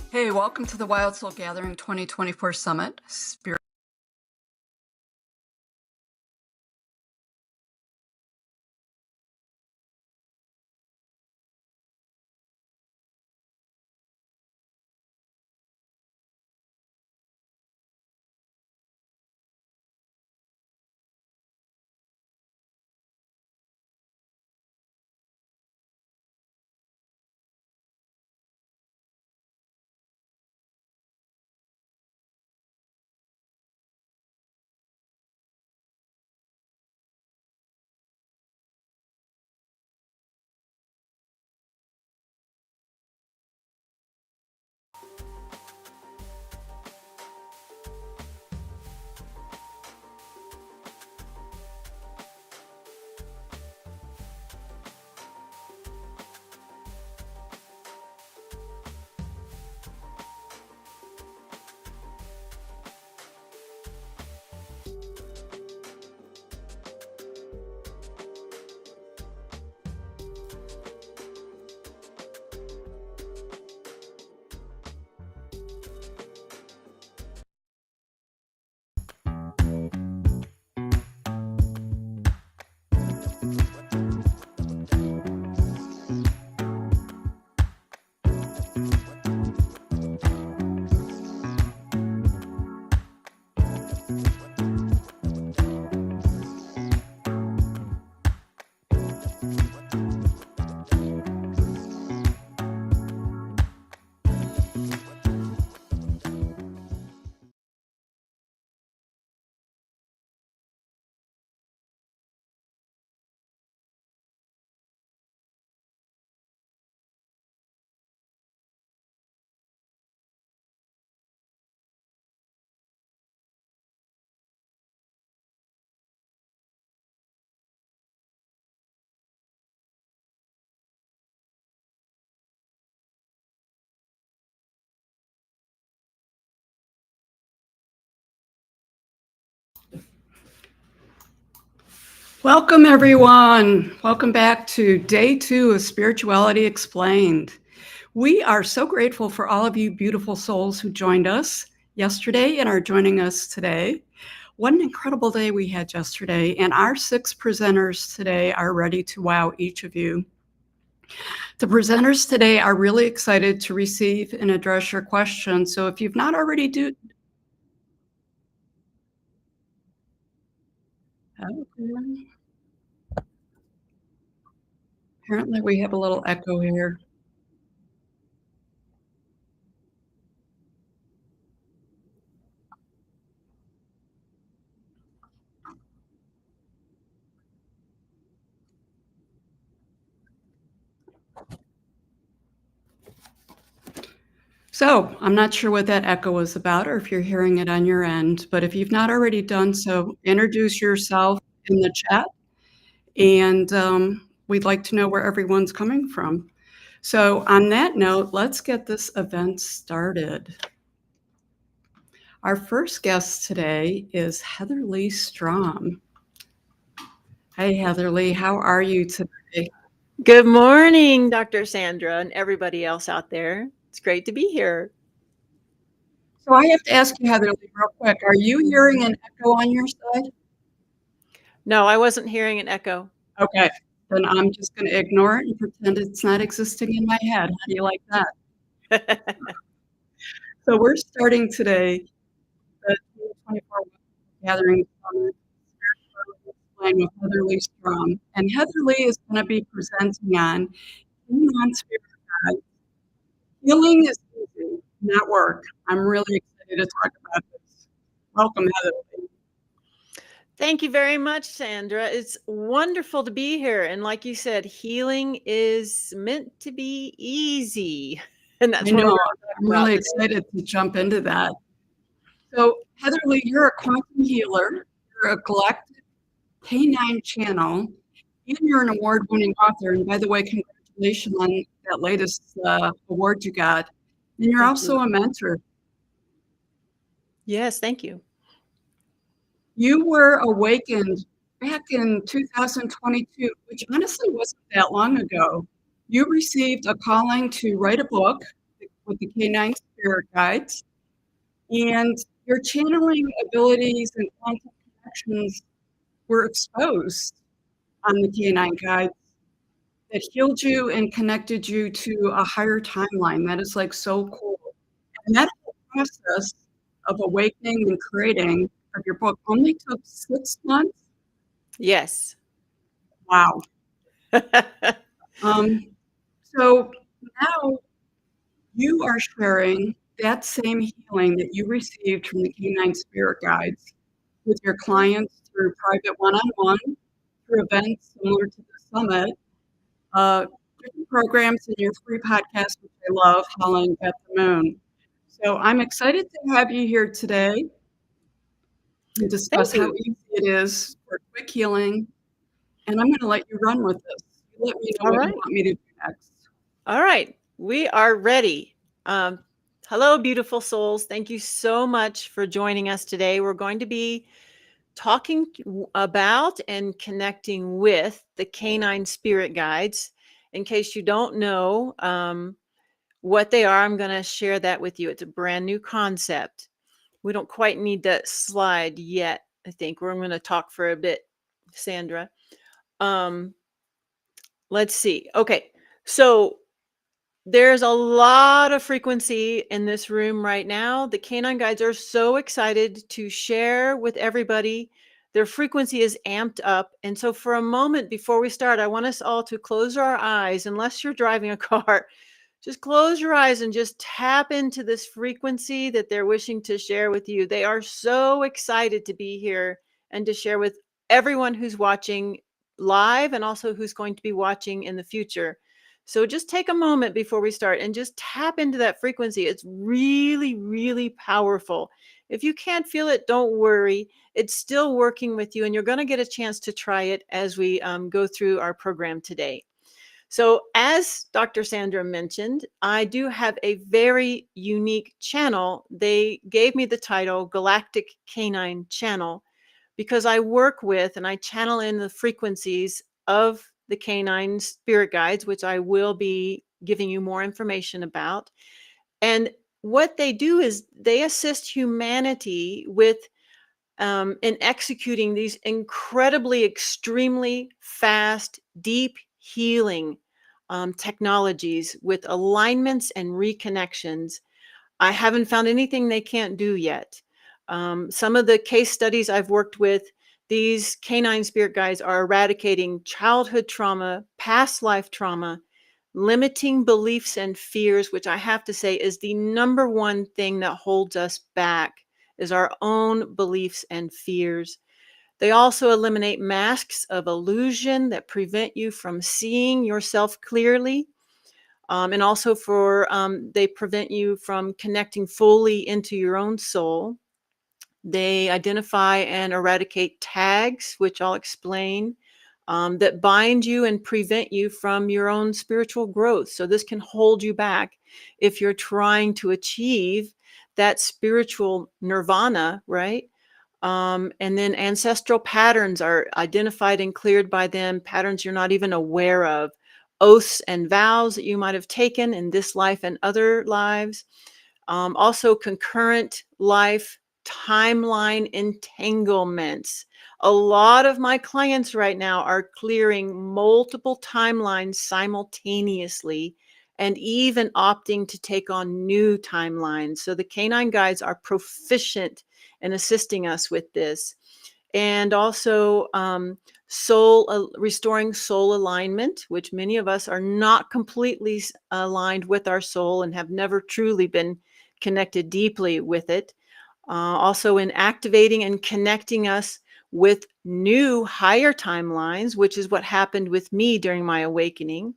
Hey, welcome to the Wild Soul Gathering 2024 Summit. Spirit. Welcome, everyone. Welcome back to day 2 of Spirituality Explained. We are so grateful for all of you beautiful souls who joined us yesterday and are joining us today. What an incredible day we had yesterday, and our 6 presenters today are ready to wow each of you. The presenters today are really excited to receive and address your questions. So if you've not already Okay. Apparently we have a little echo here. So I'm not sure what that echo was about or if you're hearing it on your end, but if you've not already done so, introduce yourself in the chat, and we'd like to know where everyone's coming from. So on that note, let's get this event started. Our first guest today is Heather Lee Strom. Hey, Heather Lee, how are you today? Good morning, Dr. Sandra and everybody else out there. It's great to be here. So I have to ask you, Heather Lee, real quick, are you hearing an echo on your side? No, I wasn't hearing an echo. Okay, then I'm just gonna ignore it and pretend it's not existing in my head. How do you like that? So we're starting today the 2024 Gathering Summit, Spirituality Explained with Heather Lee Strom. And Heather Lee is gonna be presenting on Being on Spirit Guide. Healing is easy, not work. I'm really excited to talk about this. Welcome, Heather Lee. Thank you very much, Sandra. It's wonderful to be here. And like you said, healing is meant to be easy. And I that's what we're know, going to talk I'm about really today. excited to jump into that. So, Heather Lee, you're a quantum healer, you're a galactic K9 channel, and you're an award-winning author. And by the way, congratulations on that latest award you got. And you're Thank you. also a mentor. Yes, thank you. You were awakened back in 2022, which honestly wasn't that long ago. You received a calling to write a book with the Canine Spirit Guides, and your channeling abilities and quantum connections were exposed on the Canine Guides that healed you and connected you to a higher timeline. That is, like, so cool. And that whole process of awakening and creating of your book only took 6 months? Yes. Wow. Um, so now you are sharing that same healing that you received from the Canine Spirit Guides with your clients through private one-on-one, through events similar to the summit, uh, different programs in your free podcast, which I love, Howling at the Moon. So I'm excited to have you here today and Thank discuss how you. easy it is for quick healing, and I'm gonna let you run with this. You let me know All what you right. want me to do next. All right. We are ready. Um, Hello, beautiful souls. Thank you so much for joining us today. We're going to be talking about and connecting with the canine spirit guides. In case you don't know what they are, I'm going to share that with you. It's a brand new concept. We don't quite need that slide yet. I think we're going to talk for a bit, Sandra. Um, let's see. Okay. So there's a lot of frequency in this room right now. The canine guides are so excited to share with everybody. Their frequency is amped up. And so, for a moment before we start, I want us all to close our eyes, unless you're driving a car. Just close your eyes and just tap into this frequency that they're wishing to share with you. They are so excited to be here and to share with everyone who's watching live and also who's going to be watching in the future. So just take a moment before we start and just tap into that frequency. It's really, really powerful. If you can't feel it, don't worry. It's still working with you, and you're going to get a chance to try it as we go through our program today. So, as Dr. Sandra mentioned, I do have a very unique channel. They gave me the title Galactic Canine Channel because I work with and I channel in the frequencies of the canine spirit guides, which I will be giving you more information about. And what they do is they assist humanity with in executing these incredibly, extremely fast, deep healing technologies with alignments and reconnections. I haven't found anything they can't do yet. Some of the case studies I've worked with, these canine spirit guides are eradicating childhood trauma, past life trauma, limiting beliefs and fears, which I have to say is the number one thing that holds us back is our own beliefs and fears. They also eliminate masks of illusion that prevent you from seeing yourself clearly. And also they prevent you from connecting fully into your own soul. They identify and eradicate tags, which I'll explain, that bind you and prevent you from your own spiritual growth. So this can hold you back if you're trying to achieve that spiritual nirvana, right? And then ancestral patterns are identified and cleared by them, patterns you're not even aware of, oaths and vows that you might have taken in this life and other lives. Also, concurrent life timeline entanglements. A lot of my clients right now are clearing multiple timelines simultaneously and even opting to take on new timelines. So the canine guides are proficient in assisting us with this. And also restoring soul alignment, which many of us are not completely aligned with our soul and have never truly been connected deeply with it. Also in activating and connecting us with new higher timelines, which is what happened with me during my awakening,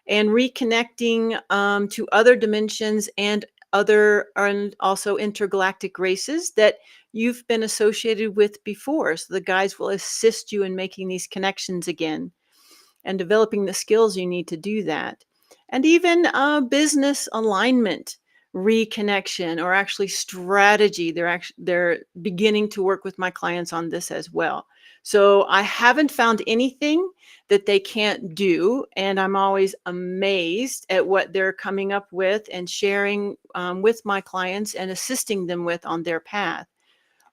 and reconnecting to other dimensions and also intergalactic races that you've been associated with before. So the guides will assist you in making these connections again and developing the skills you need to do that. And even business alignment. reconnection, or actually strategy. They're beginning to work with my clients on this as well. So I haven't found anything that they can't do, and I'm always amazed at what they're coming up with and sharing with my clients and assisting them with on their path.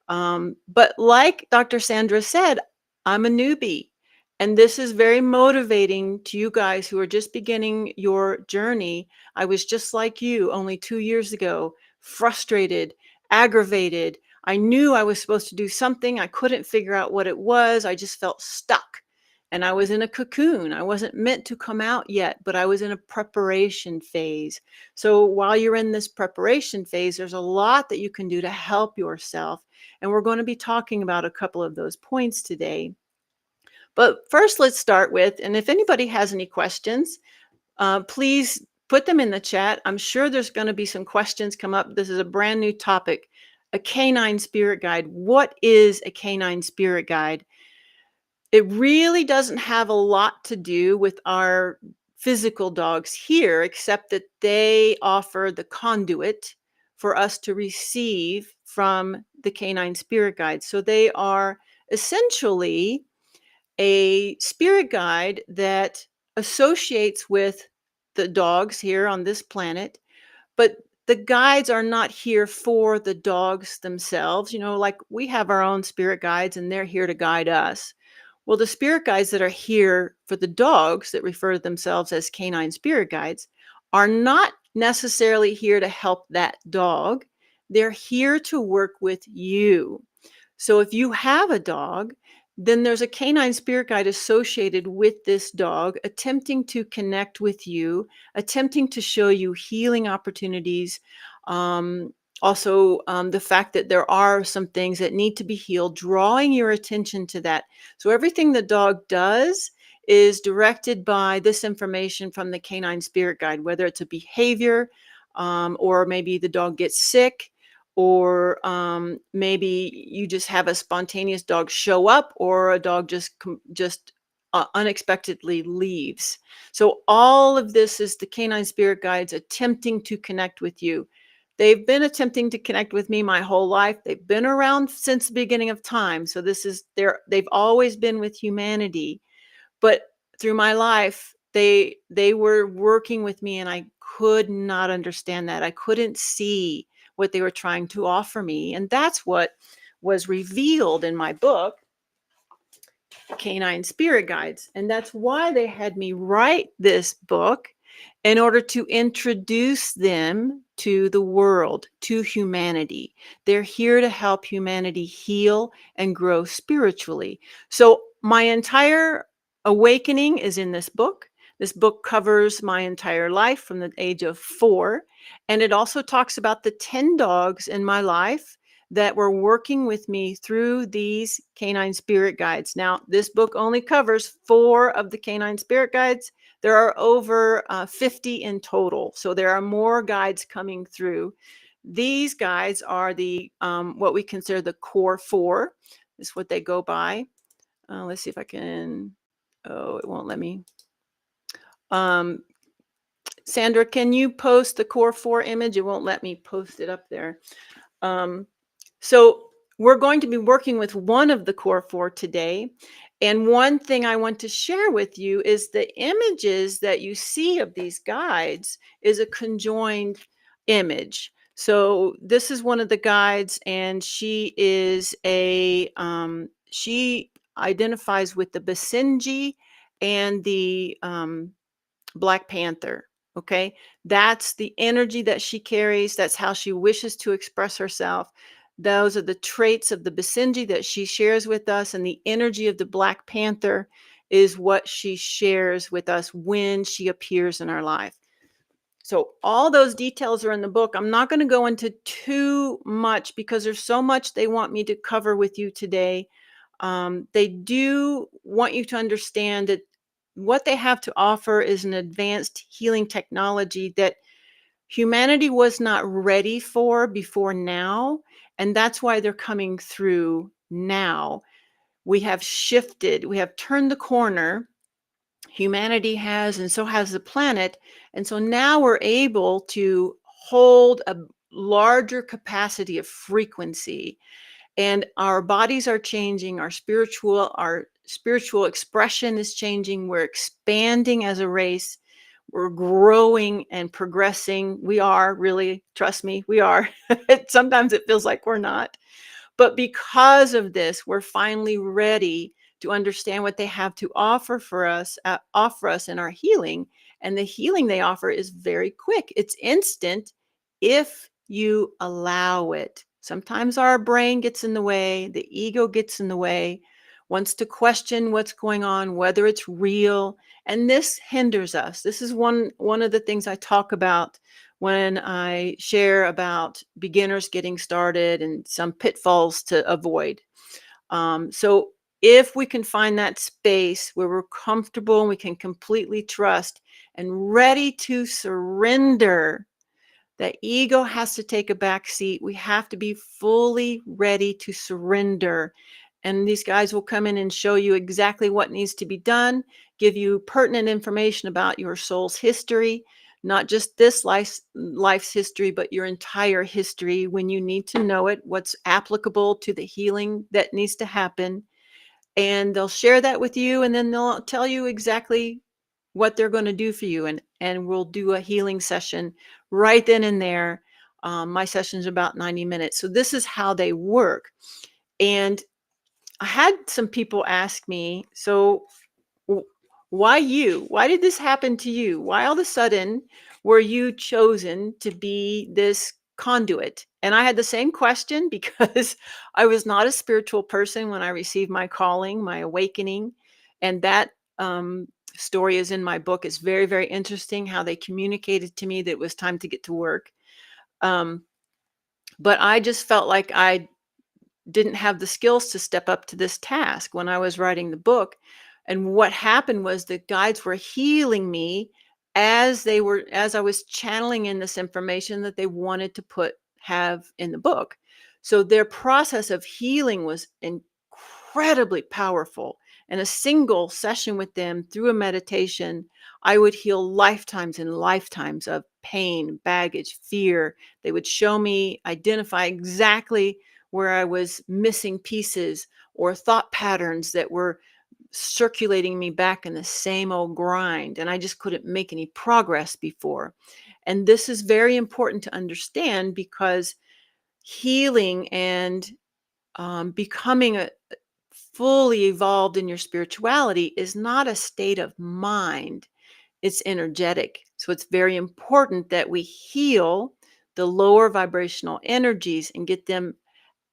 But like Dr. Sandra said, I'm a newbie. And this is very motivating to you guys who are just beginning your journey. I was just like you only 2 years ago, frustrated, aggravated. I knew I was supposed to do something. I couldn't figure out what it was. I just felt stuck. And I was in a cocoon. I wasn't meant to come out yet, but I was in a preparation phase. So while you're in this preparation phase, there's a lot that you can do to help yourself. And we're going to be talking about a couple of those points today. But first, let's start with, and if anybody has any questions, please put them in the chat. I'm sure there's going to be some questions come up. This is a brand new topic, a canine spirit guide. What is a canine spirit guide? It really doesn't have a lot to do with our physical dogs here, except that they offer the conduit for us to receive from the canine spirit guide. So they are essentially a spirit guide that associates with the dogs here on this planet, but the guides are not here for the dogs themselves. Like we have our own spirit guides and they're here to guide us. Well, the spirit guides that are here for the dogs that refer to themselves as canine spirit guides are not necessarily here to help that dog. They're here to work with you. So if you have a dog, then there's a canine spirit guide associated with this dog, attempting to connect with you, attempting to show you healing opportunities. Also, the fact that there are some things that need to be healed, drawing your attention to that. So everything the dog does is directed by this information from the canine spirit guide, whether it's a behavior, or maybe the dog gets sick, or maybe you just have a spontaneous dog show up, or a dog just unexpectedly leaves. So all of this is the canine spirit guides attempting to connect with you. They've been attempting to connect with me my whole life. They've been around since the beginning of time. So they've always been with humanity. But through my life, they were working with me, and I could not understand that. I couldn't see what they were trying to offer me. And that's what was revealed in my book, Canine Spirit Guides. And that's why they had me write this book, in order to introduce them to the world, to humanity. They're here to help humanity heal and grow spiritually. So my entire awakening is in this book. This book covers my entire life from the age of 4. And it also talks about the 10 dogs in my life that were working with me through these canine spirit guides. Now, this book only covers 4 of the canine spirit guides. There are over 50 in total. So there are more guides coming through. These guides are the what we consider the core 4. Is what they go by. Let's see if I can. Oh, it won't let me. Sandra, can you post the core 4 image? It won't let me post it up there. So we're going to be working with one of the core 4 today. And one thing I want to share with you is the images that you see of these guides is a conjoined image. So this is one of the guides, and she is she identifies with the Basenji and the Black Panther. Okay, that's the energy that she carries. That's how she wishes to express herself. Those are the traits of the Basenji that she shares with us, and the energy of the Black Panther is what she shares with us when she appears in our life. So all those details are in the book. I'm not going to go into too much because there's so much they want me to cover with you today. They do want you to understand that what they have to offer is an advanced healing technology that humanity was not ready for before now. And that's why they're coming through now. We have shifted, we have turned the corner. Humanity has, and so has the planet. And so now we're able to hold a larger capacity of frequency, and our bodies are changing, our spiritual expression is changing, we're expanding as a race, we're growing and progressing. We are really, trust me, we are. Sometimes it feels like we're not, but because of this, we're finally ready to understand what they have to offer us in our healing. And the healing they offer is very quick. It's instant if you allow it. Sometimes our brain gets in the way, the ego gets in the way, wants to question what's going on, whether it's real, and this hinders us. This is one of the things I talk about when I share about beginners getting started and some pitfalls to avoid. So if we can find that space where we're comfortable and we can completely trust and ready to surrender, the ego has to take a back seat. We have to be fully ready to surrender. And these guys will come in and show you exactly what needs to be done, give you pertinent information about your soul's history, not just this life's history, but your entire history when you need to know it, what's applicable to the healing that needs to happen. And they'll share that with you, and then they'll tell you exactly what they're going to do for you, and we'll do a healing session right then and there. My session's about 90 minutes, so this is how they work. And I had some people ask me, so why you? Why did this happen to you? Why all of a sudden were you chosen to be this conduit? And I had the same question because I was not a spiritual person when I received my calling, my awakening. And that story is in my book. It's very, very interesting how they communicated to me that it was time to get to work. Um, but I just felt like I didn't have the skills to step up to this task when I was writing the book. And what happened was the guides were healing me as I was channeling in this information that they wanted to have in the book. So their process of healing was incredibly powerful. In a single session with them through a meditation, I would heal lifetimes and lifetimes of pain, baggage, fear. They would show me, identify exactly where I was missing pieces or thought patterns that were circulating me back in the same old grind. And I just couldn't make any progress before. And this is very important to understand because healing and becoming fully evolved in your spirituality is not a state of mind, it's energetic. So it's very important that we heal the lower vibrational energies and get them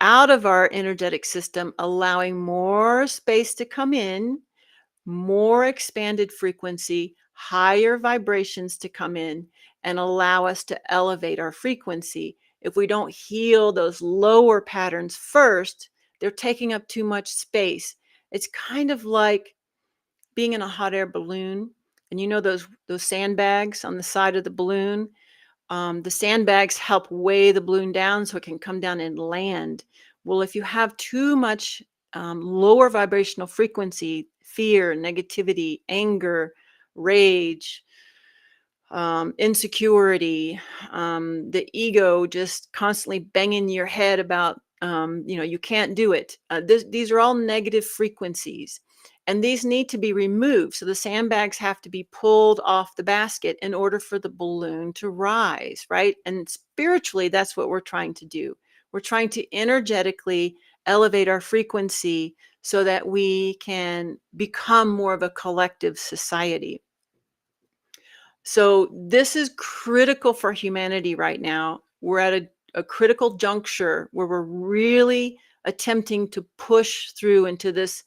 out of our energetic system, allowing more space to come in, more expanded frequency, higher vibrations to come in and allow us to elevate our frequency. If we don't heal those lower patterns first, they're taking up too much space. It's kind of like being in a hot air balloon, and you know those sandbags on the side of the balloon. The sandbags help weigh the balloon down so it can come down and land. Well, if you have too much lower vibrational frequency, fear, negativity, anger, rage, insecurity, the ego just constantly banging your head about, you can't do it. These are all negative frequencies. And these need to be removed. So the sandbags have to be pulled off the basket in order for the balloon to rise, right? And spiritually, that's what we're trying to do. We're trying to energetically elevate our frequency so that we can become more of a collective society. So this is critical for humanity right now. We're at a critical juncture where we're really attempting to push through into this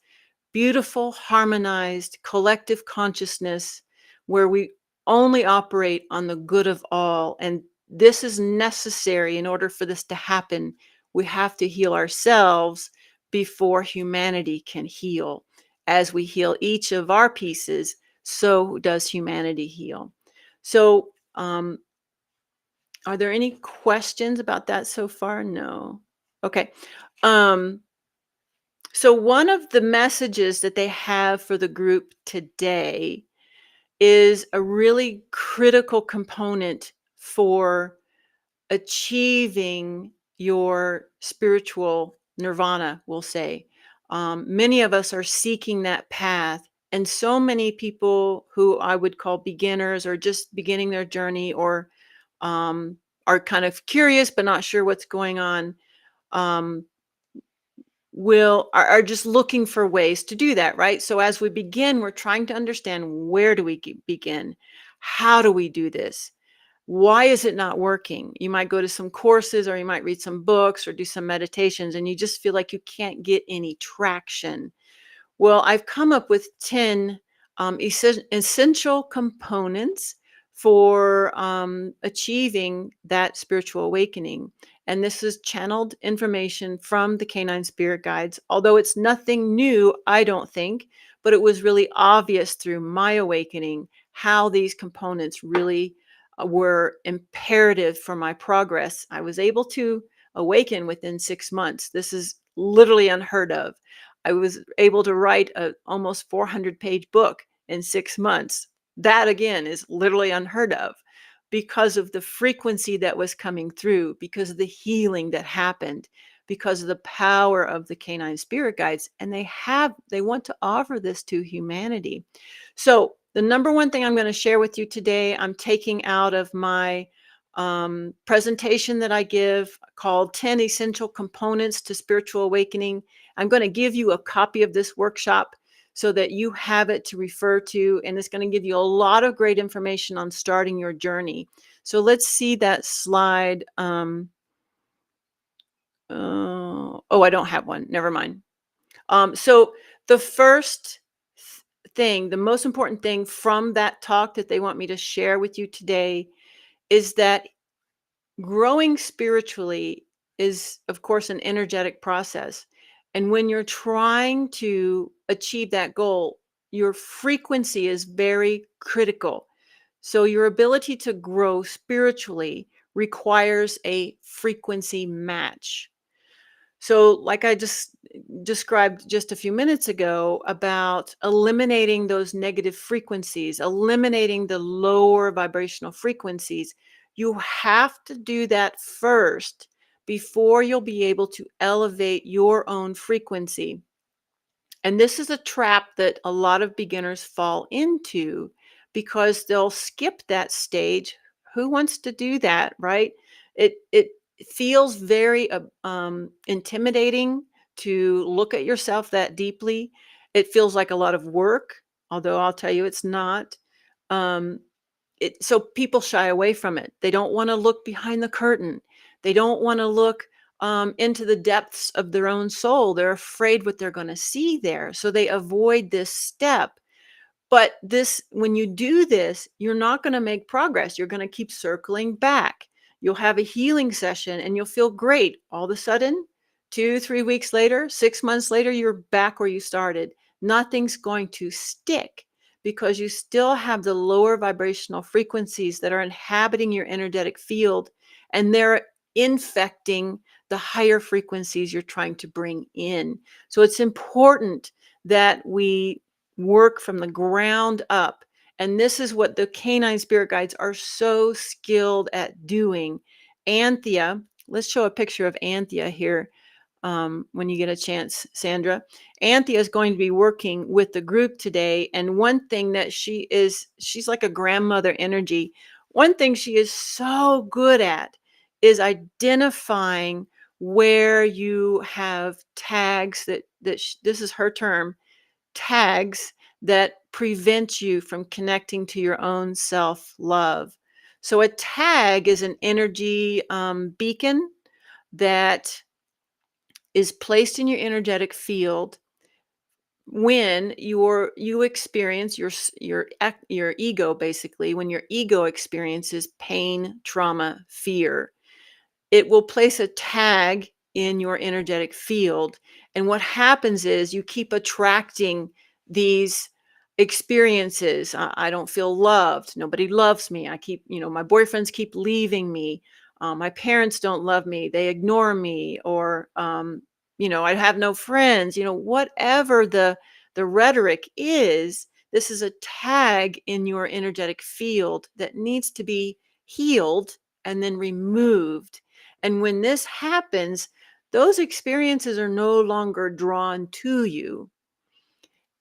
beautiful, harmonized collective consciousness where we only operate on the good of all. And this is necessary in order for this to happen. We have to heal ourselves before humanity can heal. As we heal each of our pieces, so does humanity heal. So, are there any questions about that so far? No. Okay. Um, so one of the messages that they have for the group today is a really critical component for achieving your spiritual nirvana, we'll say. Many of us are seeking that path. And so many people who I would call beginners or just beginning their journey or um, are kind of curious but not sure what's going on, um, are just looking for ways to do that, right? So as we begin, we're trying to understand, where do we begin? How do we do this? Why is it not working? You might go to some courses, or you might read some books or do some meditations, and you just feel like you can't get any traction. Well, I've come up with 10 essential components for achieving that spiritual awakening. And this is channeled information from the Canine Spirit Guides, although it's nothing new, I don't think, but it was really obvious through my awakening how these components really were imperative for my progress. I was able to awaken within 6 months. This is literally unheard of. I was able to write a almost 400-page book in 6 months. That again is literally unheard of because of the frequency that was coming through, because of the healing that happened, because of the power of the Canine Spirit Guides. And they want to offer this to humanity. So the number one thing I'm going to share with you today, I'm taking out of my presentation that I give called 10 Essential Components to Spiritual Awakening. I'm going to give you a copy of this workshop so that you have it to refer to, and it's going to give you a lot of great information on starting your journey. So let's see that slide. I don't have one. Never mind. So the first thing, the most important thing from that talk that they want me to share with you today is that growing spiritually is, of course, an energetic process. And when you're trying to achieve that goal, your frequency is very critical. So your ability to grow spiritually requires a frequency match. So, like I just described just a few minutes ago about eliminating those negative frequencies, eliminating the lower vibrational frequencies, you have to do that first before you'll be able to elevate your own frequency. And this is a trap that a lot of beginners fall into because they'll skip that stage. Who wants to do that, right? It feels very intimidating to look at yourself that deeply. It feels like a lot of work, although I'll tell you it's not. Um, so people shy away from it. They don't want to look behind the curtain. They don't want to look into the depths of their own soul. They're afraid what they're going to see there. So they avoid this step. But when you do this, you're not going to make progress. You're going to keep circling back. You'll have a healing session and you'll feel great. All of a sudden, 2, 3 weeks later, 6 months later, you're back where you started. Nothing's going to stick because you still have the lower vibrational frequencies that are inhabiting your energetic field, and they're infecting the higher frequencies you're trying to bring in. So it's important that we work from the ground up. And this is what the Canine Spirit Guides are so skilled at doing. Anthea, let's show a picture of Anthea here when you get a chance, Sandra. Anthea is going to be working with the group today. And one thing that she's like a grandmother energy. One thing she is so good at is identifying where you have tags this is her term, tags that prevent you from connecting to your own self-love. So a tag is an energy beacon that is placed in your energetic field when you experience your ego, basically when your ego experiences pain, trauma, fear. It will place a tag in your energetic field. And what happens is you keep attracting these experiences. I don't feel loved. Nobody loves me. My boyfriends keep leaving me. My parents don't love me. They ignore me. Or, I have no friends. Whatever the rhetoric is, this is a tag in your energetic field that needs to be healed and then removed. And when this happens, those experiences are no longer drawn to you.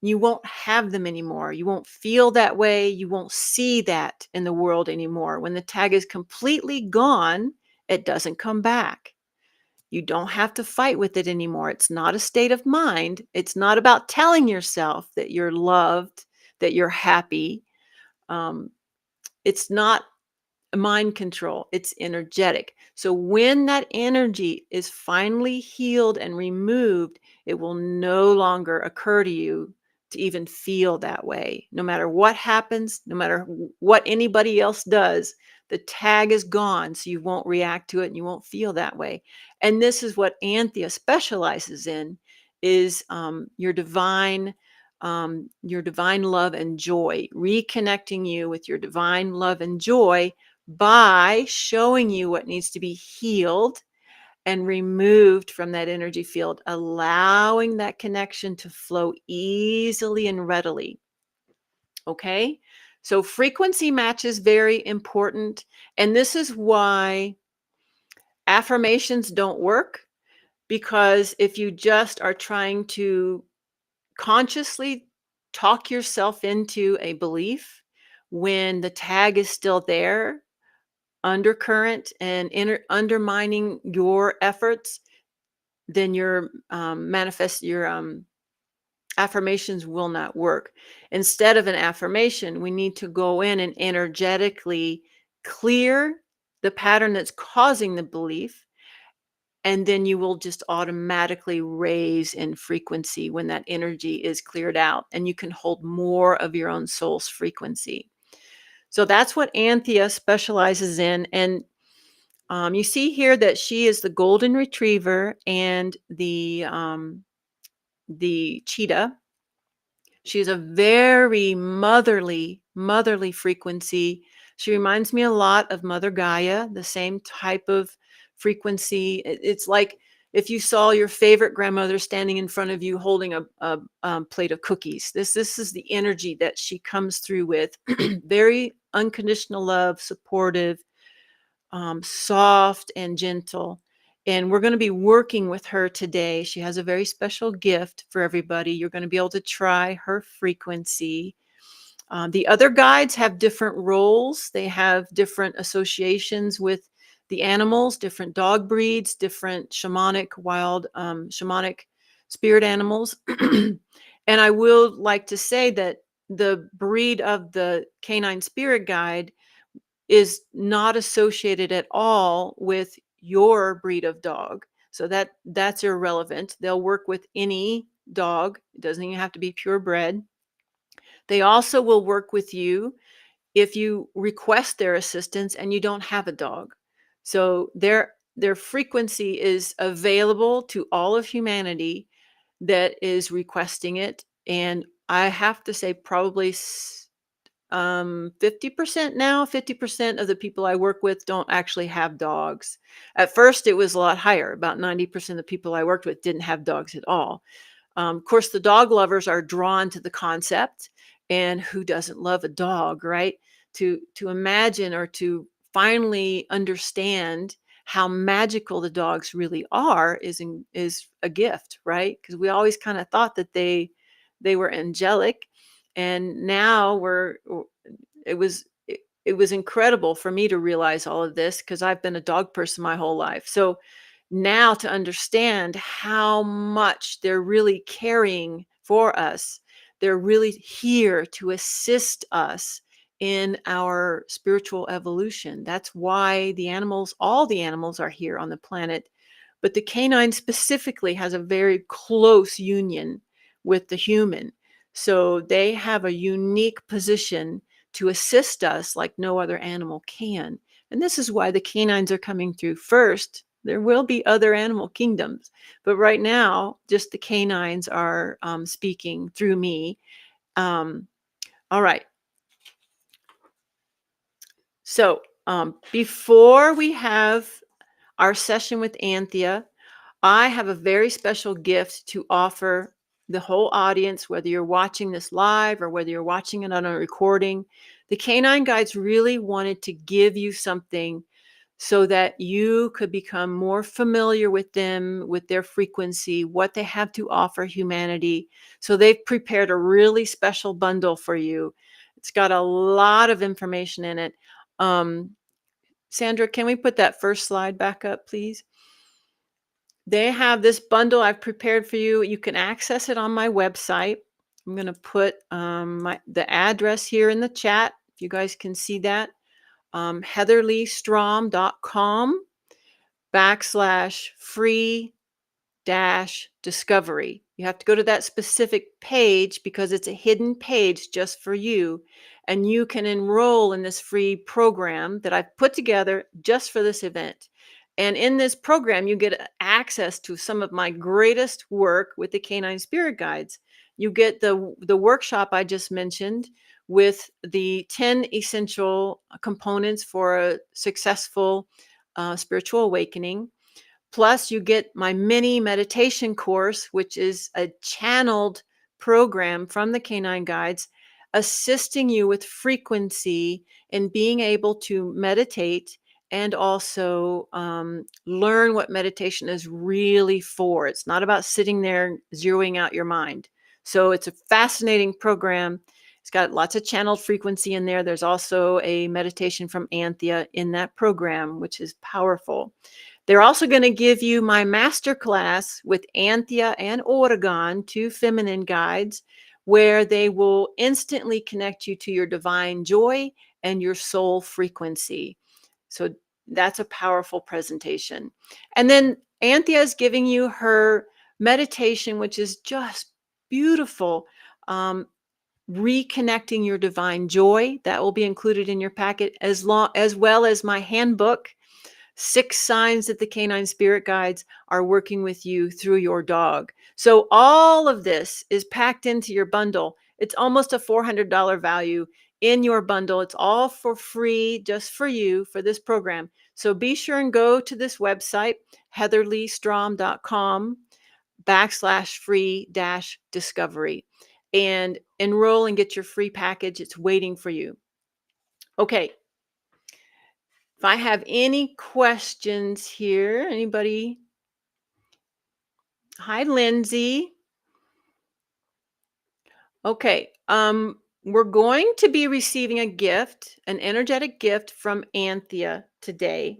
You won't have them anymore. You won't feel that way. You won't see that in the world anymore. When the tag is completely gone, it doesn't come back. You don't have to fight with it anymore. It's not a state of mind. It's not about telling yourself that you're loved, that you're happy. Um, it's not mind control, it's energetic. So when that energy is finally healed and removed, it will no longer occur to you to even feel that way. No matter what happens, no matter what anybody else does, the tag is gone, so you won't react to it and you won't feel that way. And this is what Anthea specializes in, is your divine love and joy, reconnecting you with your divine love and joy by showing you what needs to be healed and removed from that energy field, allowing that connection to flow easily and readily. Okay? So frequency match is very important. And this is why affirmations don't work, because if you just are trying to consciously talk yourself into a belief when the tag is still there, undercurrent and undermining your efforts, then your affirmations will not work. Instead of an affirmation, we need to go in and energetically clear the pattern that's causing the belief, and then you will just automatically raise in frequency when that energy is cleared out, and you can hold more of your own soul's frequency. So that's what Anthea specializes in. And you see here that she is the golden retriever and the cheetah. She is a very motherly frequency. She reminds me a lot of Mother Gaia, the same type of frequency. It's like if you saw your favorite grandmother standing in front of you holding a plate of cookies. This is the energy that she comes through with. Very unconditional love, supportive, soft and gentle. And we're going to be working with her today. She has a very special gift for everybody. You're going to be able to try her frequency. The other guides have different roles. They have different associations with the animals, different dog breeds, different shamanic spirit animals. And I will like to say that the breed of the canine spirit guide is not associated at all with your breed of dog. So that's irrelevant. They'll work with any dog. It doesn't even have to be purebred. They also will work with you if you request their assistance and you don't have a dog. So their frequency is available to all of humanity that is requesting it. And I have to say probably 50% now, 50% of the people I work with don't actually have dogs. At first, it was a lot higher. About 90% of the people I worked with didn't have dogs at all. Of course, the dog lovers are drawn to the concept, and who doesn't love a dog, right? To imagine or to finally understand how magical the dogs really are is a gift, right? Because we always kind of thought that they were angelic, and now it was incredible for me to realize all of this, because I've been a dog person my whole life. So now to understand how much they're really caring for us, they're really here to assist us in our spiritual evolution. That's why all the animals are here on the planet. But the canine specifically has a very close union with the human. So they have a unique position to assist us like no other animal can. And this is why the canines are coming through first. There will be other animal kingdoms, but right now, just the canines are speaking through me. All right. So before we have our session with Anthea, I have a very special gift to offer the whole audience, whether you're watching this live or whether you're watching it on a recording. The Canine Guides really wanted to give you something so that you could become more familiar with them, with their frequency, what they have to offer humanity. So they've prepared a really special bundle for you. It's got a lot of information in it. Um, Sandra, can we put that first slide back up, please? They have this bundle I've prepared for you. You can access it on my website. I'm going to put the address here in the chat, if you guys can see that. heatherleestrom.com/free discovery. You have to go to that specific page because it's a hidden page just for you. And you can enroll in this free program that I've put together just for this event. And in this program, you get access to some of my greatest work with the Canine Spirit Guides. You get the workshop I just mentioned with the 10 essential components for a successful spiritual awakening. Plus, you get my mini meditation course, which is a channeled program from the Canine Guides, assisting you with frequency and being able to meditate and also learn what meditation is really for. It's not about sitting there zeroing out your mind. So it's a fascinating program. It's got lots of channeled frequency in there. There's also a meditation from Anthea in that program, which is powerful. They're also going to give you my masterclass with Anthea and Oregon, 2 feminine guides, where they will instantly connect you to your divine joy and your soul frequency. So that's a powerful presentation. And then Anthea is giving you her meditation, which is just beautiful. Reconnecting your divine joy. That will be included in your packet, as well as my handbook, 6 signs that the Canine Spirit Guides are working with you through your dog. So all of this is packed into your bundle. It's almost a $400 value in your bundle. It's all for free, just for you, for this program. So be sure and go to this website, heatherleestrom.com/free-discovery, and enroll and get your free package. It's waiting for you. Okay. If I have any questions here, anybody? Hi, Lindsay. Okay. We're going to be receiving a gift, an energetic gift from Anthea today.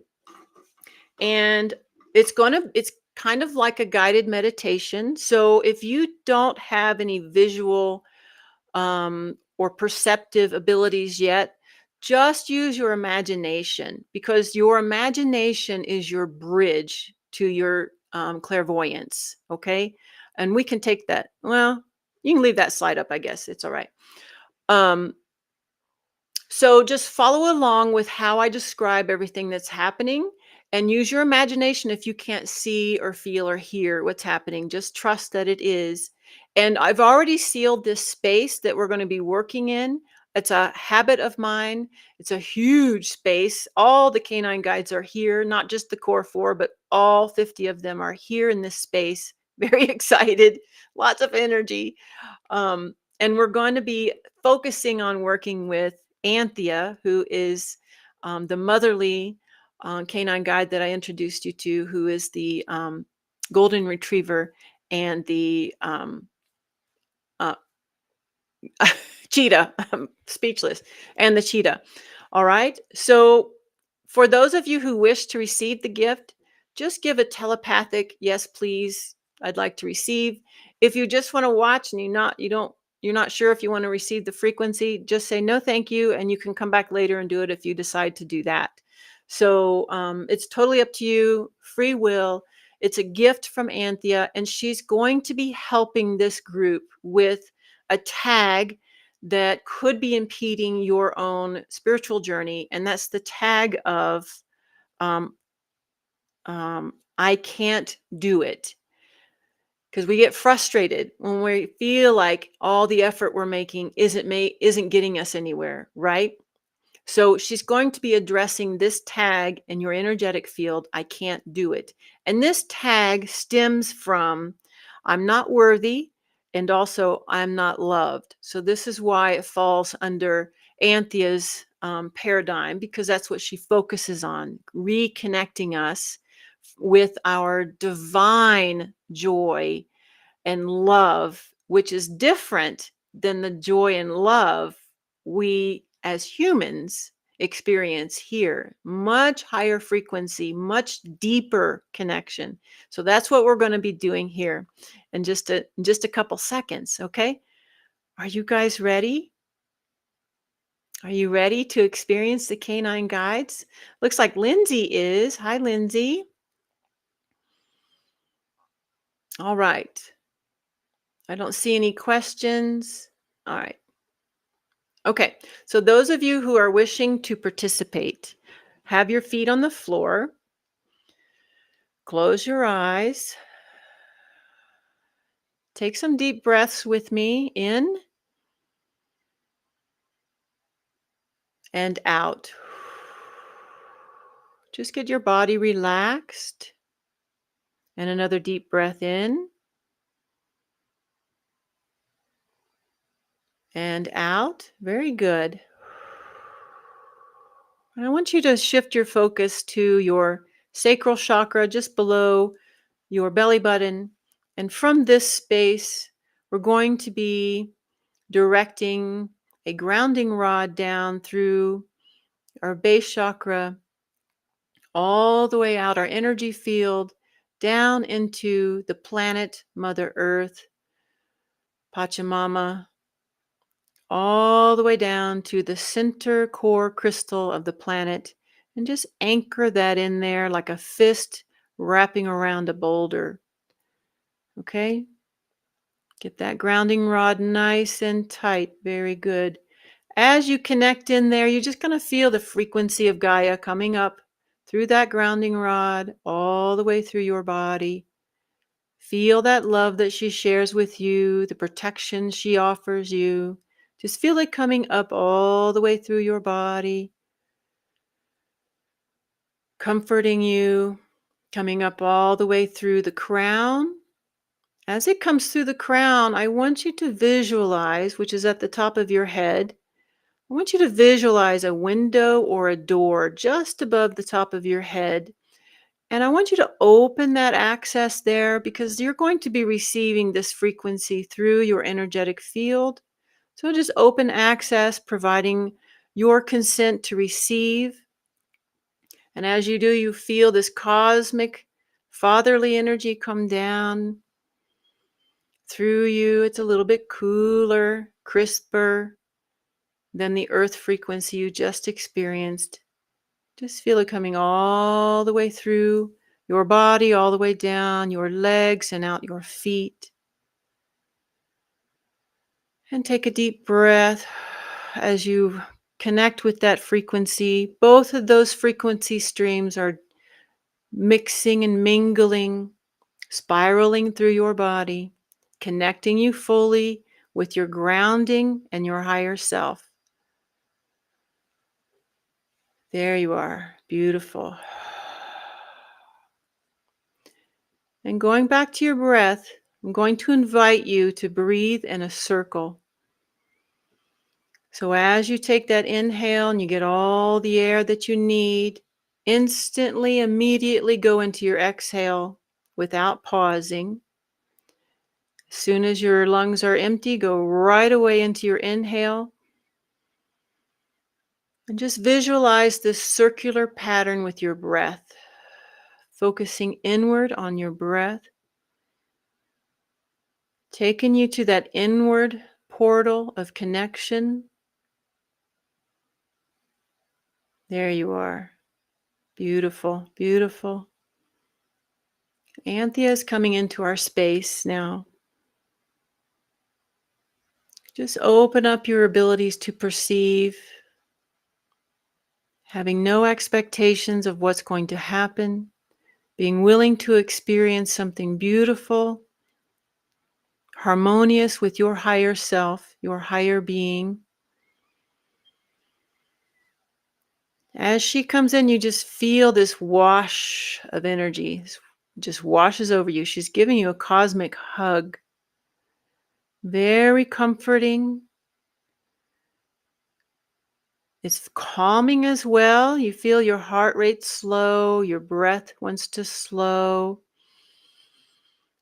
And it's kind of like a guided meditation. So if you don't have any visual or perceptive abilities yet, just use your imagination, because your imagination is your bridge to your clairvoyance. Okay. And we can take that. Well, you can leave that slide up, I guess. It's all right. So just follow along with how I describe everything that's happening, and use your imagination if you can't see or feel or hear what's happening. Just trust that it is. And I've already sealed this space that we're going to be working in. It's a habit of mine. It's a huge space. All the canine guides are here, not just the core 4, but all 50 of them are here in this space. Very excited, lots of energy. And we're going to be focusing on working with Anthea, who is the motherly canine guide that I introduced you to, who is the golden retriever and the cheetah. I'm speechless. And the cheetah. All right. So for those of you who wish to receive the gift, just give a telepathic yes, please. I'd like to receive. If you just want to watch and you're not sure if you want to receive the frequency, just say no, thank you, and you can come back later and do it if you decide to do that. So it's totally up to you. Free will. It's a gift from Anthea, and she's going to be helping this group with a tag that could be impeding your own spiritual journey, and that's the tag of I can't do it. Because we get frustrated when we feel like all the effort we're making isn't getting us anywhere, right? So she's going to be addressing this tag in your energetic field, I can't do it. And this tag stems from I'm not worthy, and also I'm not loved. So this is why it falls under Anthea's paradigm, because that's what she focuses on, reconnecting us with our divine joy and love, which is different than the joy and love we as humans experience here. Much higher frequency, much deeper connection. So that's what we're going to be doing here in just a couple seconds, okay? Are you guys ready? Are you ready to experience the canine guides? Looks like Lindsay is. Hi, Lindsay. All right. I don't see any questions. All right. Okay, so those of you who are wishing to participate, have your feet on the floor, close your eyes, take some deep breaths with me in and out. Just get your body relaxed, and another deep breath in and out. Very good. And I want you to shift your focus to your sacral chakra just below your belly button. And from this space, we're going to be directing a grounding rod down through our base chakra, all the way out our energy field, down into the planet Mother Earth, Pachamama, all the way down to the center core crystal of the planet, and just anchor that in there like a fist wrapping around a boulder. Okay? Get that grounding rod nice and tight. Very good. As you connect in there, you're just going to feel the frequency of Gaia coming up through that grounding rod, all the way through your body. Feel that love that she shares with you, the protection she offers you. Just feel it coming up all the way through your body, comforting you, coming up all the way through the crown. As it comes through the crown, I want you to visualize, which is at the top of your head, I want you to visualize a window or a door just above the top of your head. And I want you to open that access there, because you're going to be receiving this frequency through your energetic field. So just open access, providing your consent to receive. And as you do, you feel this cosmic fatherly energy come down through you. It's a little bit cooler, crisper than the earth frequency you just experienced. Just feel it coming all the way through your body, all the way down your legs and out your feet. And take a deep breath as you connect with that frequency. Both of those frequency streams are mixing and mingling, spiraling through your body, connecting you fully with your grounding and your higher self. There you are. Beautiful. And going back to your breath, I'm going to invite you to breathe in a circle. So as you take that inhale and you get all the air that you need, instantly, immediately go into your exhale without pausing. As soon as your lungs are empty, go right away into your inhale. And just visualize this circular pattern with your breath, focusing inward on your breath, taking you to that inward portal of connection. There you are. Beautiful, beautiful. Anthea is coming into our space now. Just open up your abilities to perceive, having no expectations of what's going to happen, being willing to experience something beautiful, harmonious with your higher self, your higher being. As she comes in, you just feel this wash of energy. It just washes over you. She's giving you a cosmic hug. Very comforting. It's calming as well. You feel your heart rate slow, your breath wants to slow.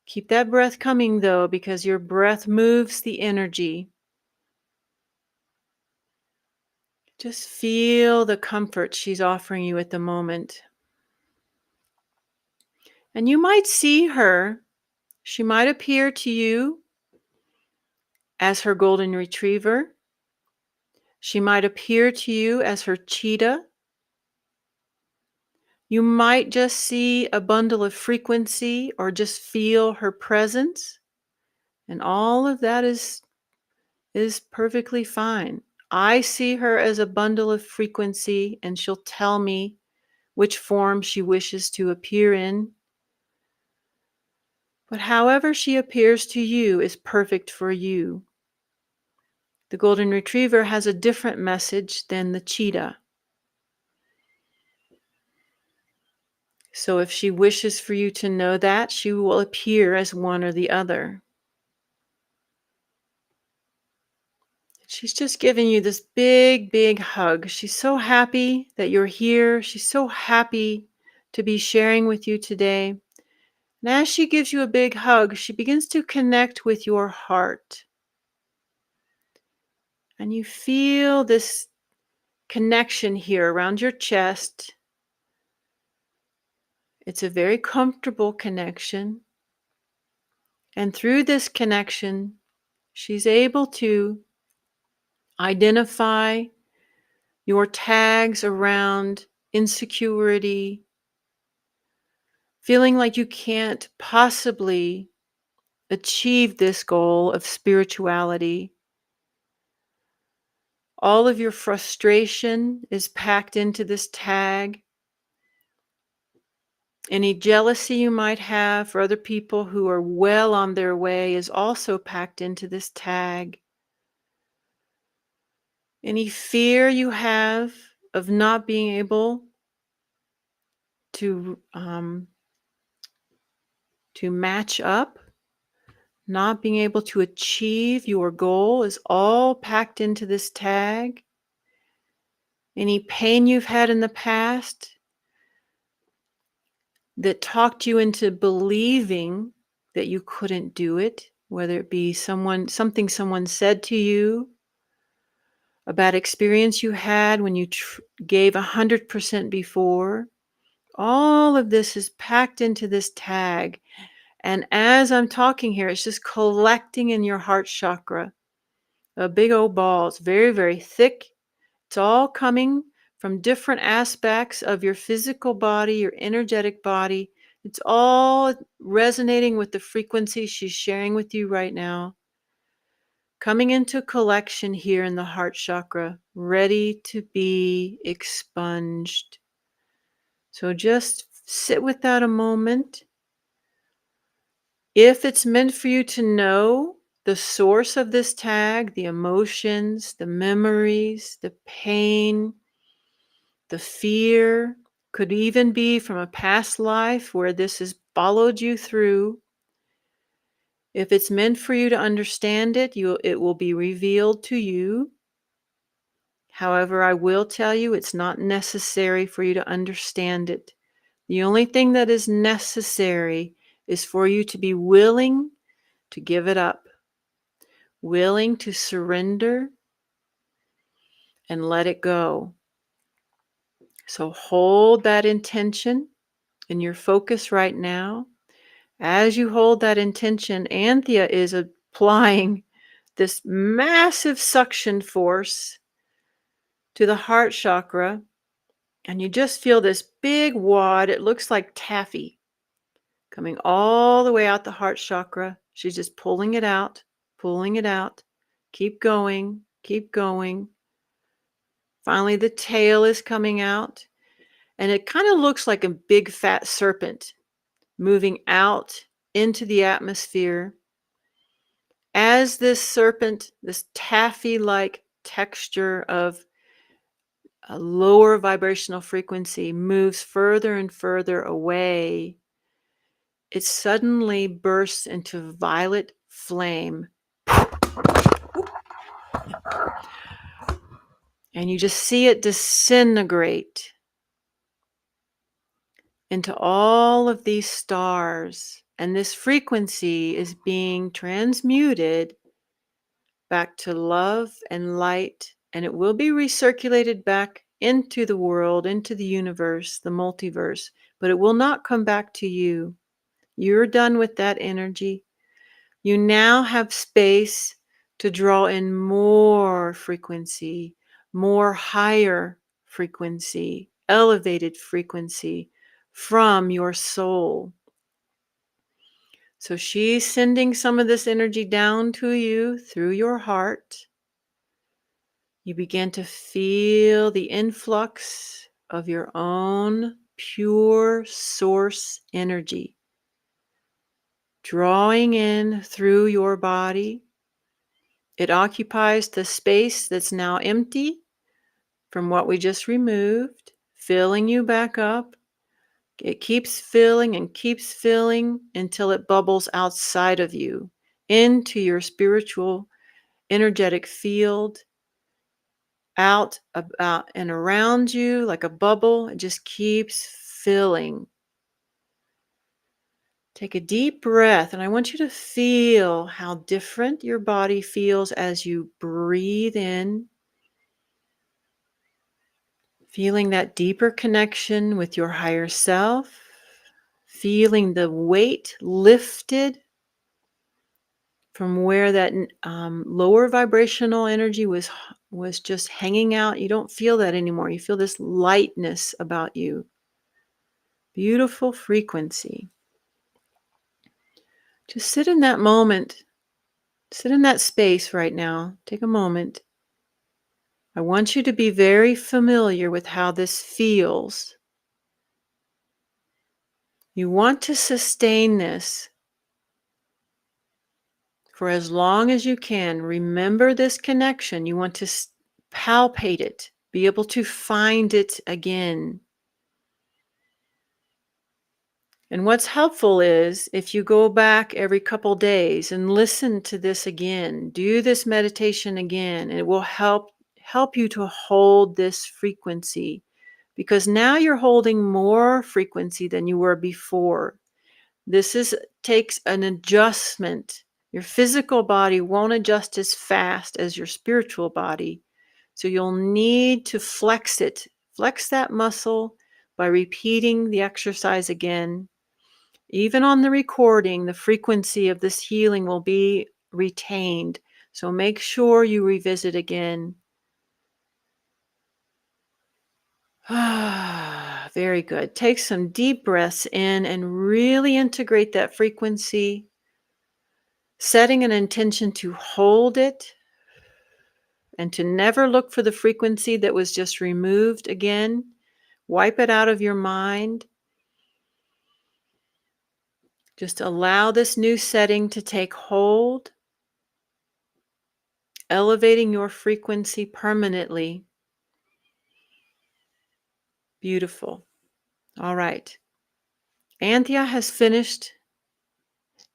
Keep that breath coming though, because your breath moves the energy. Just feel the comfort she's offering you at the moment. And you might see her. She might appear to you as her golden retriever. She might appear to you as her cheetah. You might just see a bundle of frequency or just feel her presence. And all of that is perfectly fine. I see her as a bundle of frequency, and she'll tell me which form she wishes to appear in. But however she appears to you is perfect for you. The golden retriever has a different message than the cheetah. So if she wishes for you to know that, she will appear as one or the other. She's just giving you this big, big hug. She's so happy that you're here. She's so happy to be sharing with you today. And as she gives you a big hug, she begins to connect with your heart. And you feel this connection here around your chest. It's a very comfortable connection. And through this connection, she's able to identify your tags around insecurity, feeling like you can't possibly achieve this goal of spirituality. All of your frustration is packed into this tag. Any jealousy you might have for other people who are well on their way is also packed into this tag. Any fear you have of not being able to match up, not being able to achieve your goal is all packed into this tag. Any pain you've had in the past that talked you into believing that you couldn't do it, whether it be something someone said to you, a bad experience you had when you gave 100% before, all of this is packed into this tag. And as I'm talking here, it's just collecting in your heart chakra. A big old ball. It's very, very thick. It's all coming from different aspects of your physical body, your energetic body. It's all resonating with the frequency she's sharing with you right now. Coming into collection here in the heart chakra, ready to be expunged. So just sit with that a moment. If it's meant for you to know the source of this tag, the emotions, the memories, the pain, the fear, could even be from a past life where this has followed you through. If it's meant for you to understand it, it will be revealed to you. However, I will tell you it's not necessary for you to understand it. The only thing that is necessary is for you to be willing to give it up, willing to surrender and let it go. So hold that intention in your focus right now. As you hold that intention, Anthea is applying this massive suction force to the heart chakra, and you just feel this big wad. It looks like taffy coming all the way out the heart chakra. She's just pulling it out, pulling it out. Keep going, keep going. Finally, the tail is coming out, and it kind of looks like a big fat serpent moving out into the atmosphere. As this serpent, this taffy-like texture of a lower vibrational frequency moves further and further away, it suddenly bursts into violet flame. And you just see it disintegrate into all of these stars. And this frequency is being transmuted back to love and light. And it will be recirculated back into the world, into the universe, the multiverse. But it will not come back to you. You're done with that energy. You now have space to draw in more frequency, more higher frequency, elevated frequency from your soul. So she's sending some of this energy down to you through your heart. You begin to feel the influx of your own pure source energy drawing in through your body. It occupies the space that's now empty from what we just removed, filling you back up. It keeps filling and keeps filling until it bubbles outside of you into your spiritual energetic field, out about and around you like a bubble. It just keeps filling. Take a deep breath, and I want you to feel how different your body feels as you breathe in, feeling that deeper connection with your higher self, feeling the weight lifted from where that lower vibrational energy was just hanging out. You don't feel that anymore. You feel this lightness about you. Beautiful frequency. Just sit in that moment. Sit in that space right now. Take a moment. I want you to be very familiar with how this feels. You want to sustain this for as long as you can. Remember this connection. You want to palpate it, be able to find it again. And what's helpful is if you go back every couple days and listen to this again, do this meditation again, and it will help you to hold this frequency, because now you're holding more frequency than you were before. Takes an adjustment. Your physical body won't adjust as fast as your spiritual body. So you'll need to flex it. Flex that muscle by repeating the exercise again. Even on the recording, the frequency of this healing will be retained. So make sure you revisit again. Very good. Take some deep breaths in and really integrate that frequency, setting an intention to hold it and to never look for the frequency that was just removed again. Wipe it out of your mind. Just allow this new setting to take hold, elevating your frequency permanently. Beautiful. All right. Anthea has finished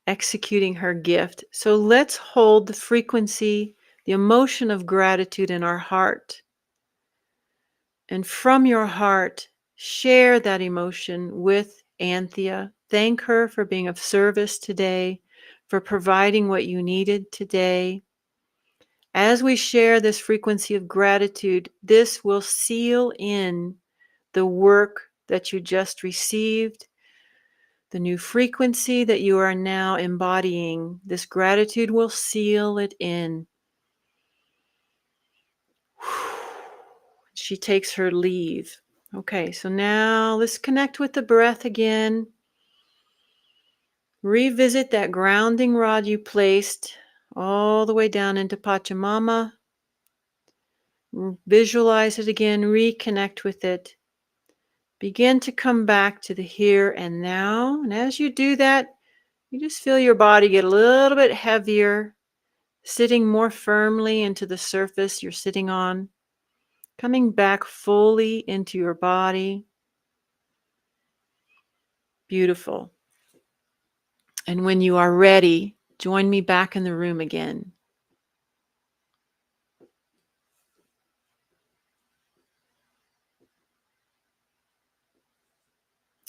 executing her gift. So let's hold the frequency, the emotion of gratitude in our heart. And from your heart, share that emotion with Anthea. Thank her for being of service today, for providing what you needed today. As we share this frequency of gratitude, this will seal in the work that you just received, the new frequency that you are now embodying. This gratitude will seal it in. She takes her leave. Okay, so now let's connect with the breath again. Revisit that grounding rod you placed all the way down into Pachamama. Visualize it again, reconnect with it. Begin to come back to the here and now. And as you do that, you just feel your body get a little bit heavier, sitting more firmly into the surface you're sitting on, coming back fully into your body. Beautiful. And when you are ready, join me back in the room again.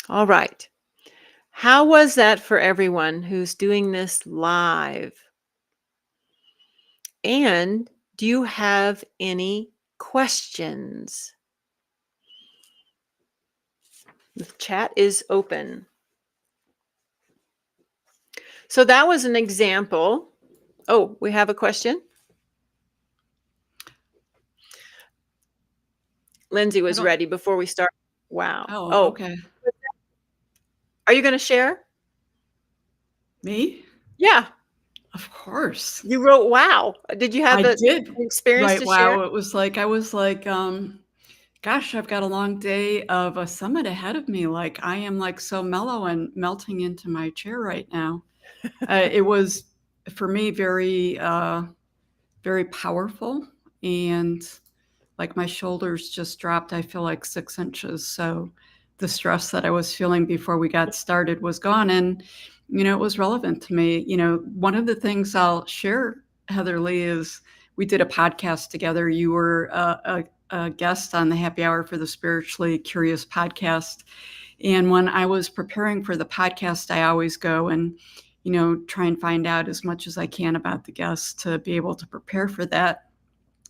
All right. How was that for everyone who's doing this live? And do you have any questions? The chat is open. So that was an example. Oh, we have a question. Lindsay was don't- ready before we start. Wow. Oh, okay. Are you going to share? Me? Yeah. Of course. You wrote wow. Did you have I the did experience write to share? wow. It was like, I was like, gosh, I've got a long day of a summit ahead of me. Like, I am like so mellow and melting into my chair right now. It was for me very powerful, and like my shoulders just dropped, I feel like 6 inches. So the stress that I was feeling before we got started was gone. And, it was relevant to me. One of the things I'll share, Heather Lee, is we did a podcast together. You were a guest on the Happy Hour for the Spiritually Curious podcast. And when I was preparing for the podcast, I always go and, try and find out as much as I can about the guests to be able to prepare for that.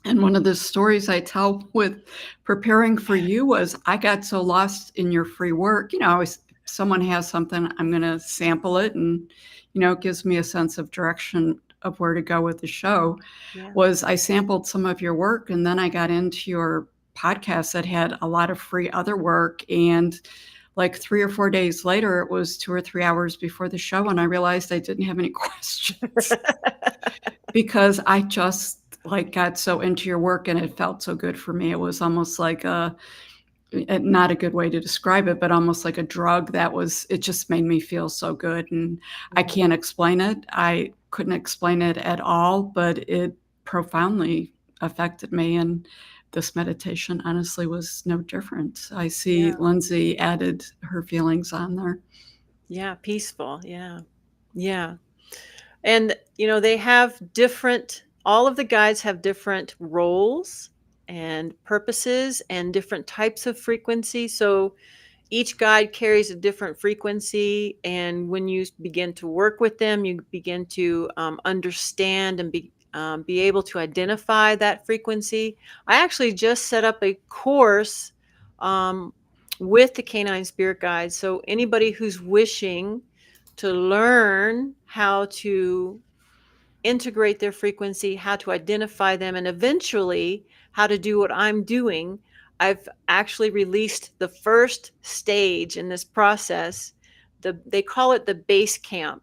And one of the stories I tell with preparing for you was I got so lost in your free work. Always someone has something, I'm going to sample it, and, it gives me a sense of direction of where to go with the show. Yeah. Was I sampled some of your work, and then I got into your podcast that had a lot of free other work. And like 3 or 4 days later, it was 2 or 3 hours before the show, and I realized I didn't have any questions because I just like got so into your work and it felt so good for me. It was almost like not a good way to describe it, but almost like a drug it just made me feel so good. And I can't explain it. I couldn't explain it at all, but it profoundly affected me. And this meditation honestly was no different. I see Lindsay added her feelings on there. Yeah, peaceful. Yeah. Yeah. And, they have all of the guides have different roles and purposes and different types of frequency. So each guide carries a different frequency. And when you begin to work with them, you begin to understand and be able to identify that frequency. I actually just set up a course with the Canine Spirit Guides. So anybody who's wishing to learn how to integrate their frequency, how to identify them, and eventually how to do what I'm doing, I've actually released the first stage in this process. They call it the base camp.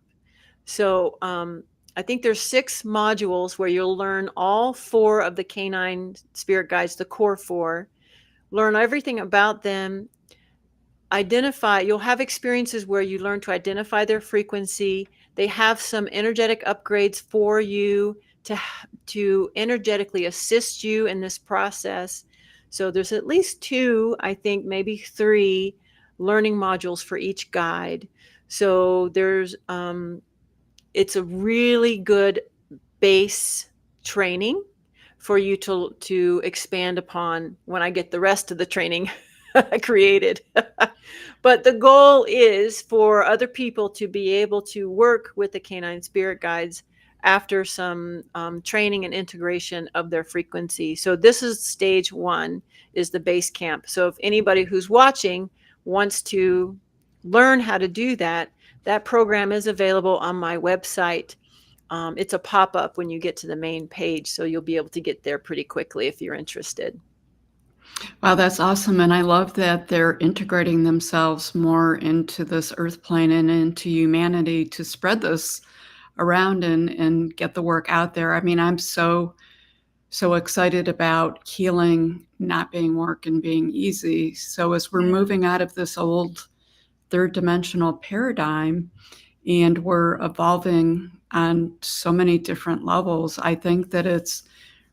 So I think there's 6 modules where you'll learn all 4 of the Canine Spirit Guides, the core 4, learn everything about them, you'll have experiences where you learn to identify their frequency. They have some energetic upgrades for you to energetically assist you in this process. So there's at least 2, I think maybe 3 learning modules for each guide. So it's a really good base training for you to expand upon when I get the rest of the training created. But the goal is for other people to be able to work with the Canine Spirit Guides after some training and integration of their frequency. So this is stage 1, is the base camp. So if anybody who's watching wants to learn how to do that, that program is available on my website. It's a pop-up when you get to the main page, so you'll be able to get there pretty quickly if you're interested. Wow, that's awesome. And I love that they're integrating themselves more into this earth plane and into humanity to spread this around and get the work out there. I mean, I'm so excited about healing not being work and being easy. So as we're moving out of this old third dimensional paradigm and we're evolving on so many different levels, I think that it's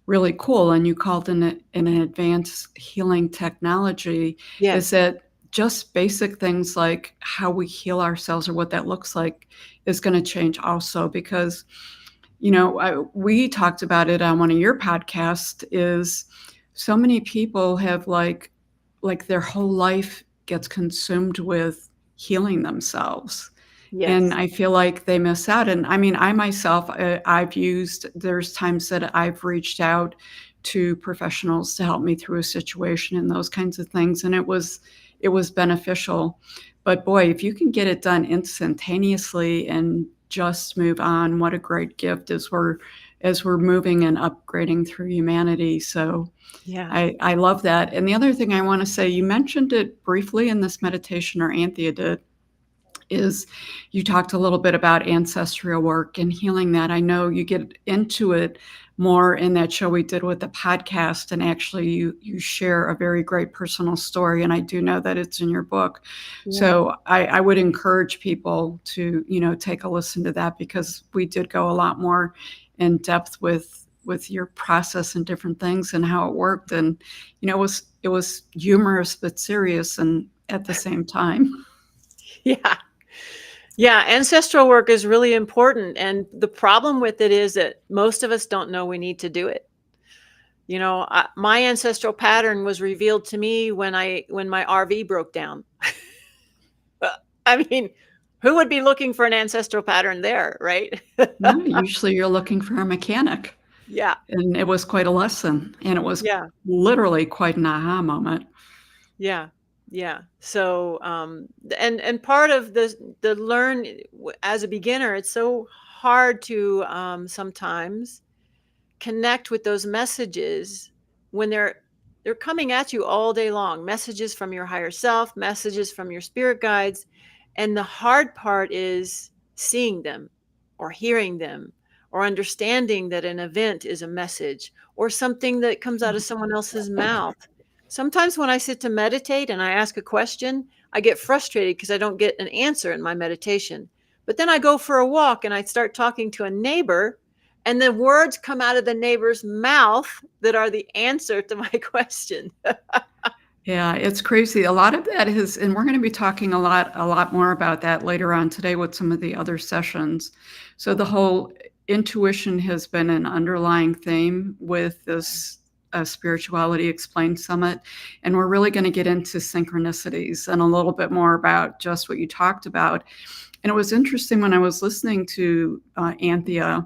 really cool. And you called in an advanced healing technology. Yes. Is that just basic things like how we heal ourselves or what that looks like is going to change also? Because, we talked about it on one of your podcasts, is so many people have like their whole life gets consumed with healing themselves. And Yes. I feel like they miss out. And I mean, I myself, there's times that I've reached out to professionals to help me through a situation and those kinds of things. And it was beneficial. But boy, if you can get it done instantaneously and just move on, what a great gift as we're moving and upgrading through humanity. So Yeah. I love that. And the other thing I want to say, you mentioned it briefly in this meditation, or Anthea did, is you talked a little bit about ancestral work and healing that. I know you get into it more in that show we did with the podcast, and actually you share a very great personal story, and I do know that it's in your book. Yeah. So I would encourage people to, take a listen to that, because we did go a lot more in depth with your process and different things and how it worked. And it was humorous but serious and at the same time. Yeah. Yeah, ancestral work is really important, and the problem with it is that most of us don't know we need to do it. My ancestral pattern was revealed to me when my RV broke down. I mean, who would be looking for an ancestral pattern there, right? No, usually you're looking for a mechanic, Yeah, and it was quite a lesson, and it was yeah, literally quite an aha moment. yeah, yeah. So, and part of the learn as a beginner, it's so hard to sometimes connect with those messages when they're coming at you all day long, messages from your higher self, messages from your spirit guides, and the hard part is seeing them or hearing them or understanding that an event is a message or something that comes out of someone else's mouth. Sometimes when I sit to meditate and I ask a question, I get frustrated because I don't get an answer in my meditation. But then I go for a walk and I start talking to a neighbor, and the words come out of the neighbor's mouth that are the answer to my question. Yeah, it's crazy. A lot of that is, and we're gonna be talking a lot more about that later on today with some of the other sessions. So the whole intuition has been an underlying theme with this Spirituality Explained Summit, and we're really gonna get into synchronicities and a little bit more about just what you talked about. And it was interesting when I was listening to Anthea,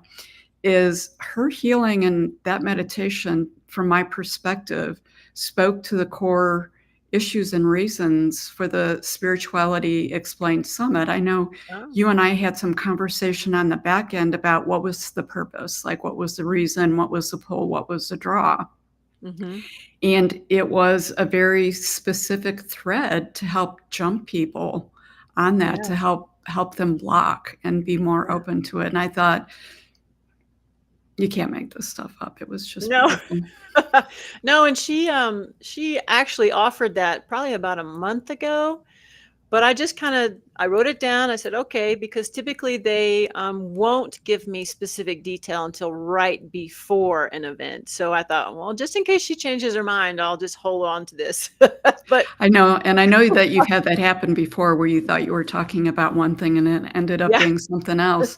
is her healing and that meditation, from my perspective, spoke to the core issues and reasons for the Spirituality Explained Summit. I know Oh. you and I had some conversation on the back end about what was the purpose, like what was the reason, what was the pull, what was the draw. Mhm. And it was a very specific thread to help jump people on that, Yeah, to help them block and be more yeah. open to it. And I thought, you can't make this stuff up. It was just No. beautiful. No, and she actually offered that probably about a month ago, but I wrote it down. I said, "Okay," because typically they won't give me specific detail until right before an event. So I thought, well, just in case she changes her mind, I'll just hold on to this. But I know, and I know that you've had that happen before where you thought you were talking about one thing and it ended up yeah. being something else.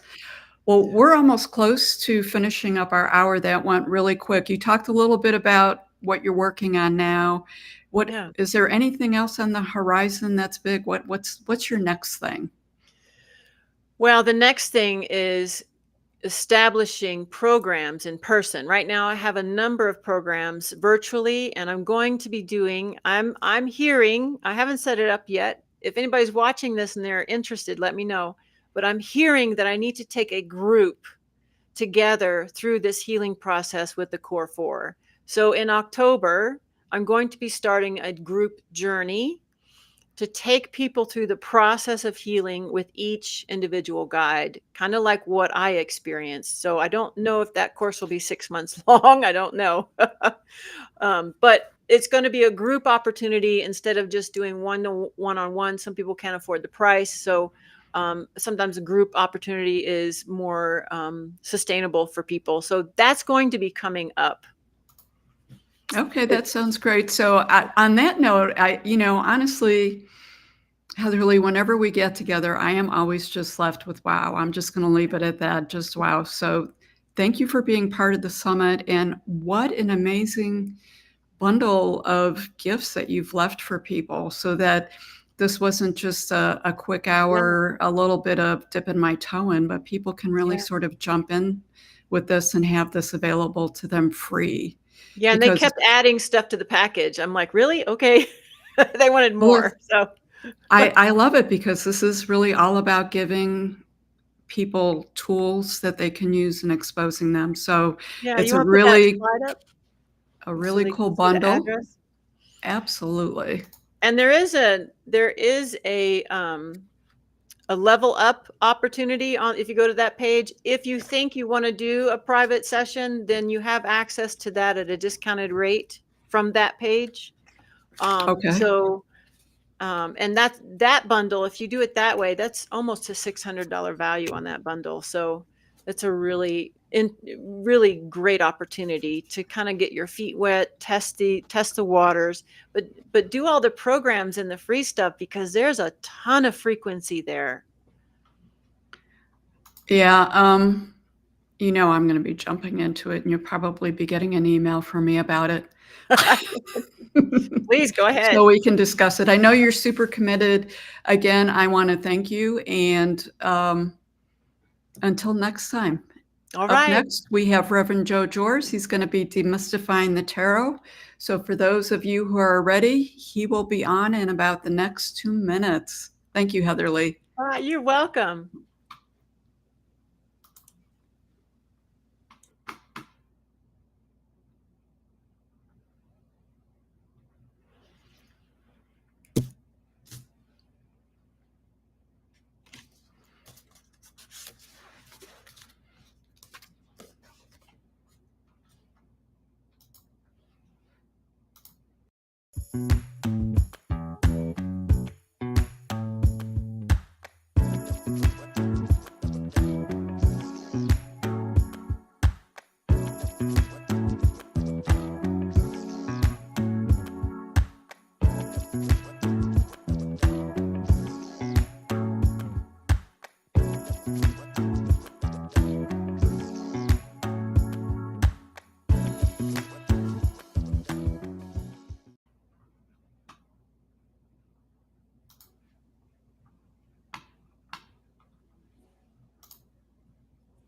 Well, we're almost close to finishing up our hour. That went really quick. You talked a little bit about what you're working on now. What Yeah. is there anything else on the horizon that's big? What's your next thing? Well, the next thing is establishing programs in person. Right now I have a number of programs virtually, and I'm going to be doing I'm hearing, I haven't set it up yet. If anybody's watching this and they're interested, let me know. But I'm hearing that I need to take a group together through this healing process with the core 4. So in October, I'm going to be starting a group journey to take people through the process of healing with each individual guide, kind of like what I experienced. So I don't know if that course will be 6 months long. I don't know. But it's going to be a group opportunity instead of just doing one on one. Some people can't afford the price. So sometimes a group opportunity is more sustainable for people. So that's going to be coming up. Okay, It, that sounds great. So, on that note, honestly, Heatherly, whenever we get together, I am always just left with wow. I'm just going to leave it at that, just wow. So, thank you for being part of the summit, and what an amazing bundle of gifts that you've left for people, so that this wasn't just a quick hour, a little bit of dipping my toe in, but people can really Yeah. sort of jump in with this and have this available to them free. Yeah, and they Because, kept adding stuff to the package. I'm like, "Really? Okay." They wanted well, more, so I love it because this is really all about giving people tools that they can use and exposing them. So yeah, it's you wanna put that slide up a so really they cool can see the bundle. address? Absolutely. And there is a level up opportunity on if you go to that page. If you think you wanna do a private session, then you have access to that at a discounted rate from that page. Okay. And that bundle, if you do it that way, that's almost a $600 value on that bundle. So that's a really great opportunity to kind of get your feet wet, test the waters, but do all the programs and the free stuff because there's a ton of frequency there. Yeah, I'm going to be jumping into it, and you'll probably be getting an email from me about it. Please go So ahead. we can discuss it. I know you're super committed. Again, I want to thank you, and until next time. All Up right. next, we have Reverend Joe Jors. He's going to be demystifying the tarot. So for those of you who are ready, he will be on in about the next 2 minutes. Thank you, Heatherly. You're welcome.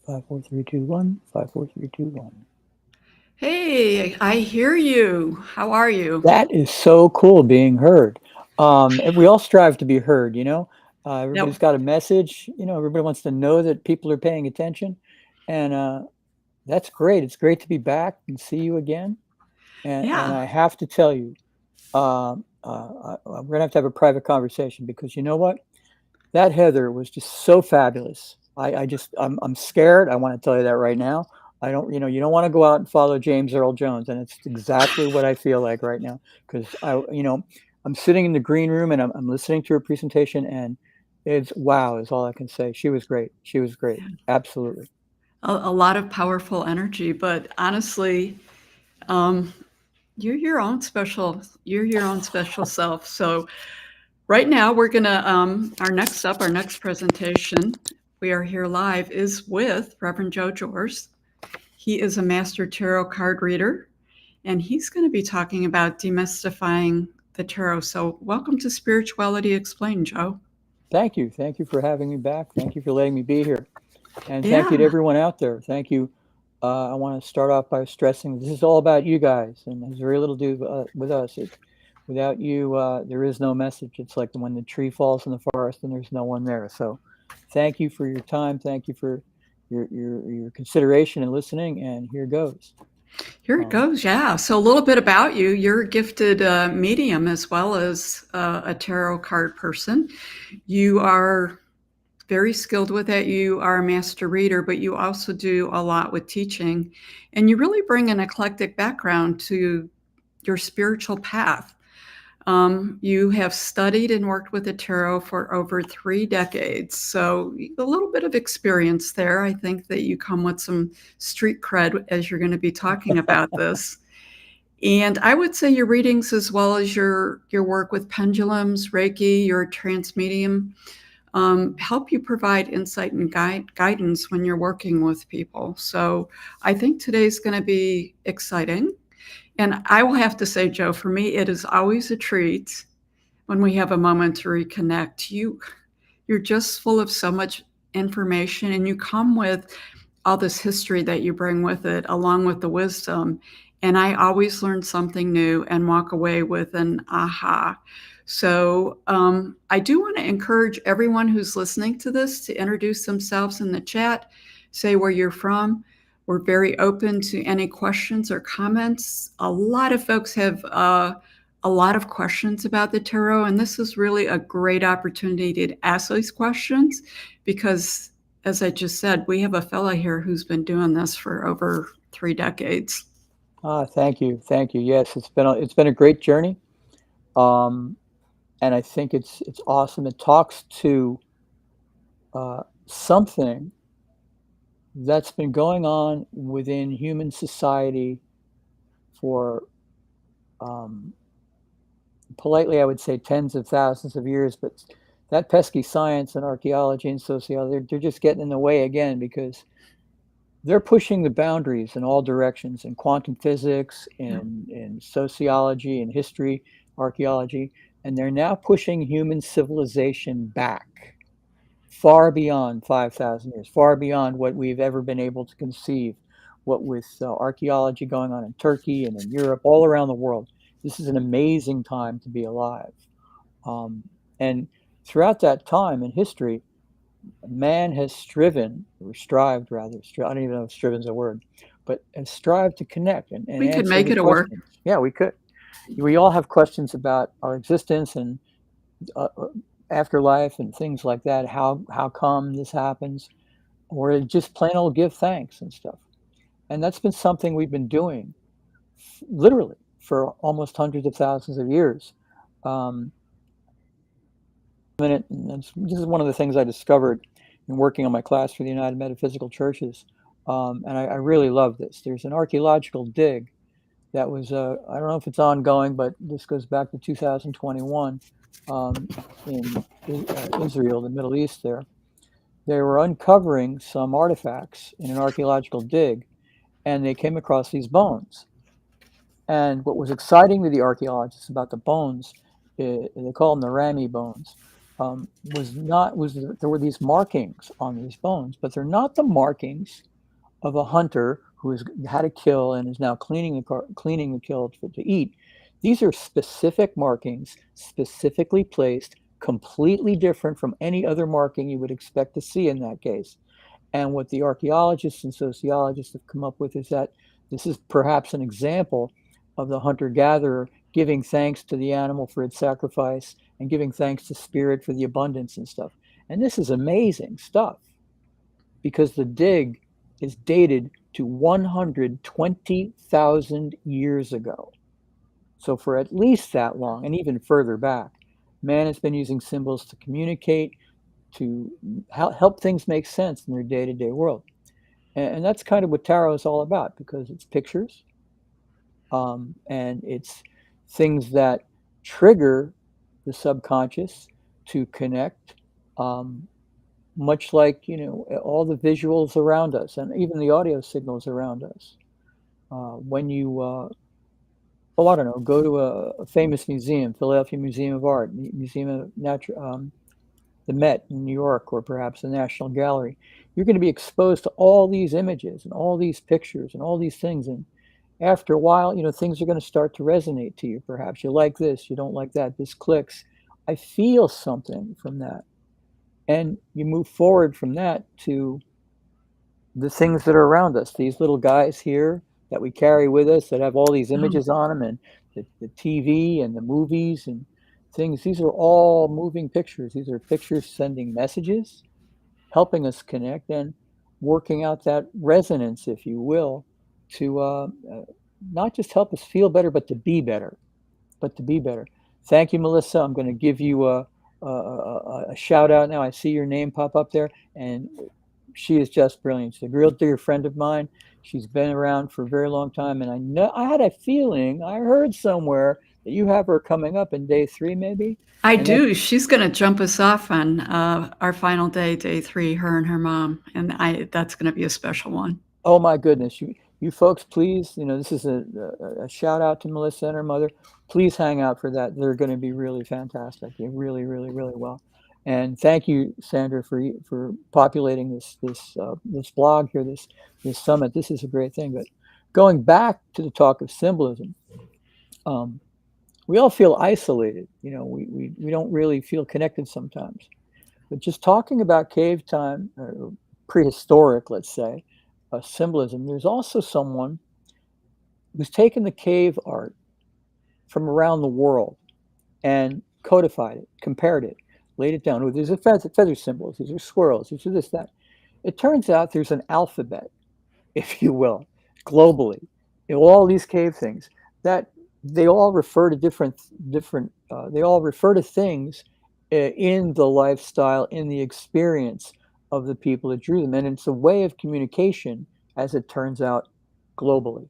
Five, four, three, two, one. 5, 4, 3, 2, 1. Hey, I hear you. How are you? That is so cool being heard. And we all strive to be heard, you know. Everybody's Yep. got a message, you know, everybody wants to know that people are paying attention. And that's great. It's great to be back and see you again. And Yeah. I have to tell you, we're going to have a private conversation because you know what? That Heather was just so fabulous. I'm scared. I want to tell you that right now. I don't, you don't want to go out and follow James Earl Jones. And it's exactly what I feel like right now. Cause I'm sitting in the green room and I'm listening to her presentation and it's wow is all I can say. She was great. She was great. Absolutely. A lot of powerful energy, but honestly, you're your own special self. So right now we're gonna our next presentation, we are here live, is with Reverend Joe Jors. He is a master tarot card reader, and he's going to be talking about demystifying the tarot. So welcome to Spirituality Explained, Joe. Thank you. Thank you for having me back. Thank you for letting me be here. And Yeah. thank you to everyone out there. Thank you. I want to start off by stressing this is all about you guys, and there's very little to do with us. Without you, there is no message. It's like when the tree falls in the forest and there's no one there. So thank you for your time. Thank you for your consideration and listening. And here goes. Here it goes. Yeah. So a little bit about you. You're a gifted medium as well as a tarot card person. You are very skilled with it. You are a master reader, but you also do a lot with teaching. And you really bring an eclectic background to your spiritual path. You have studied and worked with the tarot for over 3 decades. So a little bit of experience there. I think that you come with some street cred as you're going to be talking about this. And I would say your readings, as well as your work with pendulums, Reiki, your trance medium, help you provide insight and guidance when you're working with people. So I think today's going to be exciting. And I will have to say, Joe, for me, it is always a treat when we have a moment to reconnect. You're just full of so much information, and you come with all this history that you bring with it, along with the wisdom. And I always learn something new and walk away with an aha. So I do want to encourage everyone who's listening to this to introduce themselves in the chat, say where you're from. We're very open to any questions or comments. A lot of folks have a lot of questions about the tarot, and this is really a great opportunity to ask these questions because, as I just said, we have a fellow here who's been doing this for over 3 decades. Thank you. Yes, it's been a great journey. And I think it's awesome. It talks to something that's been going on within human society for, politely, I would say tens of thousands of years, but that pesky science and archaeology and sociology, they're just getting in the way again because they're pushing the boundaries in all directions in quantum physics, in sociology, in history, archaeology, and they're now pushing human civilization back far beyond 5,000 years, far beyond what we've ever been able to conceive, what with archaeology going on in Turkey and in Europe, all around the world. This is an amazing time to be alive. And throughout that time in history, man has striven, or strived rather, I don't even know if striven's a word, but has strived to connect and We could answer make the it a word. questions. Yeah, we could. We all have questions about our existence and afterlife and things like that. How come this happens? Or just plain old give thanks and stuff. And that's been something we've been doing literally for almost hundreds of thousands of years. This is one of the things I discovered in working on my class for the United Metaphysical Churches. And I really love this. There's an archaeological dig that was, I don't know if it's ongoing, but this goes back to 2021 in Israel, the Middle East there. They were uncovering some artifacts in an archaeological dig, and they came across these bones. And what was exciting to the archaeologists about the bones, they call them the Rami bones, there were these markings on these bones, but they're not the markings of a hunter who has had a kill and is now cleaning the kill to eat. These are specific markings, specifically placed, completely different from any other marking you would expect to see in that case. And what the archaeologists and sociologists have come up with is that this is perhaps an example of the hunter-gatherer giving thanks to the animal for its sacrifice and giving thanks to spirit for the abundance and stuff. And this is amazing stuff because the dig is dated to 120,000 years ago. So for at least that long, and even further back, man has been using symbols to communicate, to help things make sense in their day-to-day world. And that's kind of what tarot is all about, because it's pictures, and it's things that trigger the subconscious to connect, much like, all the visuals around us and even the audio signals around us. When you, I don't know, go to a famous museum, Philadelphia Museum of Art, Museum of the Met in New York, or perhaps the National Gallery, you're going to be exposed to all these images and all these pictures and all these things. And after a while, things are going to start to resonate to you. Perhaps you like this, you don't like that, this clicks. I feel something from that. And you move forward from that to the things that are around us, these little guys here that we carry with us that have all these images on them, and the TV and the movies and things. These are all moving pictures. These are pictures sending messages, helping us connect and working out that resonance, if you will, to not just help us feel better, but to be better. Thank you, Melissa. I'm going to give you a shout out now. I see your name pop up there, and she is just brilliant. She's a real dear friend of mine. She's been around for a very long time, and I had a feeling, I heard somewhere that you have her coming up in day 3, maybe. I do. She's going to jump us off on our final day, day 3, her and her mom, and that's going to be a special one. Oh my goodness! you folks, please, this is a shout out to Melissa and her mother. Please hang out for that. They're going to be really fantastic. They really, really, really well. And thank you, Sandra, for populating this blog here, this summit. This is a great thing. But going back to the talk of symbolism, we all feel isolated. We don't really feel connected sometimes. But just talking about cave time, or prehistoric, let's say, symbolism, there's also someone who's taken the cave art from around the world and codified it, compared it, laid it down. Oh, these are feather symbols, these are squirrels, these are this, that. It turns out there's an alphabet, if you will, globally, in all these cave things, that they all refer to they all refer to things in the lifestyle, in the experience of the people that drew them. And it's a way of communication, as it turns out, globally.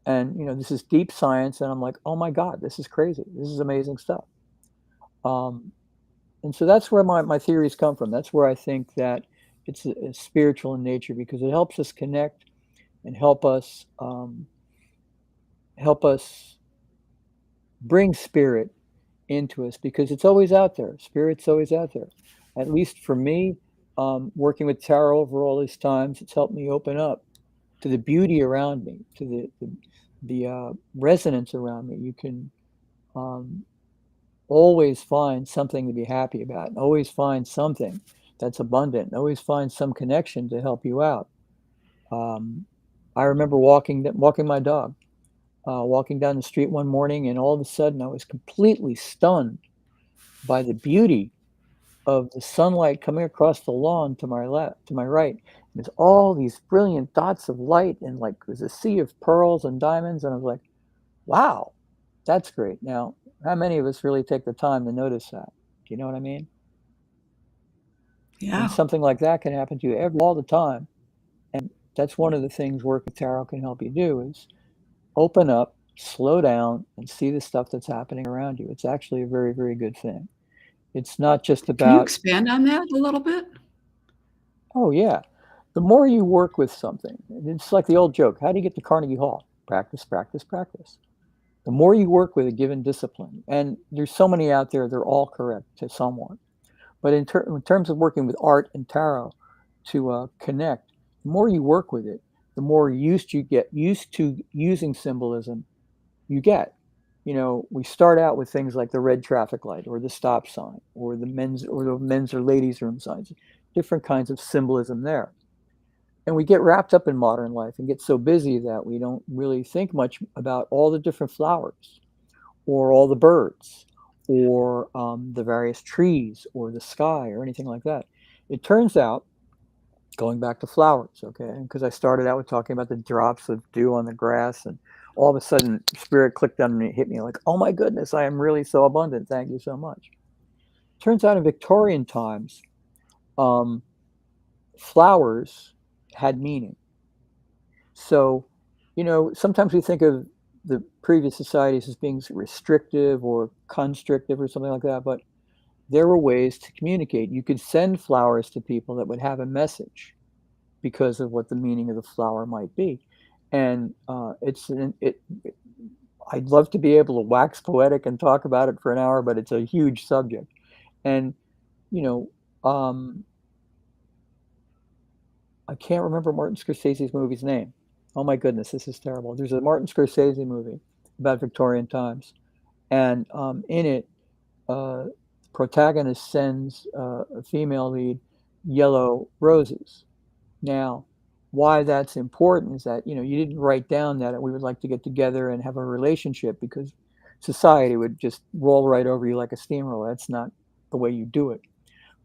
And, this is deep science. And I'm like, oh my God, this is crazy. This is amazing stuff. And so that's where my theories come from. That's where I think that it's spiritual in nature, because it helps us connect and help us bring spirit into us, because it's always out there. Spirit's always out there. At least for me, working with tarot over all these times, it's helped me open up to the beauty around me, to the resonance around me. You can always find something to be happy about, and always find something that's abundant, and always find some connection to help you out. I remember walking my dog, walking down the street one morning, and all of a sudden I was completely stunned by the beauty of the sunlight coming across the lawn to my left, to my right. There's all these brilliant dots of light, and like there's a sea of pearls and diamonds, and I was like, wow, that's great. Now, how many of us really take the time to notice that? Do you know what I mean? Yeah. And something like that can happen to you all the time. And that's one of the things work with tarot can help you do, is open up, slow down, and see the stuff that's happening around you. It's actually a very, very good thing. It's not just Can you about, expand on that a little bit? oh yeah, the more you work with something, it's like the old joke, how do you get to Carnegie Hall? Practice, practice, practice. The more you work with a given discipline, and there's so many out there, they're all correct to someone. But in terms of working with art and tarot to connect, the more you work with it, the more used to using symbolism you get. We start out with things like the red traffic light, or the stop sign, or the men's or ladies' room signs, different kinds of symbolism there. And we get wrapped up in modern life and get so busy that we don't really think much about all the different flowers, or all the birds, or the various trees, or the sky, or anything like that. It turns out, going back to flowers, okay, because I started out with talking about the drops of dew on the grass, and all of a sudden spirit clicked on me, hit me like, oh my goodness, I am really so abundant, thank you so much. Turns out in Victorian times, flowers had meaning. So, sometimes we think of the previous societies as being restrictive or constrictive or something like that, but there were ways to communicate. You could send flowers to people that would have a message because of what the meaning of the flower might be. And I'd love to be able to wax poetic and talk about it for an hour, but it's a huge subject. And, I can't remember Martin Scorsese's movie's name. Oh my goodness, this is terrible. There's a Martin Scorsese movie about Victorian times. And in it, protagonist sends a female lead yellow roses. Now, why that's important is that, you didn't write down that we would like to get together and have a relationship, because society would just roll right over you like a steamroller. That's not the way you do it.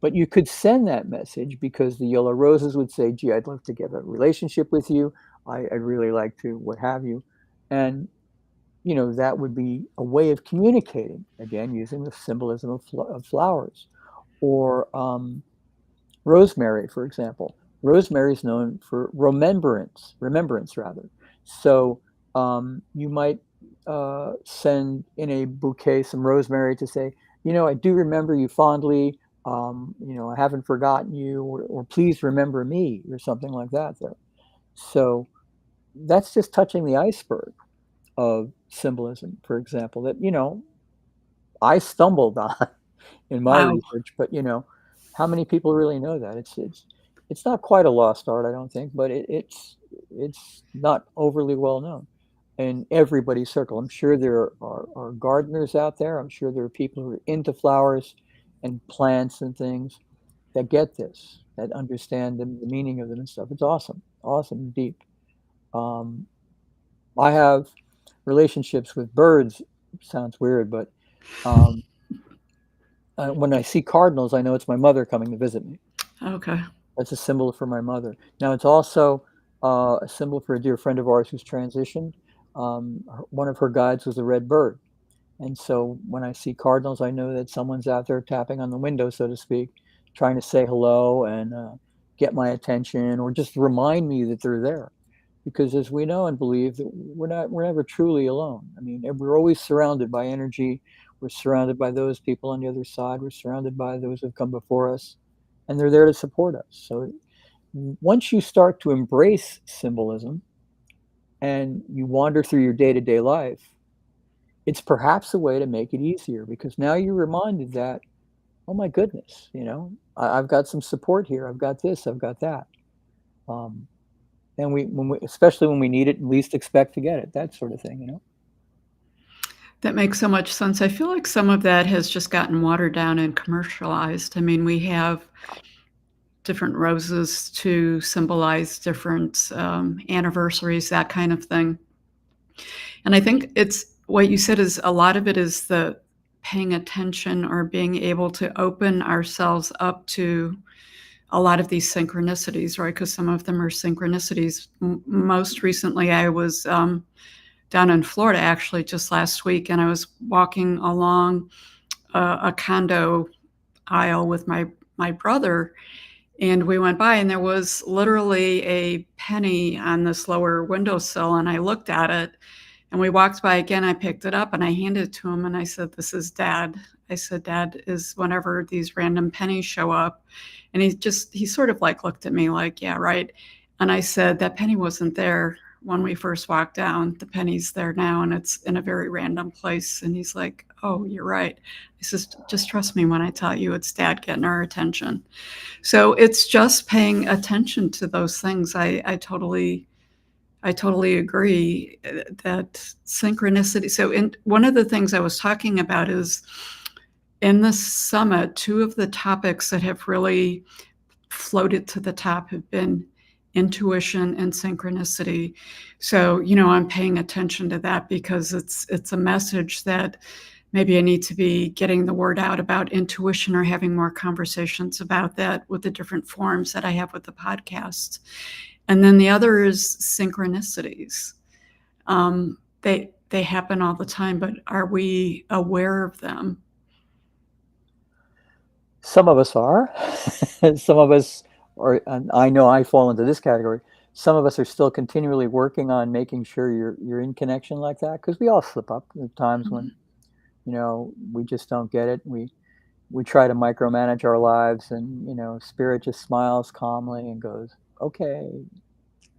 But you could send that message, because the yellow roses would say, gee, I'd love to get a relationship with you. I'd really like to, what have you. And, that would be a way of communicating, again, using the symbolism of flowers. Or rosemary, for example. Rosemary is known for remembrance rather. So you might send in a bouquet some rosemary to say, I do remember you fondly. I haven't forgotten you, or please remember me, or something like that there. So that's just touching the iceberg of symbolism, for example, that, I stumbled on in my Wow. research, but how many people really know that? It's not quite a lost art, I don't think, but it's not overly well known in everybody's circle. I'm sure there are gardeners out there. I'm sure there are people who are into flowers and plants and things that get this, that understand the meaning of them and stuff. It's awesome, awesome, deep. Um, I have relationships with birds. Sounds weird, but um, when I see cardinals, I know it's my mother coming to visit me. Okay. That's a symbol for my mother. Now, it's also a symbol for a dear friend of ours who's transitioned. One of her guides was a red bird. And so when I see cardinals, I know that someone's out there tapping on the window, so to speak, trying to say hello and get my attention or just remind me that they're there. Because as we know and believe that we're never truly alone. I mean, we're always surrounded by energy. We're surrounded by those people on the other side. We're surrounded by those who've come before us, and they're there to support us. So once you start to embrace symbolism and you wander through your day-to-day life, it's perhaps a way to make it easier because now you're reminded that, oh my goodness, I've got some support here. I've got this. I've got that. Um, and especially when we need it and least expect to get it, that sort of thing. That makes so much sense. I feel like some of that has just gotten watered down and commercialized. I mean, we have different roses to symbolize different anniversaries, that kind of thing. And I think it's what you said is a lot of it is the paying attention or being able to open ourselves up to a lot of these synchronicities, right? Because some of them are synchronicities. Most recently, I was down in Florida actually just last week, and I was walking along a condo aisle with my brother, and we went by, and there was literally a penny on this lower windowsill, and I looked at it, and we walked by again. I picked it up and I handed it to him, and I said, "This is Dad." I said, "Dad is whenever these random pennies show up." And he sort of like looked at me like, "Yeah, right." And I said, "That penny wasn't there when we first walked down. The penny's there now, and it's in a very random place." And he's like, "Oh, you're right." I says, "Just trust me when I tell you it's Dad getting our attention." So it's just paying attention to those things. I totally agree that synchronicity. So one of the things I was talking about is in the summit, two of the topics that have really floated to the top have been intuition and synchronicity. So, I'm paying attention to that because it's a message that maybe I need to be getting the word out about intuition or having more conversations about that with the different forums that I have with the podcast. And then the other is synchronicities. They happen all the time, but are we aware of them? Some of us are. Some of us are, and I know I fall into this category. Some of us are still continually working on making sure you're in connection like that because we all slip up. There are times when Mhm. we just don't get it. We try to micromanage our lives, and spirit just smiles calmly and goes, "Okay,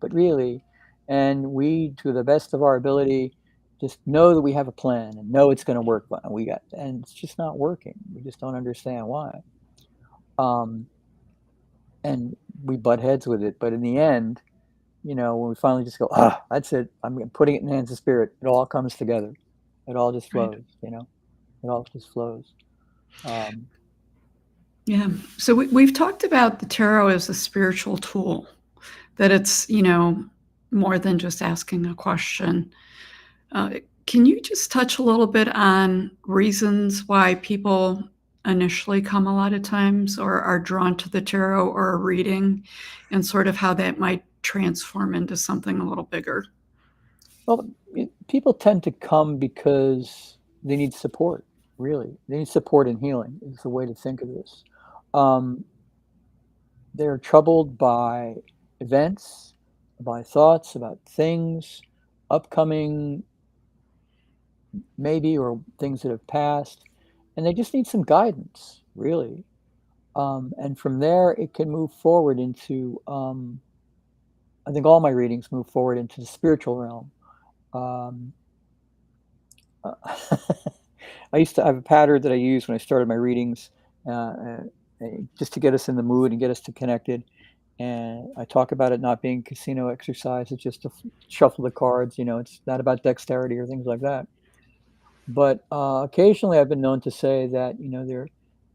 but really," and we, to the best of our ability, just know that we have a plan and know it's going to work. And it's just not working. We just don't understand why. Um, and we butt heads with it. But in the end, when we finally just go, that's it. Putting it in the hands of spirit. It all comes together. It all just Right. flows. It all just flows. Um, Yeah. So we've talked about the tarot as a spiritual tool, that it's, more than just asking a question. Uh, can you just touch a little bit on reasons why people initially come a lot of times or are drawn to the tarot or a reading and sort of how that might transform into something a little bigger? well, people tend to come because they need support. Really, they need support and healing. Is the way to think of this. Um, they're troubled by events, by thoughts about things, upcoming maybe, or things that have passed, and they just need some guidance, really. And from there, it can move forward into a I think all my readings move forward into the spiritual realm. Um, uh, I have a pattern that I use when I started my readings, just to get us in the mood and get us to connected. And I talk about it not being casino exercise. It's just to shuffle the cards. It's not about dexterity or things like that. But occasionally, I've been known to say that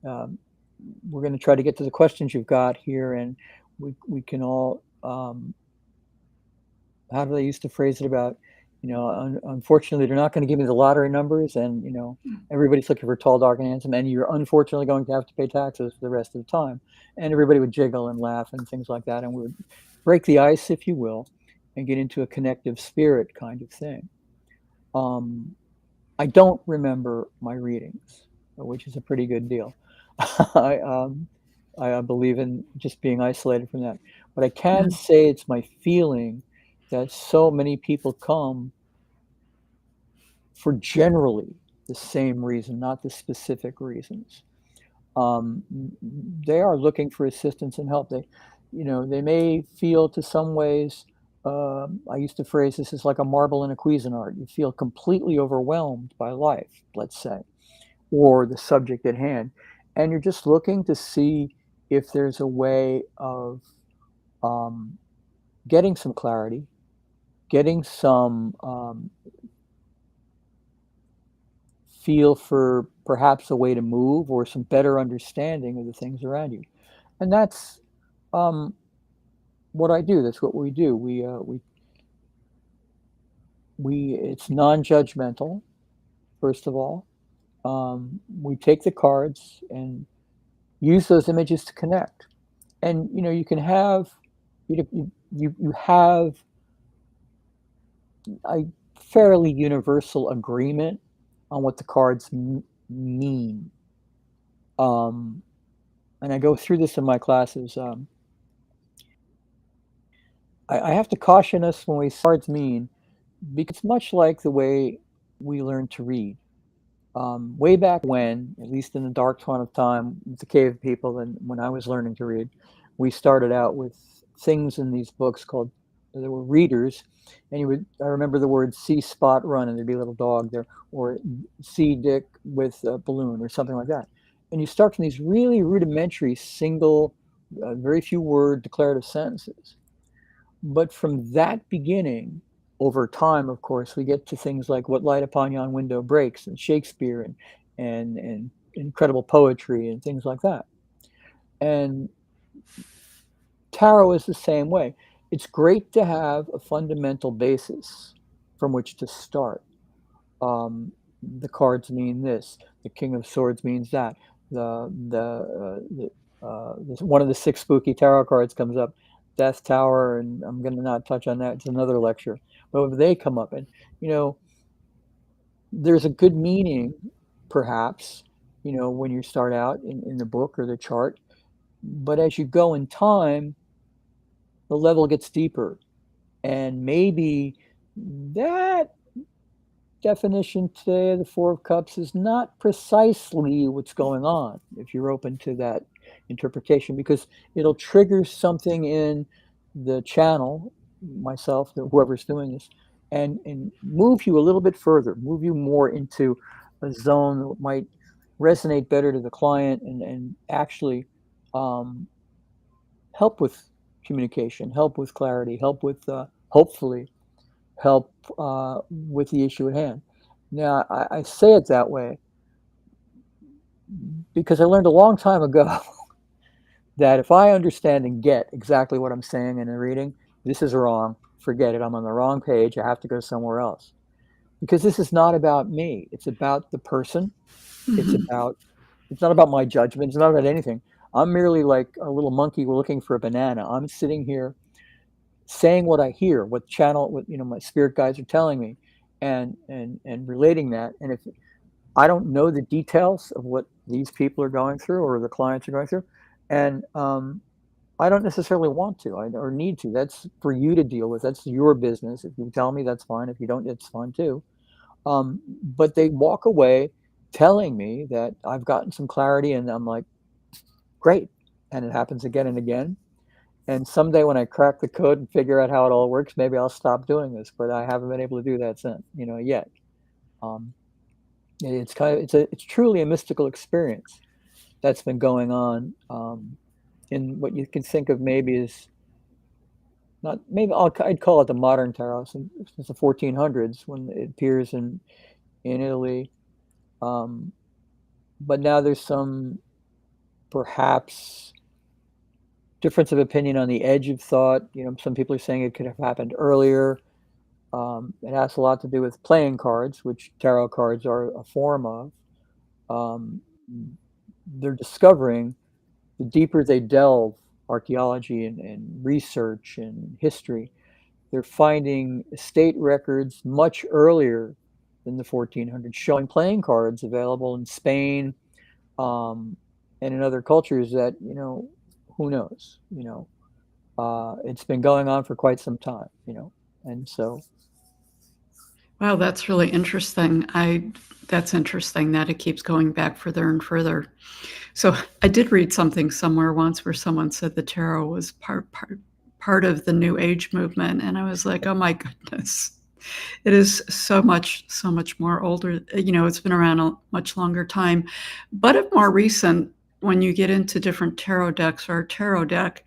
um, we're going to try to get to the questions you've got here, and we can all. How do they used to phrase it about, unfortunately, they're not going to give me the lottery numbers, and everybody's looking for tall, dark, and handsome, and you're unfortunately going to have to pay taxes for the rest of the time. And everybody would jiggle and laugh and things like that, and we would break the ice, if you will, and get into a connective spirit kind of thing. I don't remember my readings, which is a pretty good deal. I, I believe in just being isolated from that. But I can say it's my feeling that so many people come for generally the same reason, not the specific reasons. They are looking for assistance and help. They may feel to some ways. I used to phrase this as like a marble in a Cuisinart. You feel completely overwhelmed by life, let's say, or the subject at hand, and you're just looking to see if there's a way of getting some clarity, getting some feel for perhaps a way to move or some better understanding of the things around you. And that's what I do. That's what we do. It's non-judgmental, first of all. We take the cards and use those images to connect. And you can have you have a fairly universal agreement on what the cards mean. And I go through this in my classes. I have to caution us when we say cards mean, because it's much like the way we learn to read. Way back when, at least in the dark dawn of time, with the cave people, and when I was learning to read, we started out with things in these books called, there were readers, and I remember the word see Spot run, and there'd be a little dog there, or see Dick with a balloon, or something like that. And you start from these really rudimentary, single, very few word declarative sentences. But from that beginning, over time, of course, we get to things like what light upon yon window breaks, and Shakespeare, and incredible poetry and things like that. And tarot is the same way. It's great to have a fundamental basis from which to start. The cards mean this. The King of Swords means that. One of the 6 spooky tarot cards comes up, Death Tower, and I'm going to not touch on that. It's another lecture. But if they come up, and there's a good meaning, perhaps, when you start out in the book or the chart. But as you go in time, the level gets deeper, and maybe that definition today of the 4 of Cups is not precisely what's going on, if you're open to that interpretation, because it'll trigger something in the channel, myself, whoever's doing this, and move you a little bit further, move you more into a zone that might resonate better to the client, and actually help with communication, help with clarity, help with hopefully help with the issue at hand. Now, I say it that way because I learned a long time ago that if I understand and get exactly what I'm saying in a reading, this is wrong, forget it, I'm on the wrong page, I have to go somewhere else. Because this is not about me, it's about the person. It's not about my judgment, it's not about anything. I'm merely like a little monkey looking for a banana. I'm sitting here saying what I hear, what my spirit guides are telling me, and relating that. And if I don't know the details of what these people are going through or the clients are going through, and I don't necessarily want to or need to. That's for you to deal with. That's your business. If you tell me, that's fine. If you don't, it's fine too. But they walk away telling me that I've gotten some clarity, and I'm like, great. And it happens again and again. And someday when I crack the code and figure out how it all works, maybe I'll stop doing this. But I haven't been able to do that since, yet. Um, it's truly a mystical experience that's been going on in what you can think of maybe as not maybe I'd call it the modern tarot since the 1400s when it appears in Italy. Um, but now there's some perhaps difference of opinion on the edge of thought. Some people are saying it could have happened earlier. It has a lot to do with playing cards, which tarot cards are a form of. Um, they're discovering the deeper they delve, archaeology and research and history, they're finding estate records much earlier than the 1400s showing playing cards available in Spain and in other cultures that, who knows, it's been going on for quite some time, and so. Wow, that's really interesting. That's interesting that it keeps going back further and further. So I did read something somewhere once where someone said the tarot was part of the New Age movement, and I was like, oh my goodness, it is so much more older. It's been around a much longer time, but of more recent. When you get into different tarot decks or a tarot deck,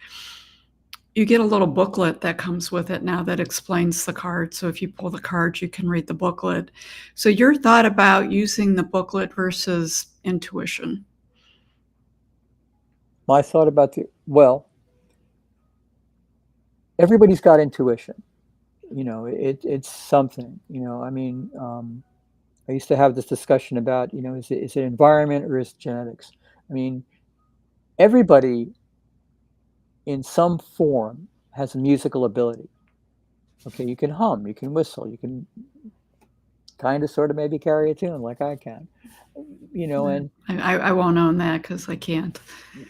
you get a little booklet that comes with it now that explains the card. So if you pull the card, you can read the booklet. So your thought about using the booklet versus intuition? My thought about everybody's got intuition. It's something. I used to have this discussion about, is it environment or is it genetics? I mean, everybody in some form has a musical ability. Okay, you can hum, you can whistle, you can kind of sort of maybe carry a tune like I can. And I won't own that because I can't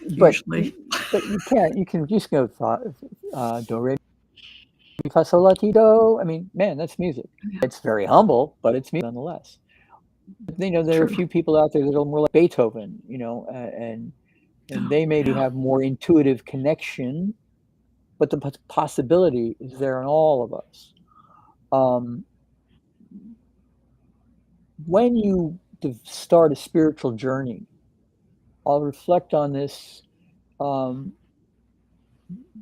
usually. But you can. You can just go do re mi fa sol la ti do. I mean, man, that's music. Yeah. It's very humble, but it's music nonetheless. But, there are a few people out there that are more like Beethoven, and they maybe have more intuitive connection, but the possibility is there in all of us. When you start a spiritual journey, I'll reflect on this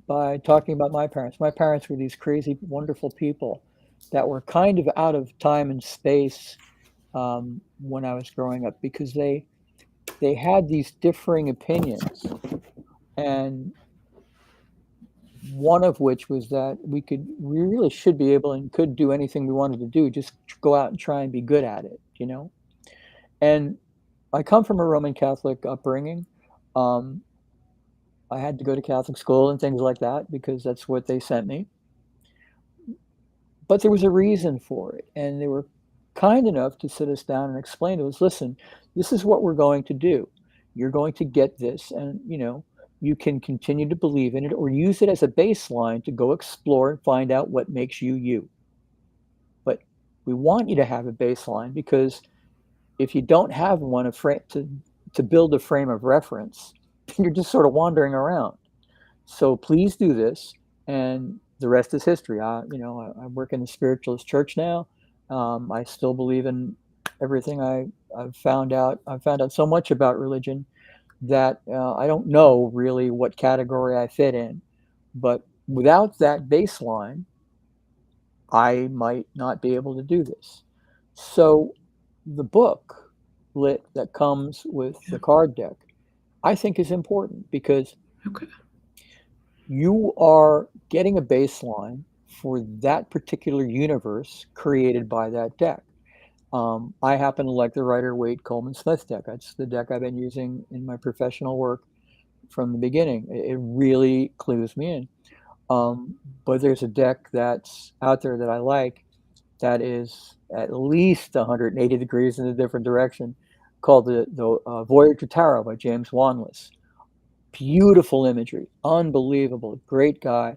by talking about my parents. My parents were these crazy, wonderful people that were kind of out of time and space when I was growing up because they had these differing opinions, and one of which was that we really should be able and could do anything we wanted to do, just go out and try and be good at it, And I come from a Roman Catholic upbringing. I had to go to Catholic school and things like that because that's what they sent me. But there was a reason for it, and they were kind enough to sit us down and explain to us, listen, this is what we're going to do. You're going to get this, and you can continue to believe in it or use it as a baseline to go explore and find out what makes you you. But we want you to have a baseline because if you don't have one to build a frame of reference, you're just sort of wandering around. So please do this, and the rest is history. I work in the spiritualist church now. I still believe in everything I've found out. I've found out so much about religion that I don't know really what category I fit in. But without that baseline, I might not be able to do this. So the booklet that comes with the card deck, I think is important because you are getting a baseline for that particular universe created by that deck. I happen to like the Rider-Waite Coleman Smith deck. That's the deck I've been using in my professional work from the beginning. It really clues me in. But there's a deck that's out there that I like that is at least 180 degrees in a different direction, called the Voyager Tarot by James Wanless. Beautiful imagery, unbelievable, great guy.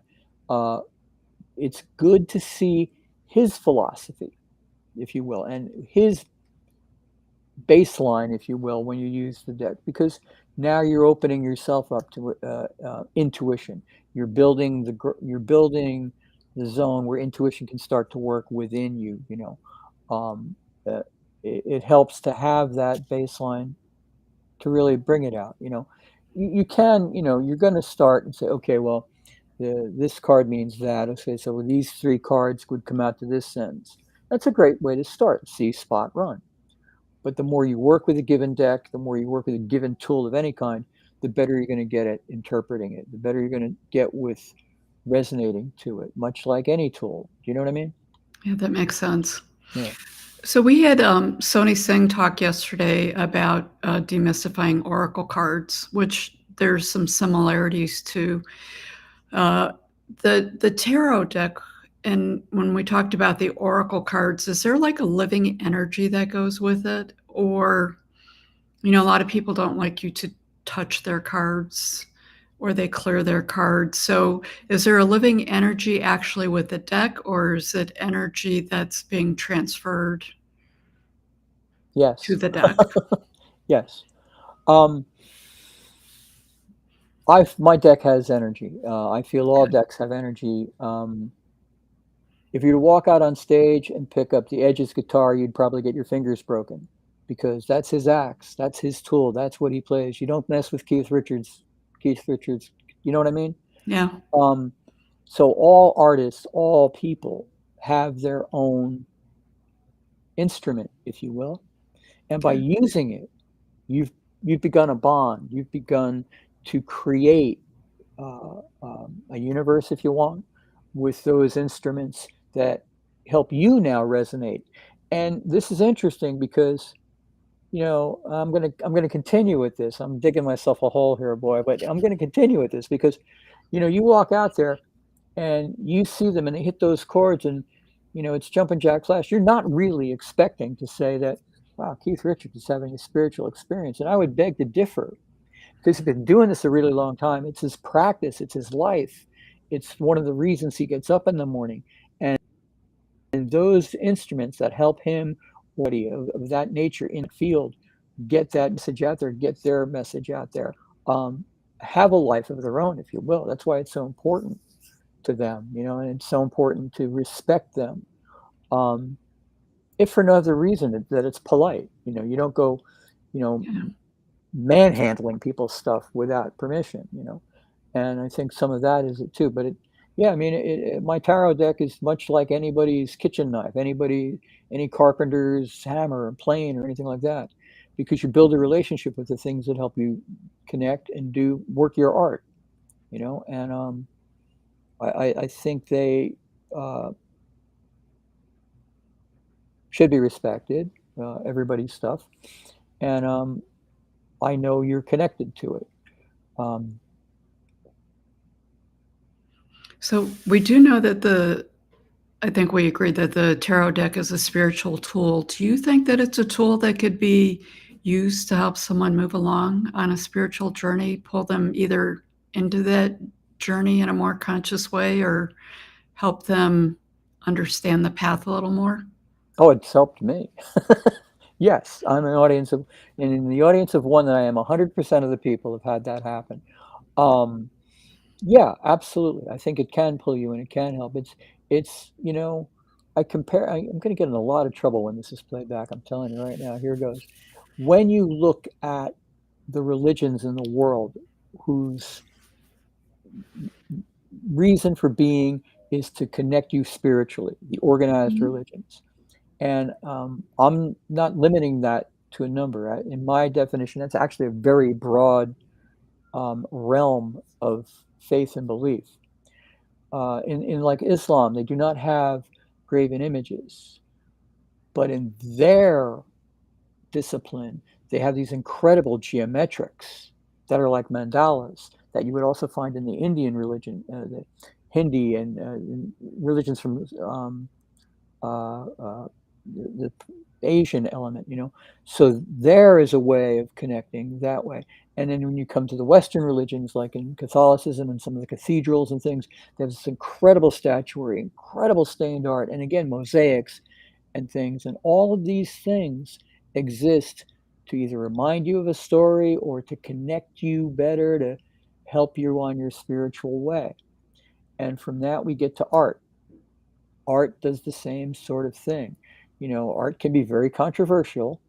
It's good to see his philosophy, if you will, and his baseline, if you will, when you use the deck, because now you're opening yourself up to intuition. You're building the zone where intuition can start to work within you. Um, uh, it helps to have that baseline to really bring it out. You can, you're going to start and say, okay, well, this card means that. Okay, so these 3 cards would come out to this sentence. That's a great way to start. See, spot, run. But the more you work with a given deck, the more you work with a given tool of any kind, the better you're going to get at interpreting it, the better you're going to get with resonating to it, much like any tool. Do you know what I mean? Yeah, that makes sense. Yeah. So we had Sony Singh talk yesterday about demystifying oracle cards, which there's some similarities to the tarot deck. And when we talked about the oracle cards, is there like a living energy that goes with it? Or, a lot of people don't like you to touch their cards or they clear their cards. So is there a living energy actually with the deck, or is it energy that's being transferred Yes. to the deck? Yes. My deck has energy. I feel all decks have energy. If you were to walk out on stage and pick up the Edge's guitar, you'd probably get your fingers broken, because that's his axe, that's his tool, that's what he plays. You don't mess with Keith Richards. You know what I mean? Yeah. So all artists, all people have their own instrument, if you will, and by using it, you've begun a bond. You've begun to create a universe, if you want, with those instruments that help you now resonate. And this is interesting because, I'm gonna continue with this. I'm digging myself a hole here, boy, but I'm gonna continue with this because, you walk out there and you see them and they hit those chords and, it's jumping jack flash. You're not really expecting to say that, wow, Keith Richards is having a spiritual experience. And I would beg to differ, because he's been doing this a really long time. It's his practice, it's his life. It's one of the reasons he gets up in the morning. And those instruments that help him, of that nature in the field, get that message out there, get their message out there, have a life of their own, if you will. That's why it's so important to them, and it's so important to respect them. If for no other reason that it's polite, you don't go, manhandling people's stuff without permission, and I think some of that is it too. But my tarot deck is much like anybody's kitchen knife, any carpenter's hammer and plane or anything like that, because you build a relationship with the things that help you connect and work your art, and I think they should be respected, everybody's stuff, and I know you're connected to it. So we do know that I think we agree that the tarot deck is a spiritual tool. Do you think that it's a tool that could be used to help someone move along on a spiritual journey, pull them either into that journey in a more conscious way or help them understand the path a little more? Oh, it's helped me. Yes, I'm in the audience of one that I am 100% of the people have had that happen. Yeah, absolutely. I think it can pull you and it can help. It's I'm going to get in a lot of trouble when this is played back. I'm telling you right now. Here goes. When you look at the religions in the world whose reason for being is to connect you spiritually, the organized religions. And I'm not limiting that to a number. In my definition, that's actually a very broad realm of faith and belief. In like Islam, they do not have graven images, but in their discipline, they have these incredible geometrics that are like mandalas that you would also find in the Indian religion, the Hindi and religions from the Asian element, So there is a way of connecting that way. And then when you come to the Western religions, like in Catholicism and some of the cathedrals and things, there's this incredible statuary, incredible stained art, and again, mosaics and things. And all of these things exist to either remind you of a story or to connect you better, to help you on your spiritual way. And from that, we get to art. Art does the same sort of thing. Art can be very controversial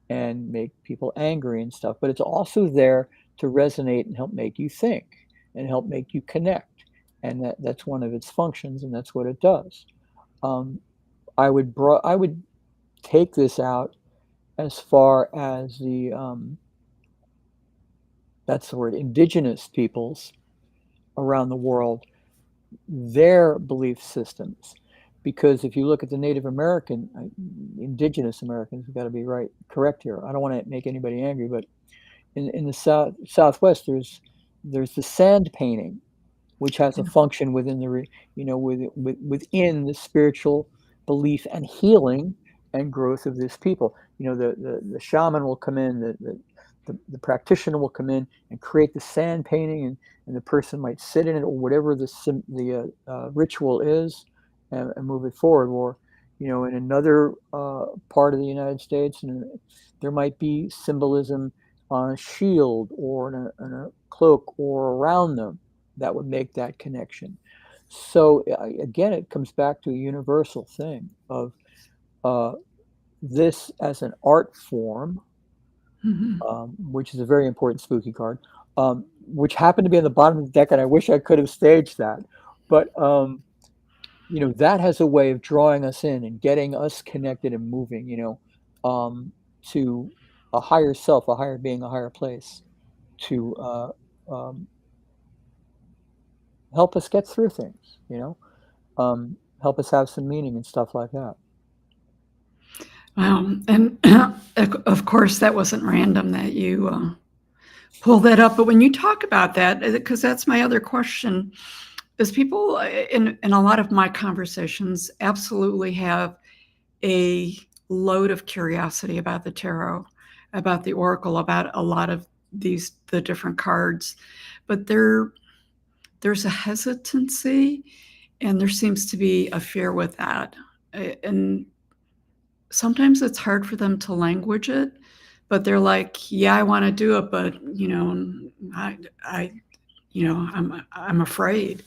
and make people angry and stuff, but it's also there to resonate and help make you think and help make you connect. And that's one of its functions, and that's what it does. Um, I would take this out as far as that's the word, indigenous peoples around the world, their belief systems. Because if you look at the Native American, indigenous Americans, we've got to be correct here. I don't want to make anybody angry, but in the Southwest, there's the sand painting, which has a function within within the spiritual belief and healing and growth of this people. The shaman will come in, the practitioner will come in and create the sand painting, and the person might sit in it, or whatever the ritual is, and move it forward. Or, in another part of the United States, and there might be symbolism on a shield or in a cloak or around them that would make that connection. So again, it comes back to a universal thing of this as an art form, which is a very important spooky card, which happened to be on the bottom of the deck, and I wish I could have staged that. But that has a way of drawing us in and getting us connected and moving, to a higher self, a higher being, a higher place, to help us get through things, help us have some meaning and stuff like that. Wow. And of course, that wasn't random that you pulled that up. But when you talk about that, because that's my other question, is people in a lot of my conversations absolutely have a load of curiosity about the tarot, about the oracle, about a lot of the different cards, but there's a hesitancy, and there seems to be a fear with that. And sometimes it's hard for them to language it, but they're like, yeah, I want to do it, but I'm afraid.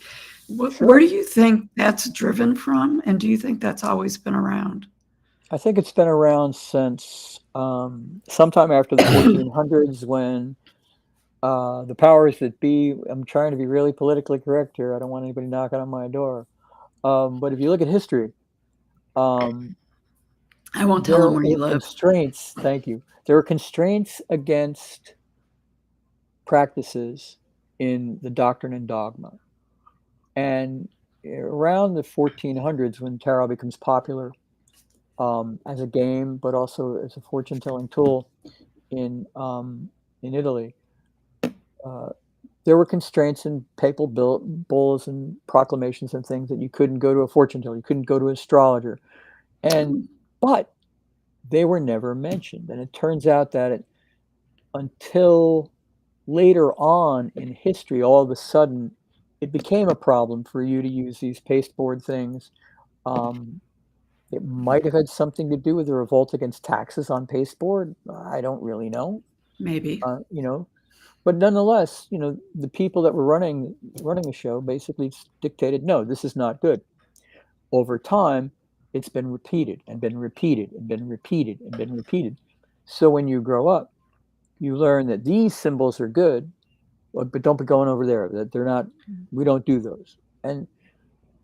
Sure. Where do you think that's driven from? And do you think that's always been around? I think it's been around since sometime after the 1400s, when the powers that be, I'm trying to be really politically correct here, I don't want anybody knocking on my door, but if you look at history, I won't tell them where you live. Constraints, thank you. There are constraints against practices in the doctrine and dogma. And around the 1400s, when tarot becomes popular as a game, but also as a fortune-telling tool in Italy, there were constraints in papal bulls and proclamations and things that you couldn't go to a fortune teller, you couldn't go to an astrologer, but they were never mentioned. And it turns out that until later on in history, all of a sudden, it became a problem for you to use these pasteboard things. It might have had something to do with the revolt against taxes on pasteboard. I don't really know. Maybe. But nonetheless, the people that were running the show basically dictated, no, this is not good. Over time, it's been repeated and been repeated and been repeated and been repeated. So when you grow up, you learn that these symbols are good, but don't be going over there. That they're not. We don't do those. And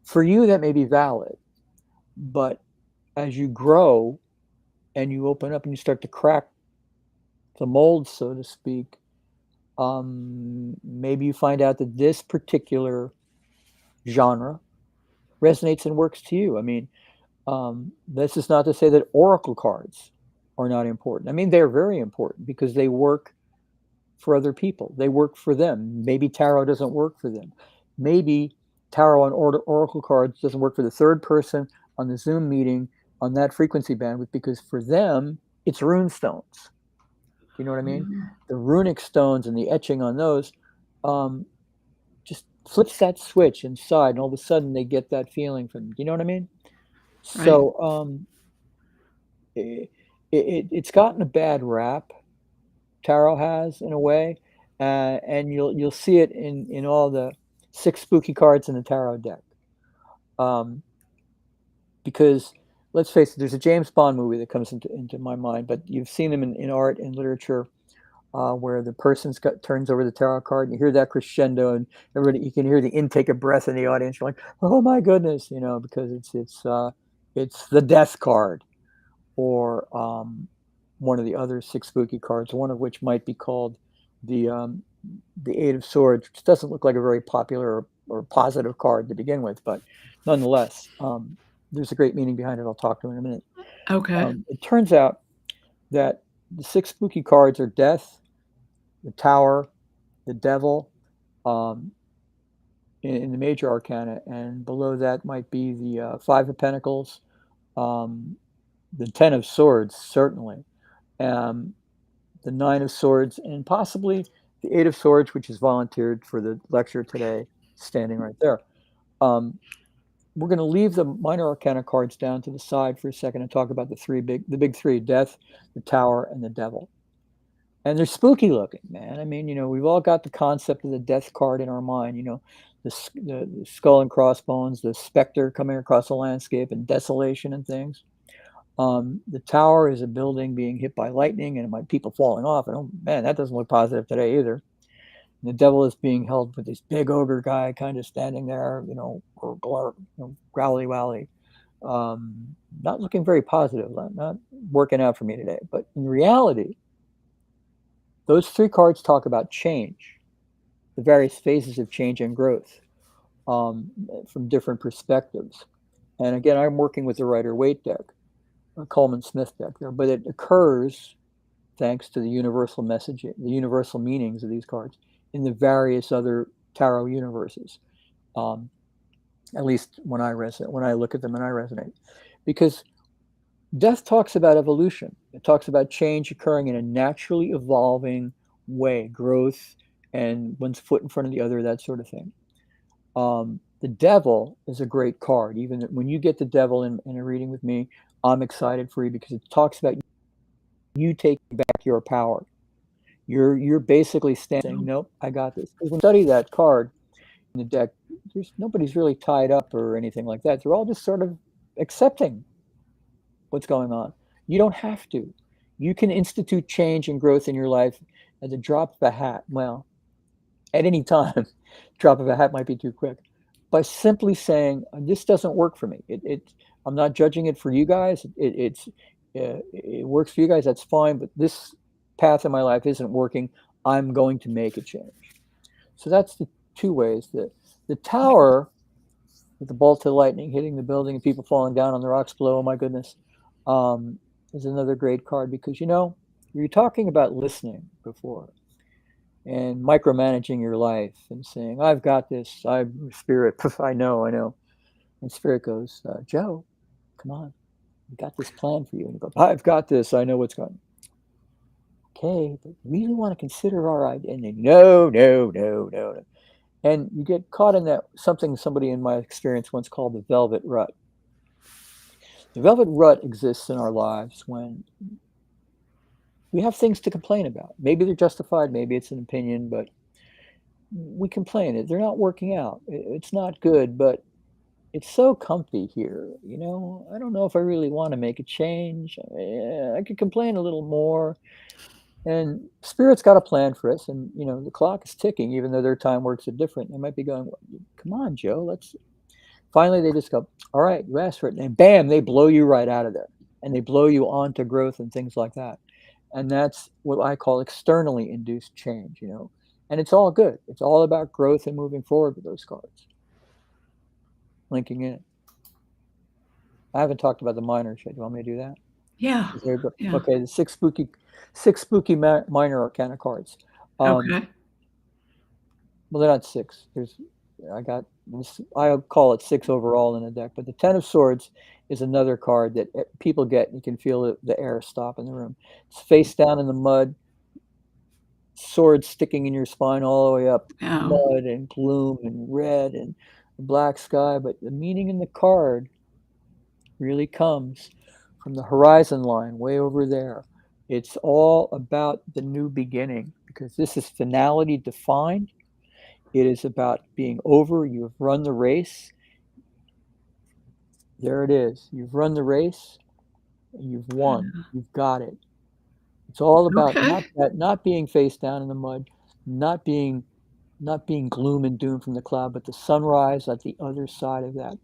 for you, that may be valid. But as you grow and you open up and you start to crack the mold, so to speak, maybe you find out that this particular genre resonates and works to you. I mean, this is not to say that oracle cards are not important. I mean, they're very important because they work for other people. They work for them. Maybe tarot doesn't work for them. Maybe tarot and oracle cards doesn't work for the third person on the Zoom meeting on that frequency bandwidth, because for them, it's rune stones. You know what I mean? Mm-hmm. The runic stones and the etching on those just flips that switch inside, and all of a sudden they get that feeling from, you know what I mean? Right. So it's gotten a bad rap tarot has in a way, and you'll see it in all the 6 spooky cards in the tarot deck. Um, because let's face it, there's a James Bond movie that comes into my mind, but you've seen them in art and literature, where the person's turns over the tarot card, and you hear that crescendo, and everybody, you can hear the intake of breath in the audience. You're like, oh my goodness, because it's the death card, or one of the other 6 spooky cards, one of which might be called the Eight of Swords, which doesn't look like a very popular or positive card to begin with, but nonetheless, there's a great meaning behind it. I'll talk to in a minute. Okay. It turns out that the 6 spooky cards are death, the Tower, the Devil, in the major arcana, and below that might be the 5 of Pentacles, the 10 of Swords, certainly, the 9 of Swords, and possibly the 8 of Swords, which is volunteered for the lecture today, standing right there. We're going to leave the minor arcana cards down to the side for a second and talk about the big three: Death, the Tower, and the Devil. And they're spooky looking, man. I mean, we've all got the concept of the Death card in our mind. The skull and crossbones, the specter coming across the landscape, and desolation and things. The Tower is a building being hit by lightning and people falling off. And oh man, that doesn't look positive today either. And the Devil is being held with this big ogre guy kind of standing there, or growly wally. Not looking very positive, not working out for me today. But in reality, those 3 cards talk about change, the various phases of change and growth, from different perspectives. And again, I'm working with the Rider-Waite deck, a Coleman Smith deck there, but it occurs thanks to the universal messaging, the universal meanings of these cards in the various other tarot universes. At least when I look at them and I resonate, because Death talks about evolution. It talks about change occurring in a naturally evolving way, growth, and one's foot in front of the other, that sort of thing. The Devil is a great card. Even when you get the Devil in a reading with me, I'm excited for you, because it talks about you taking back your power. You're basically saying, nope, I got this. Because when you study that card in the deck, nobody's really tied up or anything like that. They're all just sort of accepting what's going on. You don't have to. You can institute change and growth in your life at the drop of a hat. Well, at any time, drop of a hat might be too quick. By simply saying, this doesn't work for me. I'm not judging it for you guys. It works for you guys, that's fine, but this path in my life isn't working. I'm going to make a change. So that's the 2 ways. The Tower, with the bolt of lightning hitting the building and people falling down on the rocks below, oh my goodness, is another great card, because you were talking about listening before and micromanaging your life and saying, I've got this, I'm Spirit, I know. And Spirit goes, Joe, come on, we got this plan for you. And you go, I've got this, I know what's going on. Okay, but we really want to consider our idea. And then, no. And you get caught in that, somebody in my experience once called the velvet rut. The velvet rut exists in our lives when we have things to complain about. Maybe they're justified, maybe it's an opinion, but we complain. They're not working out. It's not good, but it's so comfy here. I don't know if I really want to make a change. I could complain a little more. And Spirit's got a plan for us, and the clock is ticking, even though their time works are different. They might be going, come on, Joe, let's. Finally, they just go, all right, you asked for it, and bam, they blow you right out of there, and they blow you on to growth and things like that. And that's what I call externally induced change, and it's all good. It's all about growth and moving forward with those cards. Linking in. I haven't talked about the minors yet. Do you want me to do that? Yeah. Okay, the six spooky minor arcana cards. Okay. Well, they're not 6. I call it 6 overall in the deck, but the 10 of Swords is another card that people get. You can feel the air stop in the room. It's face down in the mud, sword sticking in your spine all the way up, mud and gloom and red and black sky. But the meaning in the card really comes from the horizon line way over there, It's all about the new beginning because this is finality defined. It is about being over. You've run the race. There it is. You've run the race. And you've won. You've got it. It's all about Okay. not being face down in the mud, not being not being gloom and doom from the cloud, but the sunrise at the other side of that.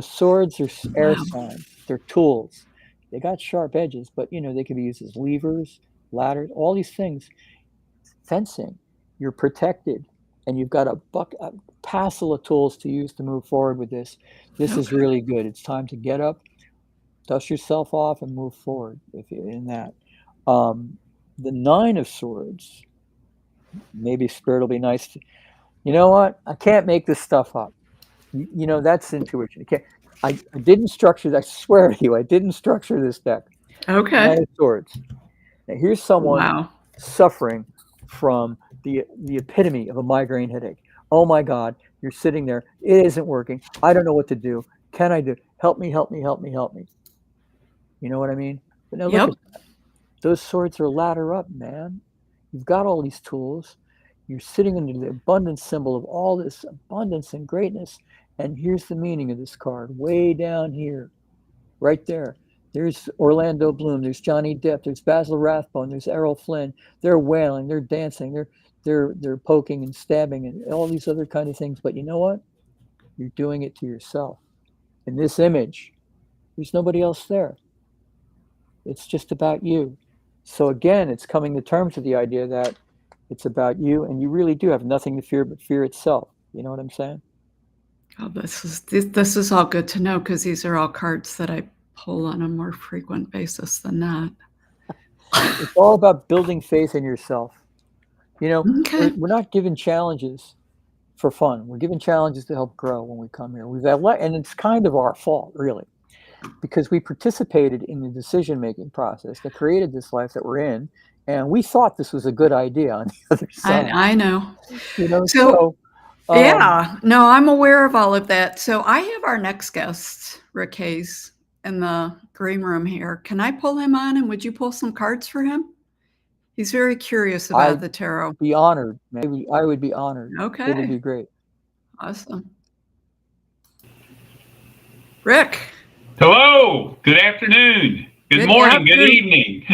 Swords are air Wow. signs. They're tools. They got sharp edges, but they can be used as levers, ladders, all these things. Fencing, you're protected, and you've got a passel of tools to use to move forward with this. This is Okay. really good. It's time to get up, dust yourself off, and move forward. If you're in that, the Nine of Swords, maybe Spirit will be nice to. You know what? I can't make this stuff up. That's intuition. I didn't structure. I swear to you, I didn't structure this deck. Okay. Nine of Swords. Now here's someone Wow. suffering from the epitome of a migraine headache. Oh my God, you're sitting there. It isn't working. I don't know what to do. Can I do? Help me, help me, help me, help me. You know what I mean? But now look Yep. at that. Those swords are ladder up, man. You've got all these tools. You're sitting under the abundance symbol of all this abundance and greatness. And here's the meaning of this card way down here, right there. There's Orlando Bloom. There's Johnny Depp. There's Basil Rathbone. There's Errol Flynn. They're wailing. They're dancing. They're poking and stabbing and all these other kind of things. But you know what? You're doing it to yourself. In this image, there's nobody else there. It's just about you. So again, it's coming to terms with the idea that it's about you, and you really do have nothing to fear but fear itself. You know what I'm saying? Oh, this is all good to know because these are all cards that I pull on a more frequent basis than that. It's all about building faith in yourself. Okay. We're not given challenges for fun. We're given challenges to help grow when we come here. And it's kind of our fault, really, because we participated in the decision-making process that created this life that we're in, and we thought this was a good idea on the other side. I know. So So yeah, no, I'm aware of all of that. So I have our next guest, Rick Hayes, in the green room here. Can I pull him on and would you pull some cards for him? He's very curious about the tarot. be honored. Maybe I would be honored. It would Okay. be great. Awesome. Rick. Hello. Good afternoon. Good morning. Good evening.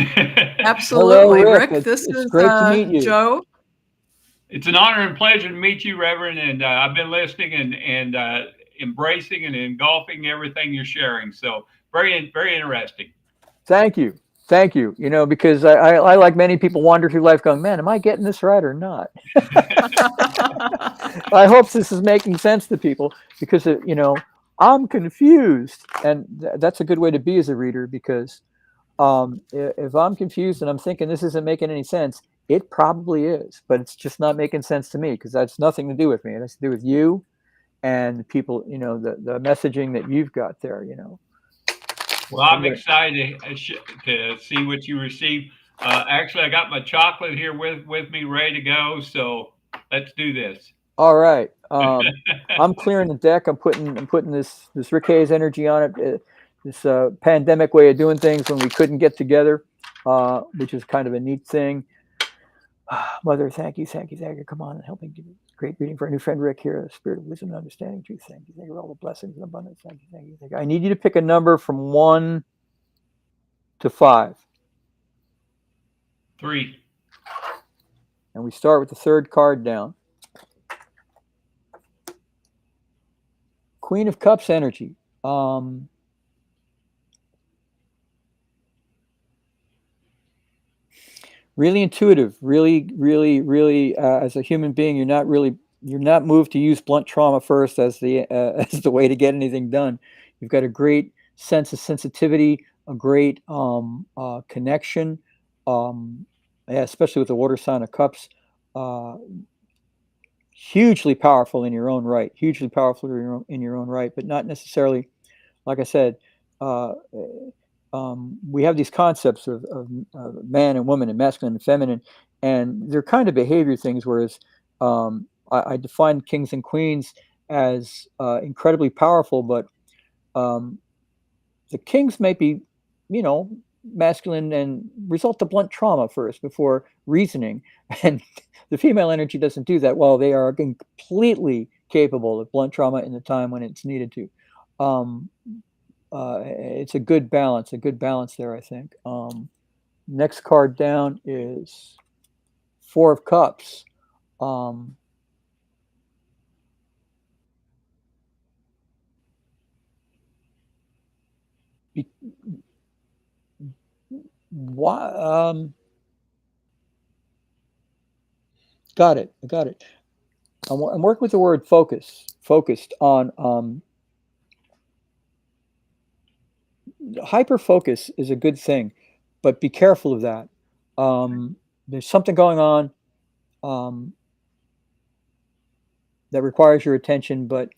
Absolutely. Hello, Rick, Rick. this It's is great to meet you. Joe. It's an honor and pleasure to meet you, Reverend. And I've been listening and embracing and engulfing everything you're sharing. So very, very interesting. Thank you. Thank you. Because I like many people, wander through life going, man, am I getting this right or not? I hope this is making sense to people because, I'm confused. And that's a good way to be as a reader because if I'm confused and I'm thinking this isn't making any sense, it probably is, but it's just not making sense to me because that's nothing to do with me. It has to do with you and people, the messaging that you've got there, Well, I'm excited to see what you receive. Actually, I got my chocolate here with me ready to go. So let's do this. All right. I'm clearing the deck. I'm putting this Rick Hayes energy on it. This pandemic way of doing things when we couldn't get together, which is kind of a neat thing. Mother, thank you. Come on and help me give a great reading for our new friend Rick here. The spirit of wisdom and understanding, truth. Thank you for all the blessings and abundance. Thank you. I need you to pick a number from 1 to 5. 3. And we start with the third card down. Queen of Cups energy. Really intuitive, really, as a human being, you're not moved to use blunt trauma first as the way to get anything done. You've got a great sense of sensitivity, a great connection, especially with the water sign of cups. Hugely powerful in your own right, in your own right, but not necessarily, like I said, we have these concepts of man and woman and masculine and feminine, and they're kind of behavior things, whereas I define kings and queens as incredibly powerful, but the kings may be, masculine and result to blunt trauma first before reasoning. And the female energy doesn't do that. Well, they are completely capable of blunt trauma in the time when it's needed to. It's a good balance there, I think. Next card down is Four of Cups. Why? Got it. I got it. I'm working with the word focused on hyper focus is a good thing, but be careful of that. There's something going on that requires your attention, but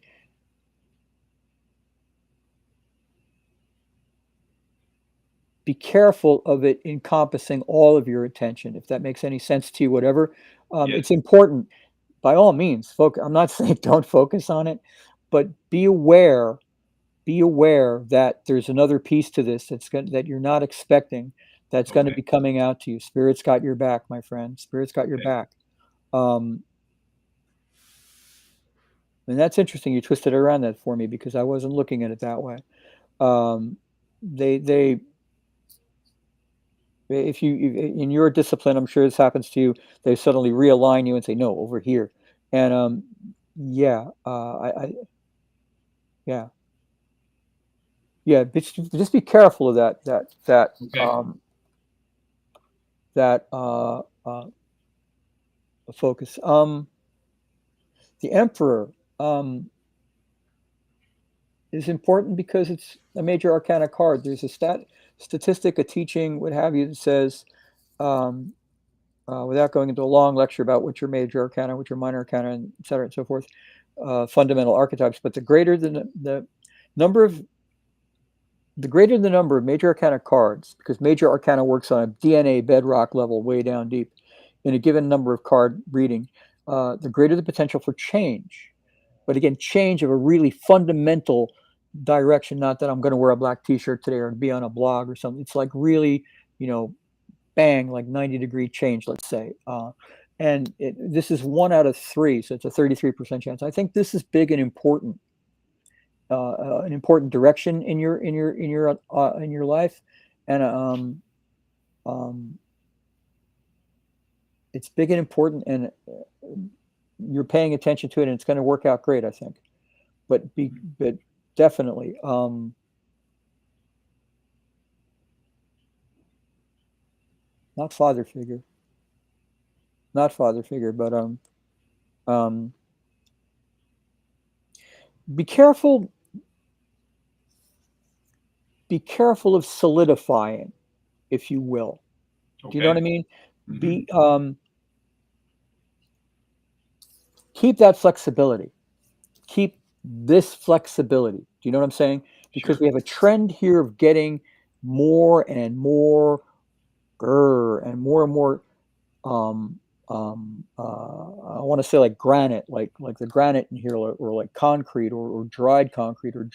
be careful of it encompassing all of your attention, if that makes any sense to you, whatever. Yes. It's important, by all means, focus. I'm not saying don't focus on it, but be aware that there's another piece to this that you're not expecting, that's going to be coming out to you. Spirit's got your back, my friend. Spirit's got your back. And that's interesting. You twisted around that for me because I wasn't looking at it that way. If you in your discipline, I'm sure this happens to you, they suddenly realign you and say, no, over here. And yeah, just be careful of that focus. The Emperor is important because it's a major arcana card. There's a statistic, a teaching, what have you, that says, without going into a long lecture about what your major arcana, what your minor arcana, and et cetera and so forth, fundamental archetypes, but the greater the number of major arcana cards, because major arcana works on a DNA bedrock level way down deep in a given number of card reading, the greater the potential for change. But again, change of a really fundamental direction, not that I'm going to wear a black t-shirt today or be on a blog or something. It's like really, bang, like 90-degree change, let's say. And this is 1 out of 3, so it's a 33% chance. I think this is big and important. An important direction in your life, and it's big and important, and you're paying attention to it, and it's going to work out great, I think. But definitely, not father figure, but be careful. Be careful of solidifying, if you will. Do you know what I mean? Mm-hmm. Keep that flexibility. Keep this flexibility. Do you know what I'm saying? Because we have a trend here of getting more and more and more I want to say like granite, like the granite in here, or like concrete, or dried concrete, or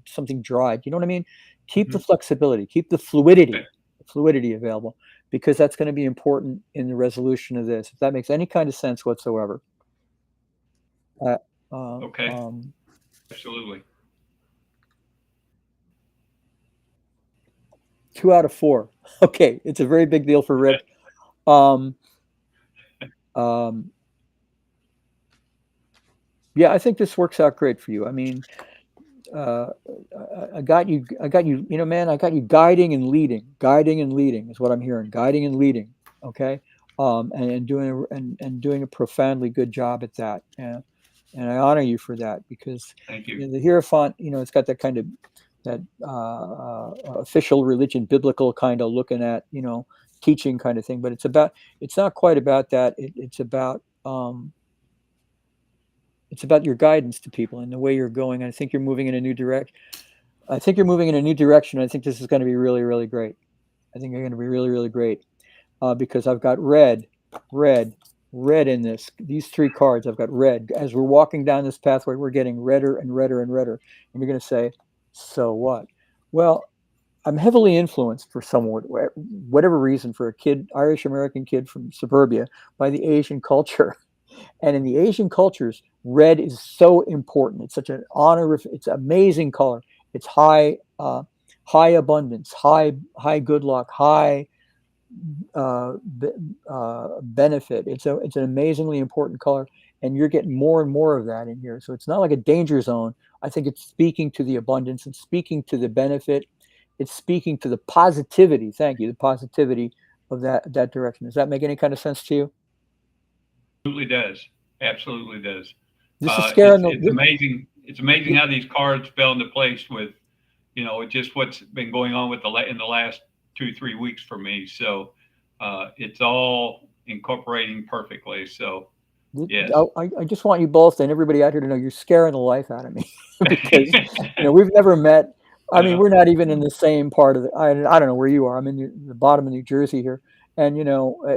something dried. You know what I mean? Keep the flexibility, keep the fluidity available, because that's going to be important in the resolution of this. If that makes any kind of sense whatsoever. Okay. Absolutely. 2 out of 4. Okay, it's a very big deal for Rick. Yeah, I think this works out great for you. I mean, I got you, man, I got you guiding and leading is what I'm hearing. Guiding and leading. Okay. And doing a profoundly good job at that. And I honor you for that, because thank you. The Hierophant, it's got that kind of official religion, biblical kind of looking at, teaching kind of thing, but it's not quite about that. It's about your guidance to people and the way you're going. And I think you're moving in a new direction. I think this is going to be really, really great. I think you're going to be really, really great, because I've got red in these 3 cards. I've got red. As we're walking down this pathway, we're getting redder and redder and redder. And you're going to say, so what? Well, I'm heavily influenced for somewhat, whatever reason, for a kid, Irish American kid from suburbia, by the Asian culture. And in the Asian cultures, red is so important. It's such an honor. It's amazing color. It's high abundance, high good luck, high benefit. It's an amazingly important color, and you're getting more and more of that in here. So it's not like a danger zone. I think it's speaking to the abundance and speaking to the benefit. It's speaking to the positivity. Thank you, the positivity of that direction. Does that make any kind of sense to you? Absolutely does. Absolutely does. This is scaring. It's amazing. It's amazing how these cards fell into place with, just what's been going on in the last 2-3 weeks for me. So it's all incorporating perfectly. So yes. I just want you both and everybody out here to know you're scaring the life out of me because we've never met. I mean, we're not even in the same part of the. I don't know where you are. I'm in the bottom of New Jersey here, and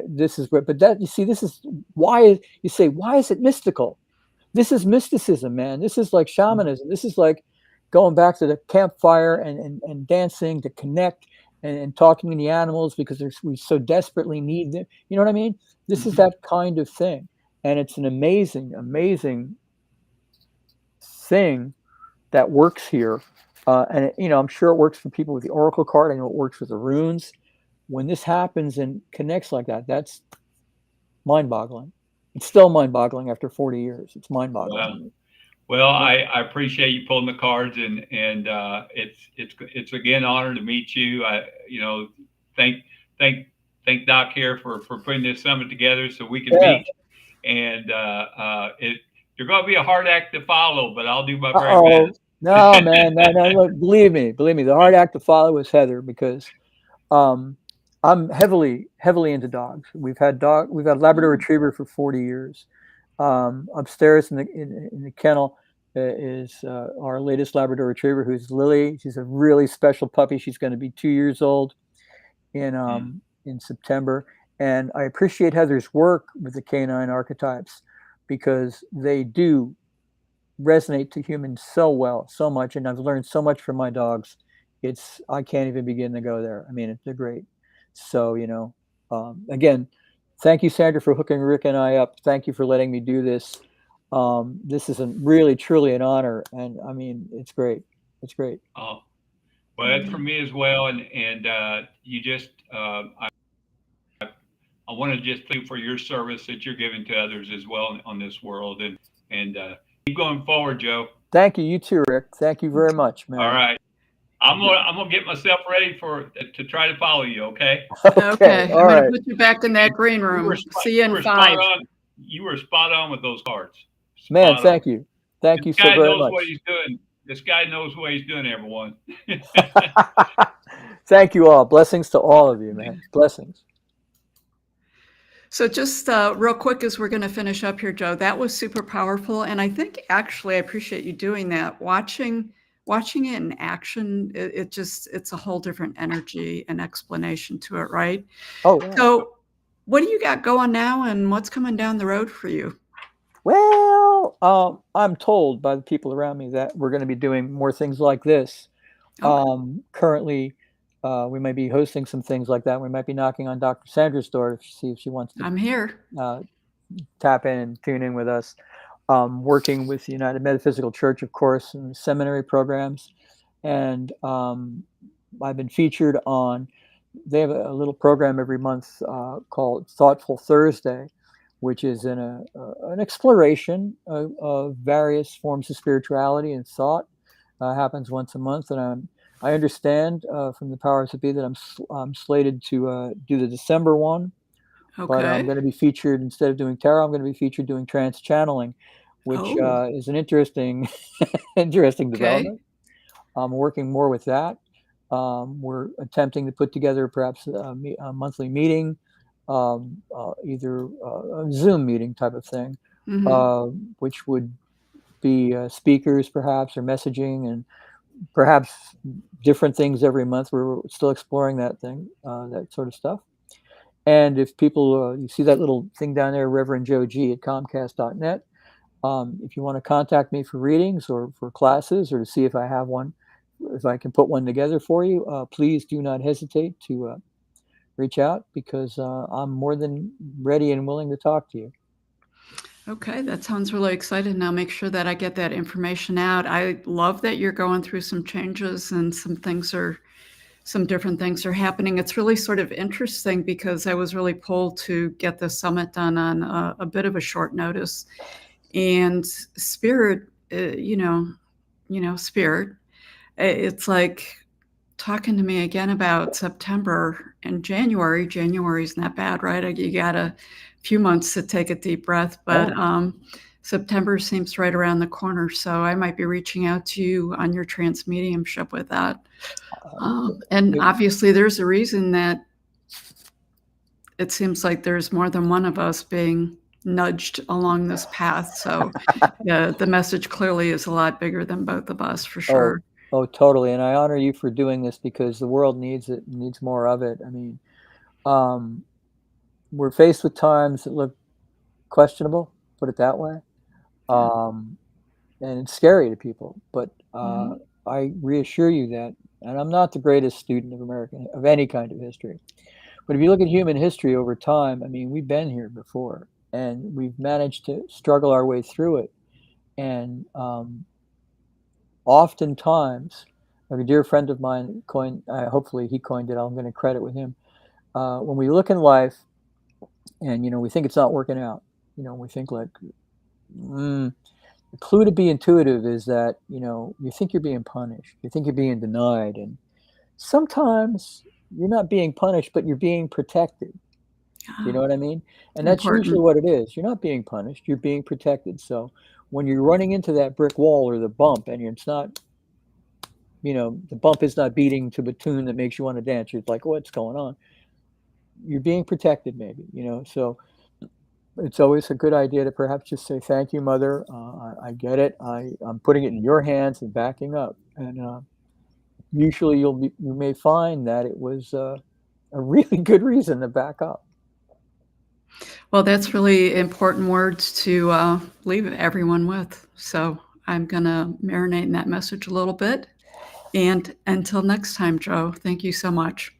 this is where. But that you see, this is why you say, why is it mystical? This is mysticism, man. This is like shamanism. This is like going back to the campfire and dancing to connect and talking to the animals because we so desperately need them. You know what I mean? This is that kind of thing, and it's an amazing, amazing thing that works here. And I'm sure it works for people with the oracle card. I know it works with the runes. When this happens and connects like that, that's mind-boggling. It's still mind-boggling after 40 years. It's mind-boggling. Well, I appreciate you pulling the cards, and it's again an honor to meet you. Thank Doc here for putting this summit together so we can meet. And you're going to be a hard act to follow, but I'll do my very best. No, man, no. Look, believe me. The hard act to follow is Heather because I'm heavily into dogs. We've had Labrador Retriever for 40 years. Upstairs in the kennel is our latest Labrador Retriever, who's Lily. She's a really special puppy. She's going to be 2 years old in September. And I appreciate Heather's work with the canine archetypes because they do resonate to humans so much, and I've learned so much from my dogs. I can't even begin to go there. I mean, they're great. So again, thank you, Sandra, for hooking Rick and I up. Thank you for letting me do this. This is really truly an honor, and I mean, it's great. It's great. Oh, well, that's for me as well. And you just I want to just thank you for your service that you're giving to others as well on this world, and keep going forward, Joe. Thank you. You too, Rick. Thank you very much, man. All right. I'm gonna get myself ready to try to follow you. Okay. Okay. All I'm right. gonna put you back in that green room. See you in 5. You were spot on with those cards. Man, thank you. Thank you so very much. This guy knows what he's doing. This guy knows what he's doing, everyone. Thank you all. Blessings to all of you, man. Blessings. So just real quick as we're going to finish up here, Joe, that was super powerful. And I think actually I appreciate you doing that. Watching it in action, it's a whole different energy and explanation to it, right? Oh, yeah. So what do you got going now and what's coming down the road for you? Well, I'm told by the people around me that we're going to be doing more things like this. Okay. Currently, we might be hosting some things like that. We might be knocking on Dr. Sandra's door to see if she wants to I'm here. tap in and tune in with us. Working with the United Metaphysical Church, of course, in seminary programs. And I've been featured on, they have a little program every month called Thoughtful Thursday, which is an exploration of various forms of spirituality and thought. Happens once a month. And I understand from the powers that be that I'm slated to do the December one. Okay. But I'm going to be featured, instead of doing tarot, I'm going to be featured doing trance channeling, which is an interesting development. I'm working more with that. We're attempting to put together perhaps a monthly meeting, either a Zoom meeting type of thing, which would be speakers perhaps, or messaging, and perhaps different things every month. We're still exploring that sort of stuff. And if people, you see that little thing down there, Reverend Joe G at Comcast.net. If you want to contact me for readings or for classes or to see if I have one, if I can put one together for you, please do not hesitate to reach out, because I'm more than ready and willing to talk to you. Okay, that sounds really exciting. I'll make sure that I get that information out. I love that you're going through some changes and some different things are happening. It's really sort of interesting because I was really pulled to get the summit done on a bit of a short notice. And Spirit, Spirit, it's like talking to me again about September and January. January's not bad, right? You got a few months to take a deep breath, but September seems right around the corner. So I might be reaching out to you on your trans mediumship with that. And obviously there's a reason that it seems like there's more than one of us being nudged along this path. So the message clearly is a lot bigger than both of us, for sure. Oh, totally. And I honor you for doing this, because the world needs it, needs more of it. I mean, we're faced with times that look questionable, put it that way. And it's scary to people, but I reassure you that, and I'm not the greatest student of any kind of history, but if you look at human history over time, I mean, we've been here before, and we've managed to struggle our way through it. And oftentimes, a dear friend of mine hopefully he coined it, I'm going to credit with him. When we look in life and, we think it's not working out, we think like, the clue to be intuitive is that, you think you're being punished, you think you're being denied, and sometimes you're not being punished, but you're being protected. You know what I mean? And that's usually what it is. You're not being punished, you're being protected. So when you're running into that brick wall or the bump, and it's not, the bump is not beating to a tune that makes you want to dance, you're like, what's going on? You're being protected, maybe, so it's always a good idea to perhaps just say, thank you, Mother. I get it. I'm putting it in your hands and backing up. And usually you may find that it was a really good reason to back up. Well, that's really important words to leave everyone with. So I'm going to marinate in that message a little bit. And until next time, Joe, thank you so much.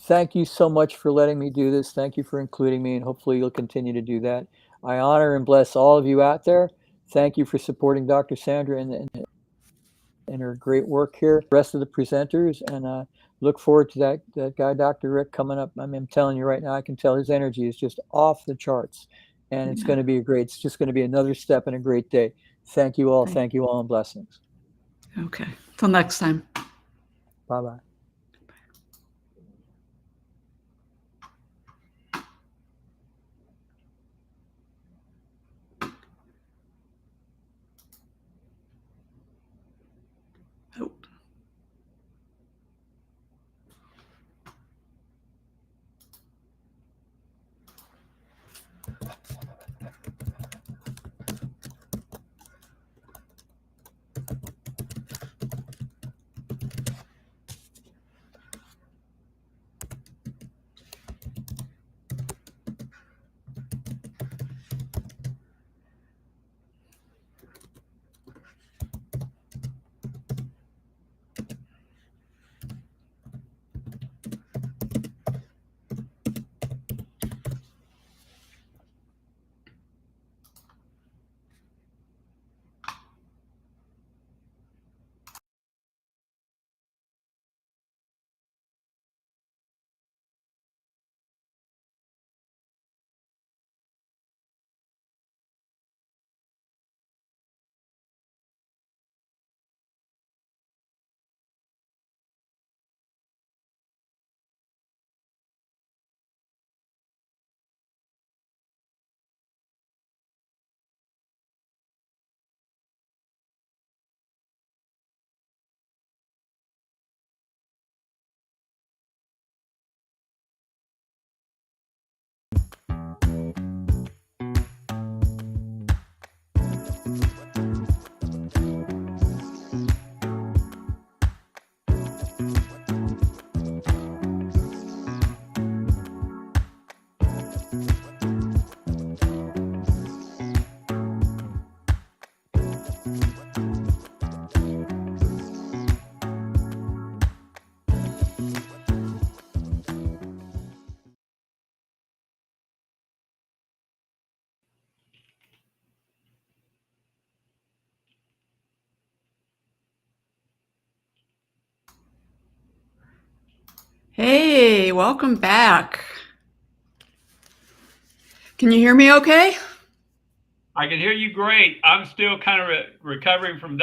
Thank you so much for letting me do this. Thank you for including me, and hopefully you'll continue to do that. I honor and bless all of you out there. Thank you for supporting Dr. Sandra and her great work here, the rest of the presenters, and look forward to that guy, Dr. Rick, coming up. I'm telling you right now, I can tell his energy is just off the charts, and it's going to be it's just going to be another step in a great day. Thank you all. Thank you all, and blessings. Okay. Till next time. Bye-bye. Hey, welcome back. Can you hear me okay? I can hear you great. I'm still kind of recovering from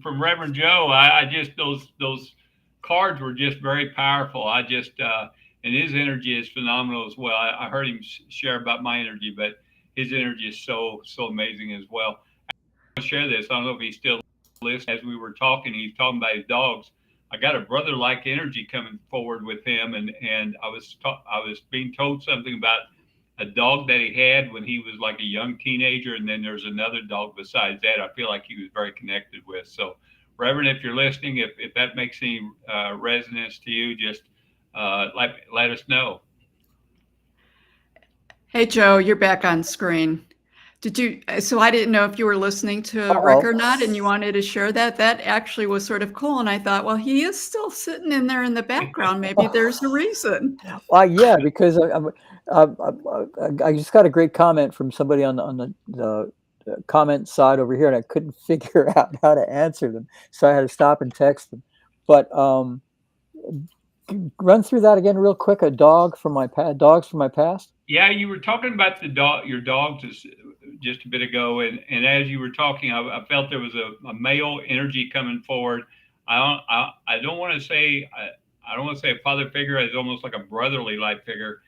from Reverend Joe. I just those cards were just very powerful. I just and his energy is phenomenal as well. I heard him share about my energy, but his energy is so amazing as well. I share this. I don't know if he's still listening. As we were talking, he's talking about his dogs. I got a brother-like energy coming forward with him, and I was being told something about a dog that he had when he was like a young teenager, and then there's another dog besides that I feel like he was very connected with. So, Reverend, if you're listening, if that makes any resonance to you, just let us know. Hey, Joe, you're back on screen. So I didn't know if you were listening to Rick or not, and you wanted to share that. That actually was sort of cool. And I thought, well, he is still sitting in there in the background. Maybe there's a reason. Yeah, because I just got a great comment from somebody on the comment side over here, and I couldn't figure out how to answer them, so I had to stop and text them. But run through that again real quick. Dogs from my past. Yeah, you were talking about your dogs just a bit ago, and as you were talking, I felt there was a male energy coming forward. I don't want to say I don't want to say a father figure. It's almost like a brotherly like figure,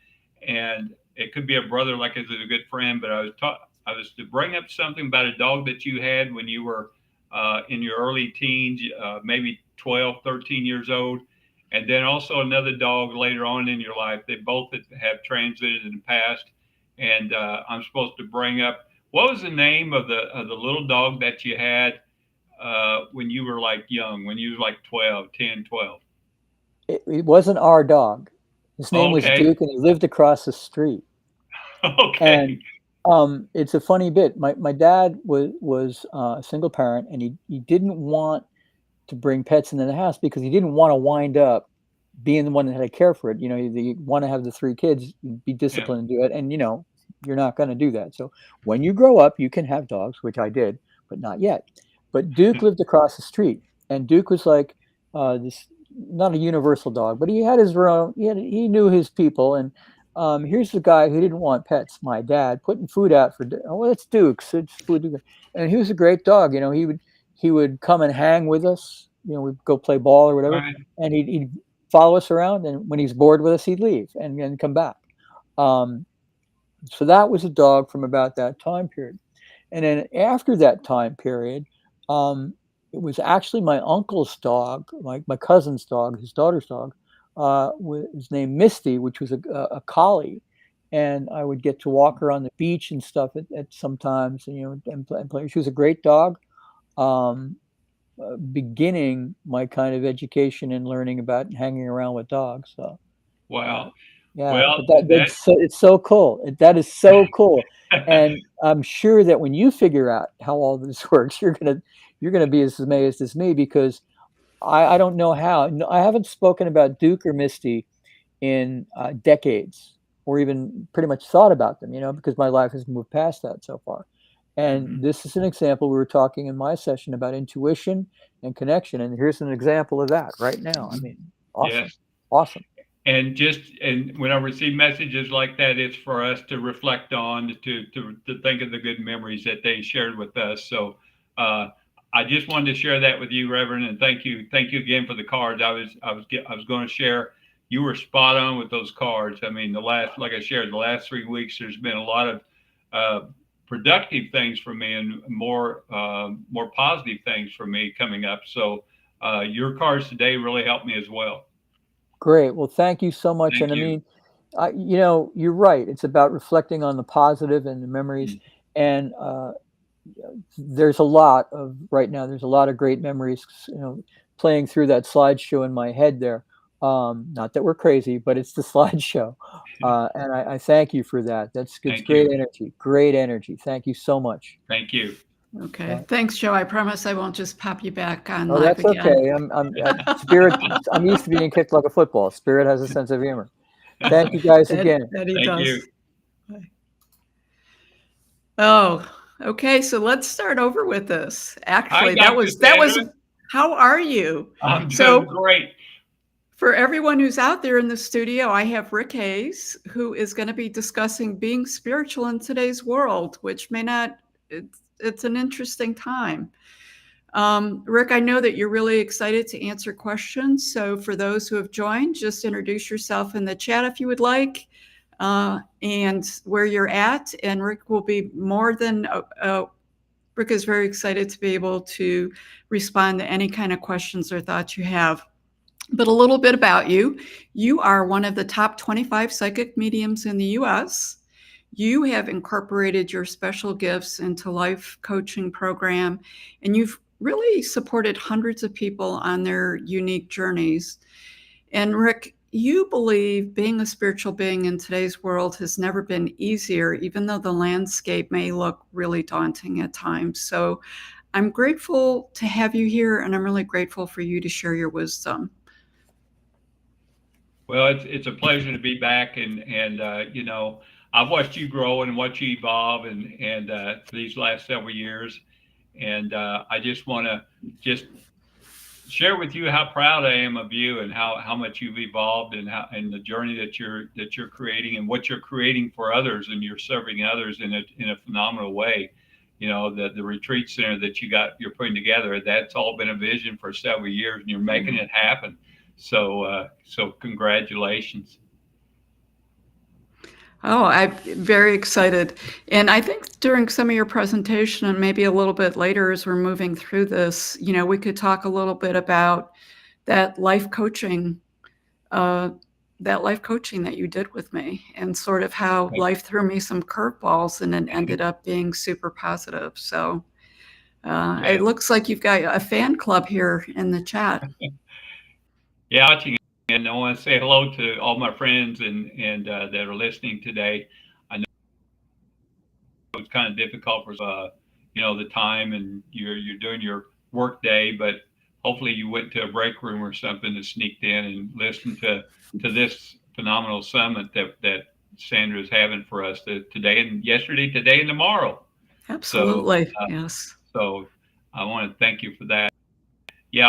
and it could be a brother like as a good friend. But I was to bring up something about a dog that you had when you were in your early teens, maybe 12, 13 years old. And then also another dog later on in your life. They both have transited in the past. And I'm supposed to bring up, what was the name of the little dog that you had when you were like young, when you were like 10, 12? It wasn't our dog. His name was Duke, and he lived across the street. Okay. And it's a funny bit. My dad was a single parent, and he didn't want to bring pets into the house because he didn't want to wind up being the one that had to care for it. You know, you want to have the 3 kids, be disciplined and do it. And, you know, you're not going to do that. So when you grow up, you can have dogs, which I did, but not yet. But Duke lived across the street, and Duke was like this, not a universal dog, but he had his own, he knew his people. And here's the guy who didn't want pets, my dad, putting food out for, well, it's Duke's, it's food. And he was a great dog. You know, he would come and hang with us. You know, we'd go play ball or whatever, Right. and he'd follow us around. And when he's bored with us, he'd leave and come back. So that was a dog from about that time period. And then after that time period, it was actually my uncle's dog, like my cousin's dog, his daughter's dog, was named Misty, which was a collie. And I would get to walk her on the beach and stuff at sometimes, you know, and play. She was a great dog. Beginning my kind of education and learning about hanging around with dogs. So, Wow. yeah, Well, but it's so cool. That is so cool. And I'm sure that when you figure out how all this works, you're gonna be as amazed as me, because I don't know how. No, I haven't spoken about Duke or Misty in decades, or even pretty much thought about them, you know, because my life has moved past that so far. And this is an example. We were talking in my session about intuition and connection, and here's an example of that right now. I mean, awesome. Yes. Awesome. And when I receive messages like that, it's for us to reflect on, to think of the good memories that they shared with us. So I just wanted to share that with you, Reverend, and thank you again for the cards. I was going to share. You were spot on with those cards. I mean, like I shared, the last 3 weeks, there's been a lot of productive things for me, and more positive things for me coming up. So your cards today really helped me as well. Great. Well, thank you so much. Thank and you. I mean, you know, you're right. It's about reflecting on the positive and the memories. And there's a lot of great memories, you know, playing through that slideshow in my head there. Not that we're crazy, but it's the slideshow. And I thank you for that. That's good. Thank Great you. energy. Great energy. Thank you so much. Thank you. Okay. Thanks, Joe. I promise I won't just pop you back on Oh, live that's again. okay. Spirit. I'm used to being kicked like a football. Spirit has a sense of humor. Thank you guys again. That he Thank does. you. Oh, okay. So let's start over with this. Actually, Hi, that Dr. was. Sandra. How are you? I'm So- doing great. For everyone who's out there in the studio, I have Rick Hayes, who is going to be discussing being spiritual in today's world, which may not, it's an interesting time. Rick, I know that you're really excited to answer questions. So for those who have joined, just introduce yourself in the chat if you would like, and where you're at. And Rick will be more than, Rick is very excited to be able to respond to any kind of questions or thoughts you have. But a little bit about you. You are one of the top 25 psychic mediums in the US. You have incorporated your special gifts into life coaching program, and you've really supported hundreds of people on their unique journeys. And Rick, you believe being a spiritual being in today's world has never been easier, even though the landscape may look really daunting at times. So I'm grateful to have you here, and I'm really grateful for you to share your wisdom. Well, it's a pleasure to be back, and you know, I've watched you grow and watch you evolve, and these last several years, and I just want to just share with you how proud I am of you and how much you've evolved and the journey that you're creating and what you're creating for others, and you're serving others in a phenomenal way. You know, the retreat center that you're putting together, that's all been a vision for several years, and you're making it happen. So congratulations. Oh, I'm very excited. And I think during some of your presentation and maybe a little bit later as we're moving through this, you know, we could talk a little bit about that life coaching that you did with me, and sort of how life threw me some curveballs and it ended up being super positive. So it looks like you've got a fan club here in the chat. Yeah, watching, and I want to say hello to all my friends and that are listening today. I know it's kind of difficult for you know, the time, and you're doing your work day, but hopefully you went to a break room or something to sneaked in and listened to this phenomenal summit that Sandra is having for us today and yesterday, today and tomorrow. Absolutely, so, yes. So I want to thank you for that. Yeah.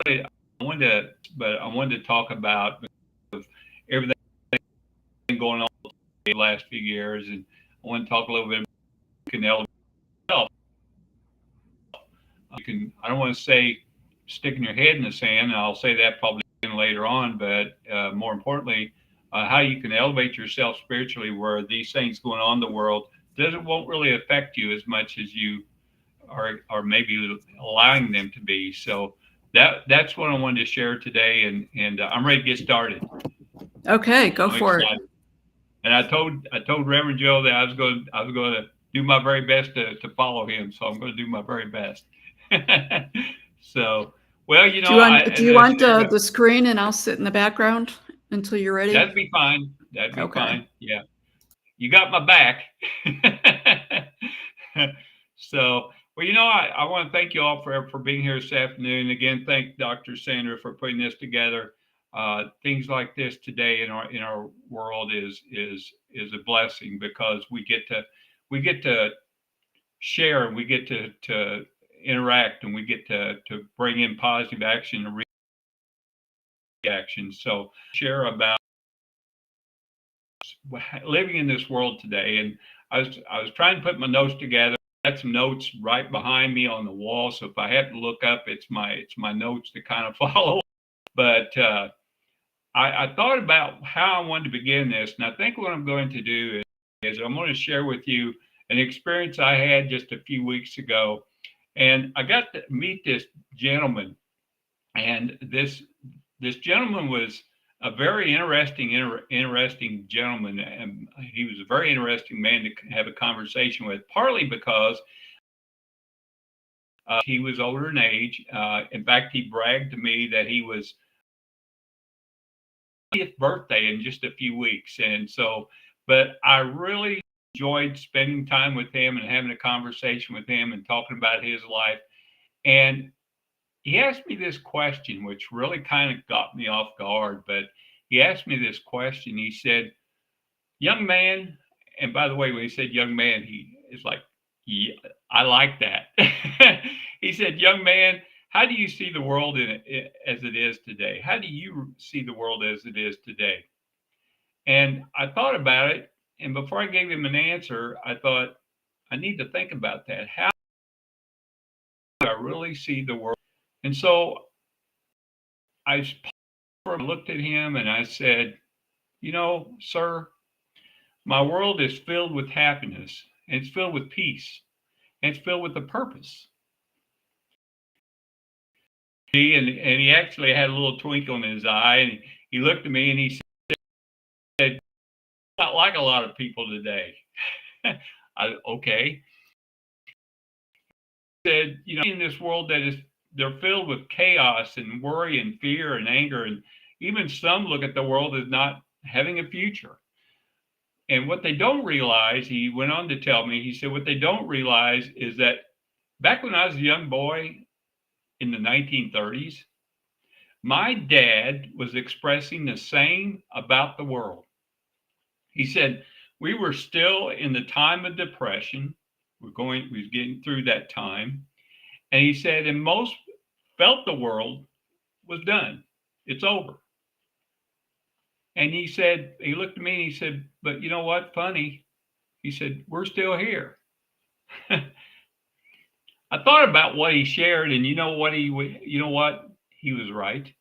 I wanted to talk about everything going on the last few years, and I want to talk a little bit about yourself. I don't want to say sticking your head in the sand, and I'll say that probably later on, but more importantly, how you can elevate yourself spiritually, where these things going on in the world won't really affect you as much as you are maybe allowing them to be. So that's what I wanted to share today, and I'm ready to get started. Okay, go for it. And I told Reverend Joe that I was going to do my very best to follow him, so I'm going to do my very best. So, well, you know, do you want the screen, and I'll sit in the background until you're ready? That'd be fine. That'd be fine. Yeah, you got my back. So. Well, you know, I want to thank you all for being here this afternoon. Again, thank Dr. Sandra for putting this together. Things like this today in our world is a blessing, because we get to share, and we get to interact, and we get to bring in positive action and reaction. So share about living in this world today. And I was trying to put my notes together. I had some notes right behind me on the wall, so if I have to look up, it's my notes to kind of follow. But I thought about how I wanted to begin this, and I think what I'm going to do is I'm going to share with you an experience I had just a few weeks ago, and I got to meet this gentleman, and this gentleman was a very interesting gentleman, and he was a very interesting man to have a conversation with, partly because he was older in age. In fact, he bragged to me that he was 20th birthday in just a few weeks. And so, but I really enjoyed spending time with him and having a conversation with him and talking about his life. And he asked me this question, which really kind of got me off guard, but he asked me this question. He said, "Young man," and by the way, when he said young man, he is like, yeah, I like that. He said, "Young man, how do you see the world as it is today? How do you see the world as it is today? And I thought about it, and before I gave him an answer, I thought I need to think about that. How do I really see the world? And so I looked at him and I said, you know, sir, my world is filled with happiness, and it's filled with peace, and it's filled with a purpose. And he actually had a little twinkle in his eye, and he looked at me and he said, not like a lot of people today. Okay. He said, you know, in this world they're filled with chaos and worry and fear and anger, and even some look at the world as not having a future. And what they don't realize, he went on to tell me, he said, what they don't realize is that back when I was a young boy in the 1930s, my dad was expressing the same about the world. He said, we were still in the time of depression. We was getting through that time. And he said, and most felt the world was done. It's over. And he said, he looked at me and he said, but you know what? Funny. He said, we're still here. I thought about what he shared, and you know what? He was right.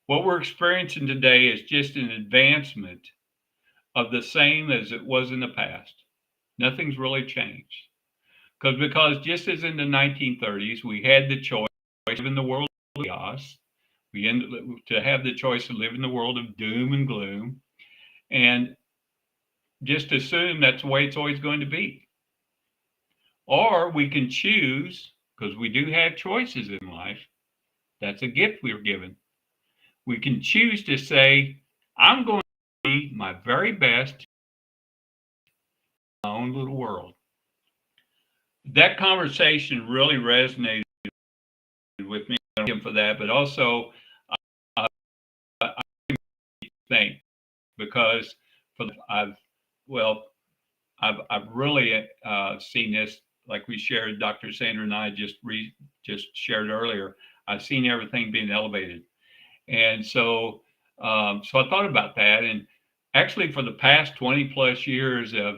What we're experiencing today is just an advancement of the same as it was in the past. Nothing's really changed. Because just as in the 1930s, we had the choice of living in the world of chaos, we ended to have the choice to live in the world of doom and gloom, and just assume that's the way it's always going to be. Or we can choose, because we do have choices in life. That's a gift we're given. We can choose to say, I'm going to be my very best in my own little world. That conversation really resonated with me for that, but also I think because I've really seen this, like we shared, Dr. Sandra and I just shared earlier. I've seen everything being elevated, and so I thought about that, and actually for the past 20 plus years of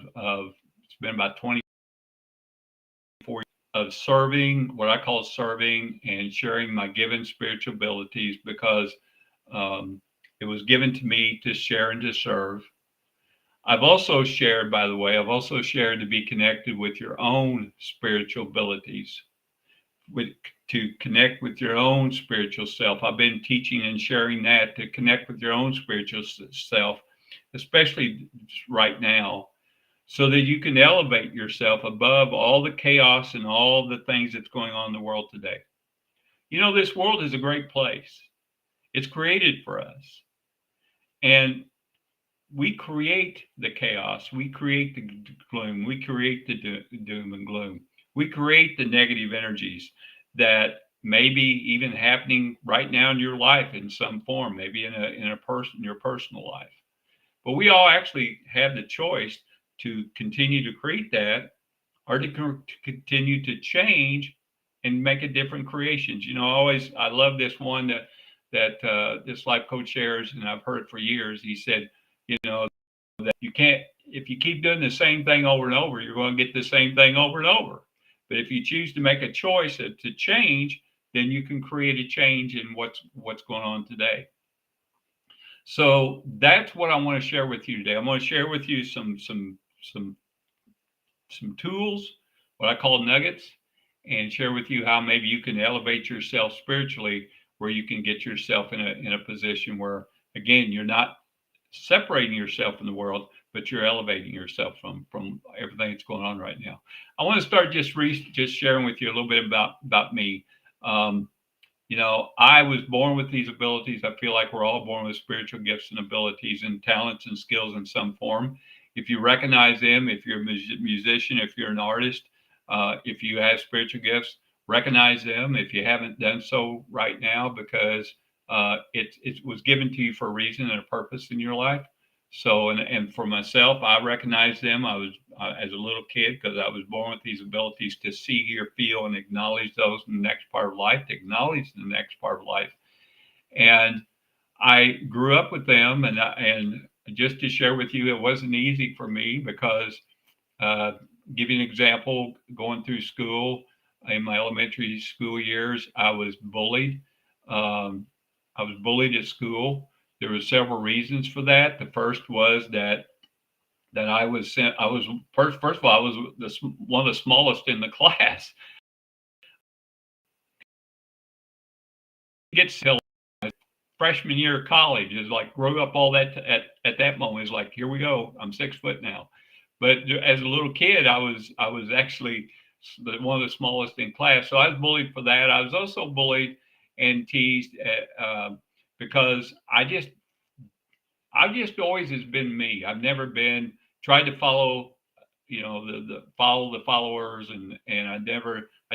it's been about 24 of serving, what I call serving and sharing my given spiritual abilities, because it was given to me to share and to serve. I've also shared, by the way, to be connected with your own spiritual abilities, to connect with your own spiritual self. I've been teaching and sharing that, to connect with your own spiritual self, especially right now, so that you can elevate yourself above all the chaos and all the things that's going on in the world today. You know, this world is a great place. It's created for us. And we create the chaos. We create the gloom. We create the doom and gloom. We create the negative energies that may be even happening right now in your life in some form, maybe in your personal life. But we all actually have the choice to continue to create that, or to continue to change and make a different creations. You know, I love this one that this life coach shares, and I've heard it for years. He said, you know, that you can't, if you keep doing the same thing over and over, you're going to get the same thing over and over. But if you choose to make a choice to change, then you can create a change in what's going on today. So that's what I want to share with you today. I'm going to share with you some tools, what I call nuggets, and share with you how maybe you can elevate yourself spiritually, where you can get yourself in a position where, again, you're not separating yourself from the world, but you're elevating yourself from everything that's going on right now. I want to start just sharing with you a little bit about me. You know, I was born with these abilities. I feel like we're all born with spiritual gifts and abilities and talents and skills in some form. If you recognize them, if you're a musician, if you're an artist, if you have spiritual gifts, recognize them. If you haven't done so right now, because it was given to you for a reason and a purpose in your life. So, and for myself, I recognize them. I as a little kid, because I was born with these abilities to see, hear, feel, and acknowledge those in the next part of life, to acknowledge the next part of life. And I grew up with them, and just to share with you, it wasn't easy for me because, give you an example, going through school in my elementary school years, I was bullied. I was bullied at school. There were several reasons for that. The first was that I was sent. I was first of all, I was one of the smallest in the class. Gets till freshman year of college is like grew up all that at that moment is like, here we go. I'm 6 foot now. But as a little kid, I was actually one of the smallest in class. So I was bullied for that. I was also bullied and teased because I've just always has been me. I've never been tried to follow, follow the followers, and I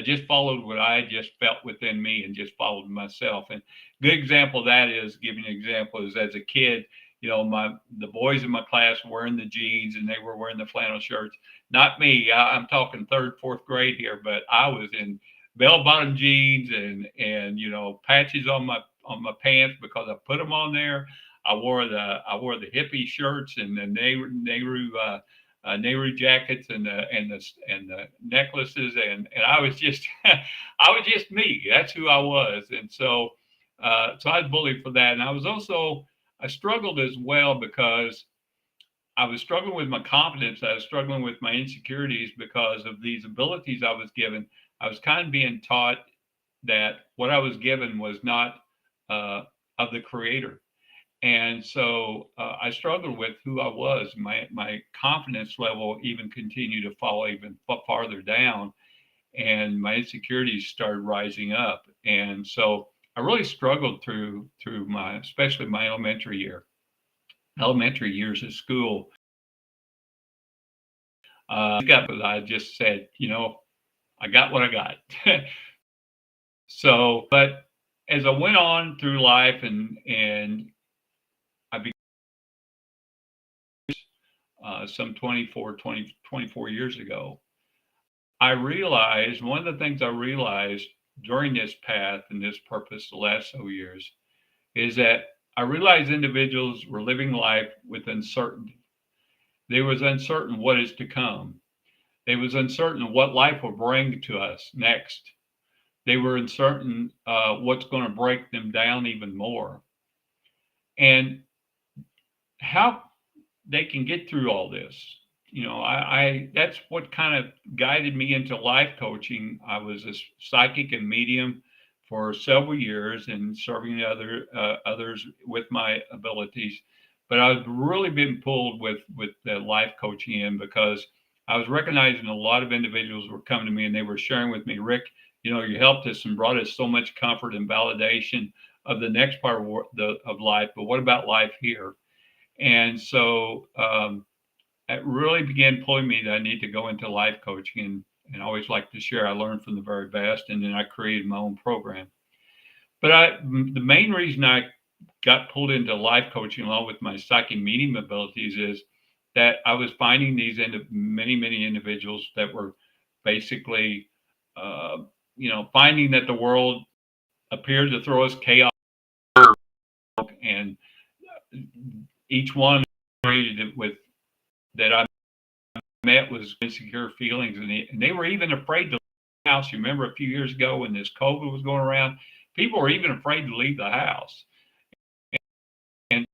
just followed what I just felt within me and just followed myself. And good example of that is, giving an example, is as a kid, the boys in my class were wearing the jeans and they were wearing the flannel shirts. Not me. I'm talking third, fourth grade here, but I was in bell-bottom jeans and patches on my pants because I put them on there. I wore the hippie shirts and the Nehru jackets and the necklaces, and I was just I was just me. That's who I was. And so I was bullied for that. And I struggled as well because I was struggling with my confidence. I was struggling with my insecurities because of these abilities I was given. I was kind of being taught that what I was given was not of the Creator. And so I struggled with who I was. My confidence level even continued to fall even farther down, and my insecurities started rising up. And so I really struggled through especially my elementary years of school. I just said, I got what I got. So, but as I went on through life and I became some 24 years ago, I realized one of the things I realized during this path and this purpose the last several years is that I realized individuals were living life with uncertainty. They was uncertain what is to come. They was uncertain what life will bring to us next. They were uncertain what's going to break them down even more, and how they can get through all this. I that's what kind of guided me into life coaching. I was a psychic and medium for several years and serving others with my abilities. But I've really been pulled with the life coaching in because I was recognizing a lot of individuals were coming to me and they were sharing with me, Rick, you helped us and brought us so much comfort and validation of the next part of life. But what about life here? And so it really began pulling me that I need to go into life coaching, and I always like to share. I learned from the very best, and then I created my own program. But the main reason I got pulled into life coaching along with my psychic medium abilities is that I was finding these many individuals that were basically, finding that the world appeared to throw us chaos, and each one with that I met was insecure feelings, and they were even afraid to leave the house. You remember a few years ago when this COVID was going around, people were even afraid to leave the house. And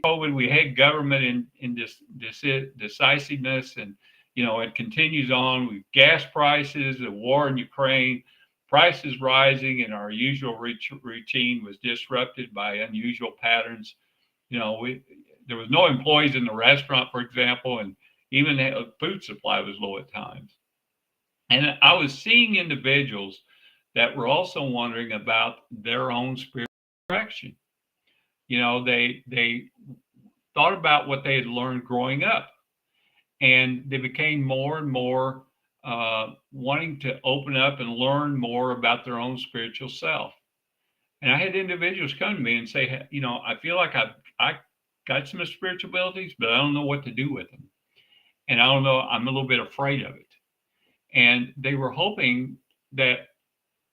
COVID, we had government in decisiveness, and it continues on with gas prices, the war in Ukraine, prices rising, and our usual routine was disrupted by unusual patterns. There was no employees in the restaurant, for example, and even the food supply was low at times. And I was seeing individuals that were also wondering about their own spiritual direction. They thought about what they had learned growing up, and they became more and more wanting to open up and learn more about their own spiritual self. And I had individuals come to me and say, I feel like I got some spiritual abilities, but I don't know what to do with them. And I don't know, I'm a little bit afraid of it. And they were hoping that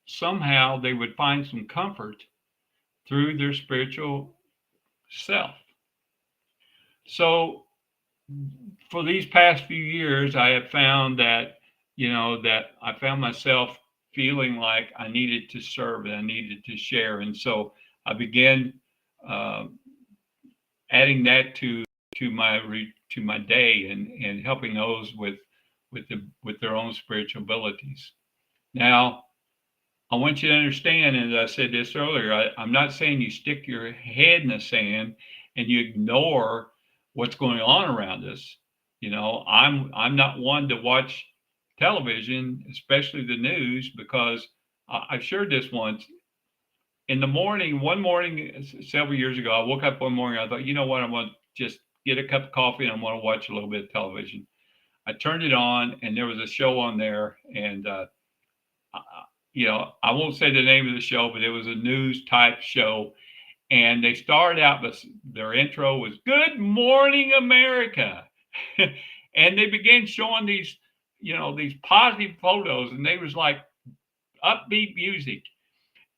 somehow they would find some comfort through their spiritual self. So for these past few years, I have found that, that I found myself feeling like I needed to serve and I needed to share. And so I began adding that to my day and helping those with their own spiritual abilities. Now, I want you to understand, as I said this earlier, I'm not saying you stick your head in the sand and you ignore what's going on around us. I'm not one to watch television, especially the news, because I've shared this once. In the morning, one morning several years ago, I woke up one morning. I thought, you know what? I'm going to just get a cup of coffee and I'm going to watch a little bit of television. I turned it on and there was a show on there, and I won't say the name of the show, but it was a news type show. And they started out, their intro was "Good Morning America." And they began showing these positive photos, and they was like upbeat music,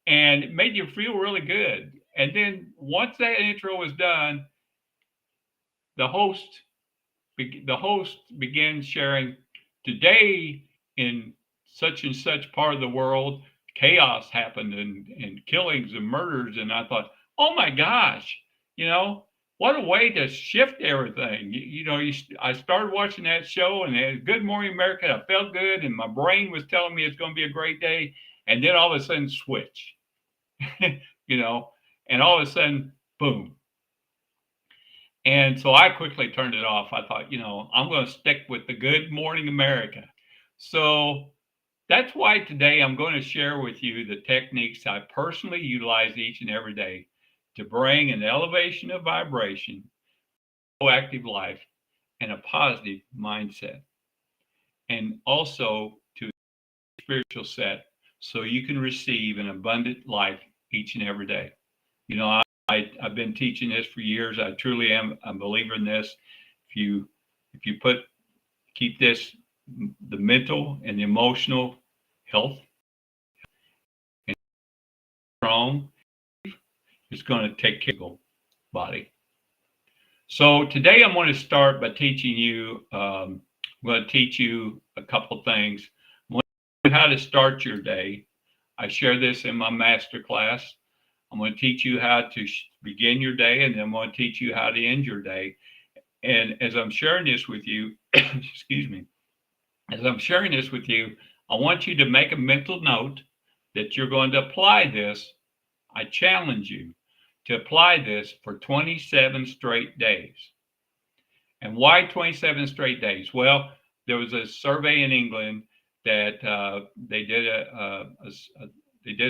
and it made you feel really good. And then once that intro was done, the host began sharing, "Today in such and such part of the world, chaos happened and killings and murders." And I thought, oh my gosh, what a way to shift everything. I started watching that show, and it was Good Morning America. I felt good, and my brain was telling me it's going to be a great day. And then all of a sudden, switch, and all of a sudden, boom. And so I quickly turned it off. I thought, I'm going to stick with the Good Morning America. So that's why today I'm going to share with you the techniques I personally utilize each and every day to bring an elevation of vibration, proactive life, and a positive mindset. And also to a spiritual set so you can receive an abundant life each and every day. I've been teaching this for years. I truly am a believer in this. If you keep this, the mental and the emotional health and strong, it's going to take care of your body. So today I'm going to start by teaching you. I'm going to teach you a couple things. I'm going to teach you how to start your day. I share this in my master class. I'm going to teach you how to begin your day, and then I'm going to teach you how to end your day. And as I'm sharing this with you, excuse me, as I'm sharing this with you, I want you to make a mental note that you're going to apply this. I challenge you to apply this for 27 straight days. And why 27 straight days? Well, there was a survey in England that they did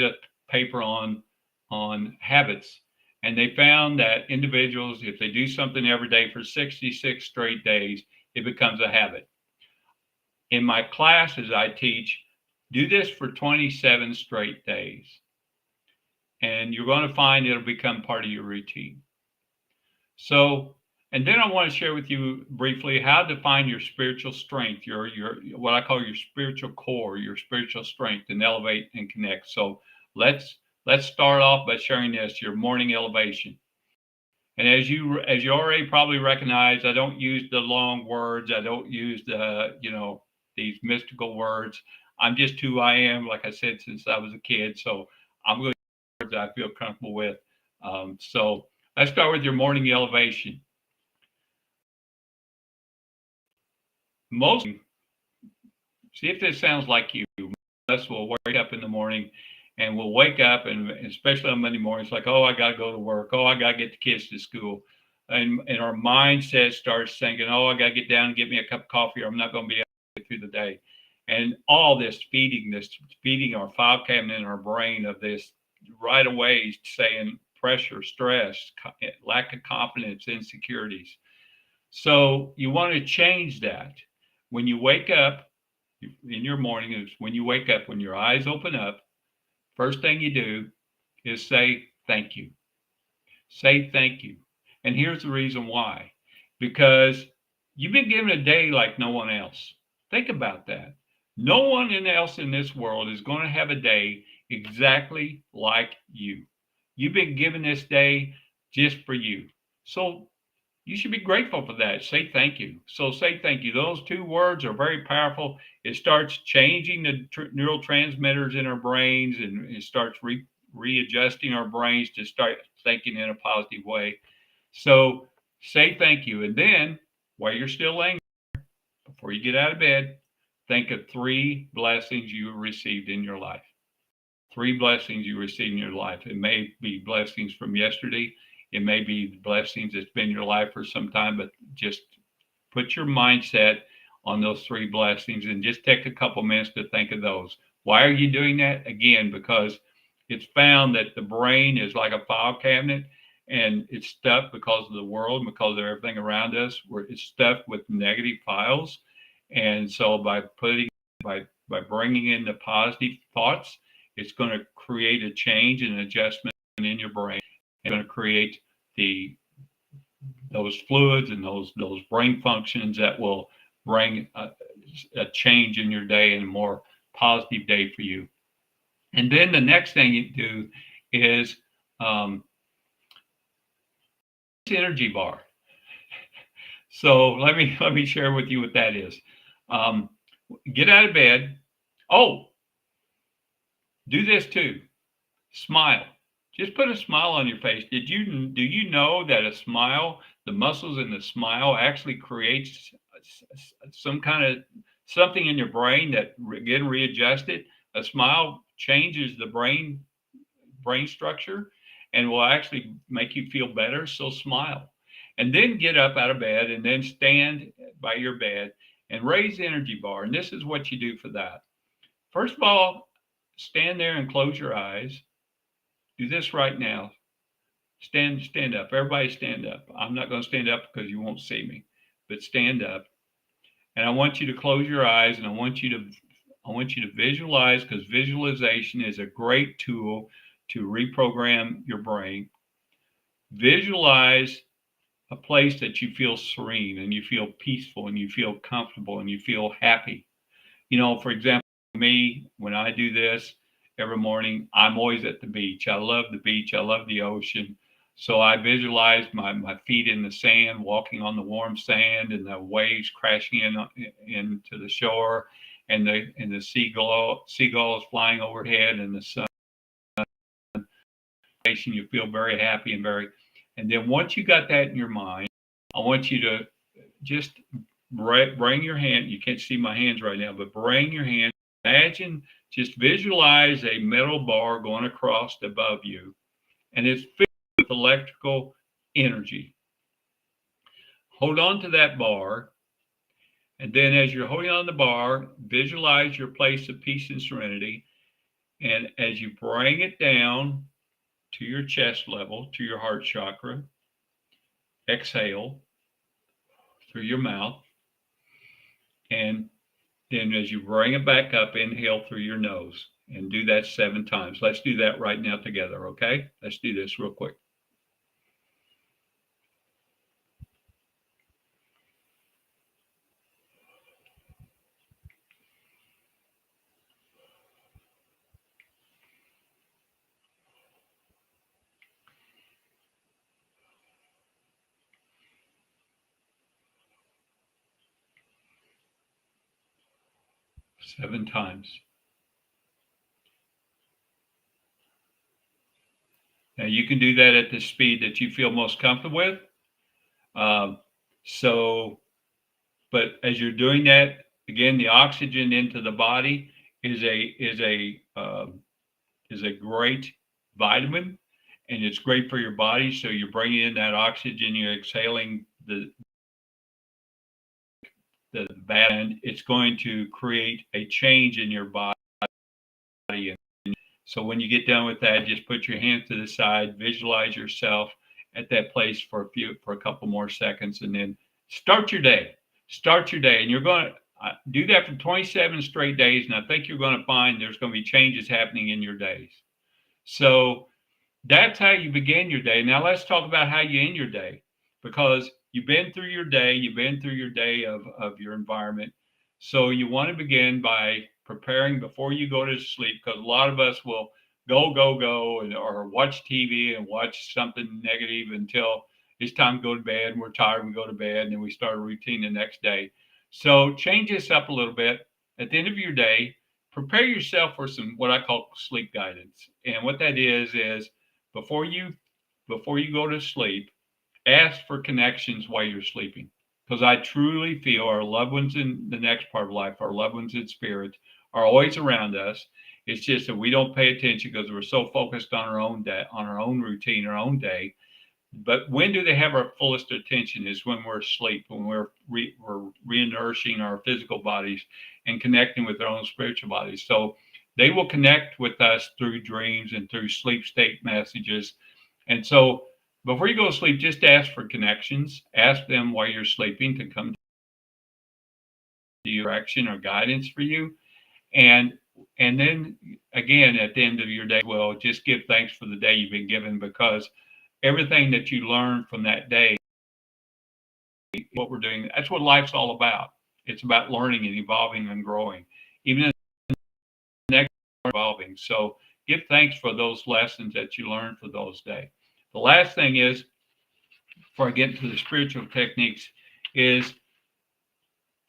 a paper on habits, and they found that individuals, if they do something every day for 66 straight days, it becomes a habit. In my classes, I teach, do this for 27 straight days, and you're going to find it'll become part of your routine. So, and then I want to share with you briefly how to find your spiritual strength, your what I call your spiritual core, your spiritual strength, and elevate and connect. So let's start off by sharing this, your morning elevation. And as you already probably recognize, I don't use the long words. I don't use these mystical words. I'm just who I am, like I said, since I was a kid. So I'm going to use words I feel comfortable with. So let's start with your morning elevation. See if this sounds like you. Most of us will wake up in the morning, and we'll wake up, and especially on Monday mornings, like, oh, I got to go to work. Oh, I got to get the kids to school. And our mindset starts thinking, oh, I got to get down and get me a cup of coffee, or I'm not going to be able to get through the day. And all this feeding our file cabinet in our brain of this right away, saying pressure, stress, lack of confidence, insecurities. So you want to change that. When you wake up in your morning, is when you wake up, when your eyes open up, first thing you do is say thank you. Say thank you. And here's the reason why. Because You've been given a day like no one else. Think about that. No one else in this world is going to have a day exactly like you. You've been given this day just for you. So you should be grateful for that. Say thank you. So say thank you. Those two words are very powerful. It starts changing the neurotransmitters in our brains, and it starts readjusting our brains to start thinking in a positive way. So say thank you. And then while you're still laying, before you get out of bed, think of 3 blessings you received in your life. 3 blessings you received in your life. It may be blessings from yesterday. It may be blessings that's been in your life for some time, but just put your mindset on those 3 blessings and just take a couple minutes to think of those. Why are you doing that? Again, because it's found that the brain is like a file cabinet, and it's stuffed because of the world, because of everything around us, where it's stuffed with negative files. And so by bringing in the positive thoughts, it's going to create a change and adjustment in your brain. It's going to create those fluids and those brain functions that will bring a change in your day and a more positive day for you. And then the next thing you do is energy bar. So let me share with you what that is. Get out of bed. Oh, do this too. Smile. Just put a smile on your face. Do you know that a smile, the muscles in the smile actually creates some kind of something in your brain that again readjust it? A smile changes the brain structure and will actually make you feel better. So smile. And then get up out of bed and then stand by your bed and raise the energy bar. And this is what you do for that. First of all, stand there and close your eyes. Do this right now. Stand up. Everybody stand up. I'm not going to stand up because you won't see me, but stand up. And I want you to close your eyes, and I want you to visualize, because visualization is a great tool to reprogram your brain. Visualize a place that you feel serene and you feel peaceful and you feel comfortable and you feel happy. You know, for example, me, when I do this every morning, I'm always at the beach. I love the beach. I love the ocean. So I visualize my feet in the sand, walking on the warm sand, and the waves crashing into the shore, and the seagulls flying overhead, and the sun. You feel very happy and then once you got that in your mind, I want you to just bring your hand. You can't see my hands right now, but bring your hand. Imagine, just visualize a metal bar going across above you, and it's filled with electrical energy. Hold on to that bar, and then as you're holding on the bar, visualize your place of peace and serenity. And as you bring it down to your chest level, to your heart chakra, exhale through your mouth. And then as you bring it back up, inhale through your nose, and do that 7 times. Let's do that right now together, okay? Let's do this real quick. Seven times. Now you can do that at the speed that you feel most comfortable with. But as you're doing that, again, the oxygen into the body is a great vitamin, and it's great for your body. So you're bringing in that oxygen, you're exhaling the bad, and it's going to create a change in your body. And so when you get done with that, just put your hands to the side, visualize yourself at that place for a couple more seconds, and then start your day. And you're going to do that for 27 straight days, and I think you're going to find there's going to be changes happening in your days. So that's how you begin your day. Now let's talk about how you end your day, because you've been through your day, of your environment. So you want to begin by preparing before you go to sleep, because a lot of us will go, or watch TV and watch something negative until it's time to go to bed. And we're tired, we go to bed, and then we start a routine the next day. So change this up a little bit. At the end of your day, prepare yourself for some what I call sleep guidance. And what that is before you go to sleep, ask for connections while you're sleeping. Because I truly feel our loved ones in the next part of life, our loved ones in spirit, are always around us. It's just that we don't pay attention because we're so focused on our own day, on our own routine, our own day. But when do they have our fullest attention? Is when we're asleep, when we're re-nourishing our physical bodies and connecting with our own spiritual bodies. So they will connect with us through dreams and through sleep state messages. And so before you go to sleep, just ask for connections. Ask them while you're sleeping to come to your direction or guidance for you. And then again, at the end of your day, well, just give thanks for the day you've been given, because everything that you learn from that day, what we're doing, that's what life's all about. It's about learning and evolving and growing, even in the next evolving. So give thanks for those lessons that you learned for those days. The last thing is, before I get into the spiritual techniques, is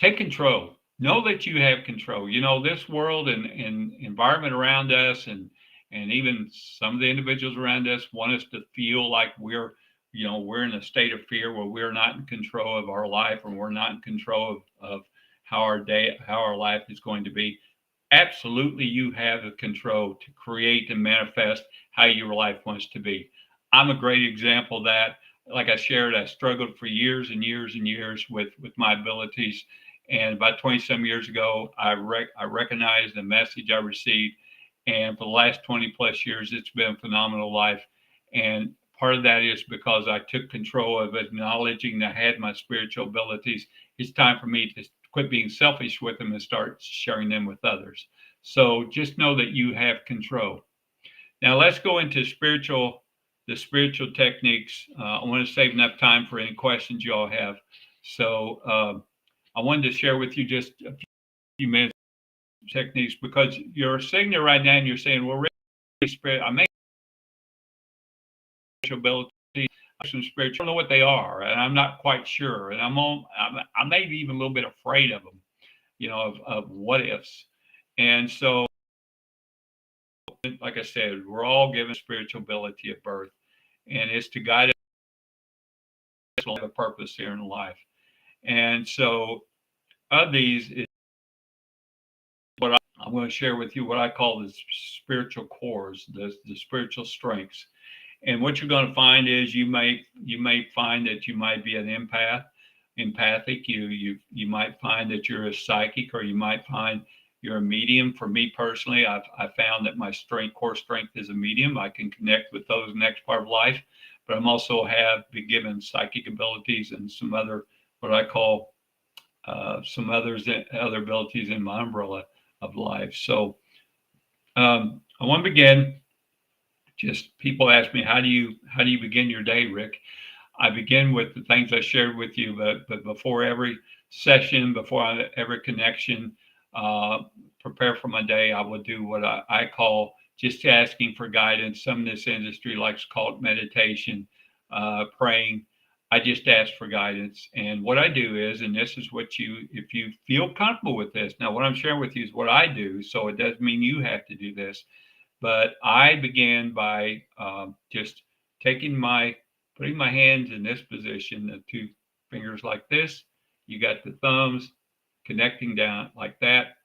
take control. Know that you have control. You know, this world and environment around us, and even some of the individuals around us want us to feel like we're in a state of fear, where we're not in control of our life, or we're not in control of how our life is going to be. Absolutely, you have the control to create and manifest how your life wants to be. I'm a great example of that. Like I shared, I struggled for years and years and years with my abilities. And about 20 some years ago, I recognized the message I received. And for the last 20 plus years, it's been a phenomenal life. And part of that is because I took control of acknowledging that I had my spiritual abilities. It's time for me to quit being selfish with them and start sharing them with others. So just know that you have control. Now let's go into the spiritual techniques. I want to save enough time for any questions you all have. So I wanted to share with you just a few minutes of techniques, because you're sitting there right now and you're saying, well, I may have spiritual ability, some spiritual, I don't know what they are, and I'm not quite sure. And I may be even a little bit afraid of them, of what ifs. And so, like I said, we're all given spiritual ability at birth, and it's to guide us to have a purpose here in life. And so, of these is what I'm going to share with you, what I call the spiritual cores, the spiritual strengths. And what you're going to find is you may find that you might be an empathic. You might find that you're a psychic, or you might find you're a medium. For me personally, I found that my core strength is a medium. I can connect with those next part of life, but I'm also have been given psychic abilities and some other, what I call some other abilities in my umbrella of life. So I want to begin. Just people ask me, how do you begin your day, Rick? I begin with the things I shared with you, but before every session, before every connection, prepare for my day, I will do what I call just asking for guidance. Some in this industry likes to call it meditation, praying. I just ask for guidance. And what I do is, and this is what if you feel comfortable with this, now what I'm sharing with you is what I do, so it doesn't mean you have to do this. But I began by just putting my hands in this position, the two fingers like this. You got the thumbs connecting down like that.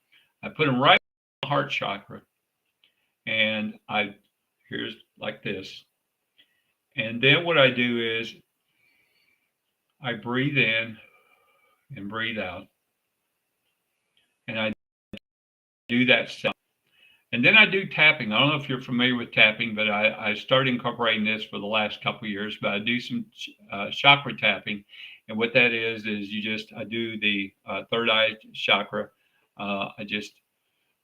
I put them right in the heart chakra, and here's like this. And then what I do is I breathe in and breathe out, and I do that sound. And then I do tapping. I don't know if you're familiar with tapping, but I started incorporating this for the last couple of years. But I do some chakra tapping, and what that is I do the third eye chakra. I just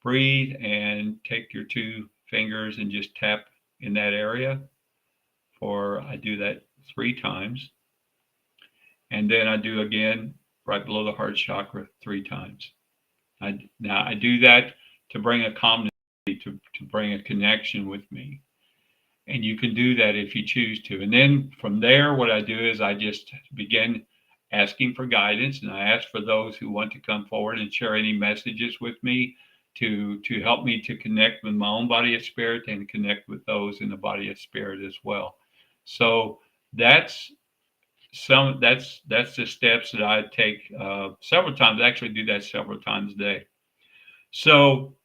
breathe and take your two fingers and just tap in that area. I do that 3 times, And then I do again right below the heart chakra 3 times. Now I do that to bring a calmness, to bring a connection with me. And you can do that if you choose to. And then from there, what I do is I just begin asking for guidance, and I ask for those who want to come forward and share any messages with me to help me to connect with my own body of spirit and connect with those in the body of spirit as well. So that's the steps that I take several times. I actually do that several times a day. So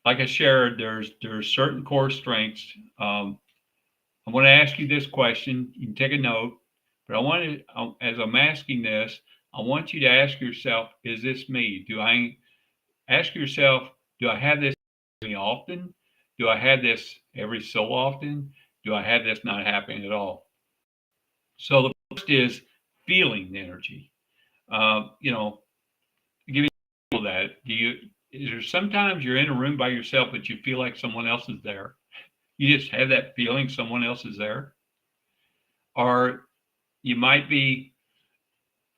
like I shared, there's certain core strengths. I want to ask you this question. You can take a note, but as I'm asking this, I want you to ask yourself, is this me? Ask yourself, do I have this very often? Do I have this every so often? Do I have this not happening at all? So the first is feeling the energy. Give me that. Is there sometimes you're in a room by yourself, but you feel like someone else is there? You just have that feeling someone else is there? Or you might be,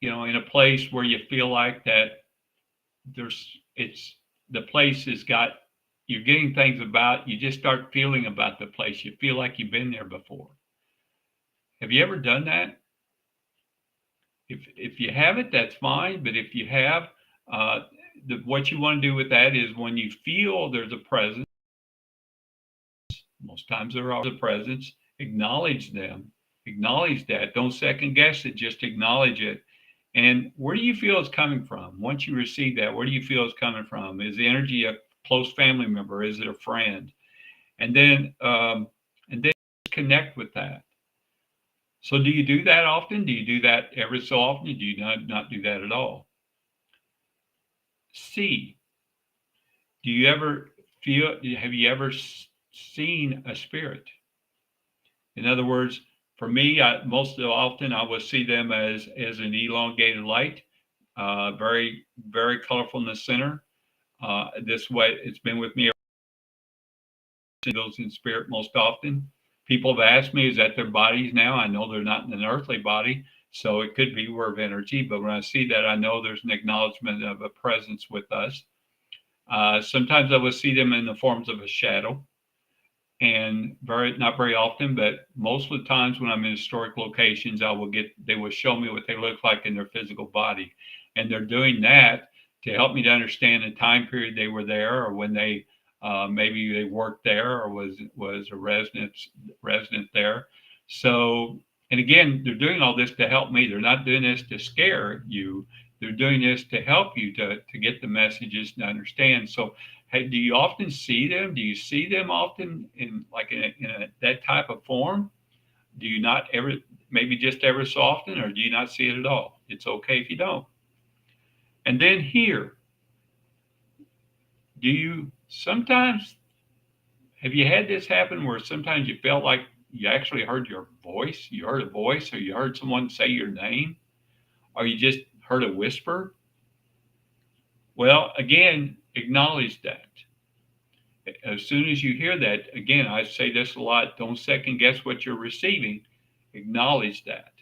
in a place where you feel like that the place has got, you're getting things about, you just start feeling about the place. You feel like you've been there before. Have you ever done that? If you haven't, that's fine. But if you have, what you want to do with that is when you feel there's a presence, most times there are a presence, acknowledge them, acknowledge that. Don't second guess it, just acknowledge it. And where do you feel it's coming from? Once you receive that, where do you feel it's coming from? Is the energy a close family member? Is it a friend? And then connect with that. So do you do that often? Do you do that every so often? Do you not do that at all? See, have you ever seen a spirit? In other words, for me, most often I will see them as an elongated light, very, very colorful in the center. This way, it's been with me those in spirit most often. People have asked me, is that their bodies now? I know they're not in an earthly body, so it could be we're of energy. But when I see that, I know there's an acknowledgement of a presence with us. Sometimes I will see them in the forms of a shadow, and not very often, but most of the times when I'm in historic locations, they will show me what they look like in their physical body, and they're doing that to help me to understand the time period they were there, or when they maybe they worked there or was a resident there. So, and again, they're doing all this to help me. They're not doing this to scare you. They're doing this to help you to get the messages to understand. So, hey, do you often see them? Do you see them often in that type of form? Do you not ever, maybe just ever so often, or do you not see it at all? It's okay if you don't. And then here, have you had this happen where sometimes you felt like you actually heard your voice? You heard a voice, or you heard someone say your name, or you just heard a whisper? Well, again, acknowledge that. As soon as you hear that, again, I say this a lot, don't second guess what you're receiving, acknowledge that.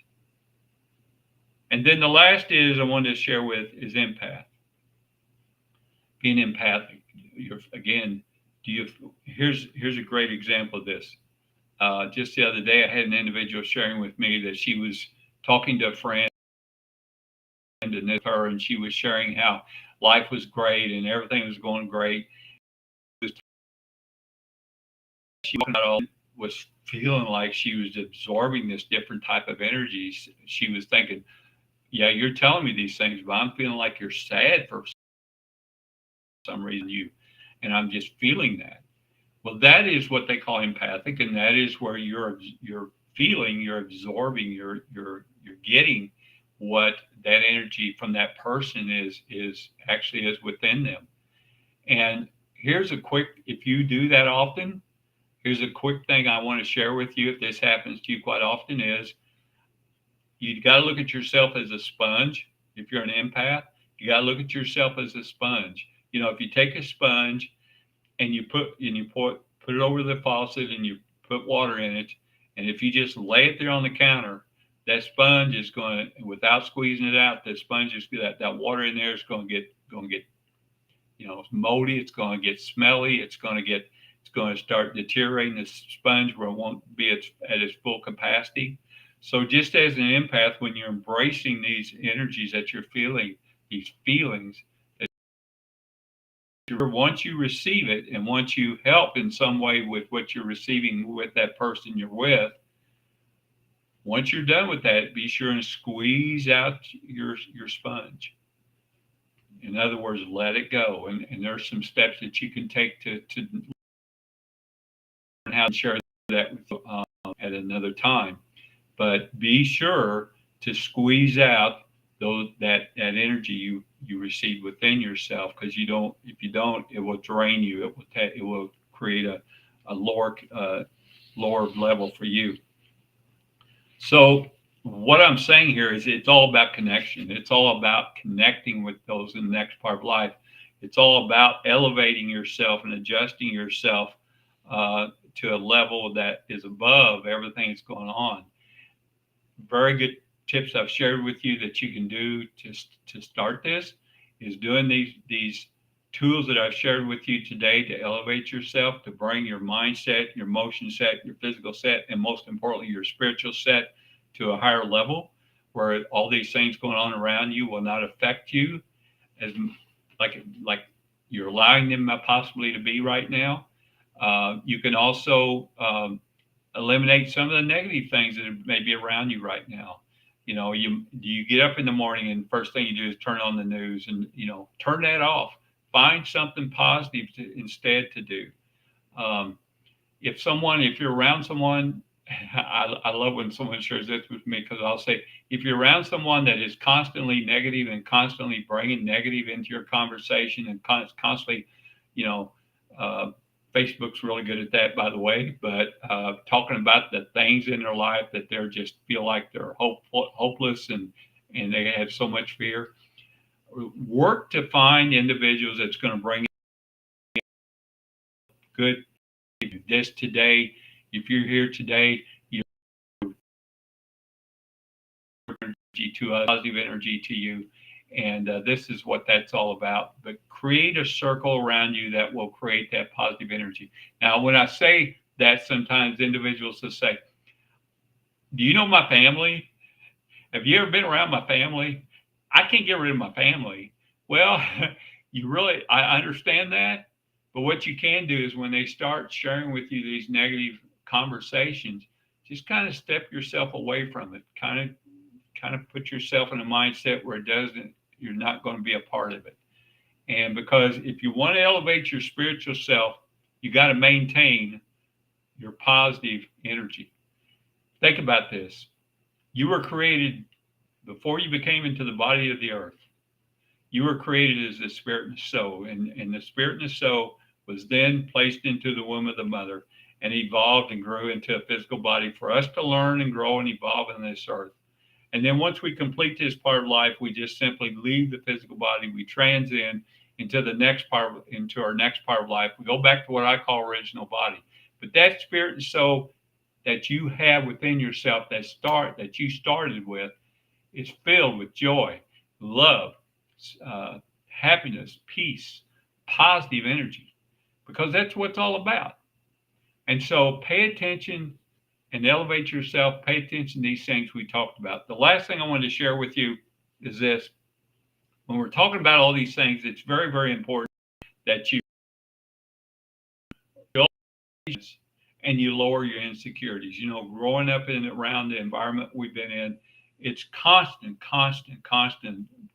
And then the last I wanted to share is empath. Being empathic. Here's a great example of this. Just the other day, I had an individual sharing with me that she was talking to a friend and she was sharing how life was great and everything was going great. She was feeling like she was absorbing this different type of energy. She was thinking, yeah, you're telling me these things, but I'm feeling like you're sad for some reason, and I'm just feeling that. Well, that is what they call empathic, and that is where you're feeling, you're absorbing, you're getting what that energy from that person is within them. And if you do that often, here's a quick thing I want to share with you. If this happens to you quite often, is you got to look at yourself as a sponge. If you're an empath, you got to look at yourself as a sponge. If you take a sponge and you put it over the faucet and you put water in it, and if you just lay it there on the counter, that sponge is going to, without squeezing it out, the sponge is that water in there is going to get, moldy. It's going to get smelly. It's going to start deteriorating the sponge where it won't be at its full capacity. So just as an empath, when you're embracing these energies that you're feeling, these feelings, once you receive it and once you help in some way with what you're receiving with that person you're with, once you're done with that, be sure and squeeze out your sponge. In other words, let it go. And there's some steps that you can take to learn how to share that with, at another time. But be sure to squeeze out that energy you receive within yourself, because if you don't, it will drain you. It will create a lower level for you. So what I'm saying here is it's all about connection. It's all about connecting with those in the next part of life. It's all about elevating yourself and adjusting yourself to a level that is above everything that's going on. Very good tips I've shared with you that you can do to start this is doing these tools that I've shared with you today to elevate yourself, to bring your mindset, your emotion set, your physical set, and most importantly, your spiritual set to a higher level where all these things going on around you will not affect you as like you're allowing them possibly to be right now. You can also eliminate some of the negative things that may be around you right now. You get up in the morning and first thing you do is turn on the news and, turn that off. Find something positive instead to do. If you're around someone, I love when someone shares this with me, because I'll say, if you're around someone that is constantly negative and constantly bringing negative into your conversation and constantly, Facebook's really good at that, by the way, but talking about the things in their life that they're just feel like they're hopeless and they have so much fear. Work to find individuals that's going to bring good this today. If you're here today, energy to us, positive energy to you. And this is what that's all about. But create a circle around you that will create that positive energy. Now, when I say that, sometimes individuals will say, do you know my family? Have you ever been around my family? I can't get rid of my family. Well, I understand that. But what you can do is when they start sharing with you these negative conversations, just kind of step yourself away from it. Kind of put yourself in a mindset where you're not going to be a part of it. And because if you want to elevate your spiritual self, you got to maintain your positive energy. Think about this. You were created before you became into the body of the earth. You were created as the spirit and soul, and the spirit and the soul was then placed into the womb of the mother and evolved and grew into a physical body for us to learn and grow and evolve on this earth. And then once we complete this part of life, we just simply leave the physical body. We transcend into our next part of life. We go back to what I call original body. But that spirit and soul that you have within yourself, that you started with, is filled with joy, love, happiness, peace, positive energy, because that's what it's all about. And so pay attention and elevate yourself. Pay attention to these things we talked about. The last thing I wanted to share with you is this. When we're talking about all these things, it's very, very important that you and you lower your insecurities. Growing up around the environment we've been in, it's constant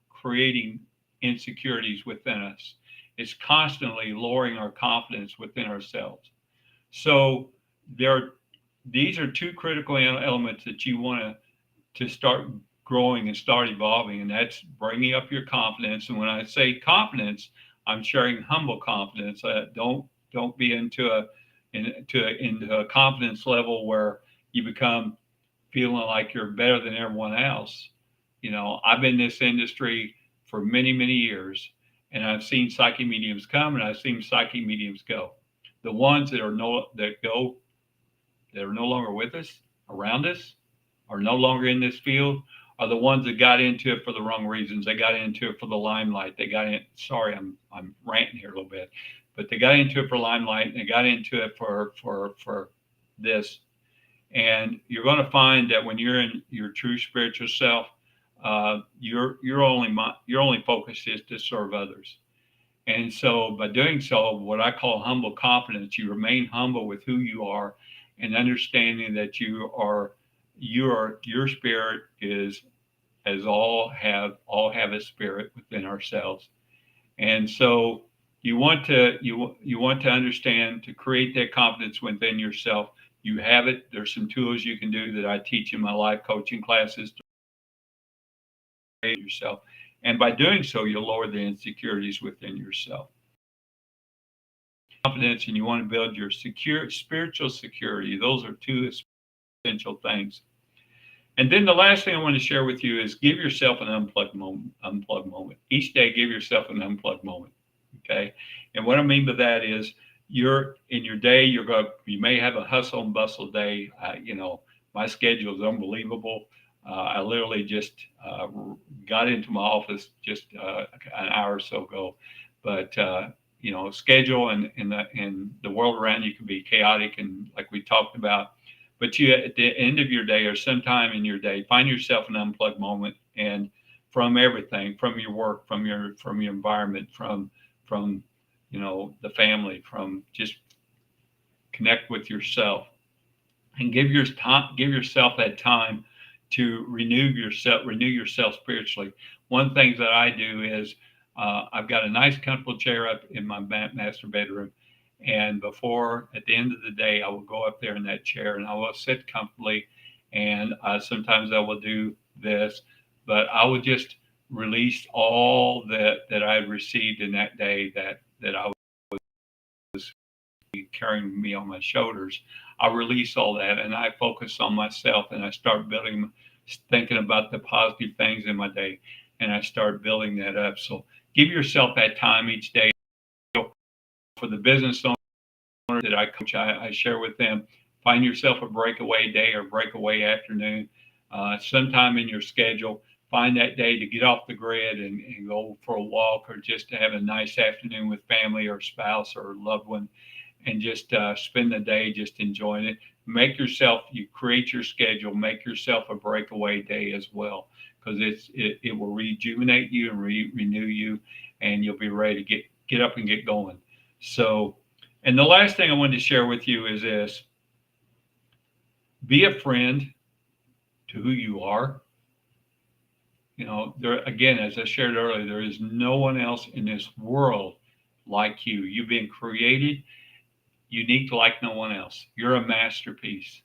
creating insecurities within us. It's constantly lowering our confidence within ourselves. So these are two critical elements that you want to start growing and start evolving, and that's bringing up your confidence. And when I say confidence, I'm sharing humble confidence. Don't be into a confidence level where you become feeling like you're better than everyone else. I've been in this industry for many, many years, and I've seen psychic mediums come and I've seen psychic mediums go. The ones that are no longer with us, around us, are no longer in this field are the ones that got into it for the wrong reasons. They got into it for the limelight. They got in. Sorry, I'm ranting here a little bit, but they got into it for limelight. And they got into it for this. And you're going to find that when you're in your true spiritual self, your only focus is to serve others. And so by doing so, what I call humble confidence, you remain humble with who you are and understanding that your spirit is, as all have a spirit within ourselves. And so you want to understand, to create that confidence within yourself. You have it. There's some tools you can do that I teach in my life coaching classes to create yourself. And by doing so, you'll lower the insecurities within yourself. Confidence, and you want to build your spiritual security. Those are two essential things. And then the last thing I want to share with you is give yourself an unplugged moment. Each day, give yourself an unplugged moment. Okay. And what I mean by that is you're in your day, you may have a hustle and bustle day. My schedule is unbelievable. I literally just got into my office just an hour or so ago, but schedule and the world around you can be chaotic, and like we talked about. But you, at the end of your day or sometime in your day, find yourself an unplugged moment, and from everything, from your work, from your environment, from the family, from just connect with yourself, and give yourself that time to renew yourself spiritually. One of the things that I do is I've got a nice comfortable chair up in my master bedroom. And at the end of the day, I will go up there in that chair and I will sit comfortably. And sometimes I will do this, but I will just release all that I received in that day that I was carrying me on my shoulders. I release all that and I focus on myself, and I start thinking about the positive things in my day, and I start building that up. So give yourself that time each day. For the business owners that I coach, I share with them, find yourself a breakaway day or breakaway afternoon, sometime in your schedule. Find that day to get off the grid and go for a walk, or just to have a nice afternoon with family or spouse or loved one, and just spend the day just enjoying it. You create your schedule, make yourself a breakaway day as well, because it will rejuvenate you and renew you, and you'll be ready to get up and get going. So, and the last thing I wanted to share with you is this: be a friend to who you are. There again, as I shared earlier, there is no one else in this world like you. You've been created unique like no one else. You're a masterpiece.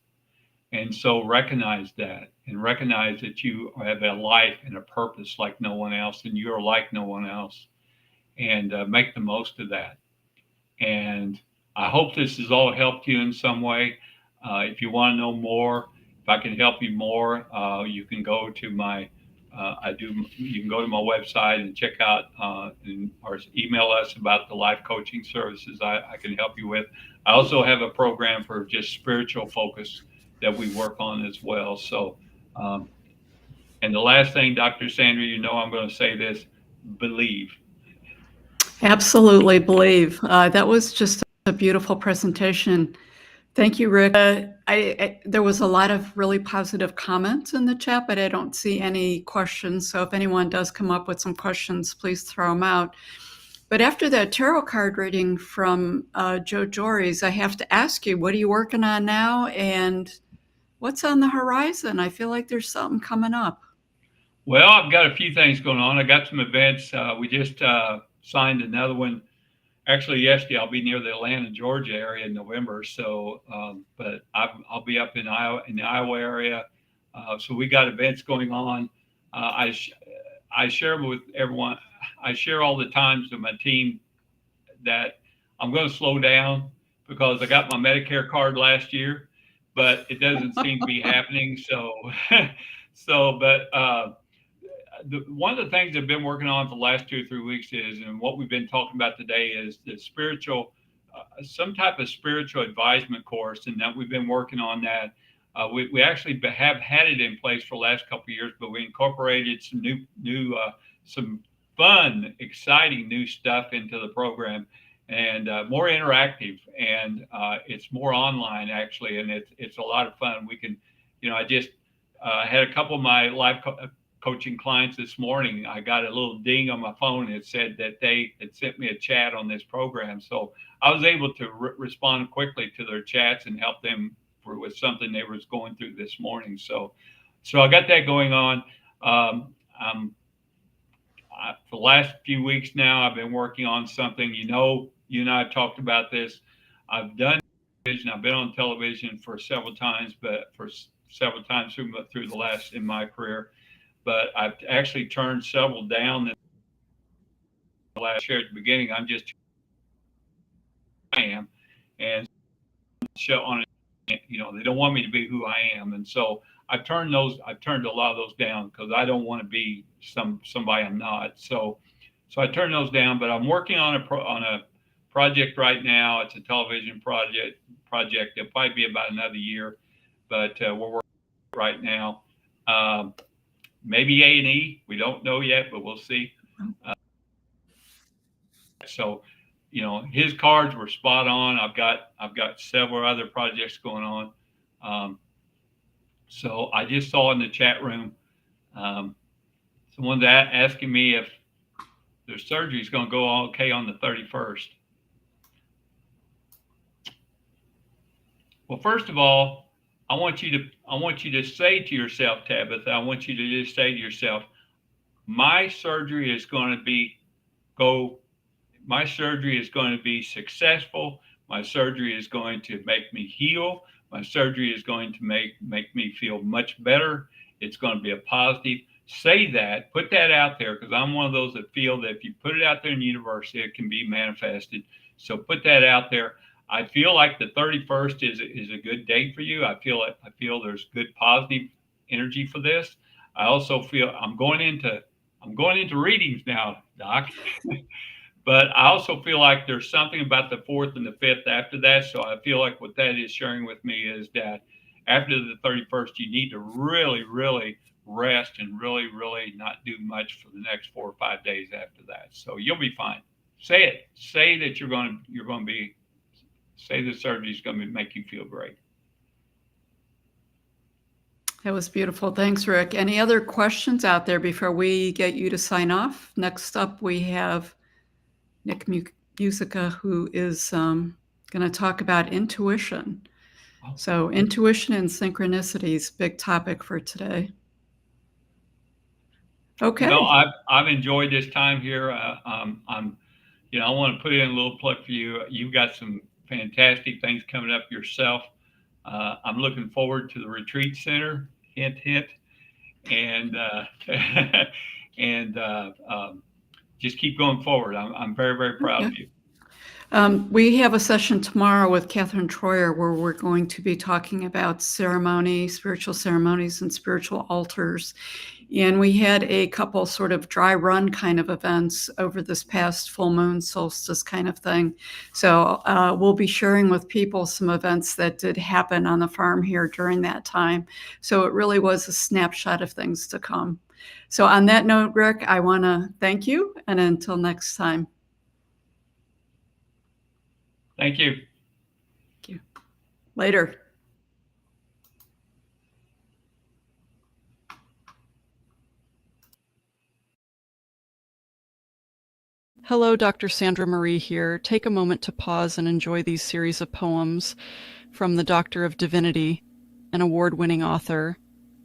And so recognize that, and recognize that you have a life and a purpose like no one else, and you're like no one else, and make the most of that. And I hope this has all helped you in some way. If you want to know more, if I can help you more, you can go to my you can go to my website and check out or email us about the life coaching services I can help you with. I also have a program for just spiritual focus that we work on as well. So, and the last thing, Dr. Sandra, I'm going to say this: believe. Absolutely believe. That was just a beautiful presentation. Thank you, Rick. There was a lot of really positive comments in the chat, but I don't see any questions. So if anyone does come up with some questions, please throw them out. But after that tarot card reading from Joe Jories, I have to ask you, what are you working on now, and what's on the horizon? I feel like there's something coming up. Well, I've got a few things going on. I got some events. We just signed another one. Actually, yesterday. I'll be near the Atlanta, Georgia area in November. So, but I'll be up in the Iowa area. So we got events going on. I share with everyone. I share all the times to my team that I'm going to slow down because I got my Medicare card last year, but it doesn't seem to be happening. So, one of the things I've been working on for the last 2 or 3 weeks is, and what we've been talking about today, is the spiritual, some type of spiritual advisement course, and that we've been working on that. We actually have had it in place for the last couple of years, but we incorporated some some fun, exciting new stuff into the program, and more interactive, and it's more online actually, and it's a lot of fun. We can, I just had a couple of my coaching clients this morning. I got a little ding on my phone that said that they had sent me a chat on this program, so I was able to respond quickly to their chats and help them with something they was going through this morning. So I got that going on. For the last few weeks now, I've been working on something. You and I talked about this. I've done television. I've been on television for several times, through the last in my career. But I've actually turned several down. Last year at the beginning, I am, and show on it. They don't want me to be who I am, and so I've turned a lot of those down because I don't want to be somebody I'm not. So I turned those down, but I'm working on a project right now. It's a television project. It'll probably be about another year, but we're working right now. Maybe A&E. We don't know yet, but we'll see. So, his cards were spot on. I've got several other projects going on. So I just saw in the chat room, someone's asking me if their surgery is going to go okay on the 31st. Well, first of all, I want you to say to yourself, Tabitha, I want you to just say to yourself, my surgery is going to be successful. My surgery is going to make me heal. My surgery is going to make me feel much better. It's going to be a positive. Say that, put that out there, because I'm one of those that feel that if you put it out there in the universe, it can be manifested. So put that out there. I feel like the 31st is a good date for you. I feel there's good positive energy for this. I also feel I'm going into readings now, Doc. But I also feel like there's something about the 4th and the 5th after that. So I feel like what that is sharing with me is that after the 31st, you need to really, really rest and really, really not do much for the next 4 or 5 days after that. So you'll be fine. Say it. Say that say the surgery is going to make you feel great. That was beautiful. Thanks, Rick. Any other questions out there before we get you to sign off? Next up, we have Nick Musica, who is going to talk about intuition. So intuition and synchronicities, big topic for today. Okay. I've enjoyed this time here. I want to put in a little plug for you. You've got some fantastic things coming up yourself. I'm looking forward to the retreat center. Hint, hint. And just keep going forward. I'm very, very proud of you. We have a session tomorrow with Catherine Troyer where we're going to be talking about spiritual ceremonies and spiritual altars. And we had a couple sort of dry run kind of events over this past full moon solstice kind of thing. So we'll be sharing with people some events that did happen on the farm here during that time. So it really was a snapshot of things to come. So on that note, Rick, I want to thank you. And until next time. Thank you. Thank you. Later. Hello, Dr. Sandra Marie here. Take a moment to pause and enjoy these series of poems from the Doctor of Divinity and award-winning author,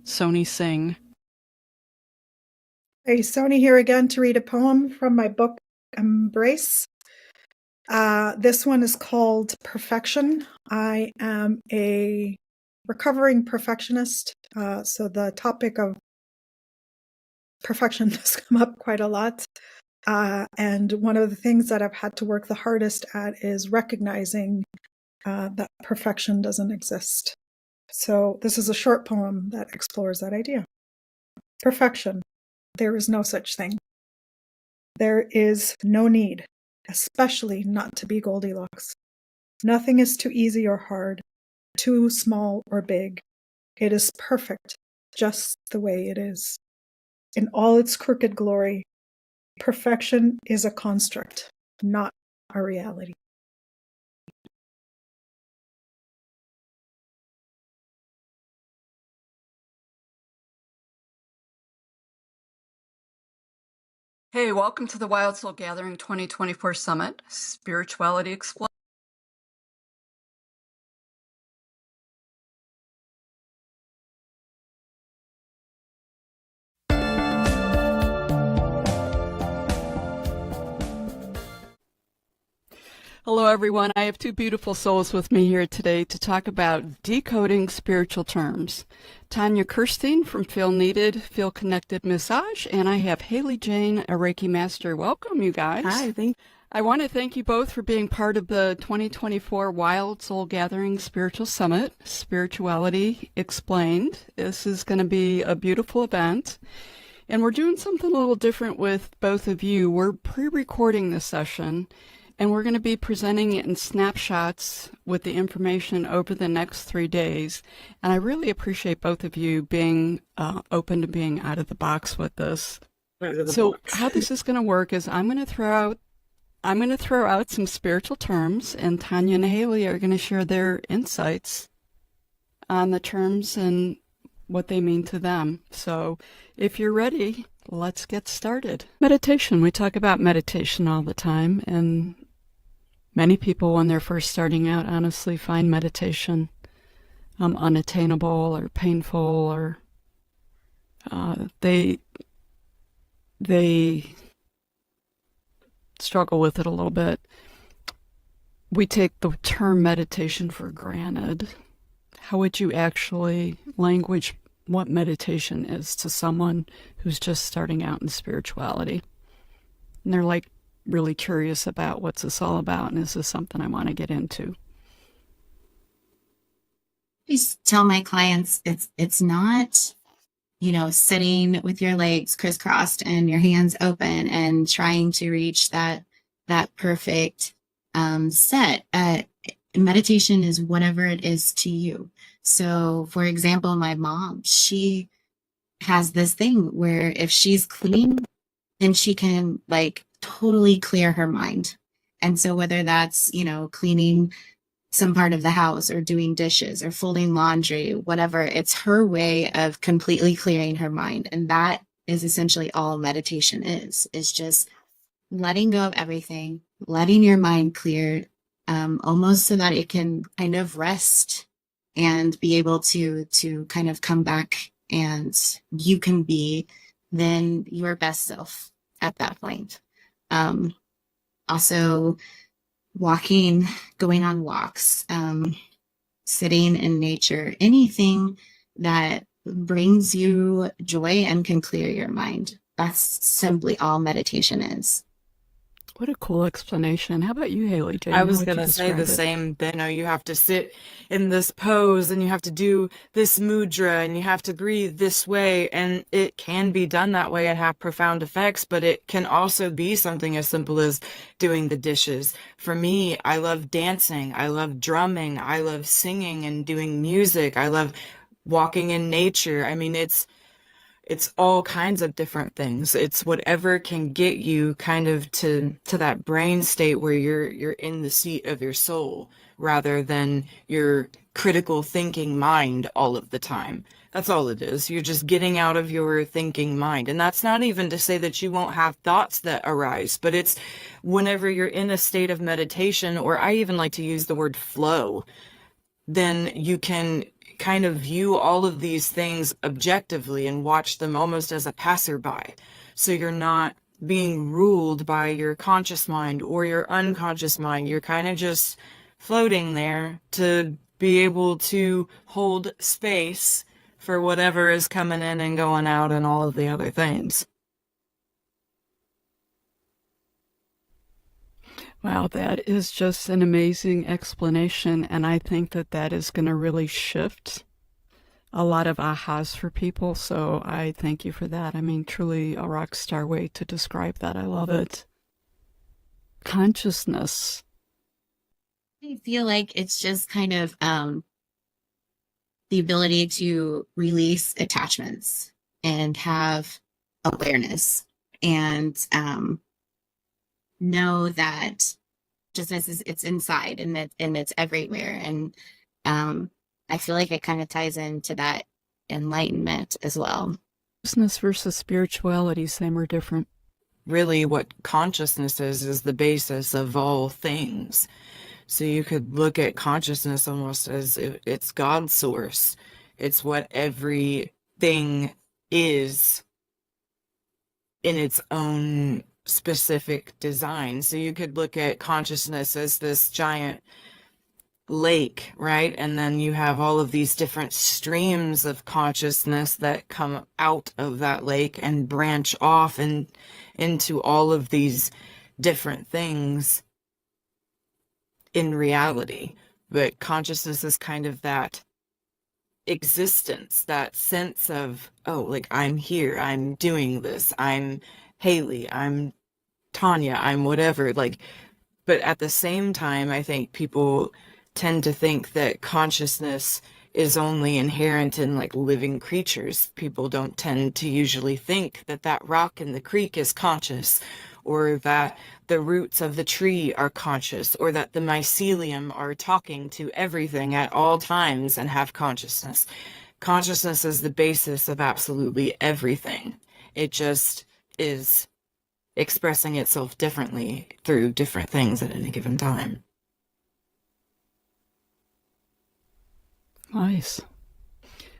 Soni Singh. Hey, Soni here again to read a poem from my book, Embrace. This one is called Perfection. I am a recovering perfectionist, so the topic of perfection has come up quite a lot. And one of the things that I've had to work the hardest at is recognizing that perfection doesn't exist. So this is a short poem that explores that idea. Perfection. There is no such thing. There is no need, especially not to be Goldilocks. Nothing is too easy or hard, too small or big. It is perfect, just the way it is. In all its crooked glory, perfection is a construct, not a reality. Hey, welcome to the Wild Soul Gathering 2024 Summit, Spirituality Explained. Hello, everyone. I have two beautiful souls with me here today to talk about decoding spiritual terms. Tanya Kirstein from Feel Needed, Feel Connected Massage, and I have Haley Jane, a Reiki Master. Welcome, you guys. Hi, thank I want to thank you both for being part of the 2024 Wild Soul Gathering Spiritual Summit, Spirituality Explained. This is going to be a beautiful event. And we're doing something a little different with both of you. We're pre-recording this session, and we're going to be presenting it in snapshots with the information over the next 3 days. And I really appreciate both of you being open to being out of the box with this. So how this is going to work is I'm going to throw out some spiritual terms, and Tanya and Haley are going to share their insights on the terms and what they mean to them. So if you're ready, let's get started. Meditation. We talk about meditation all the time, and many people, when they're first starting out, honestly find meditation unattainable or painful, or they struggle with it a little bit. We take the term meditation for granted. How would you actually language what meditation is to someone who's just starting out in spirituality? And they're like really curious about what's this all about, and is this something I want to get into? I just tell my clients it's not, sitting with your legs crisscrossed and your hands open and trying to reach that perfect set. Meditation is whatever it is to you. So, for example, my mom, she has this thing where if she's clean, then she can totally clear her mind. And so whether that's, cleaning some part of the house or doing dishes or folding laundry, whatever, it's her way of completely clearing her mind. And that is essentially all meditation is just letting go of everything, letting your mind clear, almost so that it can kind of rest and be able to kind of come back, and you can be then your best self at that point. Also walking, going on walks, sitting in nature, anything that brings you joy and can clear your mind. That's simply all meditation is. What a cool explanation. How about you, Haley Jane? I How was would you going to say the describe it? same thing. You have to sit in this pose and you have to do this mudra and you have to breathe this way. And it can be done that way and have profound effects, but it can also be something as simple as doing the dishes. For me, I love dancing. I love drumming. I love singing and doing music. I love walking in nature. I mean, it's all kinds of different things. It's whatever can get you kind of to that brain state where you're in the seat of your soul rather than your critical thinking mind all of the time. That's all it is. You're just getting out of your thinking mind. And that's not even to say that you won't have thoughts that arise, but it's whenever you're in a state of meditation, or I even like to use the word flow, then you can kind of view all of these things objectively and watch them almost as a passerby. So you're not being ruled by your conscious mind or your unconscious mind. You're kind of just floating there to be able to hold space for whatever is coming in and going out and all of the other things. Wow, that is just an amazing explanation, and I think that is going to really shift a lot of ahas for people, so I thank you for that. I mean, truly a rock star way to describe that. I love it. Consciousness. I feel like it's just kind of the ability to release attachments and have awareness and know that consciousness it's inside and that and it's everywhere. And I feel like it kind of ties into that enlightenment as well. Consciousness versus spirituality, same or different? Really, what consciousness is the basis of all things. So you could look at consciousness almost as if it's God's source. It's what everything is in its own specific design. So you could look at consciousness as this giant lake, right? And then you have all of these different streams of consciousness that come out of that lake and branch off and into all of these different things in reality. But consciousness is kind of that existence, that sense of, oh, like I'm here, I'm doing this, I'm Haley, I'm Tanya, I'm whatever. Like, but at the same time, I think people tend to think that consciousness is only inherent in like living creatures. People don't tend to usually think that that rock in the creek is conscious, or that the roots of the tree are conscious, or that the mycelium are talking to everything at all times and have consciousness. Consciousness is the basis of absolutely everything. It just is expressing itself differently through different things at any given time. Nice.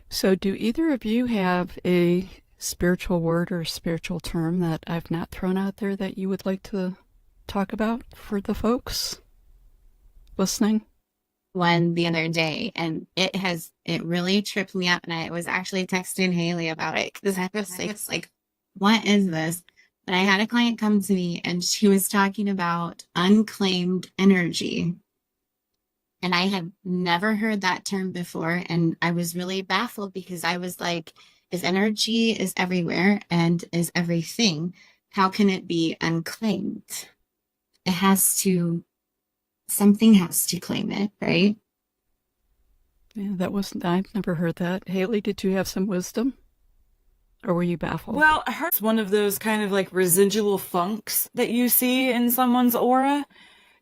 So do either of you have a spiritual word or spiritual term that I've not thrown out there that you would like to talk about for the folks listening? One the other day, and it really tripped me up, and I was actually texting Haley about it because I was like, what is this? But I had a client come to me and she was talking about unclaimed energy. And I had never heard that term before. And I was really baffled because I was like, if energy is everywhere and is everything, how can it be unclaimed? Something has to claim it, right? Yeah, I've never heard that. Haley, did you have some wisdom? Or were you baffled? Well, I heard it's one of those kind of like residual funks that you see in someone's aura,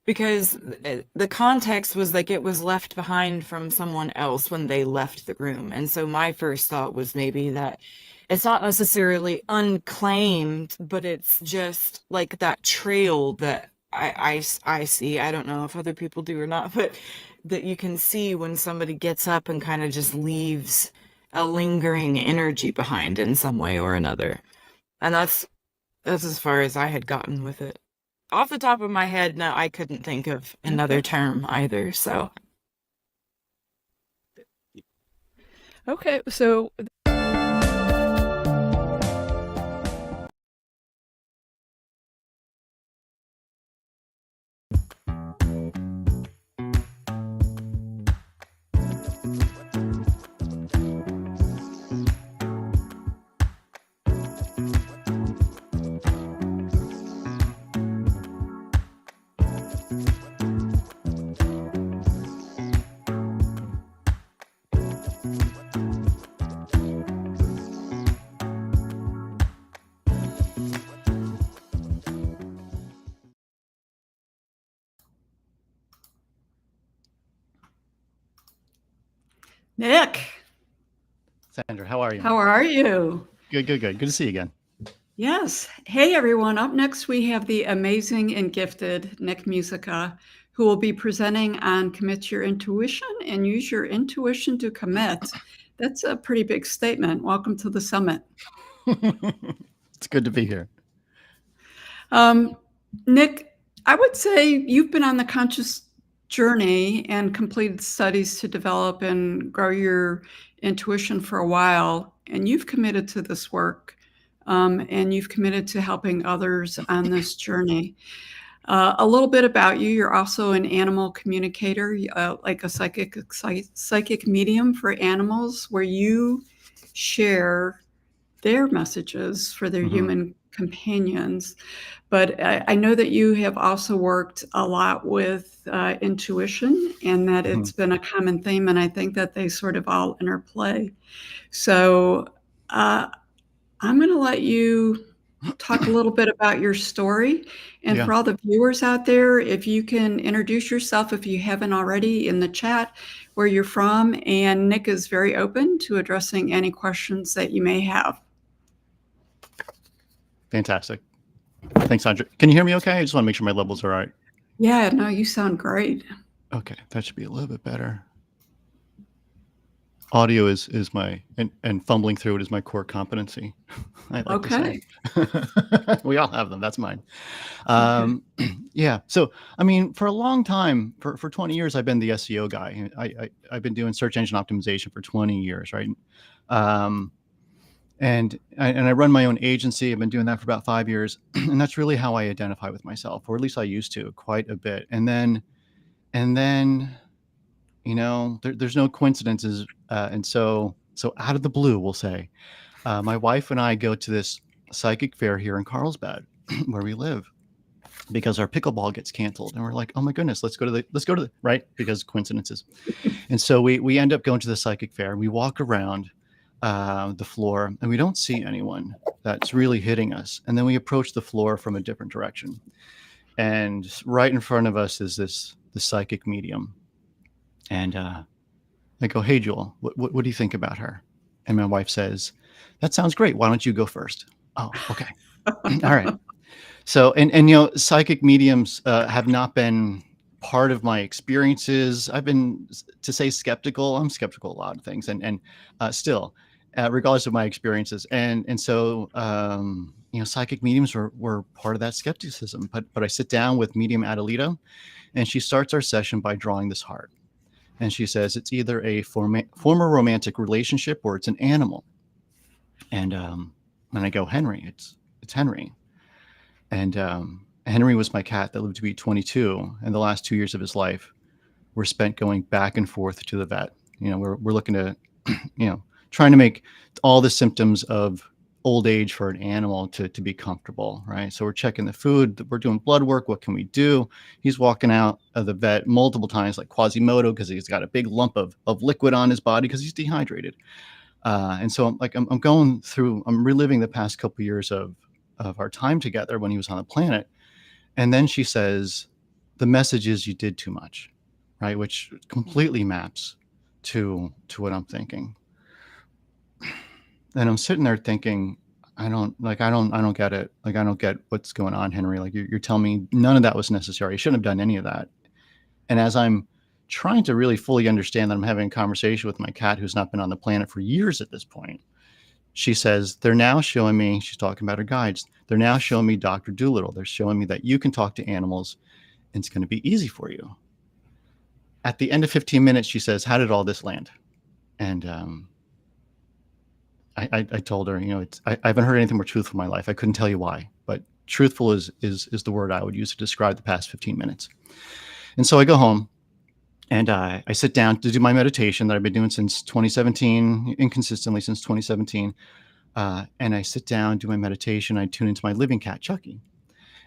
because the context was like it was left behind from someone else when they left the room. And so my first thought was maybe that it's not necessarily unclaimed, but it's just like that trail that I see. I don't know if other people do or not, but that you can see when somebody gets up and kind of just leaves a lingering energy behind in some way or another. And that's as far as I had gotten with it. Off the top of my head, no, I couldn't think of another term either, so. Okay, so Nick, Sandra, how are you? how are you? Good. Good to see you again. Yes. Hey, everyone. Up next, we have the amazing and gifted Nick Musica, who will be presenting on Commit Your Intuition and Use Your Intuition to Commit. That's a pretty big statement. Welcome to the summit. It's good to be here. Nick, I would say you've been on the conscious journey and completed studies to develop and grow your intuition for a while, and you've committed to this work, and you've committed to helping others on this journey. A little bit about you: you're also an animal communicator, like a psychic medium for animals, where you share their messages for their human companions. But I know that you have also worked a lot with intuition, and that it's been a common theme, and I think that they sort of all interplay. So I'm going to let you talk a little bit about your story. And Yeah. for all the viewers out there, if you can introduce yourself, if you haven't already, in the chat, where you're from. And Nick is very open to addressing any questions that you may have. Fantastic. Thanks, Sandra. Can you hear me okay? I just want to make sure my levels are all right. Yeah, no, you sound great. Okay, that should be a little bit better. Audio is my, and fumbling through it is my core competency. I like to say. We all have them. That's mine. Yeah. So, I mean, for a long time, for 20 years, I've been the SEO guy. I've been doing search engine optimization for 20 years, right? And I run my own agency. I've been doing that for about 5 years. And that's really how I identify with myself, or at least I used to quite a bit. And then, you know, there's no coincidences. And so out of the blue, we'll say, my wife and I go to this psychic fair here in Carlsbad, where we live, because our pickleball gets canceled. And we're like, oh my goodness, let's go to the right, because coincidences. And so we end up going to the psychic fair. We walk around the floor, and we don't see anyone that's really hitting us. And then we approach the floor from a different direction. And right in front of us is the psychic medium. And I go, hey, Jewel, what do you think about her? And my wife says, that sounds great. Why don't you go first? Oh, okay. All right. So, and you know, psychic mediums have not been part of my experiences. I've been, to say skeptical, I'm skeptical of a lot of things, and still, regardless of my experiences. And so, you know, psychic mediums were part of that skepticism. But I sit down with medium Adelita, and she starts our session by drawing this heart. And she says, it's either a former romantic relationship or it's an animal. And I go, Henry, it's Henry. And Henry was my cat that lived to be 22. And the last 2 years of his life were spent going back and forth to the vet. You know, we're looking to, you know, trying to make all the symptoms of old age for an animal to be comfortable, right? So we're checking the food, we're doing blood work. What can we do? He's walking out of the vet multiple times, like Quasimodo, because he's got a big lump of liquid on his body because he's dehydrated. And so I'm going through, I'm reliving the past couple of years of our time together when he was on the planet. And then she says, the message is you did too much, right? Which completely maps to what I'm thinking. And I'm sitting there thinking, I don't get it. Like, I don't get what's going on, Henry. Like, you're telling me none of that was necessary. I shouldn't have done any of that. And as I'm trying to really fully understand that I'm having a conversation with my cat, who's not been on the planet for years at this point, she says, they're now showing me, she's talking about her guides, they're now showing me Dr. Dolittle. They're showing me that you can talk to animals and it's going to be easy for you. At the end of 15 minutes, she says, how did all this land? And I told her, you know, I haven't heard anything more truthful in my life. I couldn't tell you why, but truthful is the word I would use to describe the past 15 minutes. And so I go home and I sit down to do my meditation that I've been doing since 2017, inconsistently since 2017. And I sit down, do my meditation. I tune into my living cat, Chucky.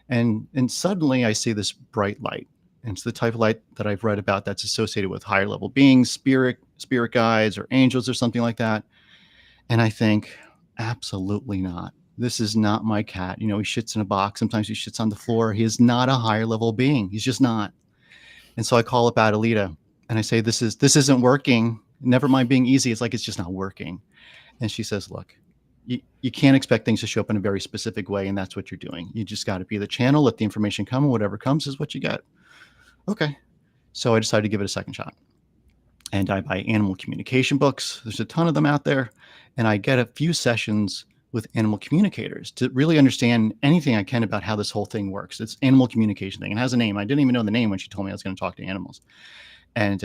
And suddenly I see this bright light. And it's the type of light that I've read about that's associated with higher level beings, spirit guides or angels or something like that. And I think, absolutely not. This is not my cat. You know, he shits in a box. Sometimes he shits on the floor. He is not a higher level being. He's just not. And so I call up Adelita and I say, this isn't working. Never mind being easy. It's like, it's just not working. And she says, look, you can't expect things to show up in a very specific way. And that's what you're doing. You just got to be the channel, let the information come, and whatever comes is what you get. Okay. So I decided to give it a second shot. And I buy animal communication books. There's a ton of them out there. And I get a few sessions with animal communicators to really understand anything I can about how this whole thing works. It's animal communication thing. It has a name. I didn't even know the name when she told me I was going to talk to animals. And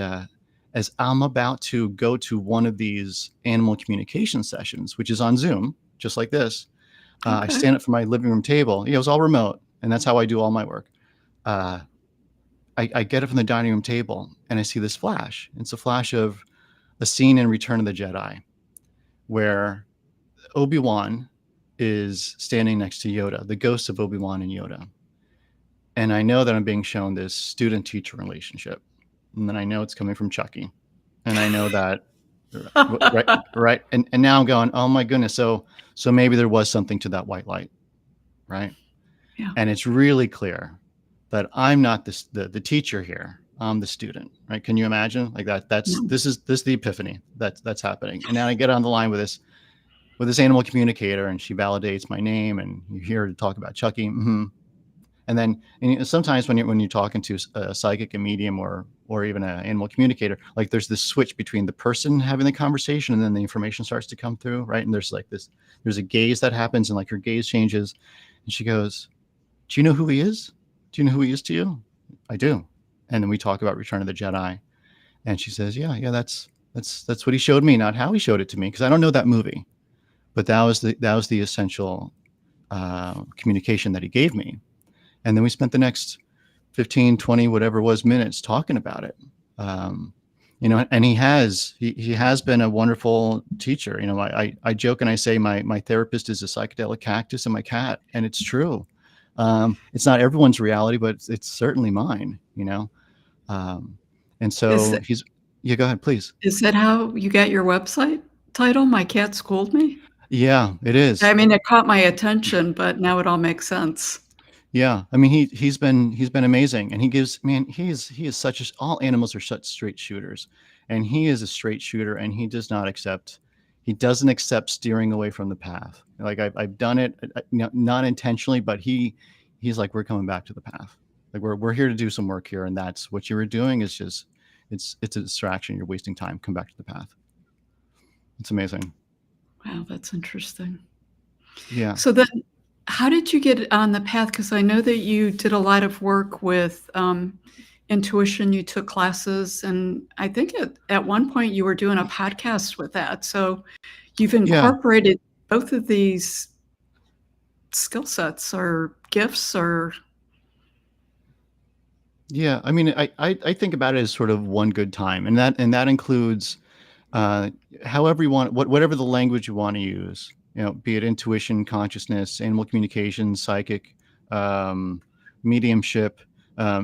as I'm about to go to one of these animal communication sessions, which is on Zoom, just like this, I stand up from my living room table. It was all remote. And that's how I do all my work. I get up from the dining room table and I see this flash. It's a flash of a scene in Return of the Jedi where Obi-Wan is standing next to Yoda, the ghost of Obi-Wan and Yoda. And I know that I'm being shown this student-teacher relationship. And then I know it's coming from Chucky. And I know that, right. And now I'm going, oh my goodness. So maybe there was something to that white light, right? Yeah. And it's really clear that I'm not the teacher here. I'm the student, right? Can you imagine like that? This is the epiphany that's happening. And now I get on the line with this animal communicator, and she validates my name, and you're here to talk about Chucky. Mm-hmm. And then sometimes when you're talking to a psychic, a medium, or even an animal communicator, like there's this switch between the person having the conversation and then the information starts to come through, right? And there's a gaze that happens, and like her gaze changes, and she goes, "Do you know who he is? Do you know who he is to you?" I do. And then we talk about Return of the Jedi, and she says, "Yeah, that's what he showed me, not how he showed it to me, because I don't know that movie, but that was the essential communication that he gave me." And then we spent the next 15, 20, whatever it was, minutes talking about it. And he has been a wonderful teacher. I joke and I say my therapist is a psychedelic cactus and my cat, and it's true. It's not everyone's reality, but it's certainly mine, and so yeah, go ahead, please. Is that how you got your website title? My cat schooled me? Yeah, it is. I mean, it caught my attention, but now it all makes sense. Yeah, I mean he's been amazing, and he is all animals are such straight shooters, and he is a straight shooter, and he doesn't accept steering away from the path. Like I've done it, not intentionally, but he's like, we're coming back to the path. Like we're here to do some work here, and that's what you were doing is just it's a distraction. You're wasting time. Come back to the path. It's amazing. Wow, that's interesting. Yeah. So then, how did you get on the path? Because I know that you did a lot of work with intuition. You took classes, and I think at one point you were doing a podcast with that. So you've incorporated both of these skill sets or gifts, or Yeah, I mean, I think about it as sort of one good time, and that includes however you want, whatever the language you want to use, be it intuition, consciousness, animal communication, psychic, mediumship,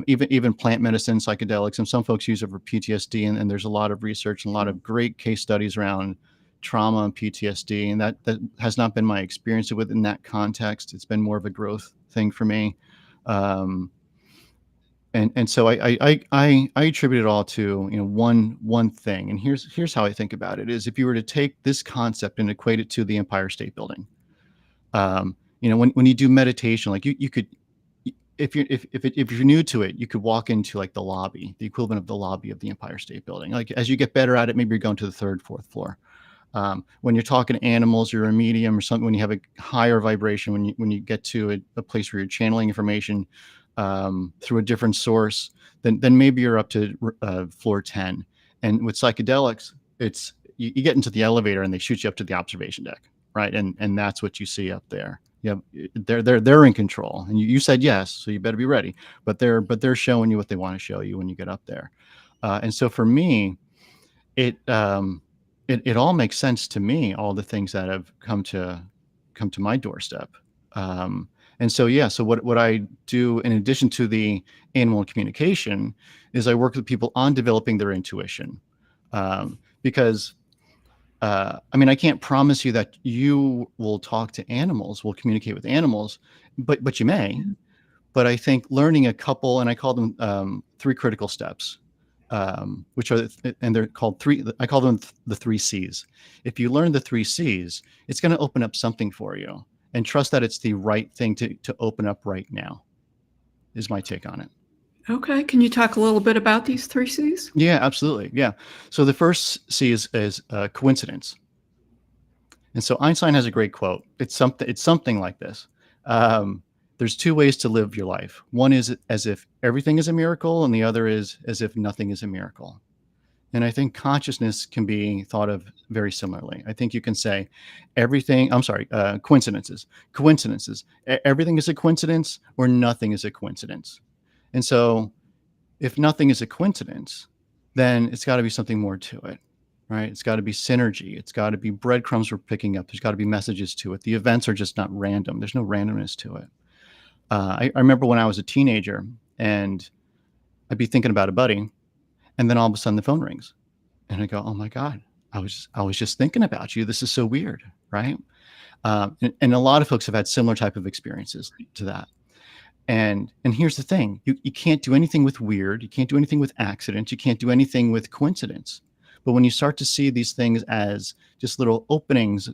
even plant medicine, psychedelics, and some folks use it for PTSD, and there's a lot of research and a lot of great case studies around trauma and PTSD, and that has not been my experience within that context. It's been more of a growth thing for me. And so I attribute it all to one thing. And here's how I think about it is, if you were to take this concept and equate it to the Empire State Building, when you do meditation, like you could, if you're new to it, you could walk into like the lobby, the equivalent of the lobby of the Empire State Building. Like as you get better at it, maybe you're going to the third, fourth floor. When you're talking to animals, you're a medium or something. When you have a higher vibration, when you get to a place where you're channeling information through a different source, then maybe you're up to floor 10. And with psychedelics, it's you get into the elevator and they shoot you up to the observation deck, right? And that's what you see up there. Yeah, they're in control, and you said yes, so you better be ready. But they're showing you what they want to show you when you get up there. And so for me, it all makes sense to me. All the things that have come to my doorstep. And so, so what I do in addition to the animal communication is I work with people on developing their intuition. Because, I can't promise you that you will talk to animals, will communicate with animals, but you may. But I think learning a couple, and I call them 3 critical steps, which are, and they're called 3, I call them the 3 C's. If you learn the 3 C's, it's going to open up something for you. And trust that it's the right thing to open up right now, is my take on it. Okay. Can you talk a little bit about these 3 C's? Yeah, absolutely. Yeah. So the first C is coincidence. And so Einstein has a great quote. It's something like this. There's 2 ways to live your life. One is as if everything is a miracle, and the other is as if nothing is a miracle. And I think consciousness can be thought of very similarly. I think you can say coincidences. Everything is a coincidence, or nothing is a coincidence. And so if nothing is a coincidence, then it's got to be something more to it, right? It's got to be synergy. It's got to be breadcrumbs we're picking up. There's got to be messages to it. The events are just not random. There's no randomness to it. I remember when I was a teenager and I'd be thinking about a buddy, and then all of a sudden the phone rings, and I go, "Oh my God, I was just thinking about you. This is so weird," right? And a lot of folks have had similar type of experiences to that. And here's the thing: you can't do anything with weird. You can't do anything with accidents. You can't do anything with coincidence. But when you start to see these things as just little openings,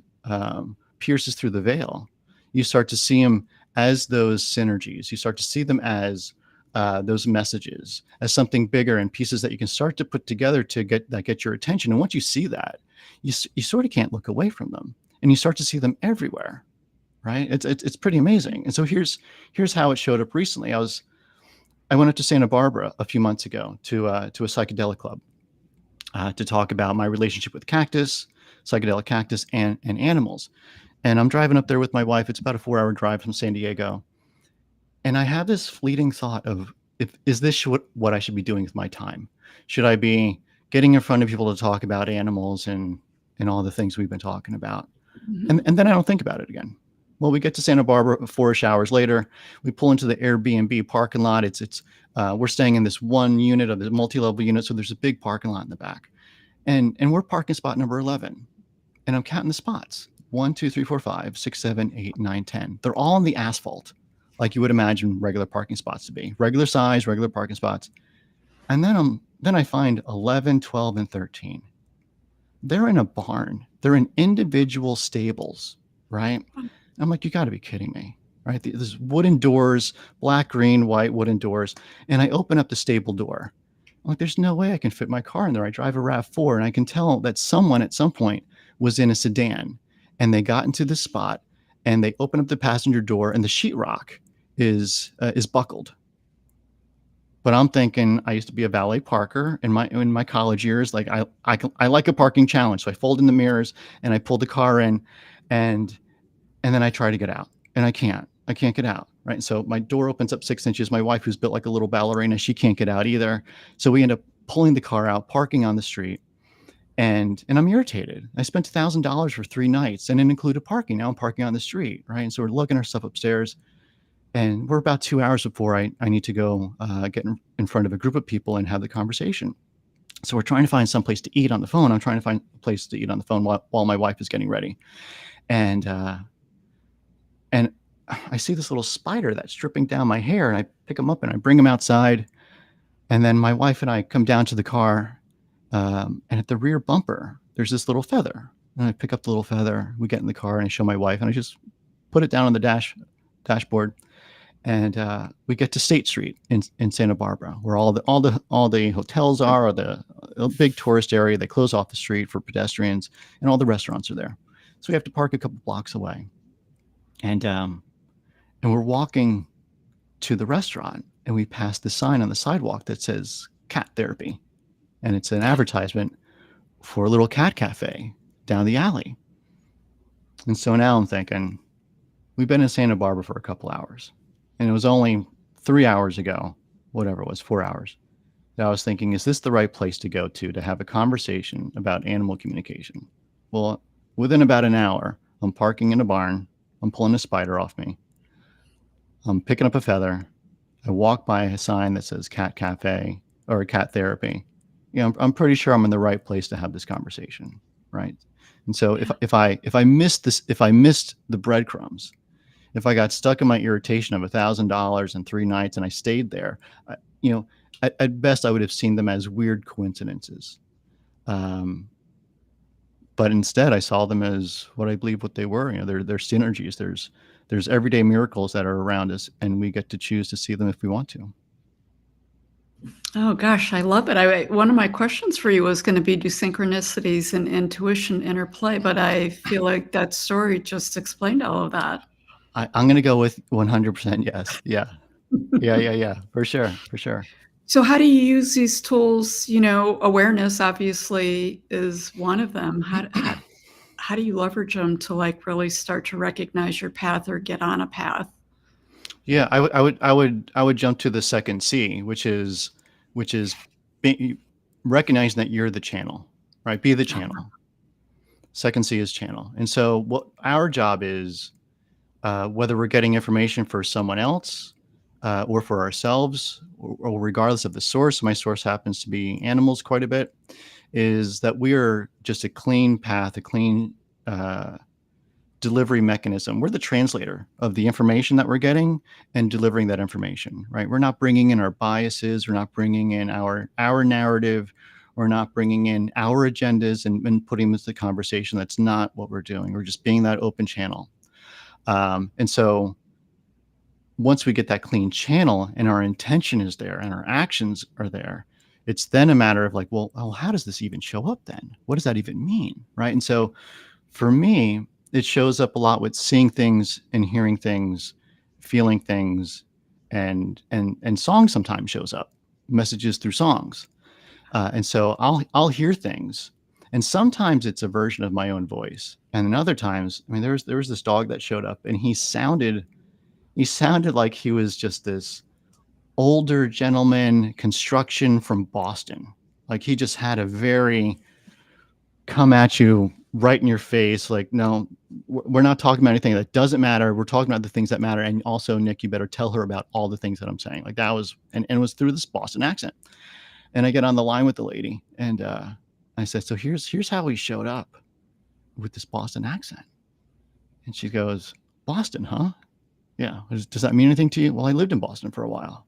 pierces through the veil, you start to see them as those synergies. You start to see them as those messages, as something bigger and pieces that you can start to put together to get your attention. And once you see that, you sort of can't look away from them, and you start to see them everywhere, right? It's pretty amazing. And so here's how it showed up recently. I went up to Santa Barbara a few months ago to a psychedelic club to talk about my relationship with psychedelic cactus, and animals. And I'm driving up there with my wife. It's about a 4-hour drive from San Diego. And I have this fleeting thought of, is this what I should be doing with my time? Should I be getting in front of people to talk about animals and all the things we've been talking about? Mhm. And then I don't think about it again. Well, we get to Santa Barbara 4-ish hours later. We pull into the Airbnb parking lot. We're staying in this one unit of the multi-level unit. So there's a big parking lot in the back. And we're parking spot number 11. And I'm counting the spots. 1, 2, 3, 4, 5, 6, 7, 8, 9, 10. They're all on the asphalt, like you would imagine regular parking spots to be. Regular size, regular parking spots. And then I find 11, 12, and 13. They're in a barn. They're in individual stables, right? I'm like, you got to be kidding me, right? There's wooden doors, black, green, white wooden doors. And I open up the stable door. I'm like, there's no way I can fit my car in there. I drive a RAV4, and I can tell that someone at some point was in a sedan, and they got into this spot, and they open up the passenger door, and the sheetrock is buckled. But I'm thinking, I used to be a valet parker in my college years. Like I like a parking challenge. So I fold in the mirrors and I pull the car in, and then I try to get out, and I can't get out. Right. So my door opens up 6 inches. My wife, who's built like a little ballerina, she can't get out either. So we end up pulling the car out, parking on the street, and I'm irritated. I spent $1,000 for 3 nights, and it included parking. Now I'm parking on the street. Right. And so we're lugging our stuff upstairs, and we're about 2 hours before I need to go get in front of a group of people and have the conversation. So we're trying to find some place to eat on the phone. I'm trying to find a place to eat on the phone while my wife is getting ready. And I see this little spider that's dripping down my hair, and I pick him up and I bring him outside. And then my wife and I come down to the car, and at the rear bumper, there's this little feather. And I pick up the little feather. We get in the car, and I show my wife, and I just put it down on the dashboard. And we get to State Street in Santa Barbara, where all the hotels are, or the big tourist area. They close off the street for pedestrians, and all the restaurants are there. So we have to park a couple blocks away. And we're walking to the restaurant, and we pass the sign on the sidewalk that says cat therapy. And it's an advertisement for a little cat cafe down the alley. And so now I'm thinking, we've been in Santa Barbara for a couple hours, and it was only 3 hours ago, whatever it was, 4 hours, that I was thinking, is this the right place to go to have a conversation about animal communication? Well, within about an hour, I'm parking in a barn. I'm pulling a spider off me. I'm picking up a feather. I walk by a sign that says cat cafe or cat therapy. I'm pretty sure I'm in the right place to have this conversation, right? And so if I missed the breadcrumbs, if I got stuck in my irritation of $1,000 and 3 nights, and I stayed there, at best I would have seen them as weird coincidences. But instead, I saw them as what I believe what they were. They're synergies. There's everyday miracles that are around us, and we get to choose to see them if we want to. Oh gosh, I love it. One of my questions for you was going to be, do synchronicities and intuition interplay? But I feel like that story just explained all of that. I'm going to go with 100% yes. Yeah. For sure. So how do you use these tools? Awareness obviously is one of them. How do you leverage them to really start to recognize your path or get on a path? Yeah, I would jump to the second C, which is recognizing that you're the channel, right? Be the channel. Second C is channel. And so what our job is, whether we're getting information for someone else or for ourselves, or regardless of the source, my source happens to be animals quite a bit, is that we are just a clean path, a clean delivery mechanism. We're the translator of the information that we're getting and delivering that information, right? We're not bringing in our biases. We're not bringing in our narrative. We're not bringing in our agendas and putting this in the conversation. That's not what we're doing. We're just being that open channel. And so once we get that clean channel and our intention is there and our actions are there, it's then a matter of like, well, how does this even show up then? What does that even mean? Right. And so for me, it shows up a lot with seeing things and hearing things, feeling things, and song sometimes shows up, messages through songs. And so I'll hear things, and sometimes it's a version of my own voice. And then other times, I mean, there was this dog that showed up, and he sounded like he was just this older gentleman, construction from Boston. Like he just had a very come at you right in your face. Like, no, we're not talking about anything that doesn't matter. We're talking about the things that matter. And also, Nick, you better tell her about all the things that I'm saying. Like that was, and it was through this Boston accent. And I get on the line with the lady, and I said, so here's how he showed up with this Boston accent. And she goes, Boston, huh? Yeah. Does that mean anything to you? Well, I lived in Boston for a while.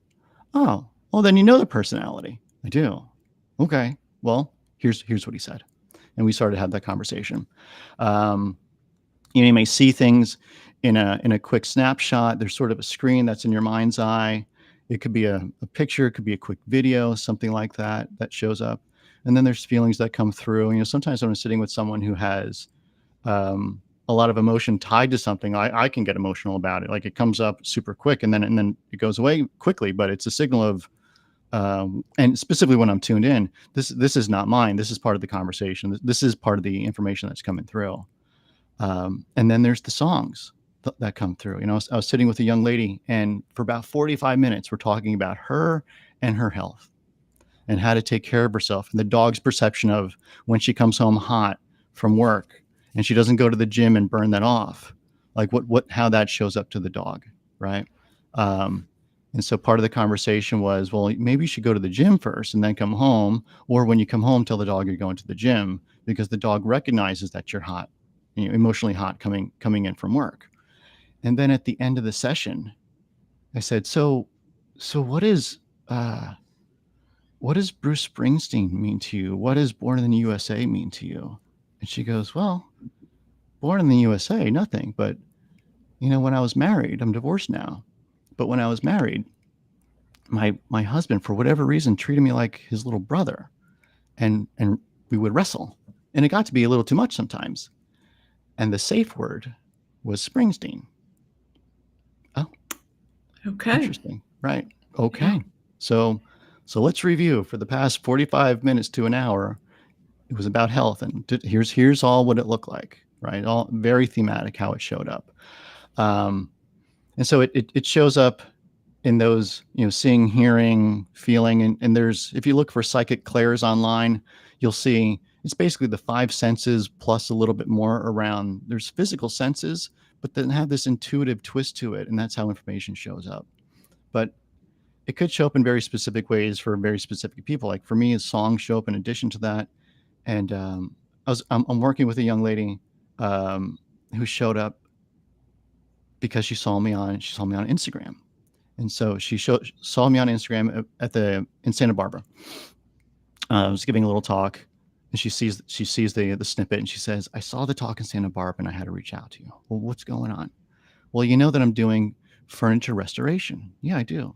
Oh, well, then you know the personality. I do. Okay. Well, here's what he said. And we started to have that conversation. You may see things in a quick snapshot. There's sort of a screen that's in your mind's eye. It could be a picture, it could be a quick video, something like that shows up. And then there's feelings that come through. You know, sometimes when I'm sitting with someone who has a lot of emotion tied to something, I can get emotional about it. Like it comes up super quick and then it goes away quickly, but it's a signal of, and specifically when I'm tuned in, this is not mine. This is part of the conversation. This is part of the information that's coming through. And then there's the songs that come through. You know, I was sitting with a young lady, and for about 45 minutes, we're talking about her and her health and how to take care of herself, and the dog's perception of when she comes home hot from work and she doesn't go to the gym and burn that off, like how that shows up to the dog, right? And so part of the conversation was, well, maybe you should go to the gym first and then come home, or when you come home, tell the dog you're going to the gym, because the dog recognizes that you're hot, you know, emotionally hot coming in from work. And then at the end of the session, I said, so what does Bruce Springsteen mean to you? What does Born in the USA mean to you? And she goes, well, Born in the USA, nothing. But, you know, when I was married, I'm divorced now. But when I was married, my husband, for whatever reason, treated me like his little brother. And we would wrestle. And it got to be a little too much sometimes. And the safe word was Springsteen. Oh, Okay. interesting. Right. Okay. So let's review. For the past 45 minutes to an hour, it was about health, and here's all what it looked like, right? All very thematic how it showed up. And so it shows up in those, you know, seeing, hearing, feeling, and there's, if you look for psychic clairs online, you'll see it's basically the 5 senses plus a little bit more around. There's physical senses, but then have this intuitive twist to it, and that's how information shows up. But it could show up in very specific ways for very specific people. Like for me, songs show up in addition to that. And I'm working with a young lady who showed up because she saw me on Instagram. And so she saw me on Instagram in Santa Barbara. I was giving a little talk, and she sees the snippet, and she says, I saw the talk in Santa Barbara and I had to reach out to you. Well, what's going on? Well, you know that I'm doing furniture restoration. Yeah, I do.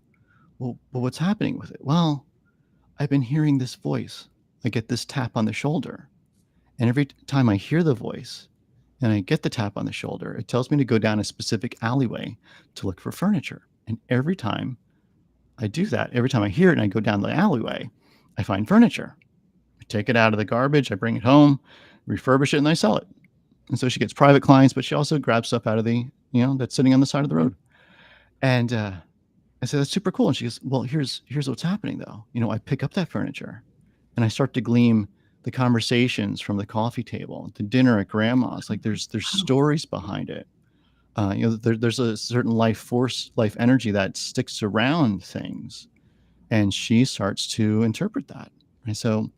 Well, but what's happening with it? Well, I've been hearing this voice. I get this tap on the shoulder. And every time I hear the voice and I get the tap on the shoulder, it tells me to go down a specific alleyway to look for furniture. And every time I do that, every time I hear it and I go down the alleyway, I find furniture. I take it out of the garbage, I bring it home, refurbish it, and I sell it. And so she gets private clients, but she also grabs stuff out of the, you know, that's sitting on the side of the road. And I said, that's super cool. And she goes, well, here's what's happening though. You know, I pick up that furniture and I start to glean the conversations from the coffee table, the dinner at grandma's. Like there's stories behind it. There's a certain life energy that sticks around things, and she starts to interpret that. And so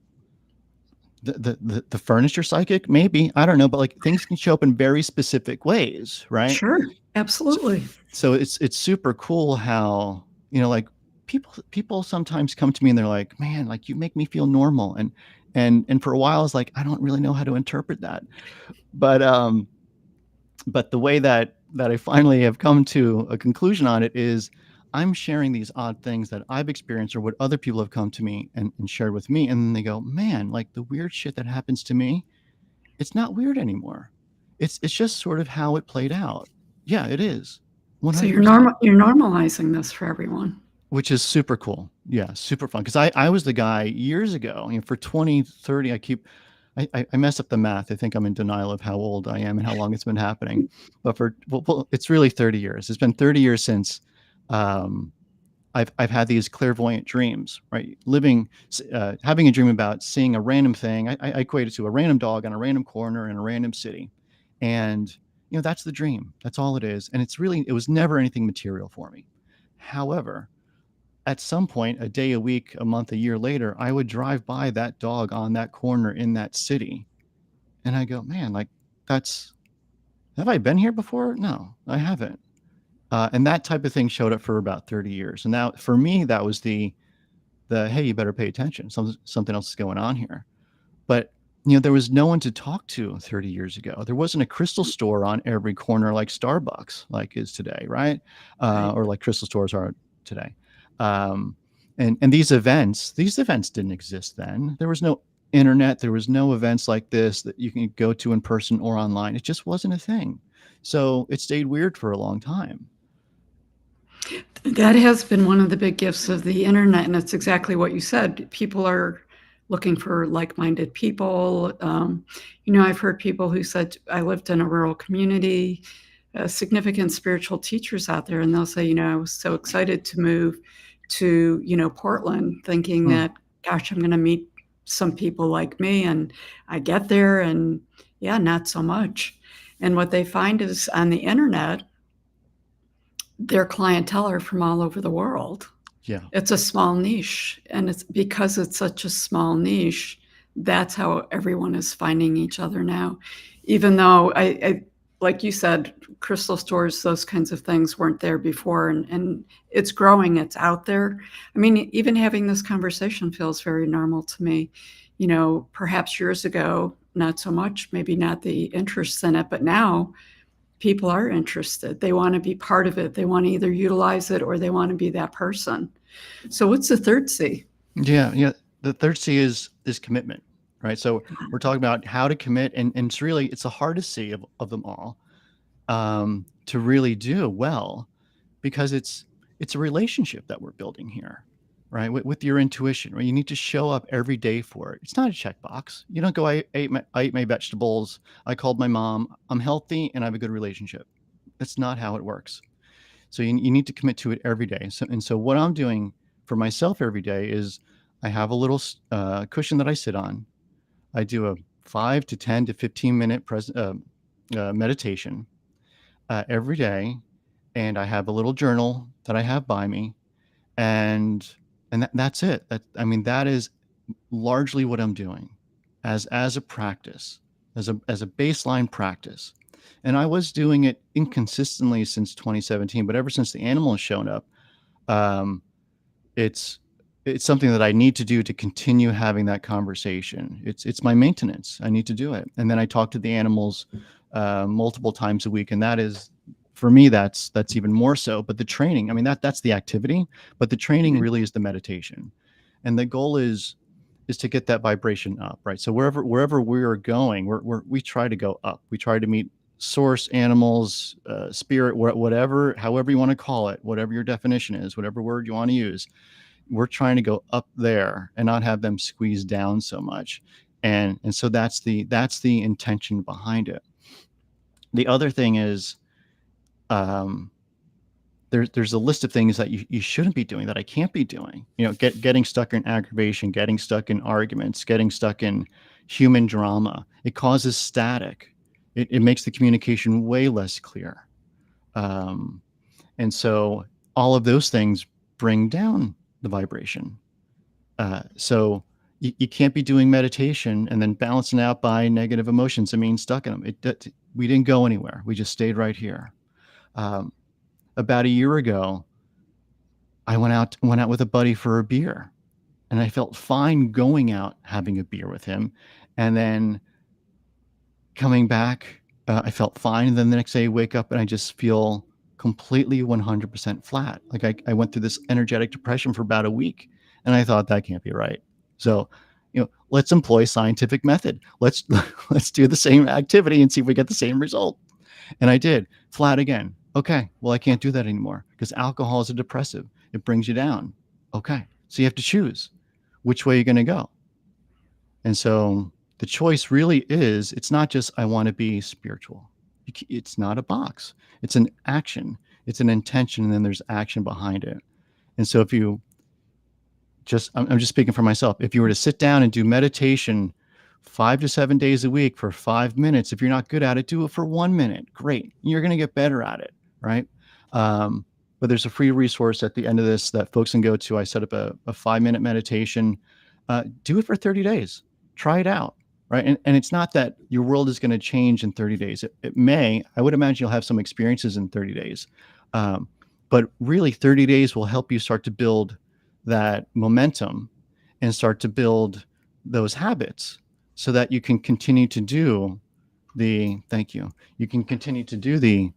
the furniture psychic, maybe, I don't know, but like things can show up in very specific ways, right? Sure, absolutely. So it's super cool how, like people sometimes come to me and they're like, man, like you make me feel normal. And for a while I was like, I don't really know how to interpret that. But the way that I finally have come to a conclusion on it is I'm sharing these odd things that I've experienced or what other people have come to me and shared with me. And then they go, man, like the weird shit that happens to me, it's not weird anymore. It's just sort of how it played out. Yeah, it is. 100%. So you're normalizing this for everyone. Which is super cool. Yeah, super fun. Because I was the guy years ago, for 20, 30, I mess up the math. I think I'm in denial of how old I am and how long it's been happening. But it's really 30 years. It's been 30 years since I've had these clairvoyant dreams, right? Having a dream about seeing a random thing. I equate it to a random dog on a random corner in a random city. And, that's the dream. That's all it is. And it was never anything material for me. However, at some point, a day, a week, a month, a year later, I would drive by that dog on that corner in that city. And I go, man, like have I been here before? No, I haven't. And that type of thing showed up for about 30 years. And now for me, that was the, hey, you better pay attention. Something else is going on here. But, there was no one to talk to 30 years ago. There wasn't a crystal store on every corner like Starbucks like is today, right? Or like crystal stores are today. And these events didn't exist then. There was no internet. There was no events like this that you can go to in person or online. It just wasn't a thing. So it stayed weird for a long time. That has been one of the big gifts of the internet. And it's exactly what you said. People are looking for like-minded people. I've heard people who said, I lived in a rural community, significant spiritual teachers out there, and they'll say, I was so excited to move to, Portland, thinking that, gosh, I'm going to meet some people like me. And I get there and yeah, not so much. And what they find is on the internet, their clientele are from all over the world. Yeah. It's a small niche. And it's because it's such a small niche, that's how everyone is finding each other now. Even though I like you said, crystal stores, those kinds of things weren't there before, and it's growing, it's out there. I mean, even having this conversation feels very normal to me. Perhaps years ago, not so much, maybe not the interest in it, but now people are interested. They want to be part of it. They want to either utilize it or they want to be that person. So what's the third C? Yeah. The third C is commitment. Right. So we're talking about how to commit, and it's the hardest C of them all to really do well, because it's a relationship that we're building here, right? With your intuition, right? You need to show up every day for it. It's not a checkbox. You don't go, I ate my vegetables, I called my mom, I'm healthy, and I have a good relationship. That's not how it works. So you need to commit to it every day. So what I'm doing for myself every day is I have a little cushion that I sit on. I do a 5 to 10 to 15 minute meditation every day, and I have a little journal that I have by me, and that's it. That is largely what I'm doing as a practice, as a baseline practice. And I was doing it inconsistently since 2017, but ever since the animal has shown up, it's something that I need to do to continue having that conversation. It's my maintenance. I need to do it. And then I talk to the animals multiple times a week. And that is, for me, that's even more so. But the training, that's the activity, but the training really is the meditation. And the goal is to get that vibration up, right? So wherever we're going, we try to go up. We try to meet source, animals, spirit, whatever, however you want to call it, whatever your definition is, whatever word you want to use. We're trying to go up there and not have them squeeze down so much. And so that's the intention behind it. The other thing is, there's a list of things that you shouldn't be doing, that I can't be doing. Getting stuck in aggravation, getting stuck in arguments, getting stuck in, human drama. It causes static. It makes the communication way less clear. And so all of those things bring down the vibration. So you can't be doing meditation and then balancing out by negative emotions and being stuck in them. We didn't go anywhere. We just stayed right here. About a year ago, I went out with a buddy for a beer, and I felt fine going out having a beer with him, and then coming back, I felt fine. And then the next day, I wake up and I just feel completely 100% flat. Like I went through this energetic depression for about a week, and I thought that can't be right. So, let's employ scientific method. Let's do the same activity and see if we get the same result. And I did. Flat again. Okay, well, I can't do that anymore because alcohol is a depressive. It brings you down. Okay, so you have to choose which way you're going to go. And so the choice really is, it's not just, I want to be spiritual. It's not a box. It's an action. It's an intention, and then there's action behind it. And so if you I'm just speaking for myself. If you were to sit down and do meditation 5 to 7 days a week for 5 minutes, if you're not good at it, do it for 1 minute. Great. You're going to get better at it, right? But there's a free resource at the end of this that folks can go to. I set up a 5-minute meditation. Do it for 30 days. Try it out, right? And it's not that your world is going to change in 30 days. It may. I would imagine you'll have some experiences in 30 days. But really, 30 days will help you start to build that momentum and start to build those habits so that you can continue to do you can continue to do the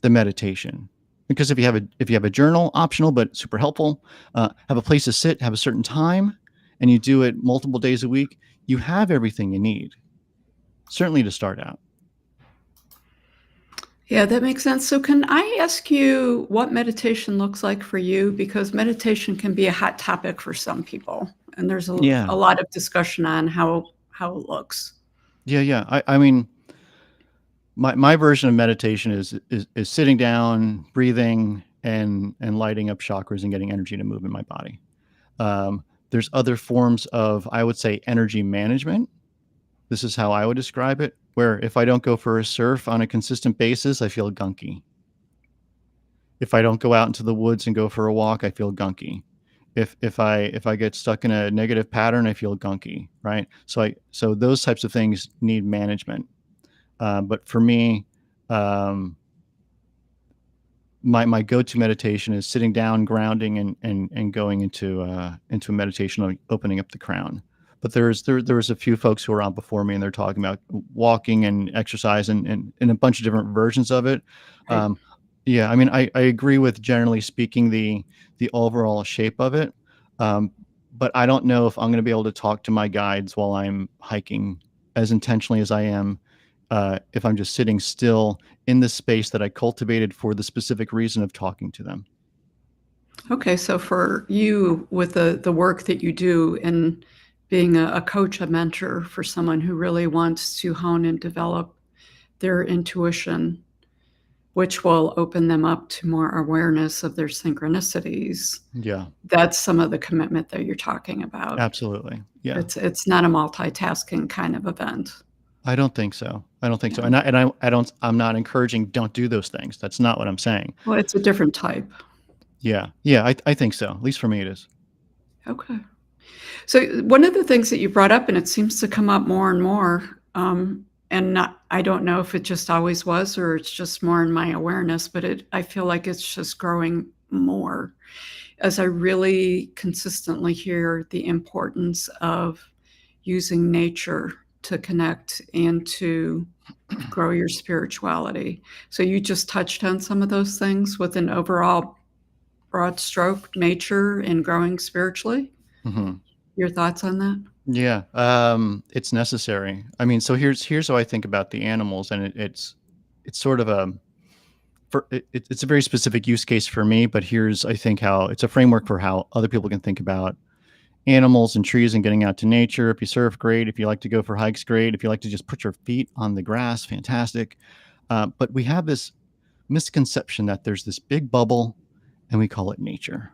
meditation. Because if you have a journal, optional but super helpful, have a place to sit, have a certain time, and you do it multiple days a week, you have everything you need, certainly to start out. Yeah, that makes sense. So can I ask you what meditation looks like for you? Because meditation can be a hot topic for some people, and there's a lot of discussion on how it looks. Yeah. I mean, my version of meditation is sitting down, breathing, and lighting up chakras and getting energy to move in my body. There's other forms of, I would say, energy management. This is how I would describe it, where if I don't go for a surf on a consistent basis, I feel gunky. If I don't go out into the woods and go for a walk, I feel gunky. If I get stuck in a negative pattern, I feel gunky, right? So those types of things need management. But for me, my go-to meditation is sitting down, grounding, and going into a meditation, opening up the crown. But there was a few folks who were on before me, and they're talking about walking and exercise and a bunch of different versions of it. Right. I mean, I agree with, generally speaking, the overall shape of it. But I don't know if I'm going to be able to talk to my guides while I'm hiking as intentionally as I am if I'm just sitting still in the space that I cultivated for the specific reason of talking to them. Okay, so for you, with the work that you do and being a coach, a mentor for someone who really wants to hone and develop their intuition, which will open them up to more awareness of their synchronicities. Yeah, That's some of the commitment that you're talking about. absolutely. Yeah, It's not a multitasking kind of event. I don't think so. Yeah. And I'm not encouraging don't do those things. That's not what I'm saying. Well, it's a different type. Yeah, I think so. At least for me, it is. Okay. So one of the things that you brought up, and it seems to come up more and more, I don't know if it just always was or it's just more in my awareness, but I feel like it's just growing more as I really consistently hear the importance of using nature to connect and to grow your spirituality. So you just touched on some of those things with an overall broad stroke, nature and growing spiritually. Mm-hmm. Your thoughts on that? Yeah, it's necessary. I mean, so here's how I think about the animals, and it's sort of it's a very specific use case for me. But here's, I think, how it's a framework for how other people can think about animals and trees and getting out to nature. If you surf, great. If you like to go for hikes, great. If you like to just put your feet on the grass, fantastic. But we have this misconception that there's this big bubble, and we call it nature.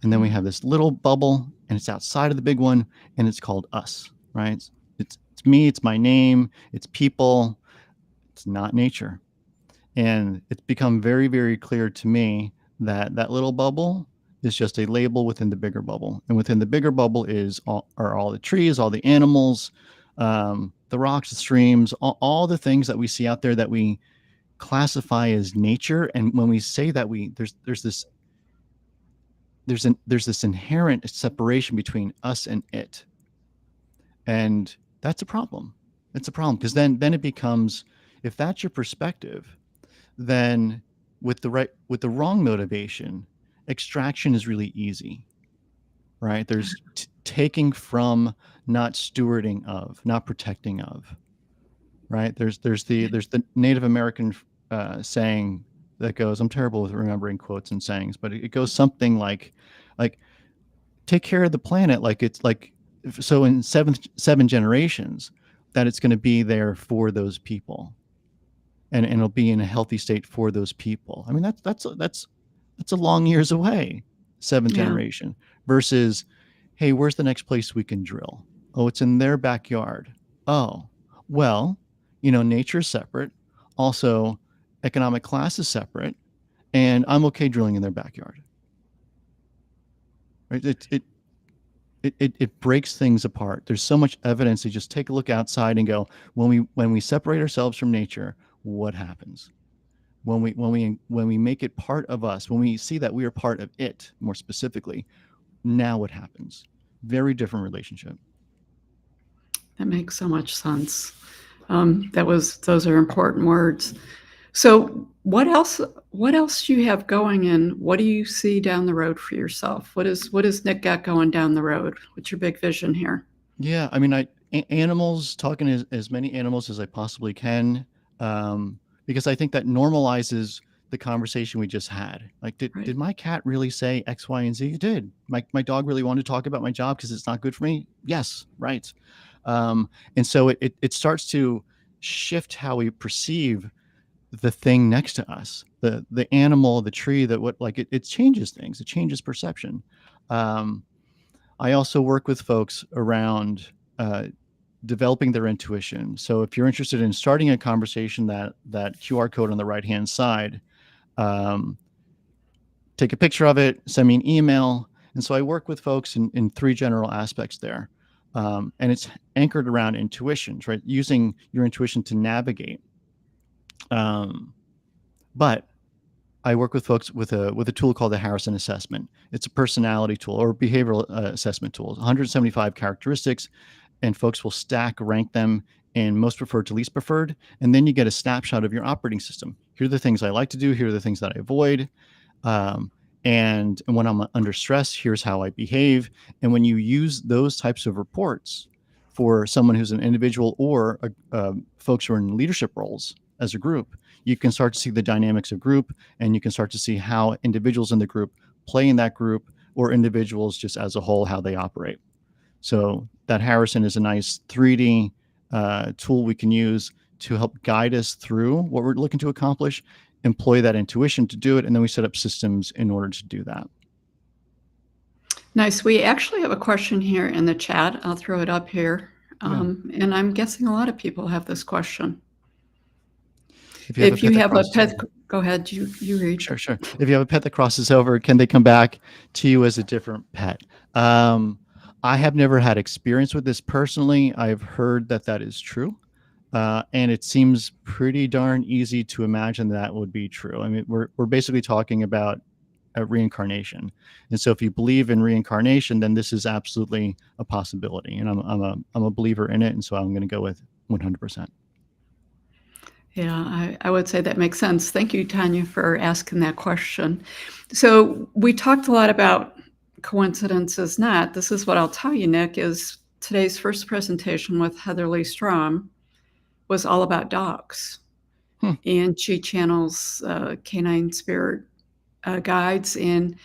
And then we have this little bubble, and it's outside of the big one, and it's called us. right? It's me, it's my name, it's people, it's not nature. And it's become very, very clear to me that that little bubble is just a label within the bigger bubble. And within the bigger bubble are all the trees, all the animals, the rocks, the streams, all the things that we see out there that we classify as nature. And when we say that, there's this inherent separation between us and it. And that's a problem. It's a problem because then it becomes, if that's your perspective, then with the wrong motivation, extraction is really easy, right? There's taking from, not stewarding of, not protecting of, right? There's the Native American saying that goes, I'm terrible with remembering quotes and sayings, but it goes something like take care of the planet like it's like, so in seven generations that it's going to be there for those people. And it'll be in a healthy state for those people. I mean, that's a long years away, seventh Yeah. generation, versus, hey, where's the next place we can drill? Oh, it's in their backyard. Oh, well, nature is separate. Also, economic class is separate, and I'm okay drilling in their backyard. Right? It breaks things apart. There's so much evidence to just take a look outside and go, when we separate ourselves from nature, what happens? When we make it part of us, when we see that we are part of it, more specifically, now what happens? Very different relationship. That makes so much sense. Those are important words. So what else do you have going, and what do you see down the road for yourself? What is Nick got going down the road? What's your big vision here? Yeah, I mean, animals, talking as many animals as I possibly can, because I think that normalizes the conversation we just had. Like, Right. did my cat really say X, Y, and Z? It did. My dog really wanted to talk about my job because it's not good for me? Yes, right. And so it starts to shift how we perceive the thing next to us, the animal, the tree, it changes things. It changes perception. I also work with folks around developing their intuition. So if you're interested in starting a conversation, that QR code on the right-hand side, take a picture of it, send me an email. And so I work with folks in three general aspects there. And it's anchored around intuitions, right? Using your intuition to navigate. But I work with folks with a tool called the Harrison Assessment. It's a personality tool or behavioral assessment tool. 175 characteristics, and folks will rank them in most preferred to least preferred. And then you get a snapshot of your operating system. Here are the things I like to do. Here are the things that I avoid. And when I'm under stress, here's how I behave. And when you use those types of reports for someone who's an individual or folks who are in leadership roles as a group, you can start to see the dynamics of group, and you can start to see how individuals in the group play in that group, or individuals just as a whole, how they operate. So that Harrison is a nice 3D tool we can use to help guide us through what we're looking to accomplish, employ that intuition to do it, and then we set up systems in order to do that. Nice. We actually have a question here in the chat. I'll throw it up here. And I'm guessing a lot of people have this question. If you have a pet, go ahead, you read. Sure. If you have a pet that crosses over, can they come back to you as a different pet? I have never had experience with this personally. I've heard that is true. And it seems pretty darn easy to imagine that would be true. I mean, we're basically talking about a reincarnation. And so if you believe in reincarnation, then this is absolutely a possibility. And I'm a believer in it. And so I'm going to go with 100%. Yeah, I would say that makes sense. Thank you, Tanya, for asking that question. So we talked a lot about coincidences not. This is what I'll tell you, Nick, is today's first presentation with Heather Lee Strom was all about dogs. And she channels canine spirit guides. And,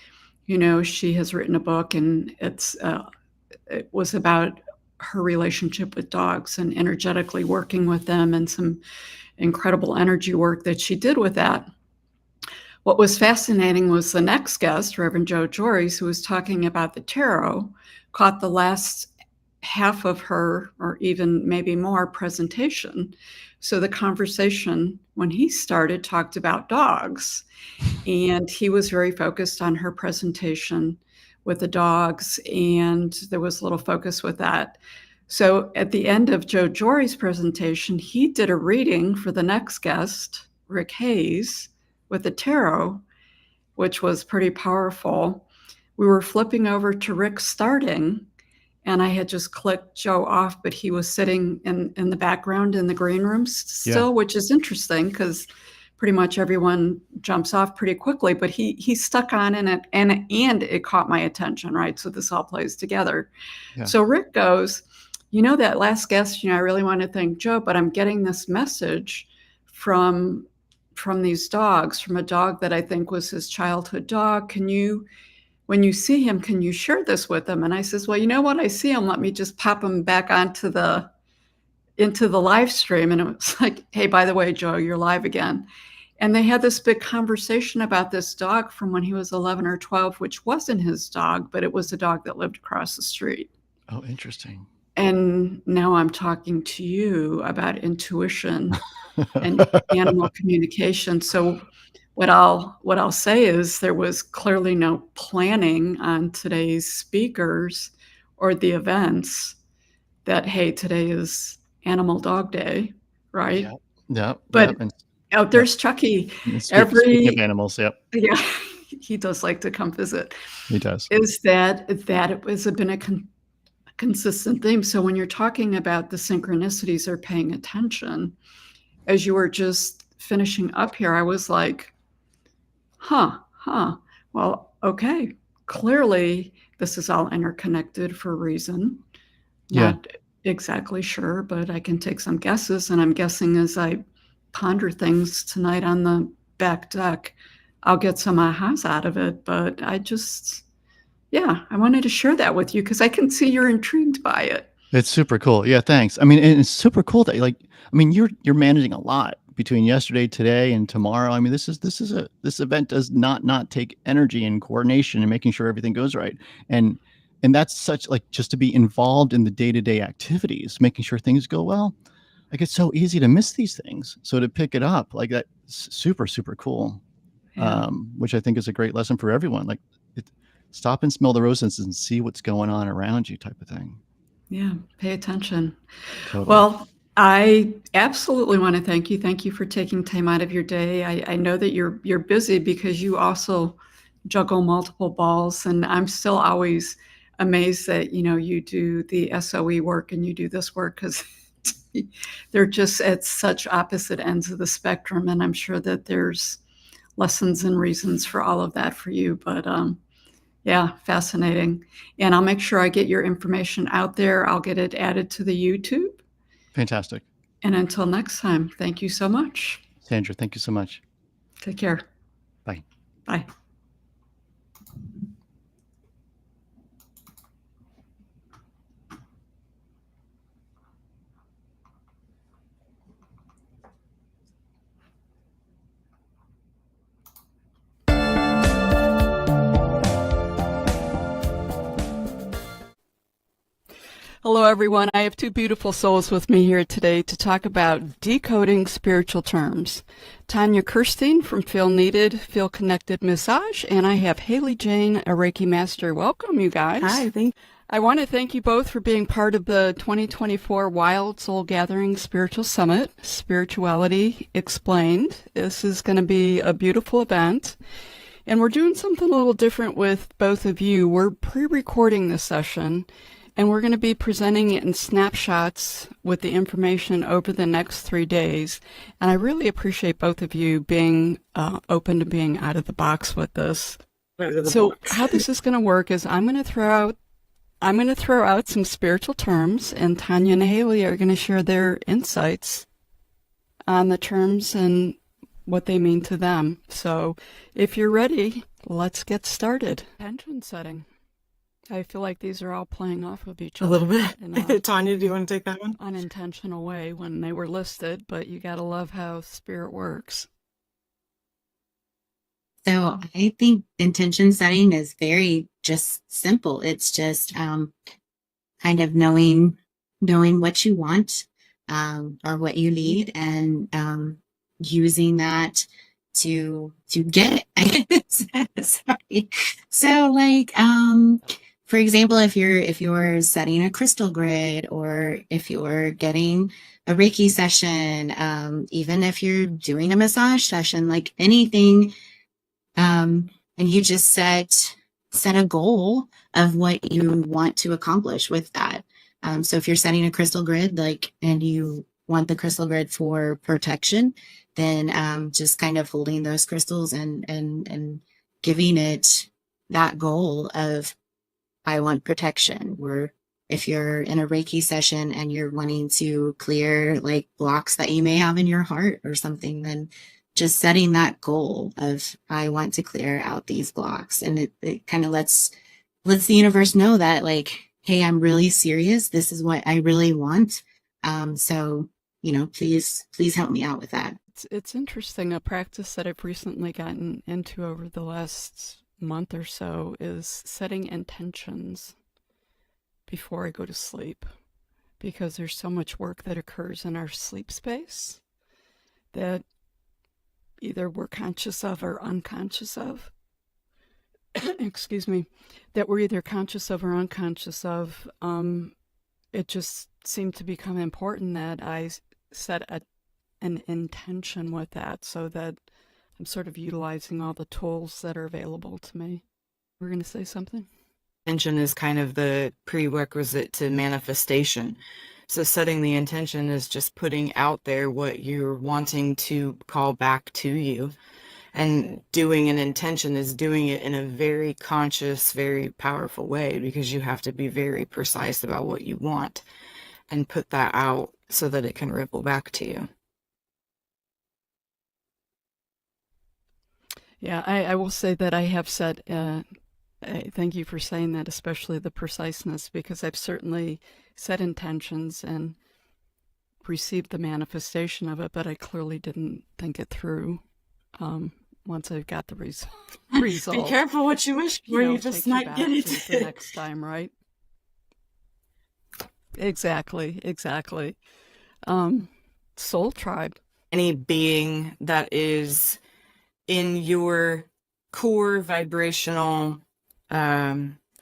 she has written a book, and it was about her relationship with dogs and energetically working with them, and some incredible energy work that she did with that. What was fascinating was the next guest, Reverend Joe Joris, who was talking about the tarot, caught the last half of her, or even maybe more, presentation. So the conversation, when he started, talked about dogs. And he was very focused on her presentation with the dogs, and there was a little focus with that. So at the end of Joe Jory's presentation, he did a reading for the next guest, Rick Hayes, with the tarot, which was pretty powerful. We were flipping over to Rick starting, and I had just clicked Joe off, but he was sitting in the background in the green room still, which is interesting because pretty much everyone jumps off pretty quickly, but he stuck on in it, and it caught my attention, right? So this all plays together. Yeah. So Rick goes, that last guest, I really want to thank Joe, but I'm getting this message from these dogs, from a dog that I think was his childhood dog. When you see him, can you share this with him? And I says, well, what? I see him. Let me just pop him back into the live stream. And it was like, hey, by the way, Joe, you're live again. And they had this big conversation about this dog from when he was 11 or 12, which wasn't his dog, but it was a dog that lived across the street. Oh, interesting. And now I'm talking to you about intuition and animal communication. So what I'll say is there was clearly no planning on today's speakers or the events that, hey, today is Animal Dog Day, right? Yeah. But And out there's Chucky. speaking of animals, Yeah, he does like to come visit. he does. Is that it was been a consistent theme. So when you're talking about the synchronicities or paying attention, as you were just finishing up here, I was like, well, okay, clearly this is all interconnected for a reason. Yeah. Not exactly sure, but I can take some guesses, and I'm guessing as I ponder things tonight on the back deck, I'll get some ahas out of it. But I wanted to share that with you because I can see you're intrigued by it. It's super cool. Yeah, thanks. I mean, and it's super cool that you're managing a lot between yesterday, today, and tomorrow. I mean, this event does not take energy and coordination and making sure everything goes right. And that's such just to be involved in the day-to-day activities, making sure things go well. It's so easy to miss these things. So to pick it up that's super, super cool. Yeah. Which I think is a great lesson for everyone. Stop and smell the roses and see what's going on around you, type of thing. Yeah, pay attention. Totally. Well, I absolutely want to thank you. Thank you for taking time out of your day. I know that you're busy because you also juggle multiple balls, and I'm still always amazed that you do the SOE work and you do this work, because they're just at such opposite ends of the spectrum, and I'm sure that there's lessons and reasons for all of that for you. But yeah, fascinating. And I'll make sure I get your information out there. I'll get it added to the YouTube. Fantastic. And until next time, thank you so much. Sandra, thank you so much. Take care. Bye. Bye. Hello, everyone. I have two beautiful souls with me here today to talk about decoding spiritual terms. Tanya Kirstein from Feel Needed, Feel Connected Massage, and I have Haley Jane, a Reiki Master. Welcome, you guys. Hi, I want to thank you both for being part of the 2024 Wild Soul Gathering Spiritual Summit, Spirituality Explained. This is going to be a beautiful event. And we're doing something a little different with both of you. We're pre-recording this session, and we're going to be presenting it in snapshots with the information over the next 3 days. And I really appreciate both of you being open to being out of the box with this. So how this is going to work is I'm going to throw out some spiritual terms, and Tanya and Haley are going to share their insights on the terms and what they mean to them. So if you're ready, let's get started. Intention setting. I feel like these are all playing off of each A other. little in bit. Tanya, do you want to take that one? unintentional way when they were listed, but you gotta love how spirit works. So I think intention setting is very just simple. It's just kind of knowing what you want, or what you need, and using that to get it. Sorry. So like, for example, if you're setting a crystal grid, or if you're getting a Reiki session, even if you're doing a massage session, like anything, and you just set a goal of what you want to accomplish with that. So if you're setting a crystal grid, like, and you want the crystal grid for protection, then just kind of holding those crystals and giving it that goal of, I want protection. Or if you're in a Reiki session and you're wanting to clear like blocks that you may have in your heart or something, then just setting that goal of, I want to clear out these blocks. And it kind of lets the universe know that, like, hey, I'm really serious. This is what I really want. So, please help me out with that. It's interesting. A practice that I've recently gotten into over the last month or so is setting intentions before I go to sleep, because there's so much work that occurs in our sleep space that either we're conscious of or unconscious of. Excuse me, that we're either conscious of or unconscious of. It just seemed to become important that I set an intention with that, so that I'm sort of utilizing all the tools that are available to me. We're going to say something? Intention is kind of the prerequisite to manifestation. So setting the intention is just putting out there what you're wanting to call back to you. And doing an intention is doing it in a very conscious, very powerful way, because you have to be very precise about what you want and put that out so that it can ripple back to you. Yeah, I will say that I have set, thank you for saying that, especially the preciseness, because I've certainly set intentions and received the manifestation of it, but I clearly didn't think it through once I've got the result. Be careful what you wish for, you just might get it. The next time, right? Exactly. Soul Tribe. Any being that is in your core vibrational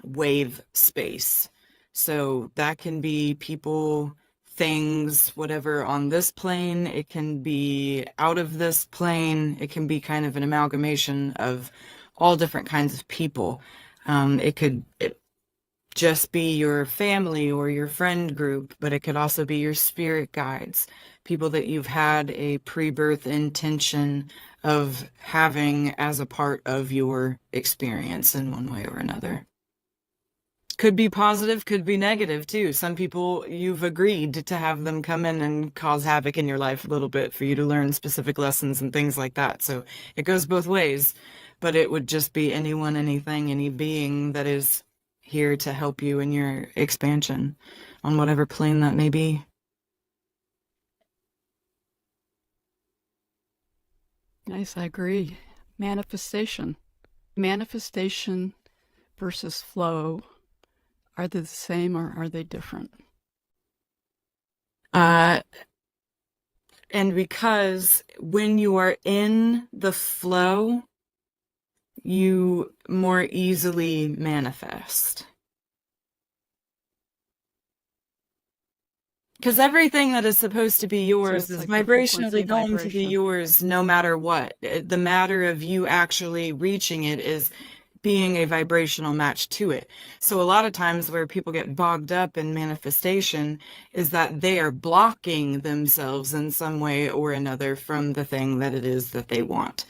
wave space. So that can be people, things, whatever on this plane. It can be out of this plane. It can be kind of an amalgamation of all different kinds of people. It could just be your family or your friend group, but it could also be your spirit guides, people that you've had a pre-birth intention of having as a part of your experience in one way or another. Could be positive, could be negative too. Some people, you've agreed to have them come in and cause havoc in your life a little bit for you to learn specific lessons and things like that. So it goes both ways, but it would just be anyone, anything, any being that is here to help you in your expansion on whatever plane that may be. Nice, I agree. Manifestation versus flow, are they the same or are they different? And because when you are in the flow, you more easily manifest. Because everything that is supposed to be yours is like vibrationally going to be yours no matter what. The matter of you actually reaching it is being a vibrational match to it. So a lot of times where people get bogged up in manifestation is that they are blocking themselves in some way or another from the thing that it is that they want.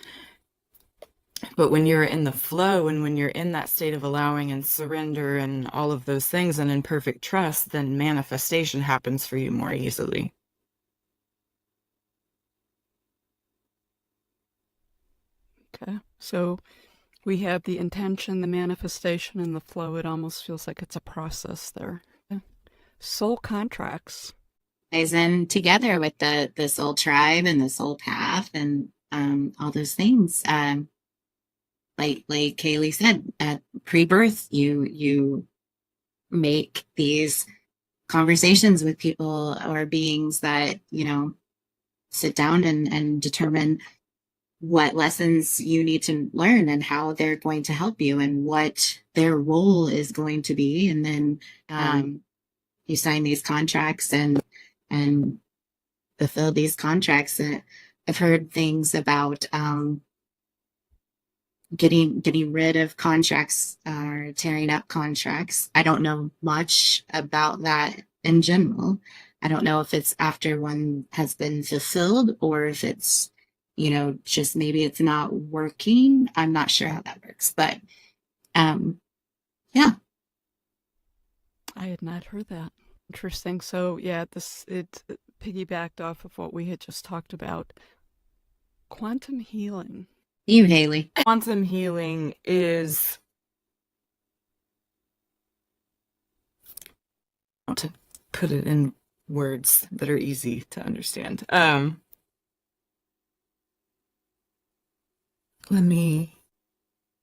But when you're in the flow and when you're in that state of allowing and surrender and all of those things and in perfect trust, then manifestation happens for you more easily. Okay, so we have the intention, the manifestation, and the flow. It almost feels like it's a process there. Okay. Soul contracts. Ties in together with the soul tribe and the soul path and all those things. Like Kaylee said, at pre-birth, you make these conversations with people or beings that, sit down and determine what lessons you need to learn and how they're going to help you and what their role is going to be. And then you sign these contracts and fulfill these contracts. And I've heard things about getting rid of contracts or tearing up contracts. I don't know much about that in general. I don't know if it's after one has been fulfilled or if it's, just maybe it's not working. I'm not sure how that works, but yeah. I had not heard that. Interesting. So yeah, it piggybacked off of what we had just talked about. Quantum healing. You, Haley. Quantum healing is, to put it in words that are easy to understand.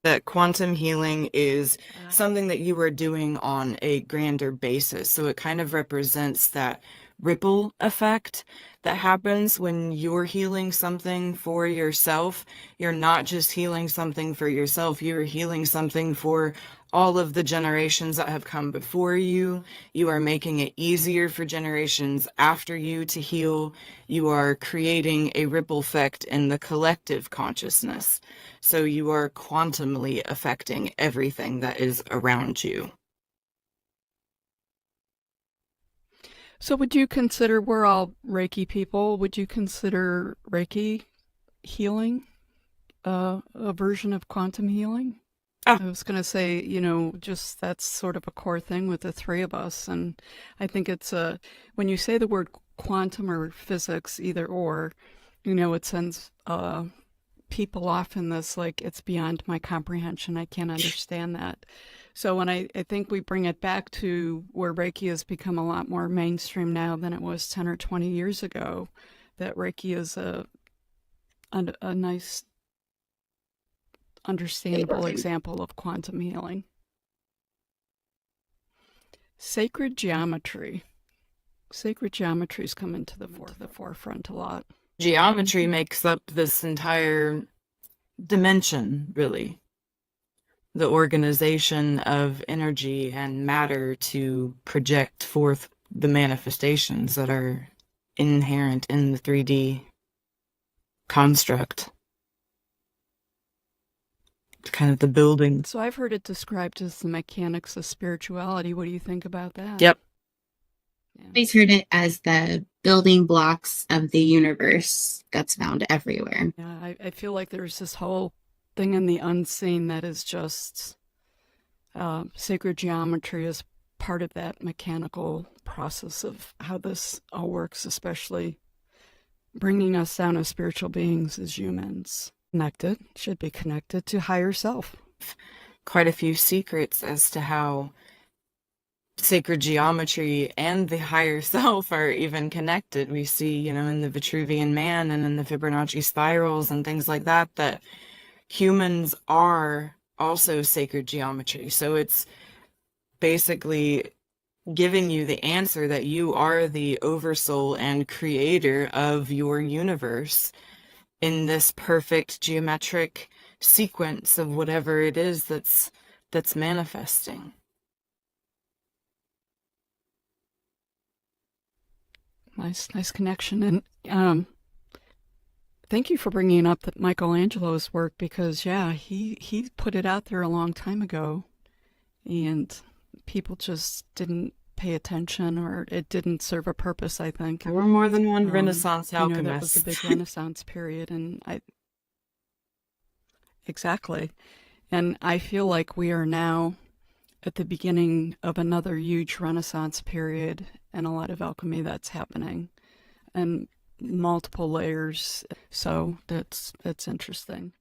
That quantum healing is something that you are doing on a grander basis. So it kind of represents that ripple effect that happens when you're healing something for yourself. You're not just healing something for yourself, you're healing something for all of the generations that have come before you. You are making it easier for generations after you to heal. You are creating a ripple effect in the collective consciousness. So you are quantumly affecting everything that is around you. So would you consider, we're all Reiki people, would you consider Reiki healing a version of quantum healing? Oh. I was going to say, just that's sort of a core thing with the three of us. And I think it's when you say the word quantum or physics, either or, it sends people off in this, like, it's beyond my comprehension. I can't understand that. So when I think we bring it back to where Reiki has become a lot more mainstream now than it was 10 or 20 years ago, that Reiki is a nice, understandable example of quantum healing. Sacred geometry. Sacred geometry's come into the forefront a lot. Geometry makes up this entire dimension, really. The organization of energy and matter to project forth the manifestations that are inherent in the 3D construct. It's kind of the building. So I've heard it described as the mechanics of spirituality. What do you think about that? Yep. Yeah. I've always heard it as the building blocks of the universe that's found everywhere. Yeah, I feel like there's this whole thing in the unseen that is just sacred geometry is part of that mechanical process of how this all works, especially bringing us down as spiritual beings, as humans. Should be connected to higher self. Quite a few secrets as to how sacred geometry and the higher self are even connected. We see, in the Vitruvian Man and in the Fibonacci spirals and things like that, that humans are also sacred geometry. So it's basically giving you the answer that you are the oversoul and creator of your universe in this perfect geometric sequence of whatever it is that's manifesting. Nice connection. And thank you for bringing up that Michelangelo's work, because he put it out there a long time ago and people just didn't pay attention, or it didn't serve a purpose, I think. There were more than one Renaissance alchemist. That was a big Renaissance period, and exactly. And I feel like we are now at the beginning of another huge Renaissance period, and a lot of alchemy that's happening, and multiple layers. So that's interesting.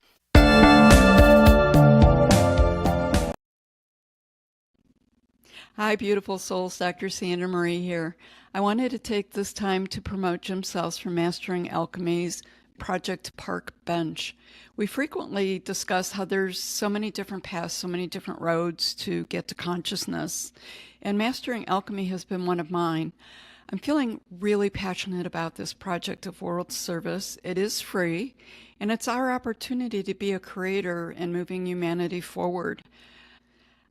Hi, beautiful souls. Dr. Sandra Marie here. I wanted to take this time to promote Jim Sells from Mastering Alchemy's Project Park Bench. We frequently discuss how there's so many different paths, so many different roads to get to consciousness, and Mastering Alchemy has been one of mine. I'm feeling really passionate about this project of world service. It is free, and it's our opportunity to be a creator in moving humanity forward.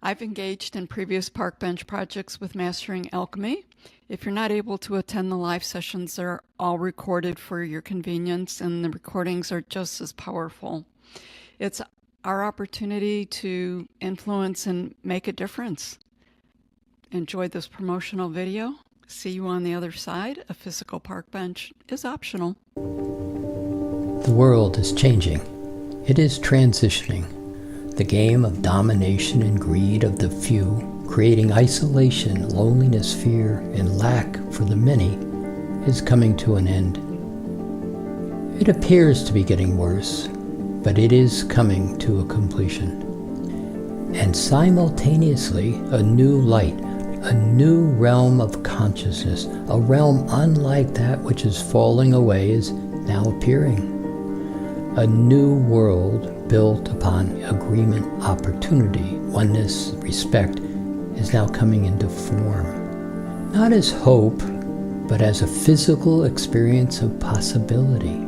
I've engaged in previous park bench projects with Mastering Alchemy. If you're not able to attend the live sessions, they're all recorded for your convenience, and the recordings are just as powerful. It's our opportunity to influence and make a difference. Enjoy this promotional video. See you on the other side. A physical park bench is optional. The world is changing. It is transitioning. The game of domination and greed of the few, creating isolation, loneliness, fear, and lack for the many, is coming to an end. It appears to be getting worse, but it is coming to a completion. And simultaneously, a new light, a new realm of consciousness, a realm unlike that which is falling away, is now appearing. A new world built upon agreement, opportunity, oneness, respect, is now coming into form. Not as hope, but as a physical experience of possibility.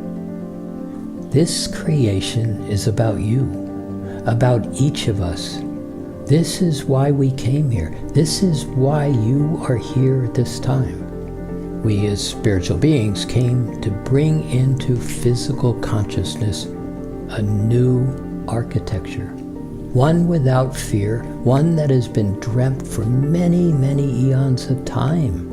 This creation is about you, about each of us. This is why we came here. This is why you are here at this time. We as spiritual beings came to bring into physical consciousness a new architecture. One without fear, one that has been dreamt for many, many eons of time.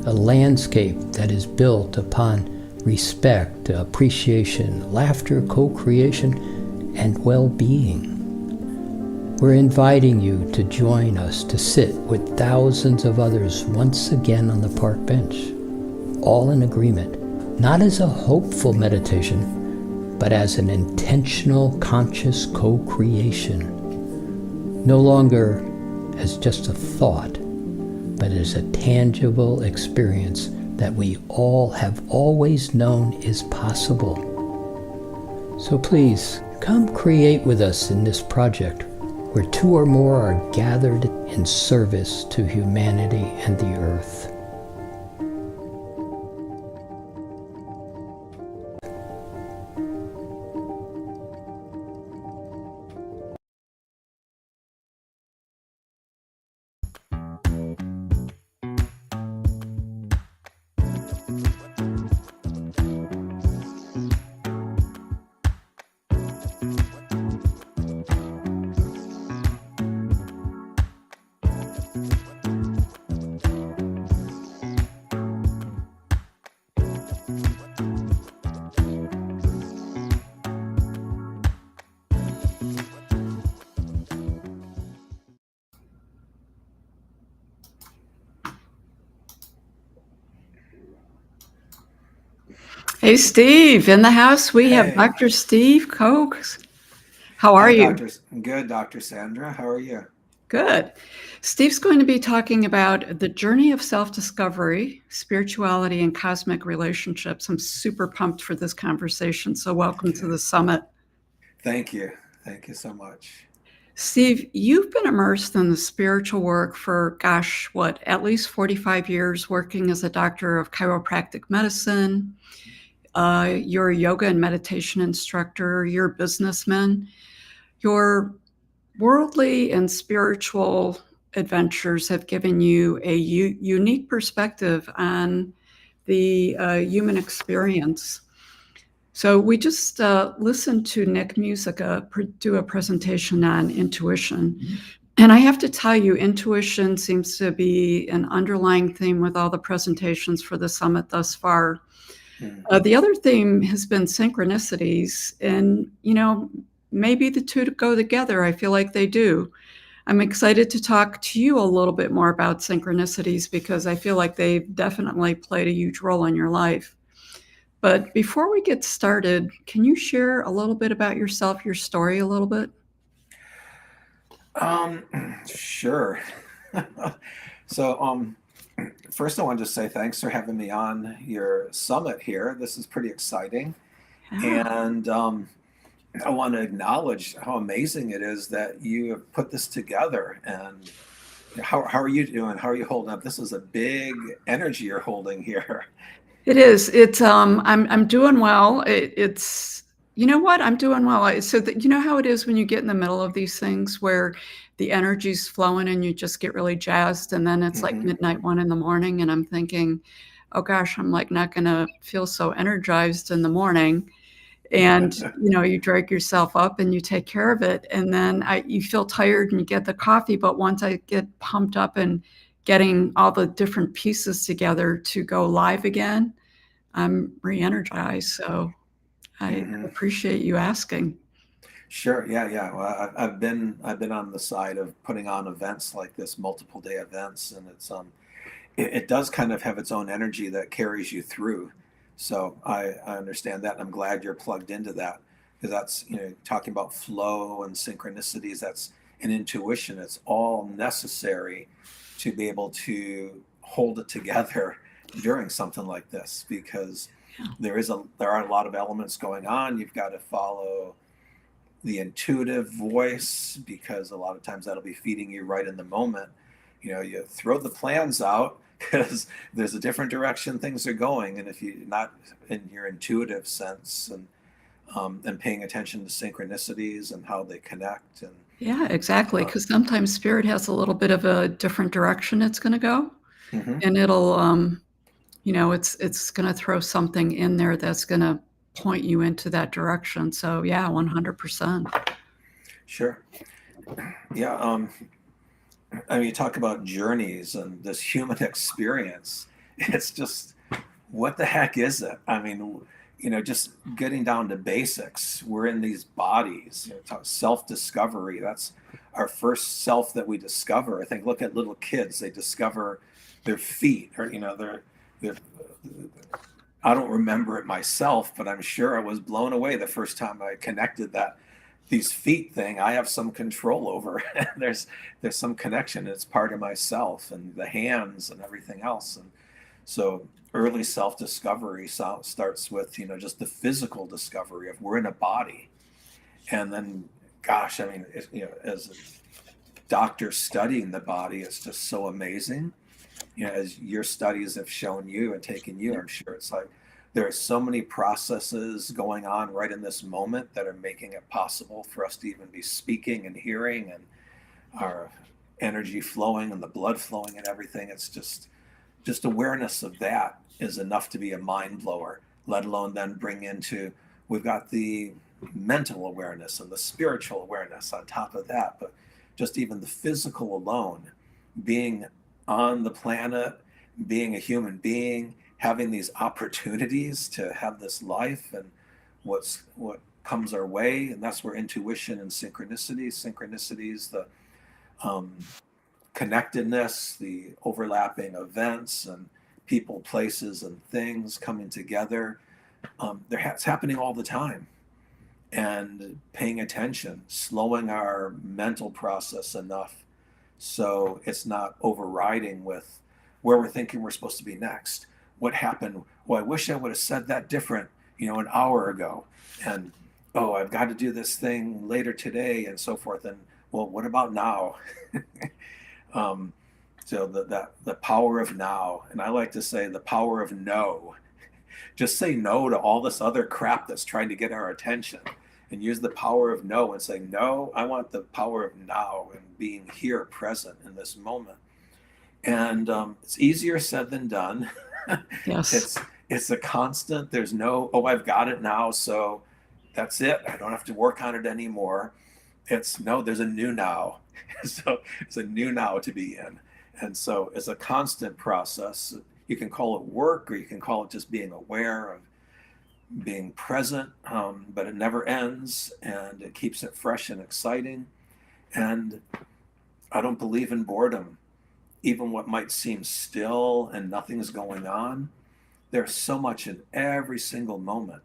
A landscape that is built upon respect, appreciation, laughter, co-creation, and well-being. We're inviting you to join us to sit with thousands of others once again on the park bench, all in agreement, not as a hopeful meditation, but as an intentional, conscious co-creation. No longer as just a thought, but as a tangible experience that we all have always known is possible. So please, come create with us in this project, where two or more are gathered in service to humanity and the earth. Hey, Steve, in the house, we have Hey. Dr. Steve Koch. How are Hi, you? Good, Dr. Sandra. How are you? Good. Steve's going to be talking about the journey of self-discovery, spirituality, and cosmic relationships. I'm super pumped for this conversation, so welcome to the summit. Thank you. Thank you so much. Steve, you've been immersed in the spiritual work for, gosh, what, at least 45 years, working as a doctor of chiropractic medicine. You're a yoga and meditation instructor. You're a businessman. Your worldly and spiritual adventures have given you a unique perspective on the human experience. So we just listened to Nick Musica do a presentation on intuition. And I have to tell you, intuition seems to be an underlying theme with all the presentations for the summit thus far. The other theme has been synchronicities, and maybe the two go together. I feel like they do. I'm excited to talk to you a little bit more about synchronicities because I feel like they've definitely played a huge role in your life. But before we get started, can you share a little bit about yourself, your story a little bit? Sure. So, first I want to say thanks for having me on your summit here. This is pretty exciting. Yeah. And I want to acknowledge how amazing it is that you have put this together. And how are you doing? How are you holding up? This is a big energy you're holding here. It is. It's I'm doing well. It's you know what? I'm doing well. So that you know how it is when you get in the middle of these things where the energy's flowing and you just get really jazzed, and then it's like Mhm. midnight, 1 in the morning, and I'm thinking, oh gosh, I'm like not gonna feel so energized in the morning. And you drag yourself up and you take care of it, and then you feel tired and you get the coffee. But once I get pumped up and getting all the different pieces together to go live again, I'm re-energized. So I Mhm. appreciate you asking. Sure. Yeah. Yeah. Well, I've been on the side of putting on events like this, multiple day events, and it does kind of have its own energy that carries you through. So I understand that. And I'm glad you're plugged into that, because that's, talking about flow and synchronicities, that's an intuition. It's all necessary to be able to hold it together during something like this, because Yeah. there are a lot of elements going on. You've got to follow the intuitive voice, because a lot of times that'll be feeding you right in the moment. You throw the plans out because there's a different direction things are going, and if you're not in your intuitive sense and paying attention to synchronicities and how they connect, and Yeah, exactly. uh, Because sometimes spirit has a little bit of a different direction it's going to go, mhm. and it'll it's going to throw something in there that's going to point you into that direction. So yeah, 100%. Sure. Yeah. I mean, you talk about journeys and this human experience. It's just, what the heck is it? I mean, just getting down to basics. We're in these bodies. Self-discovery. That's our first self that we discover. I think, look at little kids. They discover their feet, or their I don't remember it myself, but I'm sure I was blown away the first time I connected that these feet thing I have some control over. there's some connection. It's part of myself, and the hands and everything else. And so early self-discovery starts with, just the physical discovery of we're in a body. And then, gosh, I mean, as a doctor studying the body, it's just so amazing. As your studies have shown you and taken you, I'm sure it's like there are so many processes going on right in this moment that are making it possible for us to even be speaking and hearing, and our energy flowing and the blood flowing and everything. It's just awareness of that is enough to be a mind blower, let alone then bring into, we've got the mental awareness and the spiritual awareness on top of that. But just even the physical alone, being on the planet, being a human being, having these opportunities to have this life, and what comes our way. And that's where intuition and synchronicities, the um, connectedness, the overlapping events and people, places, and things coming together. It's happening all the time. And paying attention, slowing our mental process enough so it's not overriding with where we're thinking we're supposed to be next. What happened? Well, I wish I would have said that different, an hour ago. And oh, I've got to do this thing later today, and so forth. And well, what about now? So the power of now, and I like to say the power of no. Just say no to all this other crap that's trying to get our attention, and use the power of no and say, no, I want the power of now and being here present in this moment. And it's easier said than done. Yes. It's a constant. There's no, oh, I've got it now, so that's it. I don't have to work on it anymore. It's no, there's a new now. So it's a new now to be in. And so it's a constant process. You can call it work, or you can call it just being aware of being present, but it never ends, and it keeps it fresh and exciting. And I don't believe in boredom. Even what might seem still and nothing's going on, there's so much in every single moment.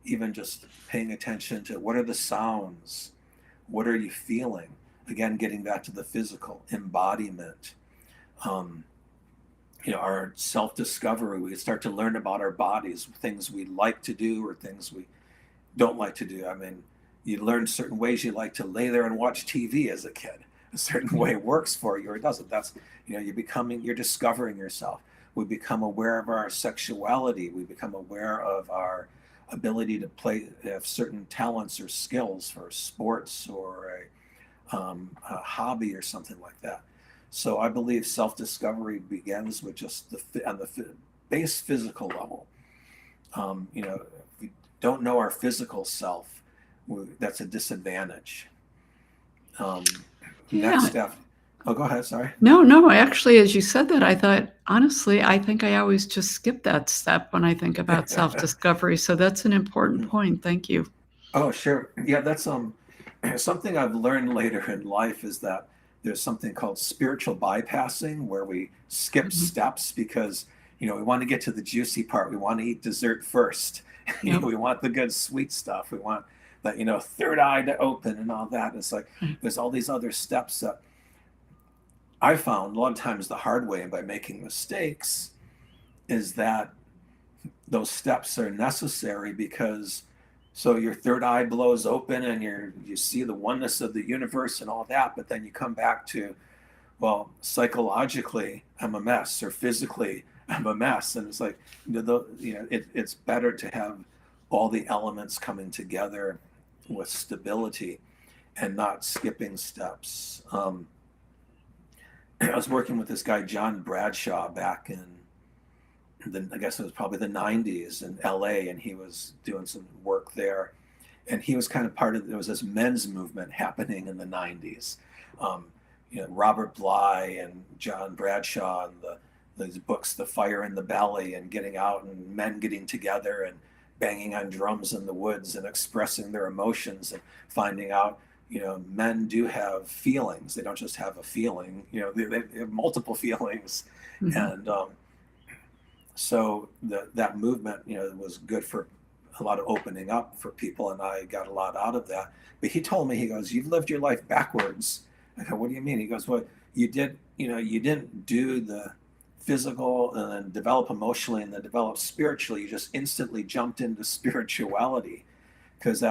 Even just paying attention to what are the sounds, what are you feeling? Again, getting back to the physical embodiment. Our self-discovery, we start to learn about our bodies, things we like to do or things we don't like to do. I mean, you learn certain ways you like to lay there and watch TV as a kid. A certain way works for you or it doesn't. That's, you're discovering yourself. We become aware of our sexuality. We become aware of our ability to have certain talents or skills for sports or a hobby or something like that. So I believe self-discovery begins with just on the base physical level. If we don't know our physical self, that's a disadvantage. Next step. Oh, go ahead. Sorry. No, actually, as you said that, I thought, honestly, I think I always just skip that step when I think about self-discovery. So that's an important point. Thank you. Oh, sure. Yeah, that's something I've learned later in life is that there's something called spiritual bypassing where we skip steps because, we want to get to the juicy part. We want to eat dessert first. Yep. We want the good sweet stuff. We want that, third eye to open and all that. It's like there's all these other steps that I found a lot of times the hard way and by making mistakes is that those steps are necessary because so your third eye blows open and you see the oneness of the universe and all that, but then you come back to, well, psychologically I'm a mess or physically I'm a mess. And it's like, it's better to have all the elements coming together with stability and not skipping steps. I was working with this guy, John Bradshaw, back in I guess it was probably the 90s in LA, and he was doing some work there. And he was kind of there was this men's movement happening in the 90s. Robert Bly and John Bradshaw and these books, The Fire in the Belly, and getting out and men getting together and banging on drums in the woods and expressing their emotions and finding out, men do have feelings. They don't just have a feeling, they have multiple feelings. And so that movement, was good for a lot of opening up for people. And I got a lot out of that. But he told me, he goes, "You've lived your life backwards." I go, "What do you mean?" He goes, "Well, you didn't do the physical and then develop emotionally and then develop spiritually. You just instantly jumped into spirituality." Because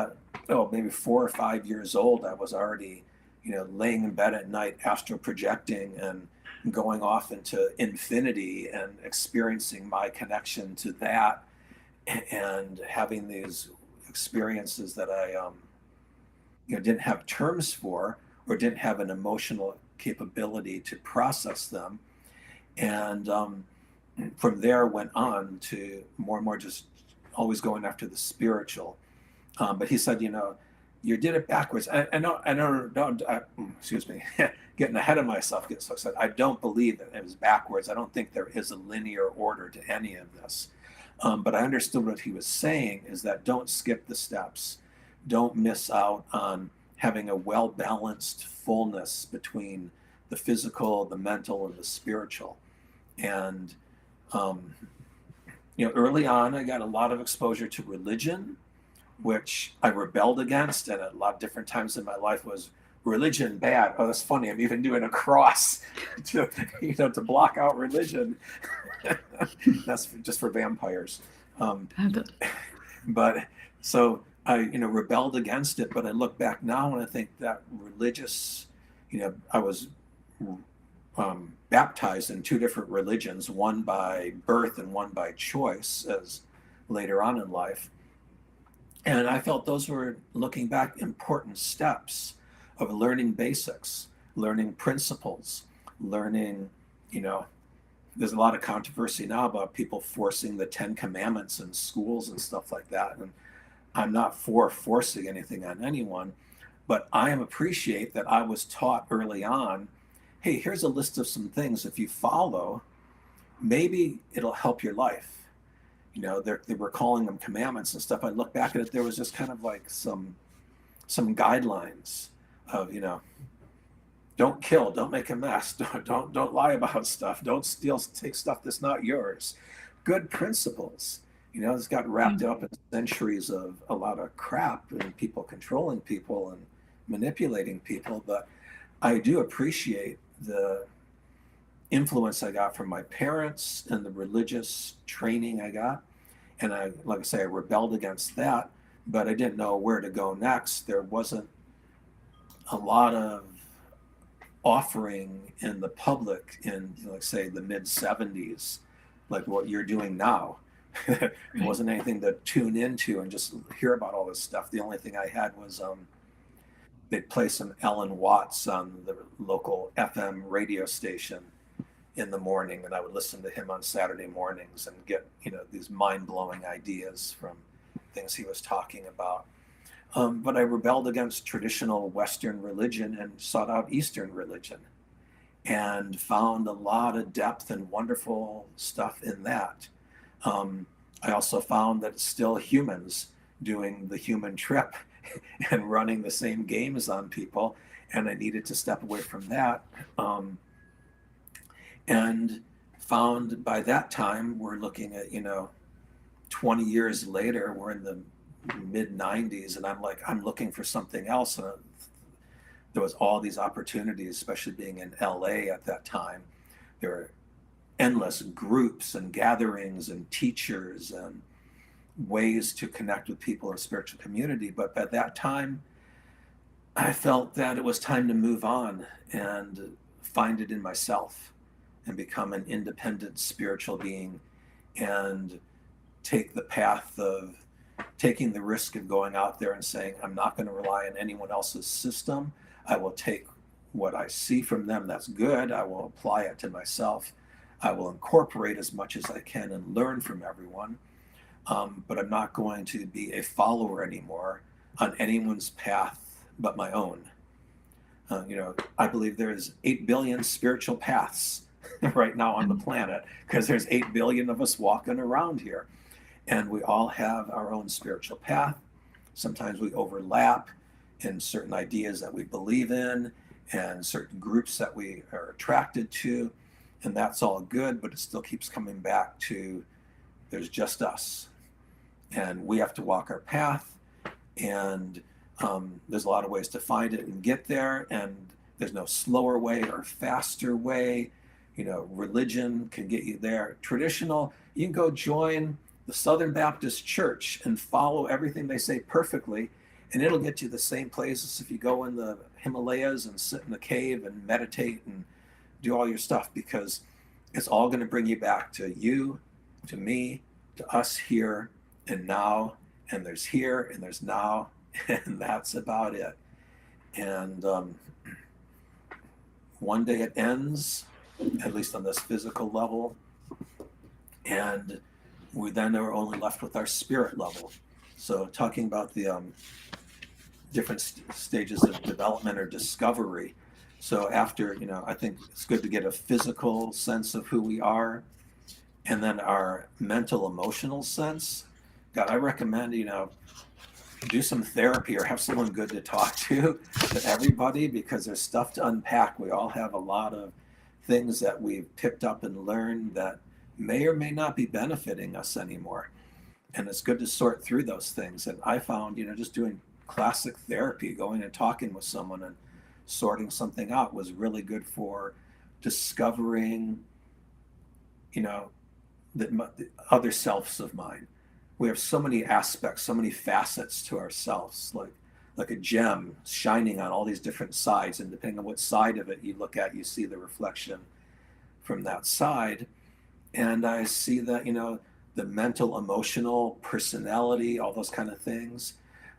maybe 4 or 5 years old, I was already, laying in bed at night, astral projecting and going off into infinity and experiencing my connection to that and having these experiences that I, didn't have terms for or didn't have an emotional capability to process them. And from there went on to more and more just always going after the spiritual. But he said, you did it backwards. Excuse me, getting ahead of myself, get so excited. I don't believe that it was backwards. I don't think there is a linear order to any of this. But I understood what he was saying is that don't skip the steps. Don't miss out on having a well-balanced fullness between the physical, the mental, and the spiritual. And, early on, I got a lot of exposure to religion, which I rebelled against, and a lot of different times in my life was religion bad. Oh, that's funny. I'm even doing a cross to block out religion. That's just for vampires. But so I, rebelled against it. But I look back now and I think that religious, I was baptized in 2 different religions, one by birth and one by choice, as later on in life. And I felt those were, looking back, important steps of learning basics, learning principles, learning, there's a lot of controversy now about people forcing the 10 Commandments in schools and stuff like that. And I'm not for forcing anything on anyone, but I appreciate that I was taught early on, hey, here's a list of some things. If you follow, maybe it'll help your life. They were calling them commandments and stuff. I look back at it, there was just kind of like some guidelines of, don't kill, don't make a mess, don't lie about stuff, don't take stuff that's not yours. Good principles. It's got wrapped up in centuries of a lot of crap and people controlling people and manipulating people. But I do appreciate the influence I got from my parents and the religious training I got. And like I say, I rebelled against that. but I didn't know where to go next. There wasn't a lot of offering in the public in, like, say, the mid 70s, like what you're doing now. There wasn't anything to tune into and just hear about all this stuff. The only thing I had was they'd play some Ellen Watts on the local FM radio station in the morning, and I would listen to him on Saturday mornings and get, you know, these mind-blowing ideas from things he was talking about. But I rebelled against traditional Western religion and sought out Eastern religion, and found a lot of depth and wonderful stuff in that. I also found that it's still humans doing the human trip and running the same games on people, and I needed to step away from that. And found by that time, we're looking at, you know, 20 years later, we're in the mid 90s, and I'm looking for something else. And there was all these opportunities, especially being in LA at that time. There were endless groups and gatherings and teachers and ways to connect with people in spiritual community. But by that time, I felt that it was time to move on and find it in myself and become an independent spiritual being, and take the path of taking the risk of going out there and saying, I'm not going to rely on anyone else's system. I will take what I see from them that's good. I will apply it to myself. I will incorporate as much as I can and learn from everyone. But I'm not going to be a follower anymore on anyone's path but my own. You know, I believe there's 8 billion spiritual paths right now on the planet, because there's 8 billion of us walking around here. And we all have our own spiritual path. Sometimes we overlap in certain ideas that we believe in and certain groups that we are attracted to. And that's all good, but it still keeps coming back to there's just us. And we have to walk our path. And there's a lot of ways to find it and get there. And there's no slower way or faster way. You know, religion can get you there. Traditional, you can go join the Southern Baptist Church and follow everything they say perfectly, and it'll get you the same places if you go in the Himalayas and sit in a cave and meditate and do all your stuff, because it's all going to bring you back to you, to me, to us here and now, and there's here and there's now, and that's about it. And one day it ends, at least on this physical level, and we then are only left with our spirit level. So talking about the different stages of development or discovery. So after, you know, I think it's good to get a physical sense of who we are, and then our mental, emotional sense. God, I recommend, you know, do some therapy or have someone good to talk to everybody, because there's stuff to unpack. We all have a lot of things that we've picked up and learned that may or may not be benefiting us anymore. And it's good to sort through those things. And I found, you know, just doing classic therapy, going and talking with someone and sorting something out was really good for discovering, you know, the other selves of mine. We have so many aspects, so many facets to ourselves, like a gem shining on all these different sides. And depending on what side of it you look at, you see the reflection from that side. And I see that, you know, the mental, emotional, personality, all those kind of things.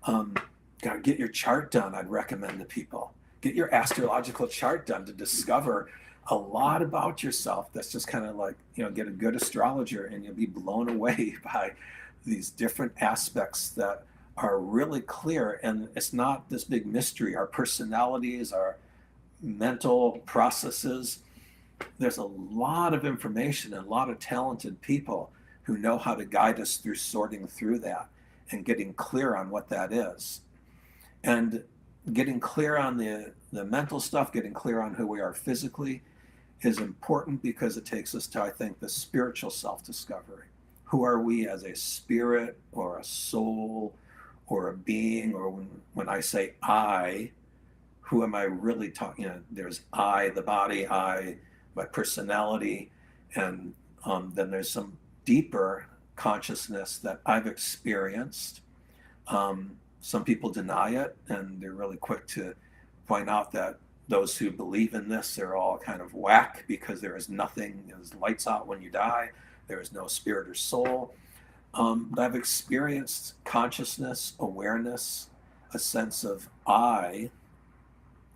God, get your chart done, I'd recommend to people. Get your astrological chart done to discover a lot about yourself. That's just kind of like, you know, get a good astrologer and you'll be blown away by these different aspects that are really clear. And it's not this big mystery. Our personalities, our mental processes, there's a lot of information and a lot of talented people who know how to guide us through sorting through that and getting clear on what that is. And getting clear on the mental stuff, getting clear on who we are physically is important, because it takes us to, I think, the spiritual self-discovery. Who are we as a spirit or a soul or a being? Or when I say I, who am I really talking? You know, there's I, the body, I, my personality, and then there's some deeper consciousness that I've experienced Some people deny it, and they're really quick to point out that those who believe in this are all kind of whack because there is nothing, there's lights out when you die, there is no spirit or soul. But I've experienced consciousness, awareness, a sense of I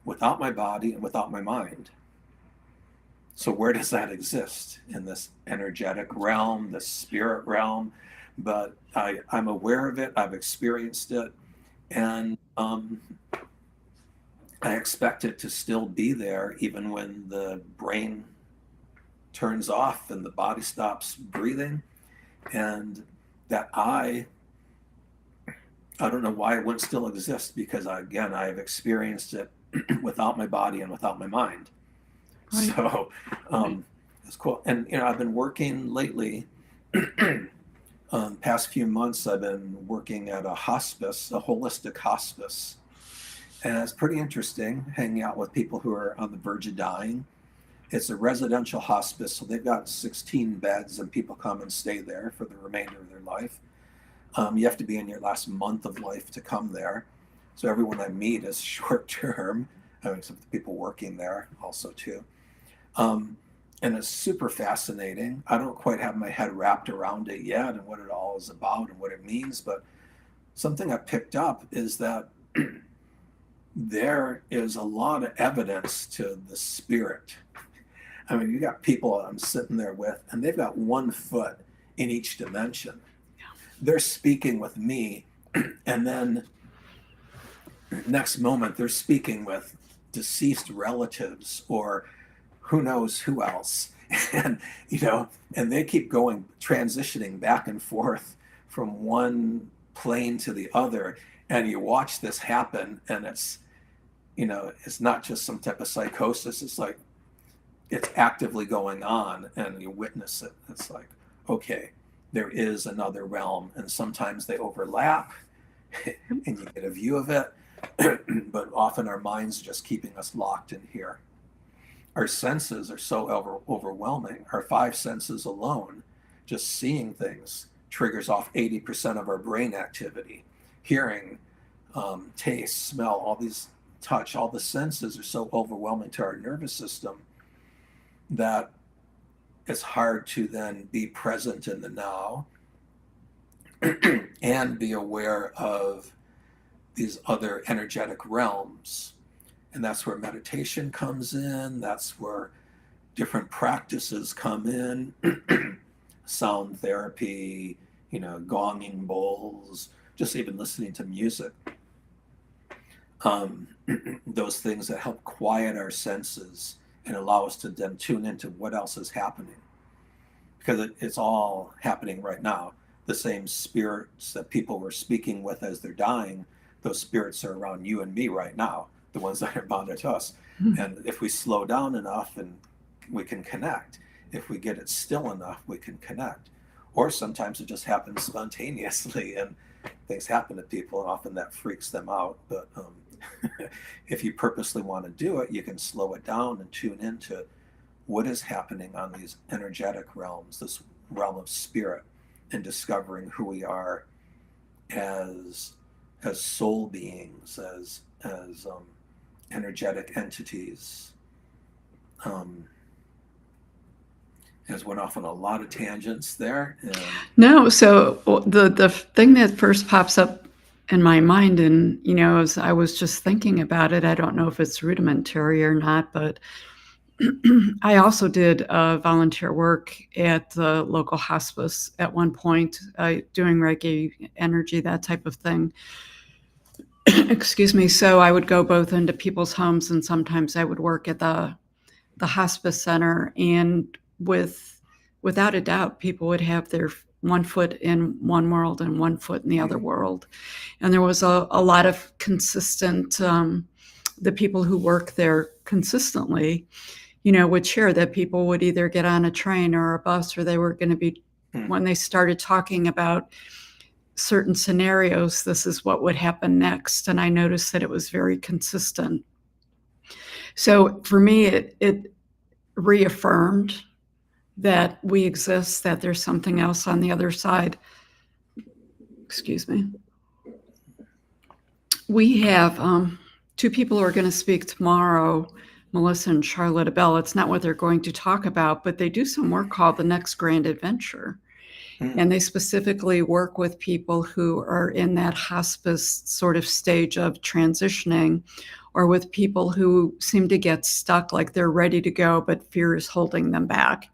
without my body and without my mind. So where does that exist? In this energetic realm, this spirit realm? But I'm aware of it, I've experienced it, and I expect it to still be there even when the brain turns off and the body stops breathing. And that I don't know why it wouldn't still exist, because again, I've experienced it without my body and without my mind. Right. So it's cool. And I've been working lately. Past few months, I've been working at a hospice, a holistic hospice, and it's pretty interesting hanging out with people who are on the verge of dying. It's a residential hospice, so they've got 16 beds, and people come and stay there for the remainder of their life. You have to be in your last month of life to come there. So everyone I meet is short term, except the people working there also too. And it's super fascinating. I don't quite have my head wrapped around it yet and what it all is about and what it means, but something I picked up is that there is a lot of evidence to the spirit. I mean, you got people I'm sitting there with, and they've got 1 foot in each dimension. They're speaking with me, and then next moment they're speaking with deceased relatives or who knows who else. And and they keep going, transitioning back and forth from one plane to the other, and you watch this happen, and it's it's not just some type of psychosis. It's like it's actively going on, and you witness it. It's like, okay, there is another realm, and sometimes they overlap and you get a view of it. But often our mind's just keeping us locked in here. Our senses are so overwhelming. Our 5 senses alone, just seeing things, triggers off 80% of our brain activity. Hearing, taste, smell, all these, touch, all the senses are so overwhelming to our nervous system that it's hard to then be present in the now and be aware of these other energetic realms. And that's where meditation comes in. That's where different practices come in. Sound therapy, gonging bowls, just even listening to music. Those things that help quiet our senses and allow us to then tune into what else is happening. Because it's all happening right now. The same spirits that people were speaking with as they're dying, those spirits are around you and me right now, the ones that are bonded to us. Mm-hmm. And if we slow down enough, and we can connect. If we get it still enough, we can connect. Or sometimes it just happens spontaneously, and things happen to people, and often that freaks them out. But if you purposely want to do it, you can slow it down and tune into what is happening on these energetic realms, this realm of spirit, and discovering who we are as soul beings, as energetic entities. Has went off on a lot of tangents there. No, so the thing that first pops up in my mind, and as I was just thinking about it, I don't know if it's rudimentary or not, but I also did volunteer work at the local hospice at one point, doing Reiki energy, that type of thing. Excuse me. So I would go both into people's homes, and sometimes I would work at the hospice center. And without a doubt, people would have their 1 foot in one world and 1 foot in the other world. And there was a lot of consistent, the people who work there consistently, would share that people would either get on a train or a bus, or they were going to be, when they started talking about certain scenarios, this is what would happen next. And I noticed that it was very consistent. So for me, it reaffirmed that we exist, that there's something else on the other side. Excuse me. We have two people who are going to speak tomorrow, Melissa and Charlotte Abell. It's not what they're going to talk about, but they do some work called The Next Grand Adventure. And they specifically work with people who are in that hospice sort of stage of transitioning, or with people who seem to get stuck, like they're ready to go, but fear is holding them back,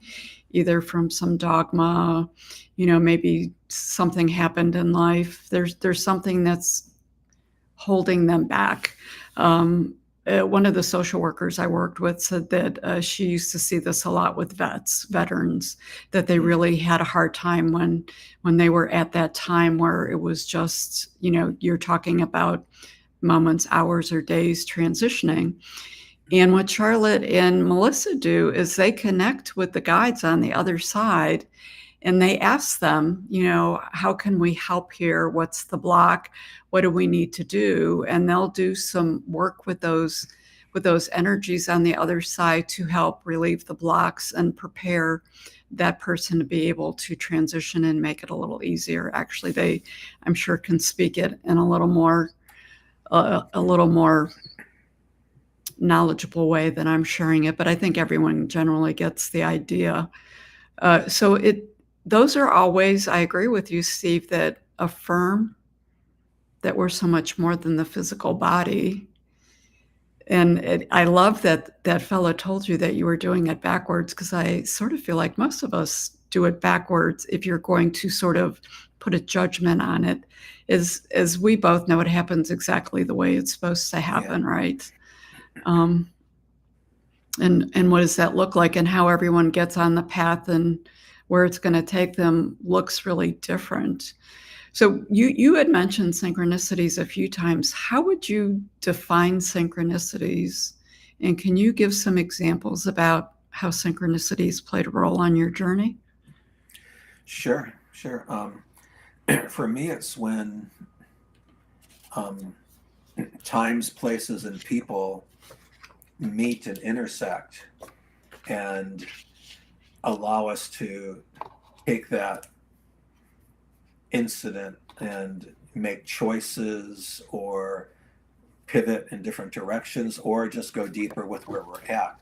either from some dogma, maybe something happened in life. There's something that's holding them back. One of the social workers I worked with said that she used to see this a lot with veterans, that they really had a hard time when they were at that time where it was just, you're talking about moments, hours, or days transitioning. And what Charlotte and Melissa do is they connect with the guides on the other side, and they ask them, how can we help here? What's the block? What do we need to do? And they'll do some work with those energies on the other side to help relieve the blocks and prepare that person to be able to transition and make it a little easier. Actually, they, I'm sure, can speak it in a little more knowledgeable way than I'm sharing it, but I think everyone generally gets the idea. Those are always, I agree with you, Steve, that affirm that we're so much more than the physical body. And I love that fellow told you that you were doing it backwards, because I sort of feel like most of us do it backwards if you're going to sort of put a judgment on it. As we both know, it happens exactly the way it's supposed to happen, right? And what does that look like, and how everyone gets on the path and where it's going to take them looks really different. So you had mentioned synchronicities a few times. How would you define synchronicities? And can you give some examples about how synchronicities played a role on your journey? Sure. For me, it's when times, places, and people meet and intersect and allow us to take that incident and make choices or pivot in different directions, or just go deeper with where we're at.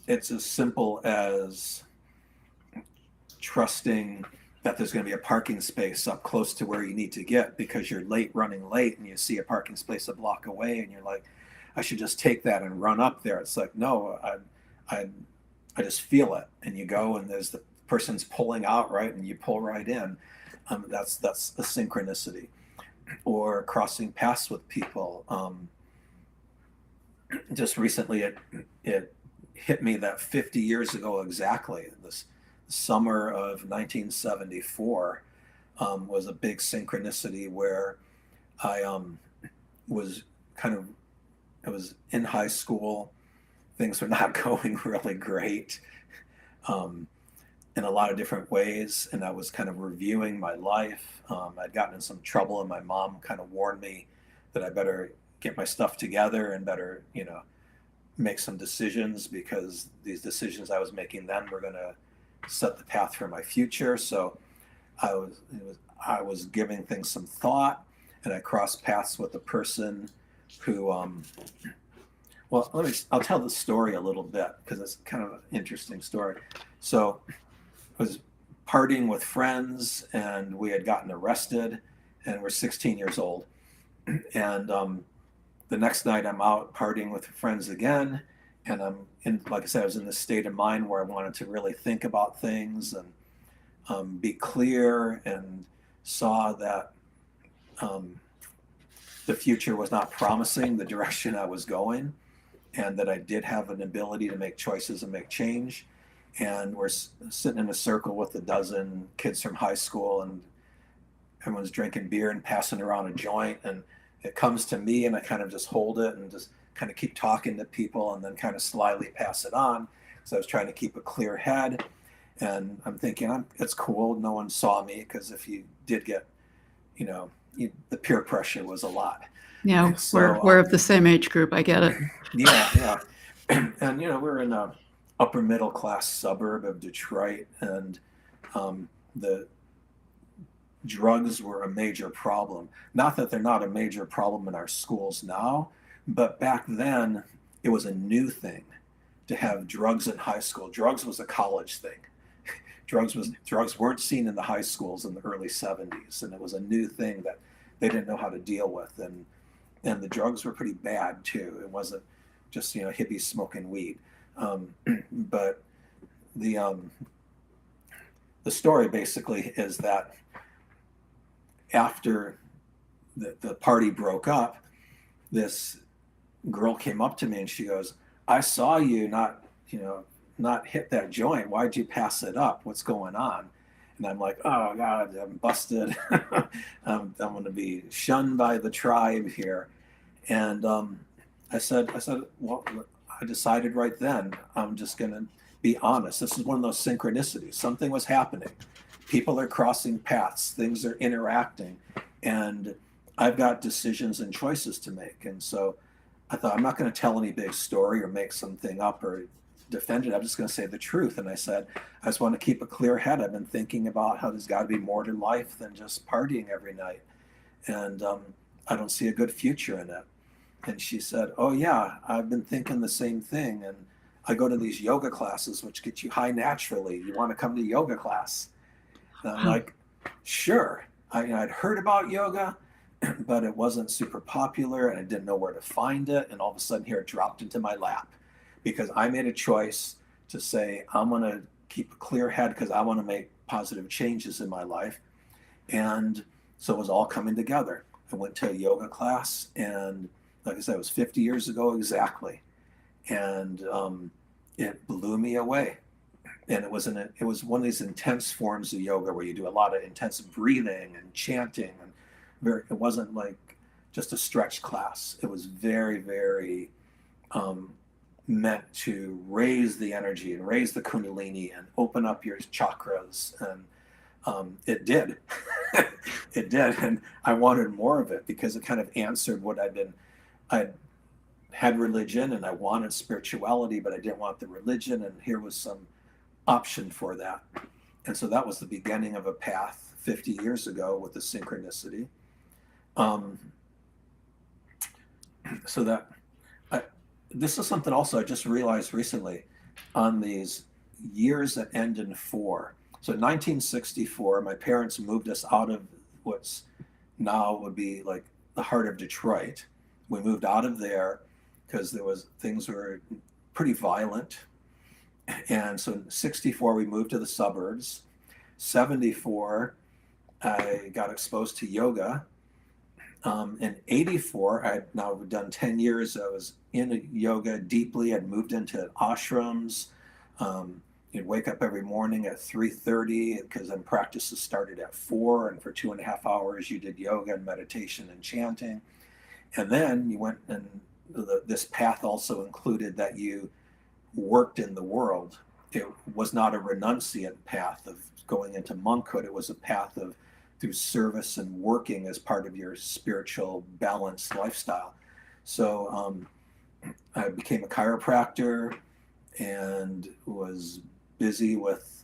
It's as simple as trusting that there's going to be a parking space up close to where you need to get because you're running late, and you see a parking space a block away, and you're like, I should just take that and run up there. It's like, no, I just feel it. And you go, and there's the person's pulling out, right? And you pull right in. That's a synchronicity. Or crossing paths with people. Just recently, it hit me that 50 years ago exactly, this summer of 1974 was a big synchronicity where I was in high school. Things were not going really great in a lot of different ways, and I was kind of reviewing my life. I'd gotten in some trouble, and my mom kind of warned me that I better get my stuff together and better, make some decisions, because these decisions I was making then were going to set the path for my future. So I was giving things some thought, and I crossed paths with a person who, I'll tell the story a little bit because it's kind of an interesting story. So I was partying with friends, and we had gotten arrested, and we're 16 years old. And the next night I'm out partying with friends again, and like I said, I was in this state of mind where I wanted to really think about things and be clear, and saw that the future was not promising the direction I was going, and that I did have an ability to make choices and make change. And we're sitting in a circle with a dozen kids from high school, and everyone's drinking beer and passing around a joint, and it comes to me, and I kind of just hold it and just kind of keep talking to people, and then kind of slyly pass it on. So I was trying to keep a clear head, and I'm thinking, it's cool, no one saw me, because if you did get, the peer pressure was a lot. Yeah, so, we're of the same age group. I get it. Yeah. And we're in a upper middle class suburb of Detroit, and the drugs were a major problem. Not that they're not a major problem in our schools now, but back then it was a new thing to have drugs in high school. Drugs was a college thing. Drugs weren't seen in the high schools in the early 70s, and it was a new thing that they didn't know how to deal with. And the drugs were pretty bad too. It wasn't just, you know, hippies smoking weed. But the story basically is that after the party broke up, this girl came up to me and she goes, "I saw you not hit that joint. Why'd you pass it up? What's going on?" And I'm like, "Oh God, I'm busted. I'm going to be shunned by the tribe here." And I said, well, I decided right then, I'm just going to be honest. This is one of those synchronicities. Something was happening. People are crossing paths. Things are interacting. And I've got decisions and choices to make. And so I thought, I'm not going to tell any big story or make something up or defend it. I'm just going to say the truth. And I said, I just want to keep a clear head. I've been thinking about how there's got to be more to life than just partying every night. And I don't see a good future in it. And she said, "Oh yeah, I've been thinking the same thing. And I go to these yoga classes, which get you high naturally. You want to come to yoga class?" And I'm like, "Sure." I'd heard about yoga, but it wasn't super popular and I didn't know where to find it. And all of a sudden here it dropped into my lap because I made a choice to say, I'm going to keep a clear head because I want to make positive changes in my life. And so it was all coming together. I went to a yoga class, and like I said, it was 50 years ago exactly. And it blew me away. And it was one of these intense forms of yoga where you do a lot of intense breathing and chanting. And it wasn't like just a stretch class. It was very, very meant to raise the energy and raise the kundalini and open up your chakras. And it did. It did. And I wanted more of it because it kind of answered what I had religion and I wanted spirituality, but I didn't want the religion. And here was some option for that. And so that was the beginning of a path 50 years ago with the synchronicity. So that this is something also I just realized recently on these years that end in 4. So in 1964, my parents moved us out of what's now would be like the heart of Detroit. We moved out of there because things were pretty violent. And so in 64, we moved to the suburbs. 74, I got exposed to yoga. In 84, I'd now done 10 years. I was in yoga deeply. I'd moved into ashrams. You'd wake up every morning at 3:30 because then practices started at 4. And for 2.5 hours, you did yoga and meditation and chanting. And then you went, and this path also included that you worked in the world. It was not a renunciant path of going into monkhood. It was a path of through service and working as part of your spiritual balanced lifestyle. So I became a chiropractor and was busy with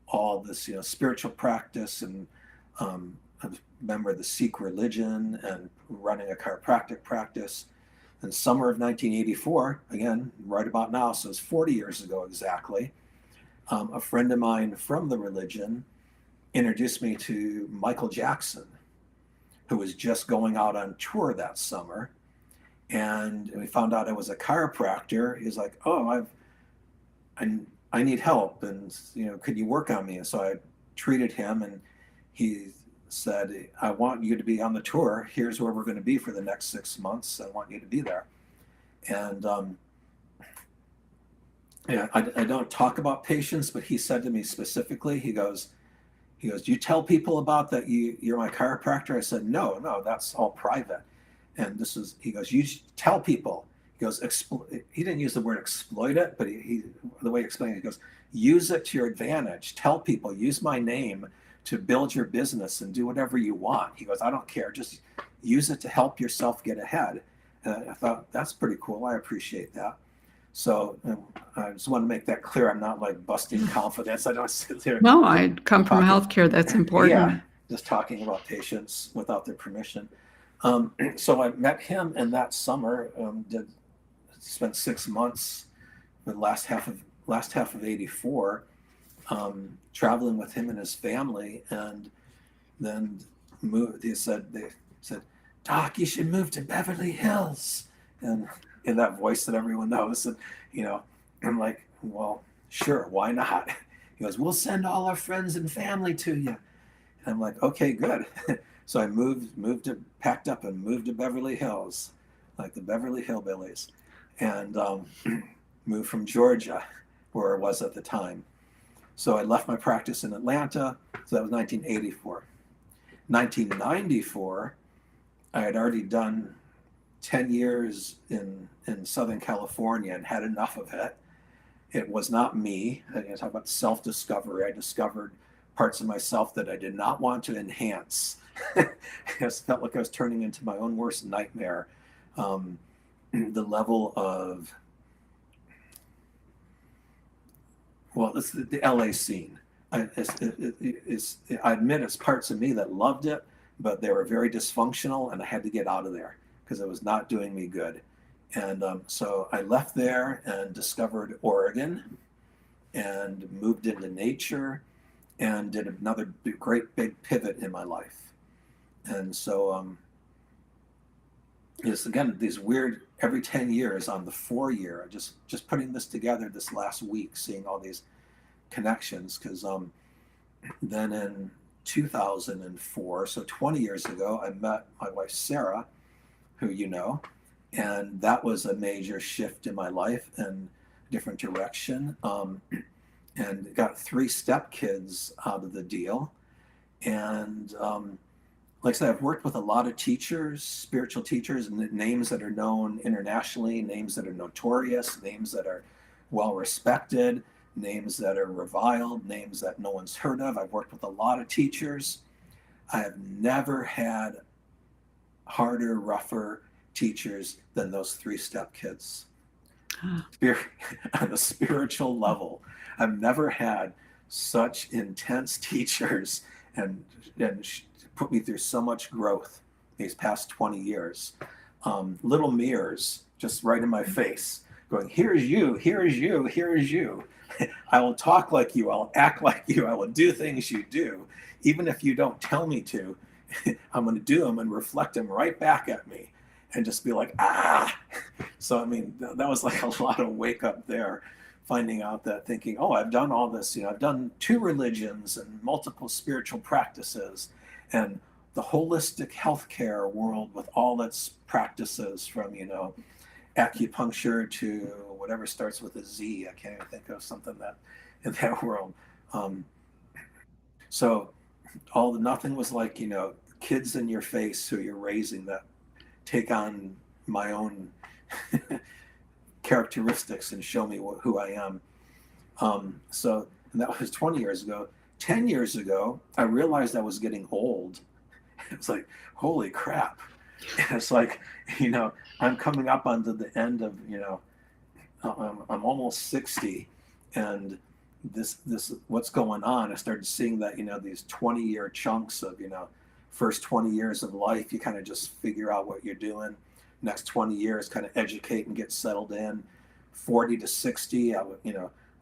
all this, spiritual practice, and I'm a member of the Sikh religion and running a chiropractic practice. In summer of 1984, again, right about now, so it's 40 years ago exactly, a friend of mine from the religion introduced me to Michael Jackson, who was just going out on tour that summer. And we found out I was a chiropractor. He's like, "Oh, I need help, and could you work on me?" And so I treated him, and he said, "I want you to be on the tour. Here's where we're going to be for the next 6 months. I want you to be there." And I don't talk about patients, but he said to me specifically, he goes, "Do you tell people about that you're my chiropractor?" I said, no, that's all private. And he goes, "You tell people." He goes, he didn't use the word exploit it, but the way he explained it, he goes, "Use it to your advantage. Tell people, use my name to build your business and do whatever you want." He goes, "I don't care. Just use it to help yourself get ahead." And I thought, that's pretty cool. I appreciate that. So I just want to make that clear. I'm not like busting confidence. I don't sit there. No, I come from healthcare. That's important. just talking about patients without their permission. So I met him in that summer. Spent 6 months, the last half of '84, traveling with him and his family, and then moved. They said, "Doc, you should move to Beverly Hills," and in that voice that everyone knows. And I'm like, "Well, sure, why not?" He goes, "We'll send all our friends and family to you." And I'm like, "Okay, good." So I packed up and moved to Beverly Hills, like the Beverly Hillbillies, and moved from Georgia, where I was at the time. So I left my practice in Atlanta. So that was 1984. 1994, I had already done 10 years in Southern California and had enough of it. It was not me. I talk about self-discovery. I discovered parts of myself that I did not want to enhance. I just felt like I was turning into my own worst nightmare. The level of, well, it's the LA scene. I admit it's parts of me that loved it, but they were very dysfunctional, and I had to get out of there because it was not doing me good. And so I left there and discovered Oregon and moved into nature and did another great big pivot in my life. And so it's, again, these weird, every 10 years on the 4-year, just putting this together this last week, seeing all these connections, because then in 2004, so 20 years ago, I met my wife Sarah, who you know, and that was a major shift in my life and different direction, and got 3 stepkids out of the deal. And like I said, I've worked with a lot of teachers, spiritual teachers, and names that are known internationally, names that are notorious, names that are well respected, names that are reviled, names that no one's heard of. I've worked with a lot of teachers. I have never had harder, rougher teachers than those 3 stepkids. On a spiritual level, I've never had such intense teachers and put me through so much growth these past 20 years. Little mirrors just right in my face going, here's you, here's you, here's you. I will talk like you, I'll act like you, I will do things you do. Even if you don't tell me to, I'm going to do them and reflect them right back at me and just be like, ah. So, I mean, that was like a lot of wake up there, finding out that, thinking, oh, I've done all this, I've done 2 religions and multiple spiritual practices, and the holistic healthcare world with all its practices, from, acupuncture to whatever starts with a Z. I can't even think of something that in that world. So nothing was like, kids in your face who you're raising that take on my own characteristics and show me who I am. And that was 20 years ago. 10 years ago, I realized I was getting old. It's like, holy crap. And it's like, I'm coming up onto the end of, I'm almost 60, and this what's going on. I started seeing that, these 20-year chunks of, first 20 years of life, you kind of just figure out what you're doing. Next 20 years, kind of educate and get settled in. 40 to 60, I would,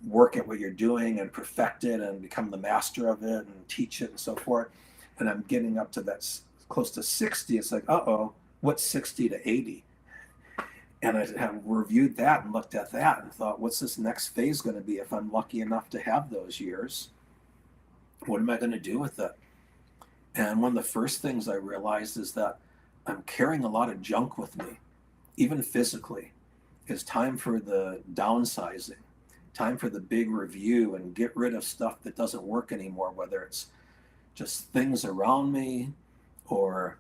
work at what you're doing and perfect it and become the master of it and teach it and so forth. And I'm getting up to that close to 60. It's like, what's 60 to 80? And I have reviewed that and looked at that and thought, what's this next phase going to be if I'm lucky enough to have those years? What am I going to do with it? And one of the first things I realized is that I'm carrying a lot of junk with me, even physically. It's time for the downsizing, time for the big review and get rid of stuff that doesn't work anymore, whether it's just things around me or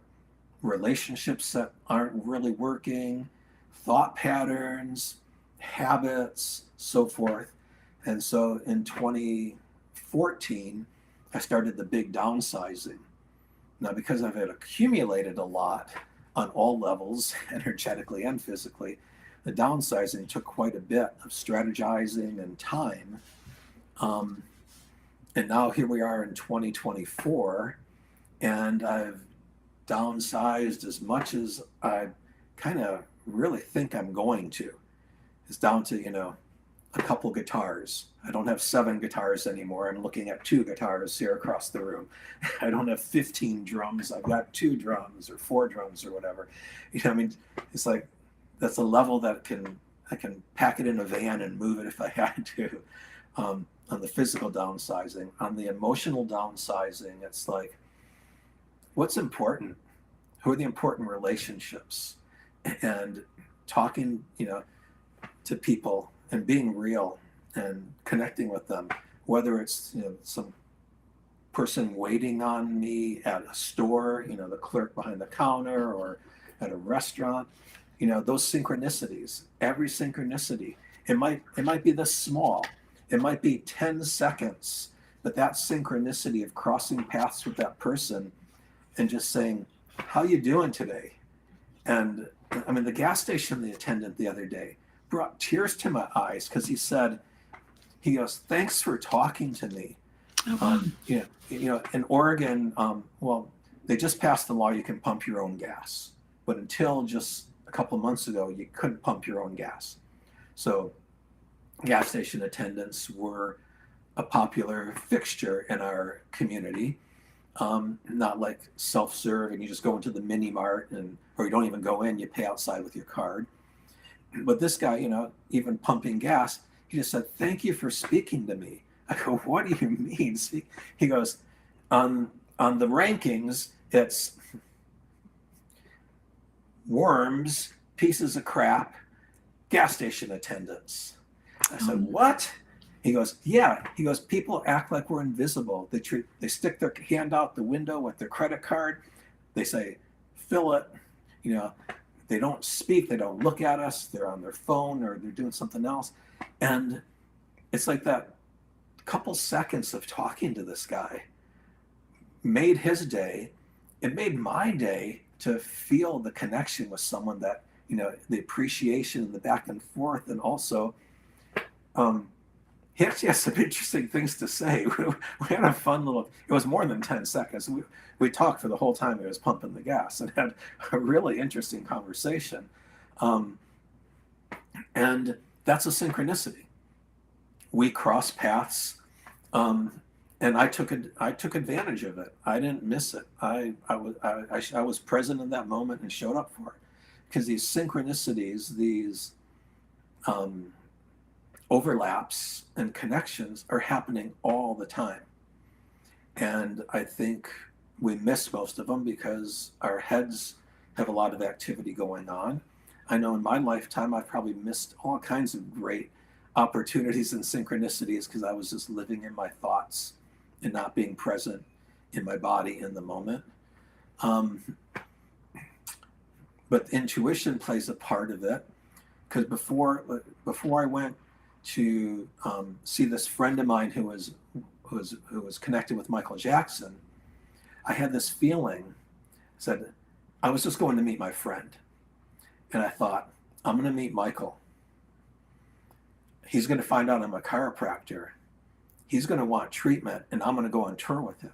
relationships that aren't really working, thought patterns, habits, so forth. And so in 2014, I started the big downsizing. Now, because I've had accumulated a lot on all levels, energetically and physically, the downsizing took quite a bit of strategizing and time. And now here we are in 2024, and I've downsized as much as I kind of really think I'm going to. It's down to, a couple guitars. I don't have 7 guitars anymore. I'm looking at 2 guitars here across the room. I don't have 15 drums. I've got 2 drums or 4 drums or whatever. It's like that's a level that I can pack it in a van and move it if I had to. On the physical downsizing, on the emotional downsizing, it's like, what's important? Who are the important relationships? And talking, to people and being real and connecting with them, whether it's some person waiting on me at a store, the clerk behind the counter, or at a restaurant, those synchronicities, every synchronicity, it might be this small, it might be 10 seconds, but that synchronicity of crossing paths with that person and just saying, how you doing today? And the gas station, the attendant the other day brought tears to my eyes because he goes, thanks for talking to me. Oh, wow. In Oregon, they just passed the law you can pump your own gas, but until just a couple of months ago, you couldn't pump your own gas. So gas station attendants were a popular fixture in our community. Not like self-serve and you just go into the mini mart or you don't even go in, you pay outside with your card. But this guy, even pumping gas, he just said, thank you for speaking to me. I go, what do you mean? He goes, on the rankings, it's worms, pieces of crap, gas station attendants. I said, what? He goes, yeah. He goes, people act like we're invisible. They stick their hand out the window with their credit card. They say, fill it. They don't speak. They don't look at us. They're on their phone or they're doing something else. And it's like that couple seconds of talking to this guy made his day. It made my day to feel the connection with someone that, the appreciation and the back and forth. And also, he actually has some interesting things to say. We had a fun it was more than 10 seconds. We talked for the whole time he was pumping the gas and had a really interesting conversation. And that's a synchronicity. We crossed paths, and I took advantage of it. I didn't miss it. I was present in that moment and showed up for it. Because these synchronicities, these overlaps and connections are happening all the time. And I think we miss most of them because our heads have a lot of activity going on. I know in my lifetime, I've probably missed all kinds of great opportunities and synchronicities because I was just living in my thoughts and not being present in my body in the moment. But intuition plays a part of it, because before I went to see this friend of mine who was connected with Michael Jackson, I had this feeling, said, I was just going to meet my friend. And I thought, I'm going to meet Michael. He's going to find out I'm a chiropractor. He's going to want treatment, and I'm going to go on tour with him.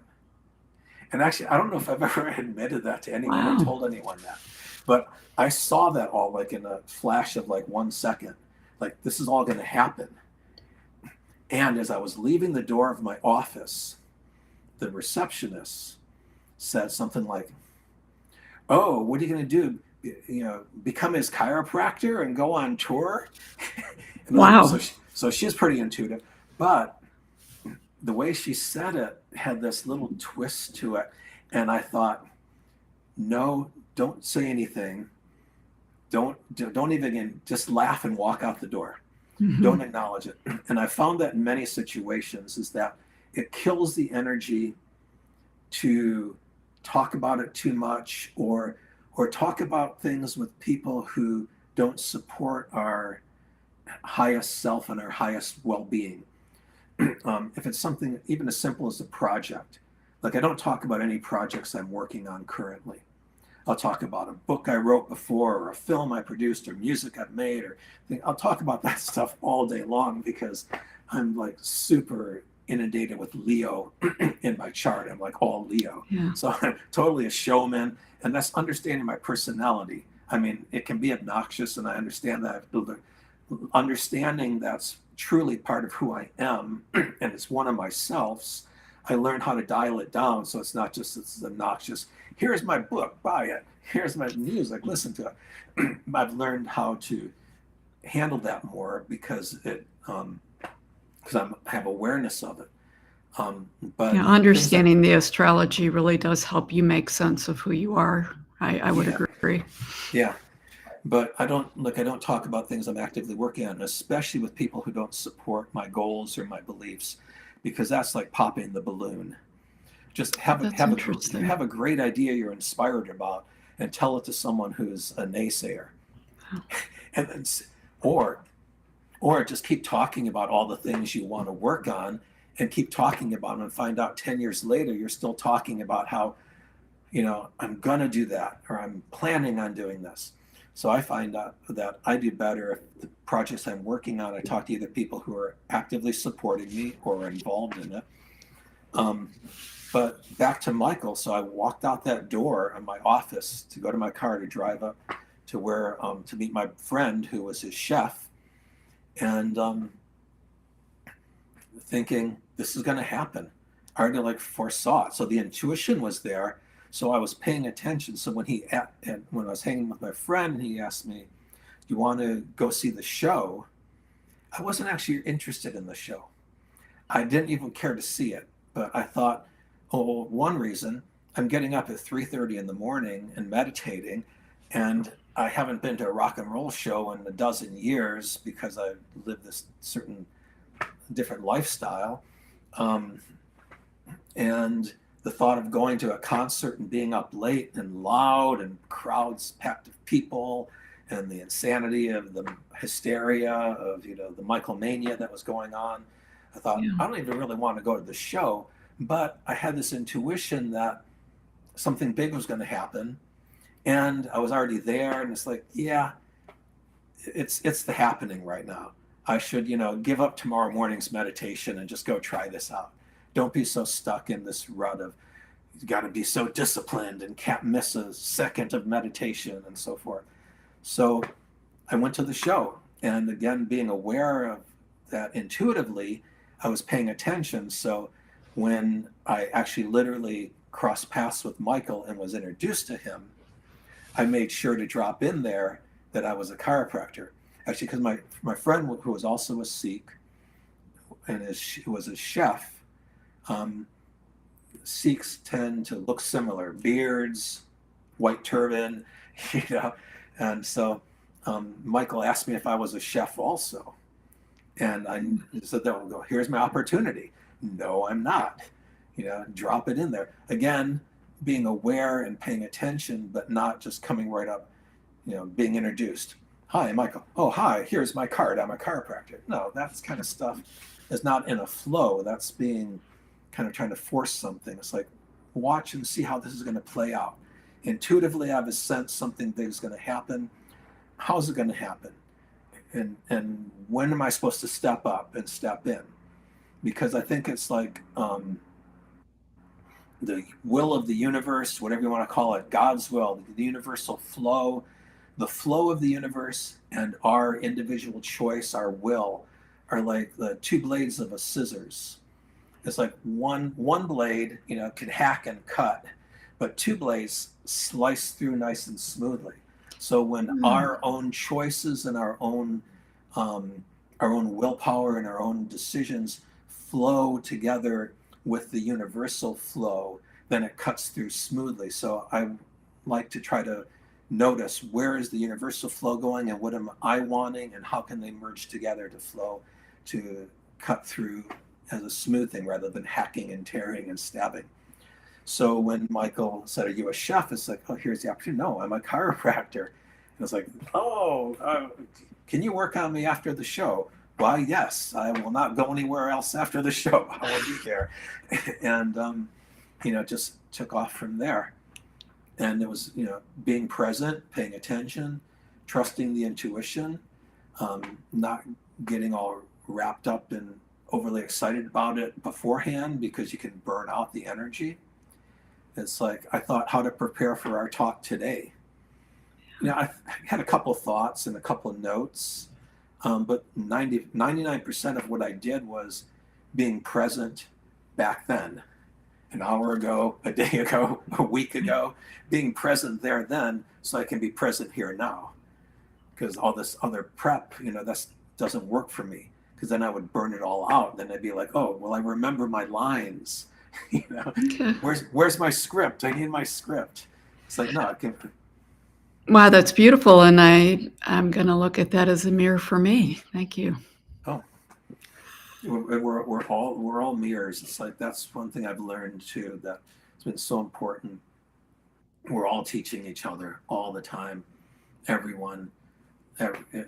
And actually, I don't know if I've ever admitted that to anyone or told anyone that. But I saw that all like in a flash of like 1 second. Like, this is all going to happen. And as I was leaving the door of my office, the receptionist said something like, oh, what are you going to do? Become his chiropractor and go on tour? Wow. So she's pretty intuitive. But the way she said it had this little twist to it. And I thought, no, don't say anything. Don't even, just laugh and walk out the door. Mm-hmm. Don't acknowledge it. And I found that in many situations is that it kills the energy to talk about it too much or talk about things with people who don't support our highest self and our highest well-being. If it's something even as simple as a project, like I don't talk about any projects I'm working on currently. I'll talk about a book I wrote before, or a film I produced, or music I've made, I'll talk about that stuff all day long because I'm like super inundated with Leo in my chart. I'm like all Leo. Yeah. So I'm totally a showman, and that's understanding my personality. I mean, it can be obnoxious, and I understand that. Understanding that's truly part of who I am, and it's one of myselfs. I learned how to dial it down, so it's not just it's obnoxious. Here's my book, buy it. Here's my music, listen to it. I've learned how to handle that more because I have awareness of it. But Yeah, understanding the astrology really does help you make sense of who you are. I would Yeah. agree. Yeah, but I don't talk about things I'm actively working on, especially with people who don't support my goals or my beliefs, because that's like popping the balloon. Just have That's a interesting. have a great idea you're inspired about, and tell it to someone who's a naysayer, and then or just keep talking about all the things you want to work on, and keep talking about them, and find out 10 years later you're still talking about how, I'm gonna do that, or I'm planning on doing this. So I find out that I do better if the projects I'm working on, I talk to either people who are actively supporting me or are involved in it. But back to Michael. So I walked out that door in my office to go to my car to drive up to where to meet my friend who was his chef, and thinking this is going to happen. I already foresaw it. So the intuition was there. So I was paying attention. So when I was hanging with my friend, he asked me, "Do you want to go see the show?" I wasn't actually interested in the show. I didn't even care to see it. But I thought, oh, one reason, I'm getting up at 3:30 in the morning and meditating, and I haven't been to a rock and roll show in a dozen years because I live this certain different lifestyle. And the thought of going to a concert and being up late and loud and crowds packed of people, and the insanity of the hysteria of the Michael mania that was going on, I thought, I don't even really want to go to the show. But I had this intuition that something big was going to happen, and I was already there, and it's like, yeah, it's the happening right now. I should give up tomorrow morning's meditation and just go try this out. Don't be so stuck in this rut of you got to be so disciplined and can't miss a second of meditation and so forth. So I went to the show, and again, being aware of that intuitively, I was paying attention. So when I actually literally crossed paths with Michael and was introduced to him, I made sure to drop in there that I was a chiropractor. Actually, because my friend, who was also a Sikh and was a chef, Sikhs tend to look similar, beards, white turban, and so Michael asked me if I was a chef also. And I said, here's my opportunity. No, I'm not. Drop it in there. Again, being aware and paying attention, but not just coming right up, being introduced. Hi, Michael. Oh, hi, here's my card. I'm a chiropractor. No, that's kind of stuff is not in a flow. That's being kind of trying to force something. It's like, watch and see how this is going to play out. Intuitively, I have a sense something big is going to happen. How's it going to happen? And when am I supposed to step up and step in? Because I think it's like the will of the universe, whatever you want to call it, God's will, the universal flow, the flow of the universe, and our individual choice, our will, are like the two blades of a scissors. It's like one blade, can hack and cut, but two blades slice through nice and smoothly. So when our own choices and our own willpower and our own decisions flow together with the universal flow, then it cuts through smoothly. So I like to try to notice where is the universal flow going and what am I wanting and how can they merge together to flow, to cut through as a smooth thing rather than hacking and tearing and stabbing. So when Michael said, "Are you a chef?" It's like, oh, here's the opportunity. No, I'm a chiropractor. And it's like, can you work on me after the show? Why, yes, I will not go anywhere else after the show. I will be here. And, just took off from there. And it was, being present, paying attention, trusting the intuition, not getting all wrapped up in overly excited about it beforehand because you can burn out the energy. It's like I thought how to prepare for our talk today. I had a couple of thoughts and a couple of notes, but 99% of what I did was being present back then, an hour ago, a day ago, a week ago, being present there then so I can be present here now. Because all this other prep, that doesn't work for me, because then I would burn it all out. Then I'd be like, oh, well, I remember my lines. Okay. Where's my script? I need my script. It's like, no, I can. Wow, that's beautiful. And I'm going to look at that as a mirror for me. Thank you. Oh, we're all mirrors. It's like, that's one thing I've learned too, that it's been so important. We're all teaching each other all the time. Everyone,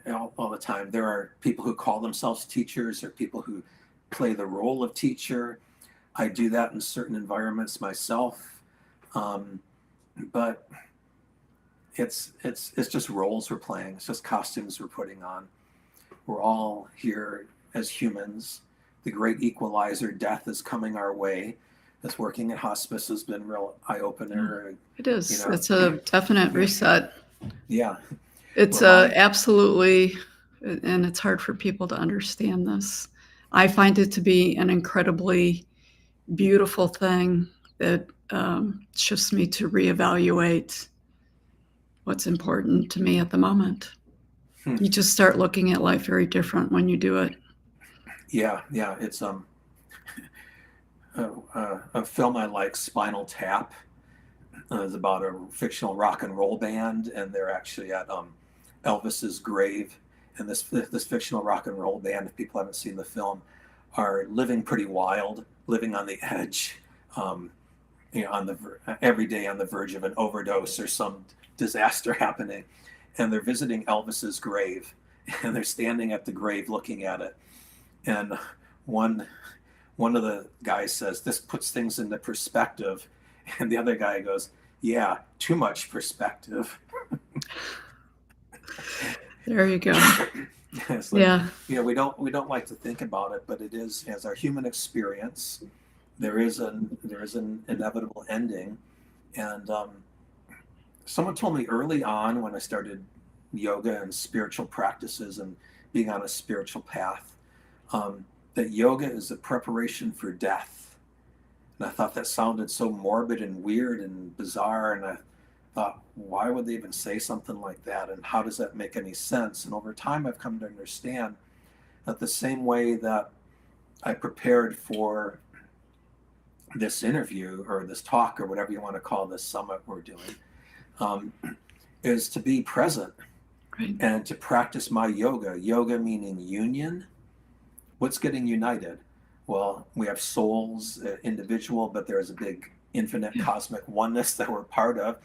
all the time. There are people who call themselves teachers, or people who play the role of teacher. I do that in certain environments myself, but it's just roles we're playing. It's just costumes we're putting on. We're all here as humans. The great equalizer, death, is coming our way. This working at hospice has been real eye-opener. It is. It's a definite reset. Yeah. It's absolutely, and it's hard for people to understand this. I find it to be an incredibly beautiful thing that shifts me to reevaluate what's important to me at the moment. You just start looking at life very different when you do it. Yeah. It's a film I like, Spinal Tap. It's about a fictional rock and roll band, and they're actually at Elvis's grave. And this fictional rock and roll band, if people haven't seen the film, are living pretty wild, living on the edge, every day on the verge of an overdose or some disaster happening. And they're visiting Elvis's grave, and they're standing at the grave looking at it. And one of the guys says, "This puts things into perspective." And the other guy goes, "Yeah, too much perspective." There you go. It's like, Yeah. we don't like to think about it, but it is, as our human experience, there is an inevitable ending. And someone told me early on, when I started yoga and spiritual practices and being on a spiritual path, that yoga is a preparation for death. And I thought that sounded so morbid and weird and bizarre. And I thought, why would they even say something like that? And how does that make any sense? And over time, I've come to understand that the same way that I prepared for this interview or this talk or whatever you want to call this summit we're doing, is to be present. Right. And to practice my yoga. Yoga meaning union. What's getting united? Well, we have souls, individual, but there's a big infinite cosmic oneness that we're part of,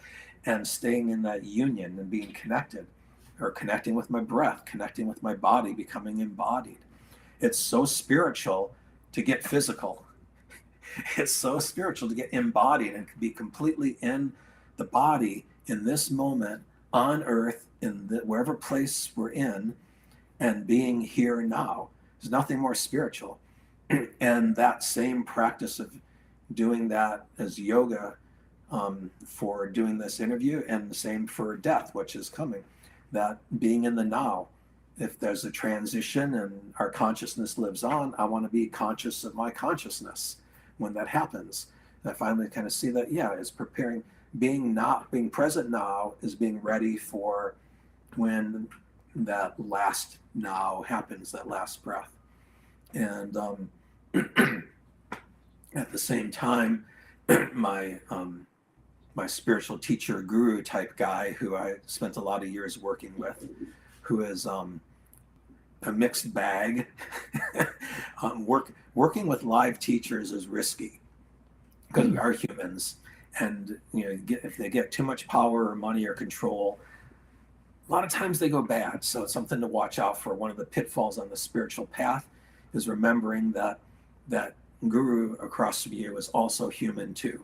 and staying in that union and being connected, or connecting with my breath, connecting with my body, becoming embodied. It's so spiritual to get physical. It's so spiritual to get embodied and be completely in the body in this moment on earth, in wherever place we're in, and being here now. There's nothing more spiritual. And that same practice of doing that as yoga for doing this interview, and the same for death, which is coming, that being in the now. If there's a transition and our consciousness lives on, I want to be conscious of my consciousness when that happens. And I finally kind of see that, is preparing, being present now is being ready for when that last now happens, that last breath. And at the same time, my spiritual teacher, guru type guy, who I spent a lot of years working with, who is a mixed bag. Working with live teachers is risky because we are humans, and if they get too much power or money or control, a lot of times they go bad. So it's something to watch out for. One of the pitfalls on the spiritual path is remembering that guru across from you is also human too.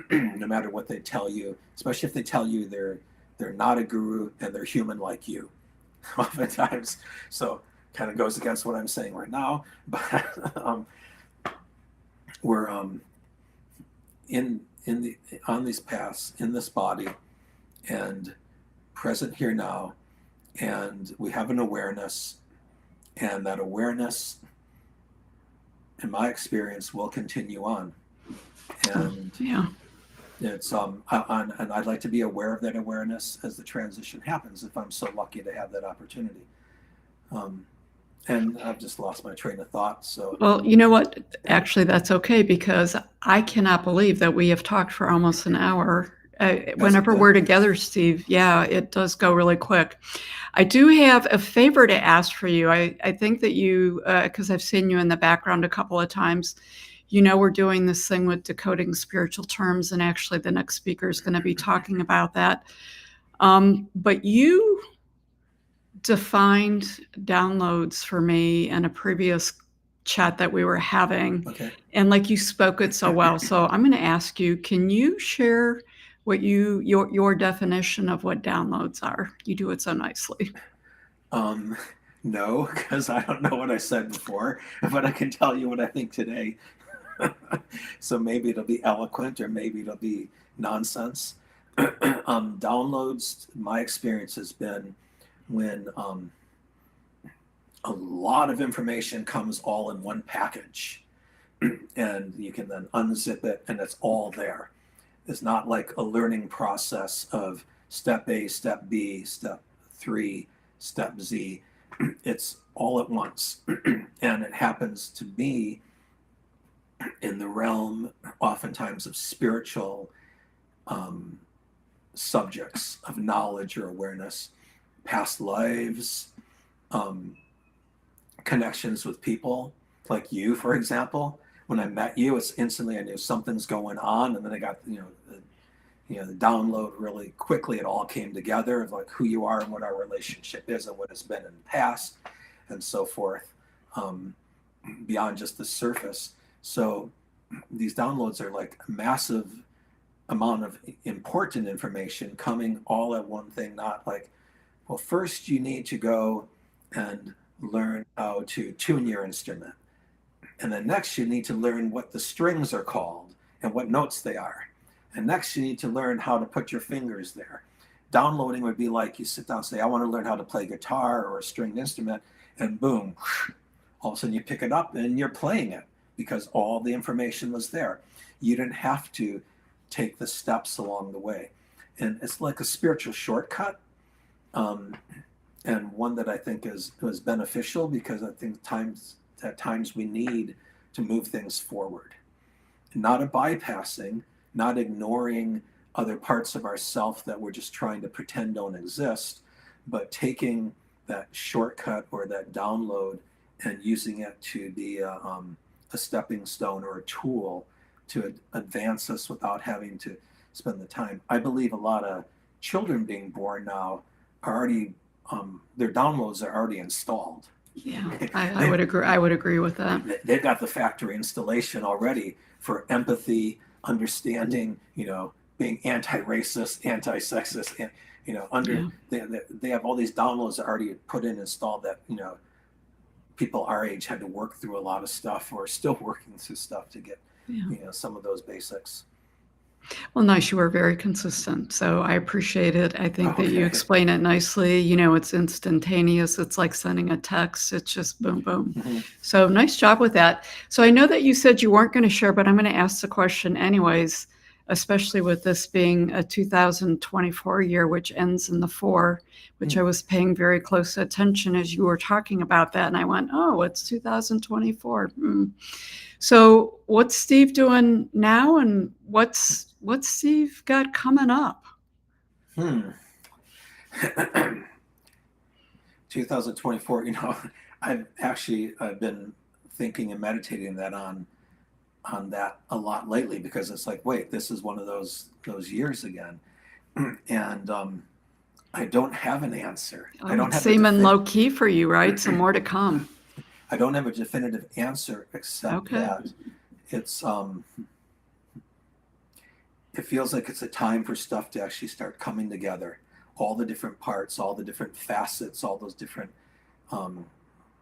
No matter what they tell you, especially if they tell you they're not a guru and they're human like you, oftentimes. So kind of goes against what I'm saying right now, but we're on these paths in this body and present here now, and we have an awareness, and that awareness, in my experience, will continue on. And Yeah. it's and I'd like to be aware of that awareness as the transition happens, if I'm so lucky to have that opportunity. And I've just lost my train of thought. So Well, you know what? Actually, that's okay, because I cannot believe that we have talked for almost an hour. Whenever good. we're together, Steve, yeah, it does go really quick. I do have a favor to ask for you. I think that you, because I've seen you in the background a couple of times, you know, we're doing this thing with decoding spiritual terms, and actually the next speaker is going to be talking about that. But you defined downloads for me in a previous chat that we were having. okay. And like, you spoke it so well. So I'm going to ask you, can you share what your definition of what downloads are? You do it so nicely. No, because I don't know what I said before, but I can tell you what I think today. So maybe it'll be eloquent, or maybe it'll be nonsense. Downloads, my experience has been when a lot of information comes all in one package, and you can then unzip it and it's all there. It's not like a learning process of step A, step B, step 3, step Z. It's all at once. And it happens to be in the realm oftentimes of spiritual subjects of knowledge or awareness, past lives, connections with people like you, for example. When I met you, it's instantly I knew something's going on, and then I got the download really quickly. It all came together of like who you are and what our relationship is and what it's been in the past, and so forth, beyond just the surface. So these downloads are like a massive amount of important information coming all at one thing, not like, well, first you need to go and learn how to tune your instrument. And then next you need to learn what the strings are called and what notes they are. And next you need to learn how to put your fingers there. Downloading would be like you sit down and say, I want to learn how to play guitar or a stringed instrument, and boom, all of a sudden you pick it up and you're playing it because all the information was there. You didn't have to take the steps along the way. And it's like a spiritual shortcut, and one that I think is beneficial, because I think at times we need to move things forward. Not a bypassing, not ignoring other parts of ourself that we're just trying to pretend don't exist, but taking that shortcut or that download and using it to be a stepping stone or a tool to advance us without having to spend the time. I believe a lot of children being born now are already, their downloads are already installed. Yeah, I would agree. I would agree with that. They've got the factory installation already for empathy, understanding, being anti-racist, anti-sexist, and, they have all these downloads already put in, installed, that, people our age had to work through a lot of stuff, or still working through stuff to get, some of those basics. Well, nice. You were very consistent, so I appreciate it. I think that you Okay. explain it nicely. It's instantaneous. It's like sending a text. It's just boom, boom. Mhm. So nice job with that. So I know that you said you weren't going to share, but I'm going to ask the question anyways, especially with this being a 2024 year, which ends in the 4, which I was paying very close attention as you were talking about that. And I went, oh, it's 2024. So what's Steve doing now, and what's Steve got coming up? 2024, I've actually been thinking and meditating on that a lot lately, because it's like, wait, this is one of those years again. And I don't have an answer. I don't It's have seeming low key for you, right? Some more to come. I don't have a definitive answer, except that it's it feels like it's a time for stuff to actually start coming together. All the different parts, all the different facets, all those different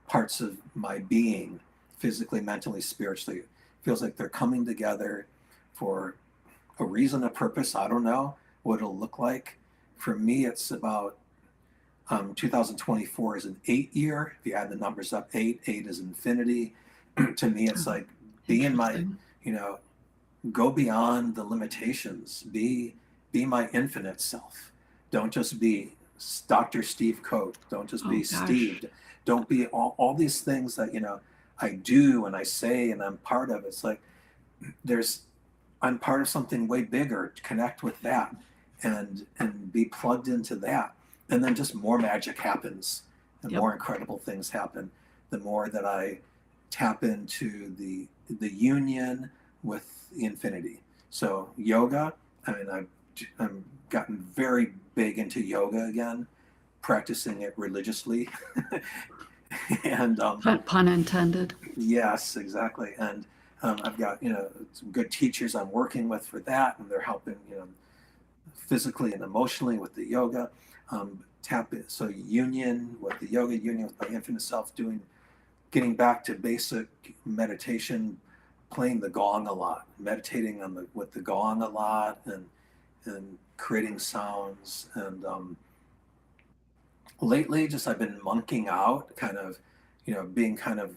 parts of my being, physically, mentally, spiritually. It feels like they're coming together for a reason, a purpose. I don't know what it'll look like. For me, it's about 2024 is an 8 year. If you add the numbers up, eight is infinity. To me, it's like being my, Interesting. you know, go beyond the limitations. Be my infinite self. Don't just be Dr. Steve Coate. Don't just Oh, be gosh. Steve. Don't be all these things that, you know, I do and I say and I'm part of. It's like I'm part of something way bigger. Connect with that and be plugged into that. And then just more magic happens and Yep. more incredible things happen. The more that I tap into the union with the infinity. So yoga, I mean, I'm gotten very big into yoga again, practicing it religiously. And Pun intended. yes, exactly. And I've got, you know, some good teachers I'm working with for that, and they're helping, you know, physically and emotionally with the yoga. So union with the yoga, union with my infinite self, getting back to basic meditation, playing the gong a lot, meditating with the gong a lot, and creating sounds. And lately, just I've been monking out, kind of, you know, being kind of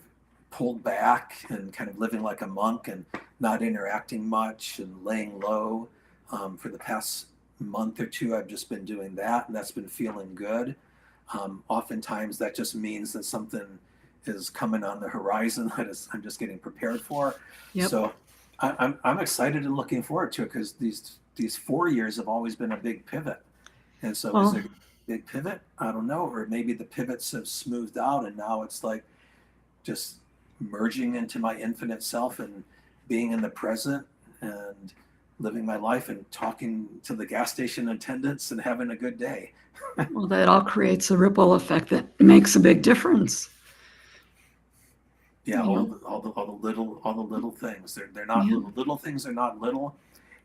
pulled back and kind of living like a monk and not interacting much and laying low. For the past month or two, I've just been doing that, and that's been feeling good. Oftentimes, that just means that something is coming on the horizon that I'm just getting prepared for. Yep. So I'm excited and looking forward to it, because these 4 years have always been a big pivot. And so is Well, there a big pivot? I don't know. Or maybe the pivots have smoothed out and now it's like just merging into my infinite self and being in the present and living my life and talking to the gas station attendants and having a good day. well, that all creates a ripple effect that makes a big difference. Yeah, You all know? the little things. They're not Yeah. little things are not little,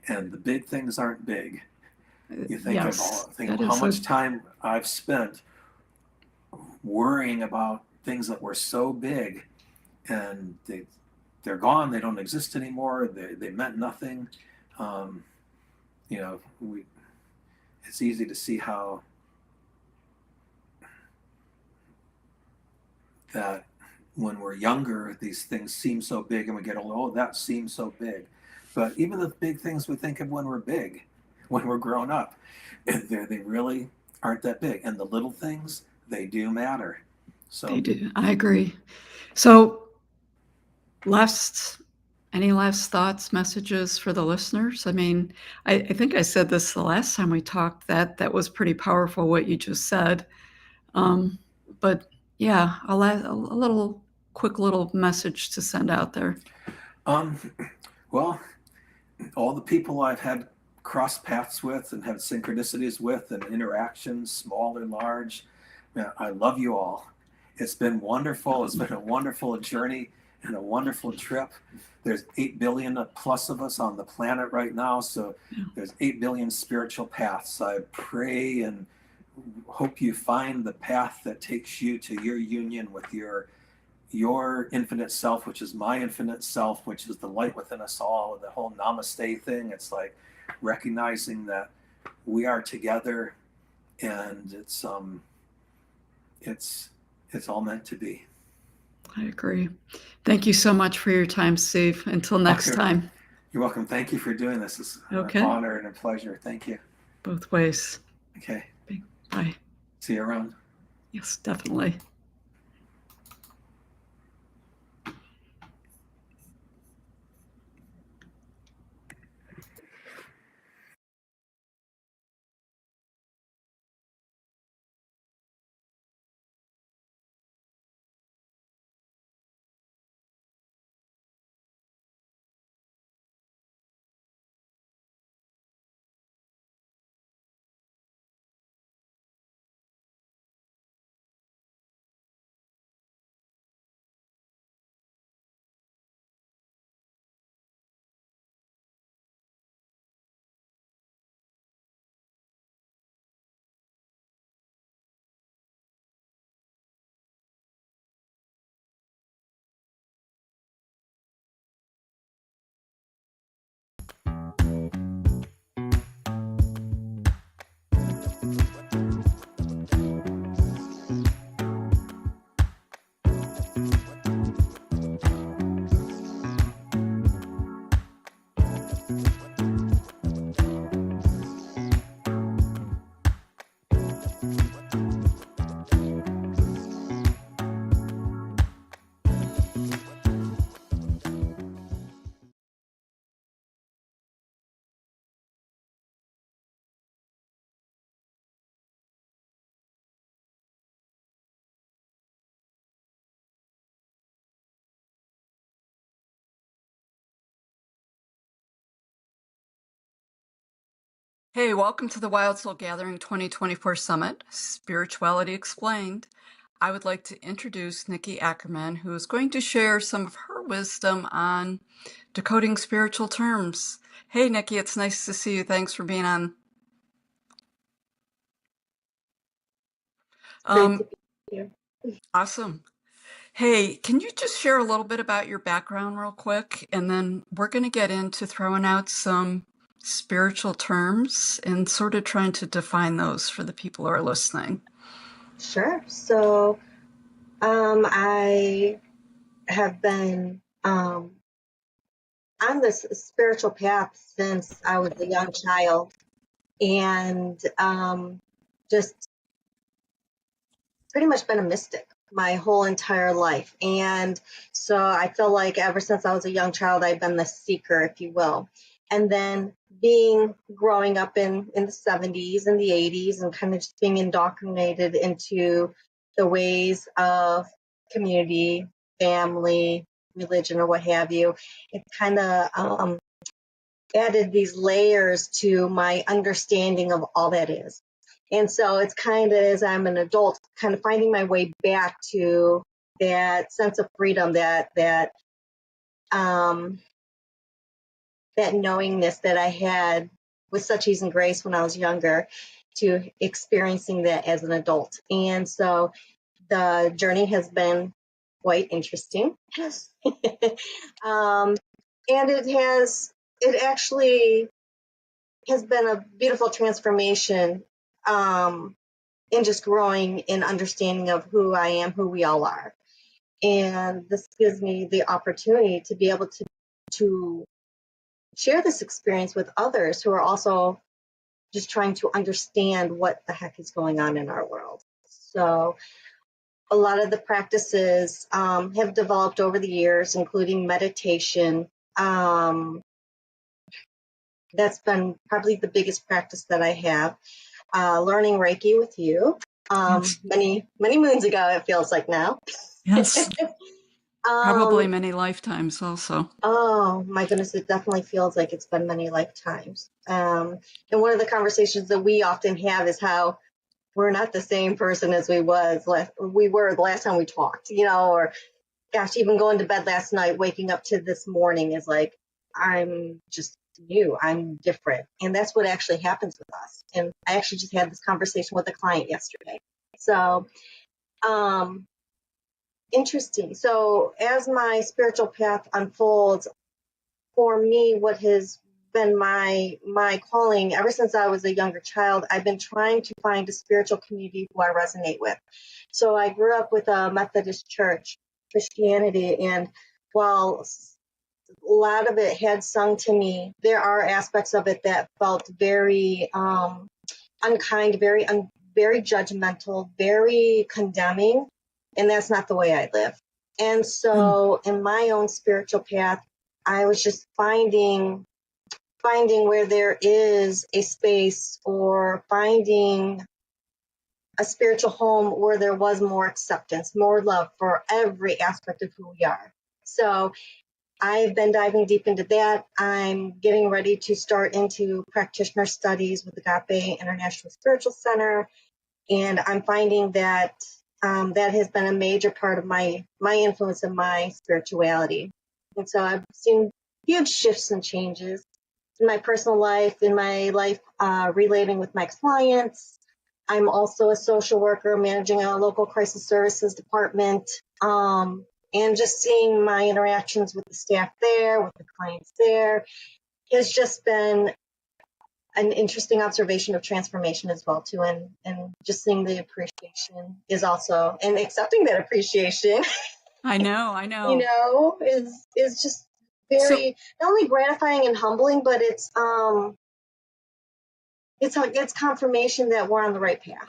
and the big things aren't big. You think Yes, of that how is a much time I've spent worrying about things that were so big, and they're gone. They don't exist anymore. They meant nothing. Um, you know, it's easy to see how that when we're younger, these things seem so big, and we get older. Oh, that seems so big. But even the big things we think of when we're big, when we're grown up, they really aren't that big. And the little things, they do matter. So they do. I agree. So, any last thoughts, messages for the listeners? I mean, I think I said this the last time we talked, that was pretty powerful what you just said. Um, but yeah, a little quick little message to send out there. Um, well, all the people I've had cross paths with and had synchronicities with and interactions, small or large, man, I love you all. It's been wonderful. It's been a wonderful journey and a wonderful trip. There's 8 billion plus of us on the planet right now. So there's 8 billion spiritual paths. I pray and hope you find the path that takes you to your union with your infinite self, which is my infinite self, which is the light within us all. The whole namaste thing, it's like recognizing that we are together, and it's all meant to be. I agree. Thank you so much for your time, Steve. Until next Okay. time. You're welcome. Thank you for doing this. It's Okay. an honor and a pleasure. Thank you. Both ways. Okay. Bye. See you around. Yes, definitely. Hey, welcome to the Wild Soul Gathering 2024 Summit, Spirituality Explained. I would like to introduce Nikki Ackerman, who is going to share some of her wisdom on decoding spiritual terms. Hey, Nikki, it's nice to see you. Thanks for being on. Great to be here. Awesome. Hey, can you just share a little bit about your background real quick? And then we're going to get into throwing out some spiritual terms and sort of trying to define those for the people who are listening. Sure. So, I have been on this spiritual path since I was a young child, and just pretty much been a mystic my whole entire life. And so I feel like ever since I was a young child, I've been the seeker, if you will. And then growing up in the 70s and the 80s and kind of just being indoctrinated into the ways of community, family, religion, or what have you, it kind of added these layers to my understanding of all that is. And so it's kind of, as I'm an adult, kind of finding my way back to that sense of freedom, that knowingness that I had with such ease and grace when I was younger, to experiencing that as an adult. And so the journey has been quite interesting. And it actually has been a beautiful transformation in just growing in understanding of who I am, who we all are. And this gives me the opportunity to be able to share this experience with others who are also just trying to understand what the heck is going on in our world. So a lot of the practices have developed over the years, including meditation. That's been probably the biggest practice that I have. Learning Reiki with you many moons ago, it feels like now. Yes. Probably many lifetimes also. Oh my goodness, it definitely feels like it's been many lifetimes. And one of the conversations that we often have is how we're not the same person as we were the last time we talked, or gosh, even going to bed last night, waking up to this morning is like, I'm just new, I'm different. And that's what actually happens with us. And I actually just had this conversation with a client yesterday. So, interesting. So as my spiritual path unfolds, for me, what has been my calling ever since I was a younger child, I've been trying to find a spiritual community who I resonate with. So I grew up with a Methodist church, Christianity, and while a lot of it had sung to me, there are aspects of it that felt very unkind, very judgmental, very condemning, and that's not the way I live. And so in my own spiritual path, I was just finding where there is a space, or finding a spiritual home where there was more acceptance, more love for every aspect of who we are. So I've been diving deep into that. I'm getting ready to start into practitioner studies with Agape International Spiritual Center, and I'm finding that that has been a major part of my influence in my spirituality. And so I've seen huge shifts and changes in my personal life, in my life relating with my clients. I'm also a social worker managing a local crisis services department, and just seeing my interactions with the staff there, with the clients there, has just been an interesting observation of transformation as well too, and just seeing the appreciation is also, and accepting that appreciation. I know. Is just very not only gratifying and humbling, but it's confirmation that we're on the right path.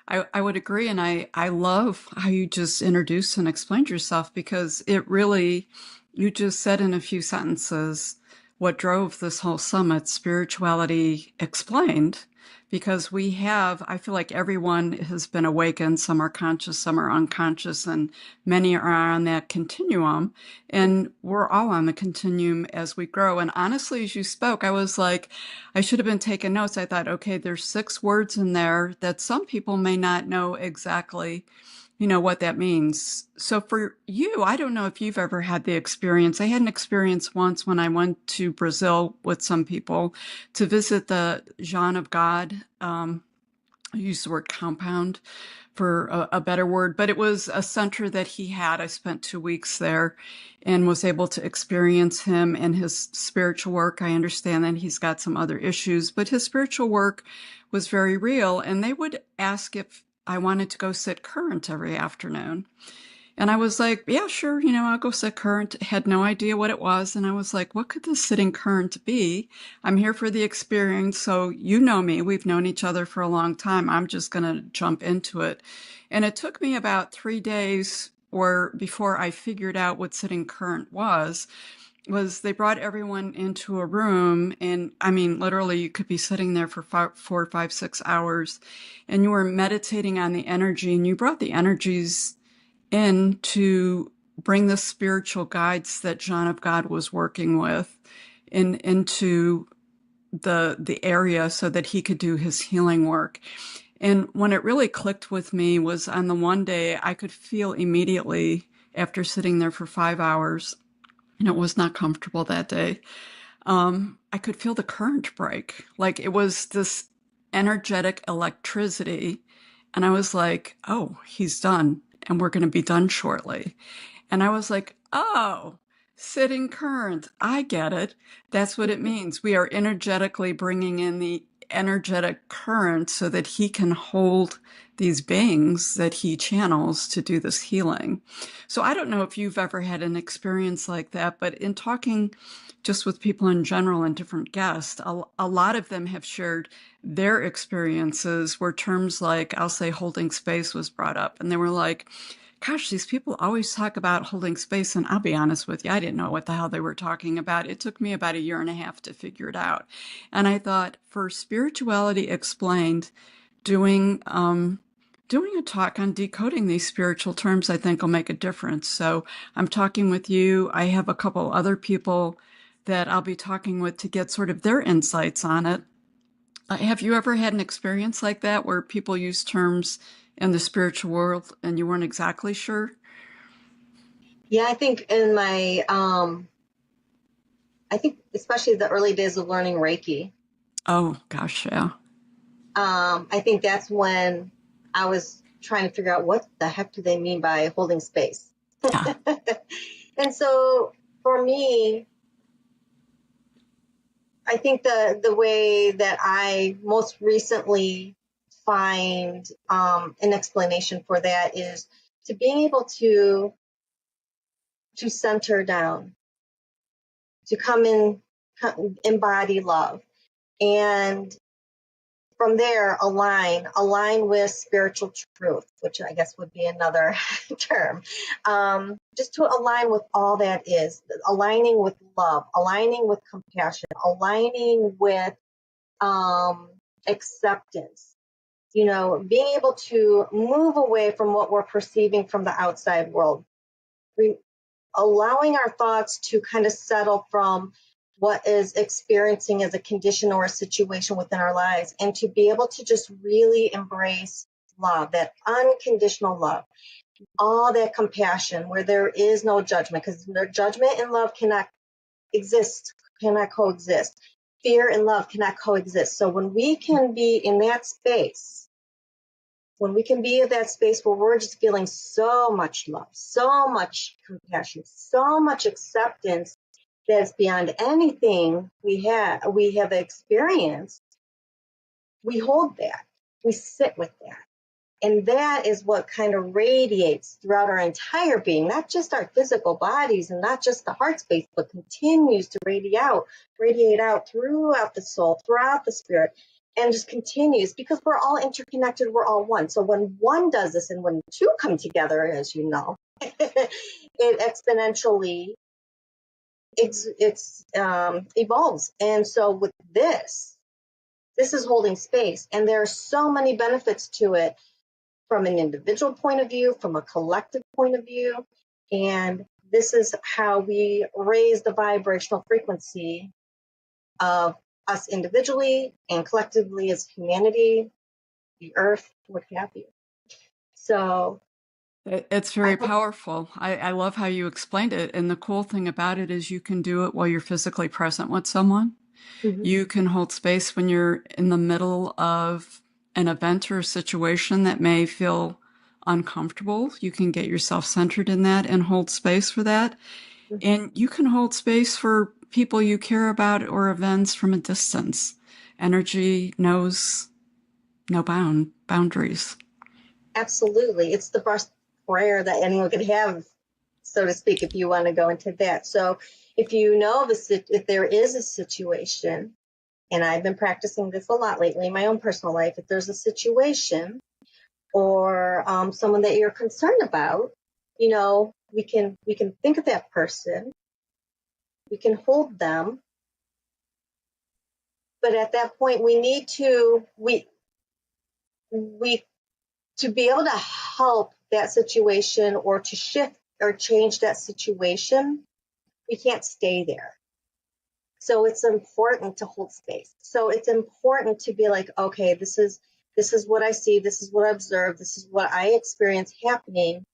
I would agree, and I love how you just introduced and explained yourself, because it really, you just said in a few sentences what drove this whole summit, Spirituality Explained, because I feel like everyone has been awakened. Some are conscious, some are unconscious, and many are on that continuum. And we're all on the continuum as we grow. And honestly, as you spoke, I was like, I should have been taking notes. I thought, okay, there's 6 words in there that some people may not know exactly what that means. So for you, I don't know if you've ever had the experience. I had an experience once when I went to Brazil with some people to visit the John of God. I use the word compound for a better word, but it was a center that he had. I spent 2 weeks there and was able to experience him and his spiritual work. I understand that he's got some other issues, but his spiritual work was very real. And they would ask if I wanted to go sit current every afternoon. And I was like, yeah, sure, I'll go sit current. Had no idea what it was. And I was like, what could this sitting current be? I'm here for the experience. So you know me. We've known each other for a long time. I'm just going to jump into it. And it took me about 3 days before I figured out what sitting current was they brought everyone into a room, and I mean, literally you could be sitting there for 4, 5, 6 hours, and you were meditating on the energy, and you brought the energies in to bring the spiritual guides that John of God was working with into the area so that he could do his healing work. And when it really clicked with me was on the one day I could feel immediately after sitting there for 5 hours, and it was not comfortable that day. I could feel the current break. Like it was this energetic electricity. And I was like, oh, he's done. And we're going to be done shortly. And I was like, oh, sitting current. I get it. That's what it means. We are energetically bringing in the energetic current so that he can hold these beings that he channels to do this healing. So I don't know if you've ever had an experience like that, but in talking just with people in general and different guests, a lot of them have shared their experiences where terms like, I'll say holding space was brought up. And they were like, gosh, these people always talk about holding space. And I'll be honest with you, I didn't know what the hell they were talking about. It took me about 1.5 years to figure it out. And I thought for Spirituality Explained, doing a talk on decoding these spiritual terms, I think will make a difference. So I'm talking with you. I have a couple other people that I'll be talking with to get sort of their insights on it. Have you ever had an experience like that where people use terms in the spiritual world and you weren't exactly sure? Yeah, I think in my, I think especially the early days of learning Reiki, Oh, gosh, yeah. I think that's when I was trying to figure out what the heck do they mean by holding space. Yeah. And so for me, I think the way that I most recently find an explanation for that is to being able to center down, to embody love, and from there align with spiritual truth, which I guess would be another term. Just to align with all that is, aligning with love, aligning with compassion, aligning with acceptance. Being able to move away from what we're perceiving from the outside world, allowing our thoughts to kind of settle from what is experiencing as a condition or a situation within our lives, and to be able to just really embrace love, that unconditional love, all that compassion where there is no judgment, because judgment and love cannot coexist. Fear and love cannot coexist. So when we can be in that space, when we can be in that space where we're just feeling so much love, so much compassion, so much acceptance that's beyond anything we have experienced, we hold that, we sit with that. And that is what kind of radiates throughout our entire being, not just our physical bodies and not just the heart space, but continues to radiate out throughout the soul, throughout the spirit, and just continues, because we're all interconnected, we're all one. So when one does this and when two come together, as you know, it exponentially evolves. And so with this is holding space, and there are so many benefits to it from an individual point of view, from a collective point of view. And this is how we raise the vibrational frequency of us individually and collectively as humanity, the earth, what have you. So It's very powerful. I love how you explained it. And the cool thing about it is you can do it while you're physically present with someone. You can hold space when you're in the middle of an event or a situation that may feel uncomfortable. You can get yourself centered in that and hold space for that. And you can hold space for people you care about or events from a distance. Energy knows no boundaries. absolutely, it's the best prayer that anyone could have, so to speak, if you want to go into that. So if you know if there is a situation, and I've been practicing this a lot lately in my own personal life, if there's a situation or someone that you're concerned about, you know, we can think of that person, we can hold them, but at that point we need to to be able to help that situation or to shift or change that situation, we can't stay there. So it's important to hold space. So it's important to be like, okay, this is what I see, this is what I observe, this is what I experience happening.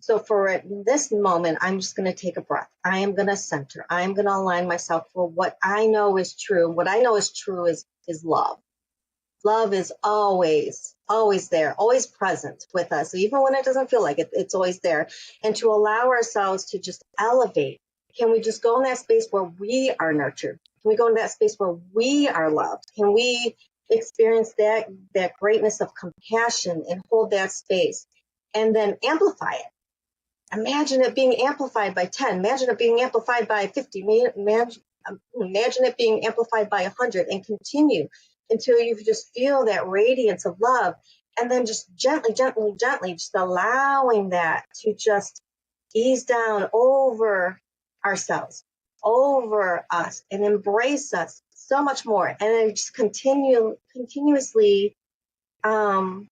So for this moment, I'm just going to take a breath. I am going to center. I am going to align myself for what I know is true. What I know is true is love. Love is always there, always present with us. Even when it doesn't feel like it, it's always there. And to allow ourselves to just elevate. Can we just go in that space where we are nurtured? Can we go in that space where we are loved? Can we experience that greatness of compassion and hold that space and then amplify it? Imagine it being amplified by 10. Imagine it being amplified by 50. Imagine it being amplified by 100 and continue until you just feel that radiance of love. And then just gently, gently, gently, just allowing that to just ease down over ourselves, over us, and embrace us so much more. And then just continuously, part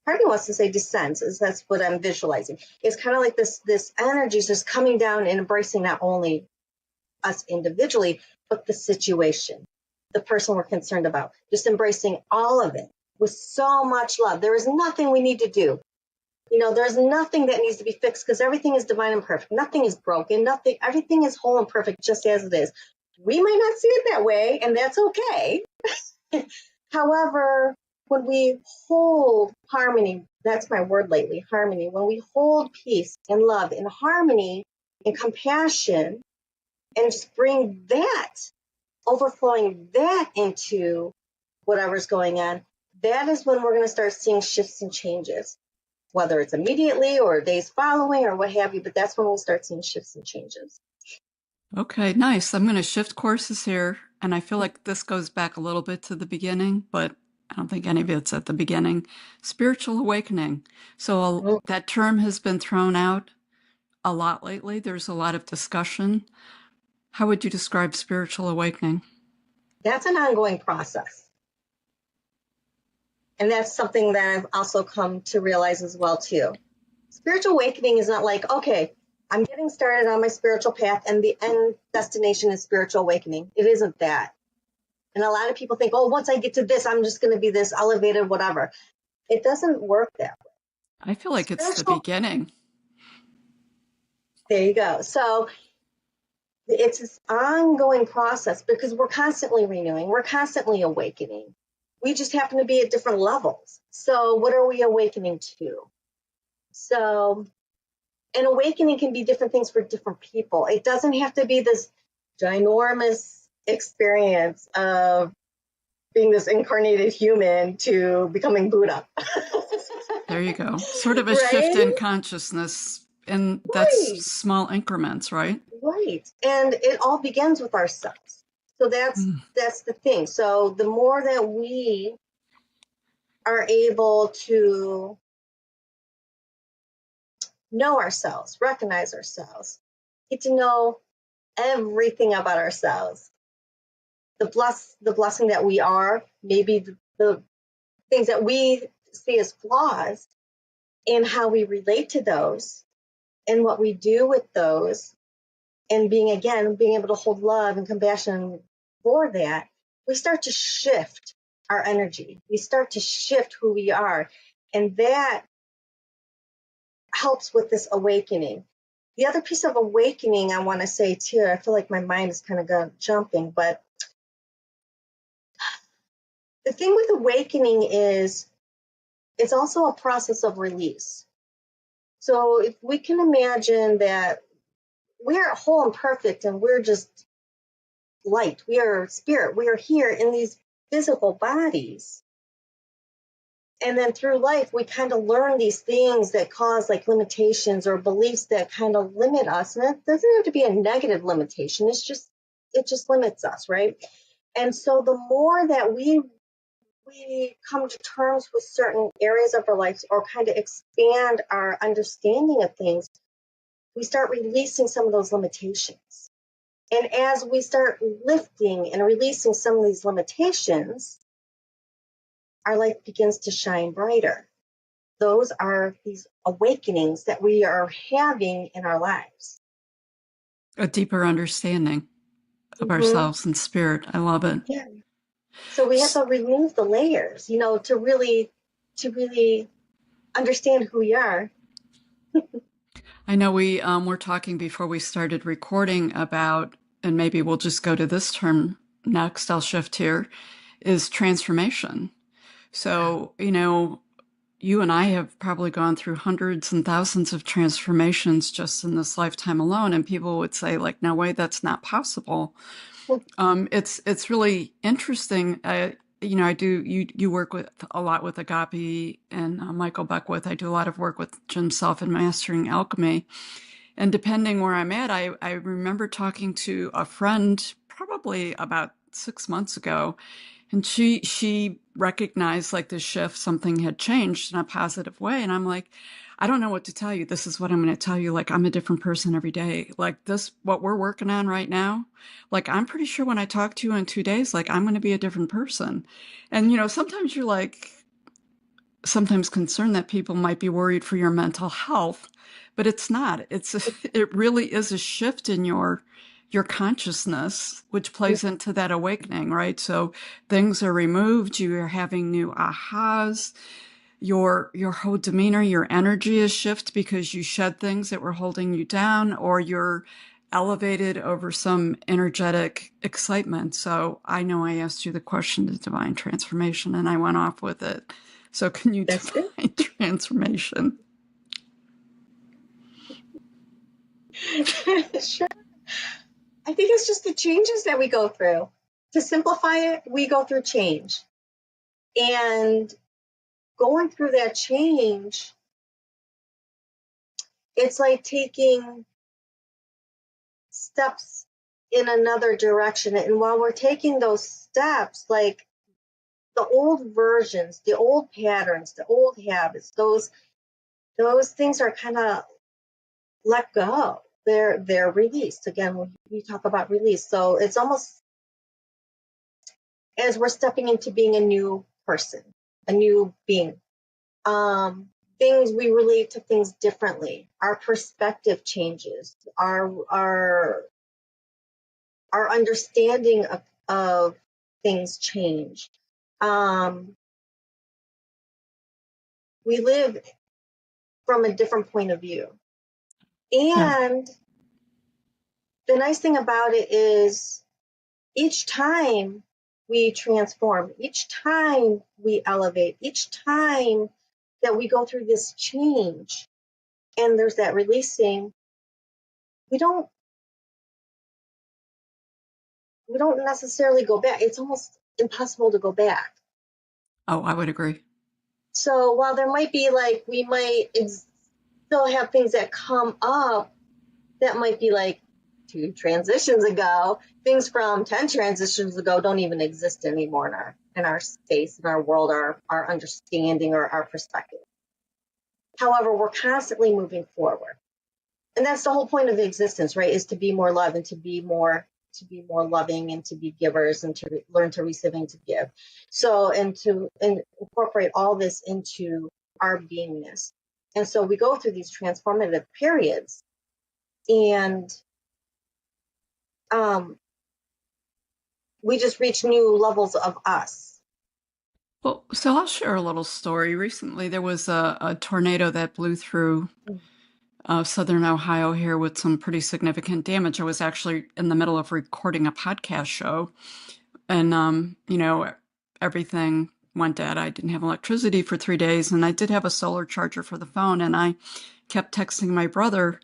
of me wants to say descends, is that's what I'm visualizing. It's kind of like this energy is just coming down and embracing not only us individually, but the situation, the person we're concerned about, just embracing all of it with so much love. There is nothing we need to do. You know, there's nothing that needs to be fixed because everything is divine and perfect. Nothing is broken. Everything is whole and perfect just as it is. We might not see it that way, and that's okay. However, when we hold harmony, that's my word lately, harmony. When we hold peace and love and harmony and compassion and just bring that, overflowing that into whatever's going on, that is when we're going to start seeing shifts and changes, whether it's immediately or days following or what have you, but that's when we'll start seeing shifts and changes. Okay, nice. I'm going to shift courses here. And I feel like this goes back a little bit to the beginning, but I don't think any of it's at the beginning. Spiritual awakening. So that term has been thrown out a lot lately. There's a lot of discussion. How would you describe spiritual awakening? That's an ongoing process. And that's something that I've also come to realize as well, too. Spiritual awakening is not like, okay, I'm getting started on my spiritual path and the end destination is spiritual awakening. It isn't that. And a lot of people think, oh, once I get to this, I'm just going to be this elevated, whatever. It doesn't work that way. I feel like it's the beginning. There you go. So it's this ongoing process because we're constantly renewing. We're constantly awakening. We just happen to be at different levels. So what are we awakening to? So an awakening can be different things for different people. It doesn't have to be this ginormous experience of being this incarnated human to becoming Buddha. There you go. Sort of a shift in consciousness. And that's small increments, right? Right. And it all begins with ourselves. So that's the thing. So the more that we are able to know ourselves, recognize ourselves, get to know everything about ourselves. The blessing that we are, maybe the things that we see as flaws, and how we relate to those, and what we do with those, and being able to hold love and compassion for that, we start to shift our energy. We start to shift who we are. And that helps with this awakening. The other piece of awakening I want to say too, I feel like my mind is kind of jumping, but the thing with awakening is it's also a process of release. So if we can imagine that we're whole and perfect and we're just light, we are spirit, we are here in these physical bodies. And then through life, we kind of learn these things that cause like limitations or beliefs that kind of limit us. And it doesn't have to be a negative limitation. It just limits us, right? And so the more that we come to terms with certain areas of our lives or kind of expand our understanding of things, we start releasing some of those limitations. And as we start lifting and releasing some of these limitations, our life begins to shine brighter. Those are these awakenings that we are having in our lives. A deeper understanding of ourselves and spirit. I love it. Yeah. So we have to remove the layers, to really understand who we are. I know we were talking before we started recording about, and maybe we'll just go to this term next, I'll shift here, is transformation. So, you and I have probably gone through hundreds and thousands of transformations just in this lifetime alone. And people would say like, no way, that's not possible. It's really interesting. You work with a lot with Agape and Michael Beckwith. I do a lot of work with Jim Self and Mastering Alchemy. And depending where I'm at, I remember talking to a friend probably about 6 months ago, and she recognized like the shift, something had changed in a positive way. And I'm like, I don't know what to tell you. This is what I'm going to tell you. Like, I'm a different person every day. Like this, what we're working on right now, like, I'm pretty sure when I talk to you in 2 days, like, I'm going to be a different person. And, sometimes you're like, sometimes concerned that people might be worried for your mental health, but it's not. It really is a shift in your consciousness, which plays into that awakening, right? So things are removed. You are having new ahas. Your whole demeanor, your energy is shift because you shed things that were holding you down, or you're elevated over some energetic excitement. So I know I asked you the question of divine transformation and I went off with it. So can you define transformation? Sure. I think it's just the changes that we go through. To simplify it, we go through change. And going through that change, it's like taking steps in another direction. And while we're taking those steps, like the old versions, the old patterns, the old habits, those things are kind of let go. They're released. Again, we talk about release. So it's almost as we're stepping into being a new person, a new being. Things, we relate to things differently. Our perspective changes. Our understanding of things change. We live from a different point of view. And the nice thing about it is each time we transform, each time we elevate, each time that we go through this change and there's that releasing, we don't necessarily go back. It's almost impossible to go back. Oh, I would agree. So while there might be like, we might still have things that come up that might be like 2 transitions ago, things from 10 transitions ago don't even exist anymore in our space, in our world, our understanding or our perspective. However, we're constantly moving forward. and that's the whole point of existence, right? Is to be more love and to be more loving and to be givers and to learn to receive and to give. So, and incorporate all this into our beingness. And so we go through these transformative periods, and we just reach new levels of us. Well, so I'll share a little story. Recently, there was a tornado that blew through southern Ohio here with some pretty significant damage. I was actually in the middle of recording a podcast show, and everything went dead. I didn't have electricity for 3 days, and I did have a solar charger for the phone, and I kept texting my brother,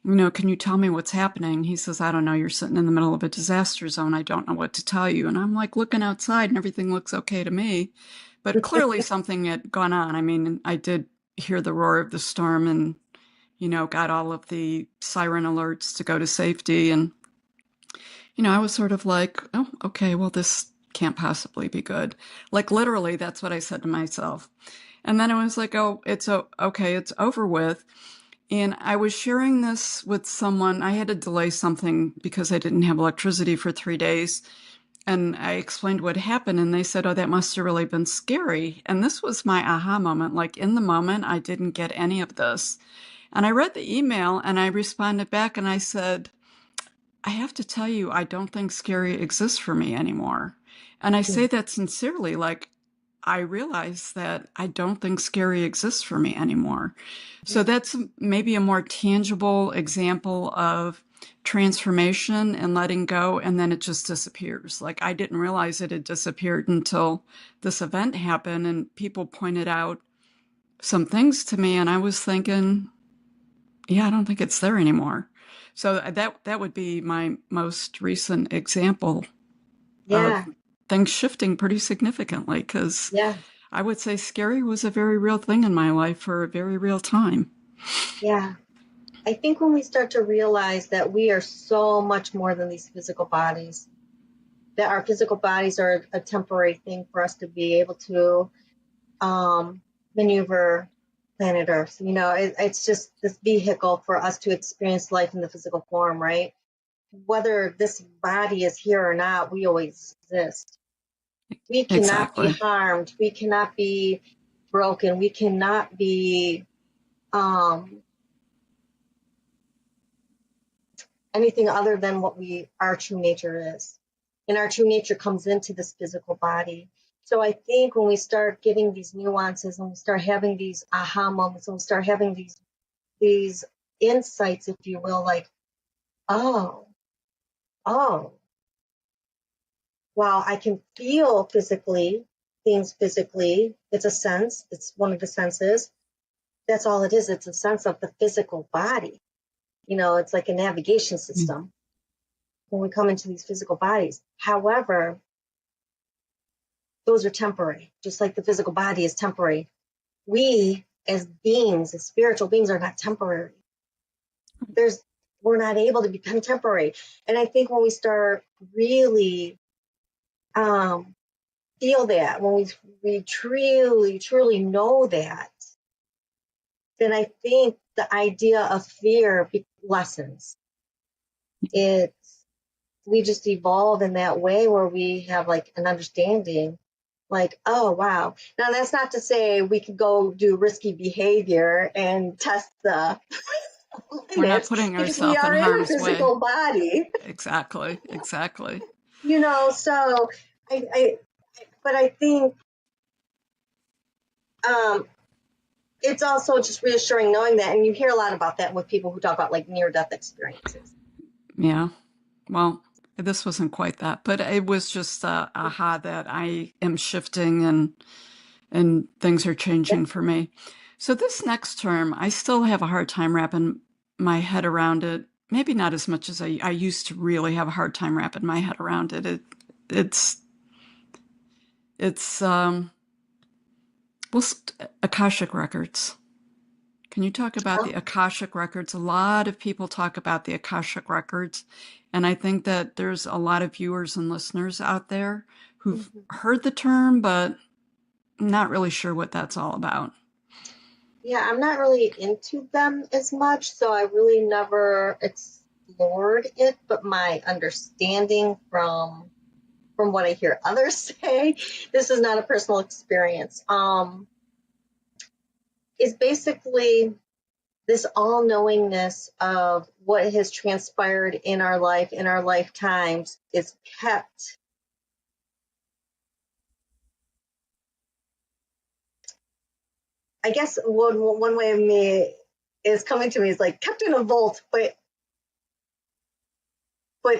can you tell me what's happening? He says, I don't know. You're sitting in the middle of a disaster zone. I don't know what to tell you. And I'm like looking outside and everything looks okay to me. But clearly something had gone on. I mean, I did hear the roar of the storm and, got all of the siren alerts to go to safety. And, I was sort of like, oh, okay, well, this can't possibly be good. Like literally, that's what I said to myself. And then I was like, oh, it's okay, it's over with. And I was sharing this with someone. I had to delay something because I didn't have electricity for 3 days. And I explained what happened, and they said, oh, that must have really been scary. And this was my aha moment. Like in the moment, I didn't get any of this. And I read the email and I responded back and I said, I have to tell you, I don't think scary exists for me anymore. And I say that sincerely, like I realize that I don't think scary exists for me anymore. So that's maybe a more tangible example of transformation and letting go, and then it just disappears. Like I didn't realize it had disappeared until this event happened and people pointed out some things to me, and I was thinking, yeah, I don't think it's there anymore. So that would be my most recent example of things shifting pretty significantly, because I would say scary was a very real thing in my life for a very real time. Yeah. I think when we start to realize that we are so much more than these physical bodies, that our physical bodies are a temporary thing for us to be able to maneuver planet Earth. It's just this vehicle for us to experience life in the physical form, right? Whether this body is here or not, we always exist. We cannot be harmed. We cannot be broken. We cannot be anything other than what our true nature is. And our true nature comes into this physical body. So I think when we start getting these nuances, and we start having these aha moments, and we start having these insights, if you will, like, oh, wow, I can feel things physically. It's a sense. It's one of the senses. That's all it is. It's a sense of the physical body. It's like a navigation system when we come into these physical bodies. However, those are temporary, just like the physical body is temporary. We, as beings, as spiritual beings, are not temporary. We're not able to become temporary. And I think when we start really feel that, when we truly, truly know that, then I think the idea of fear lessens. We just evolve in that way where we have like an understanding, like, oh, wow. Now, that's not to say we could go do risky behavior and test the We're not putting ourselves in harm's way. Physical body. Exactly. So I think it's also just reassuring knowing that, and you hear a lot about that with people who talk about like near-death experiences. Yeah. Well, this wasn't quite that, but it was just aha that I am shifting and things are changing for me. So this next term, I still have a hard time wrapping my head around it. Maybe not as much as I used to really have a hard time wrapping my head around it. It's Akashic Records. Can you talk about the Akashic Records? A lot of people talk about the Akashic Records, and I think that there's a lot of viewers and listeners out there who've heard the term, but not really sure what that's all about. Yeah, I'm not really into them as much, so I really never explored it, but my understanding from what I hear others say, this is not a personal experience, is basically this all-knowingness of what has transpired in our life, in our lifetimes, is kept. I guess one way of me is coming to me is like kept in a vault, but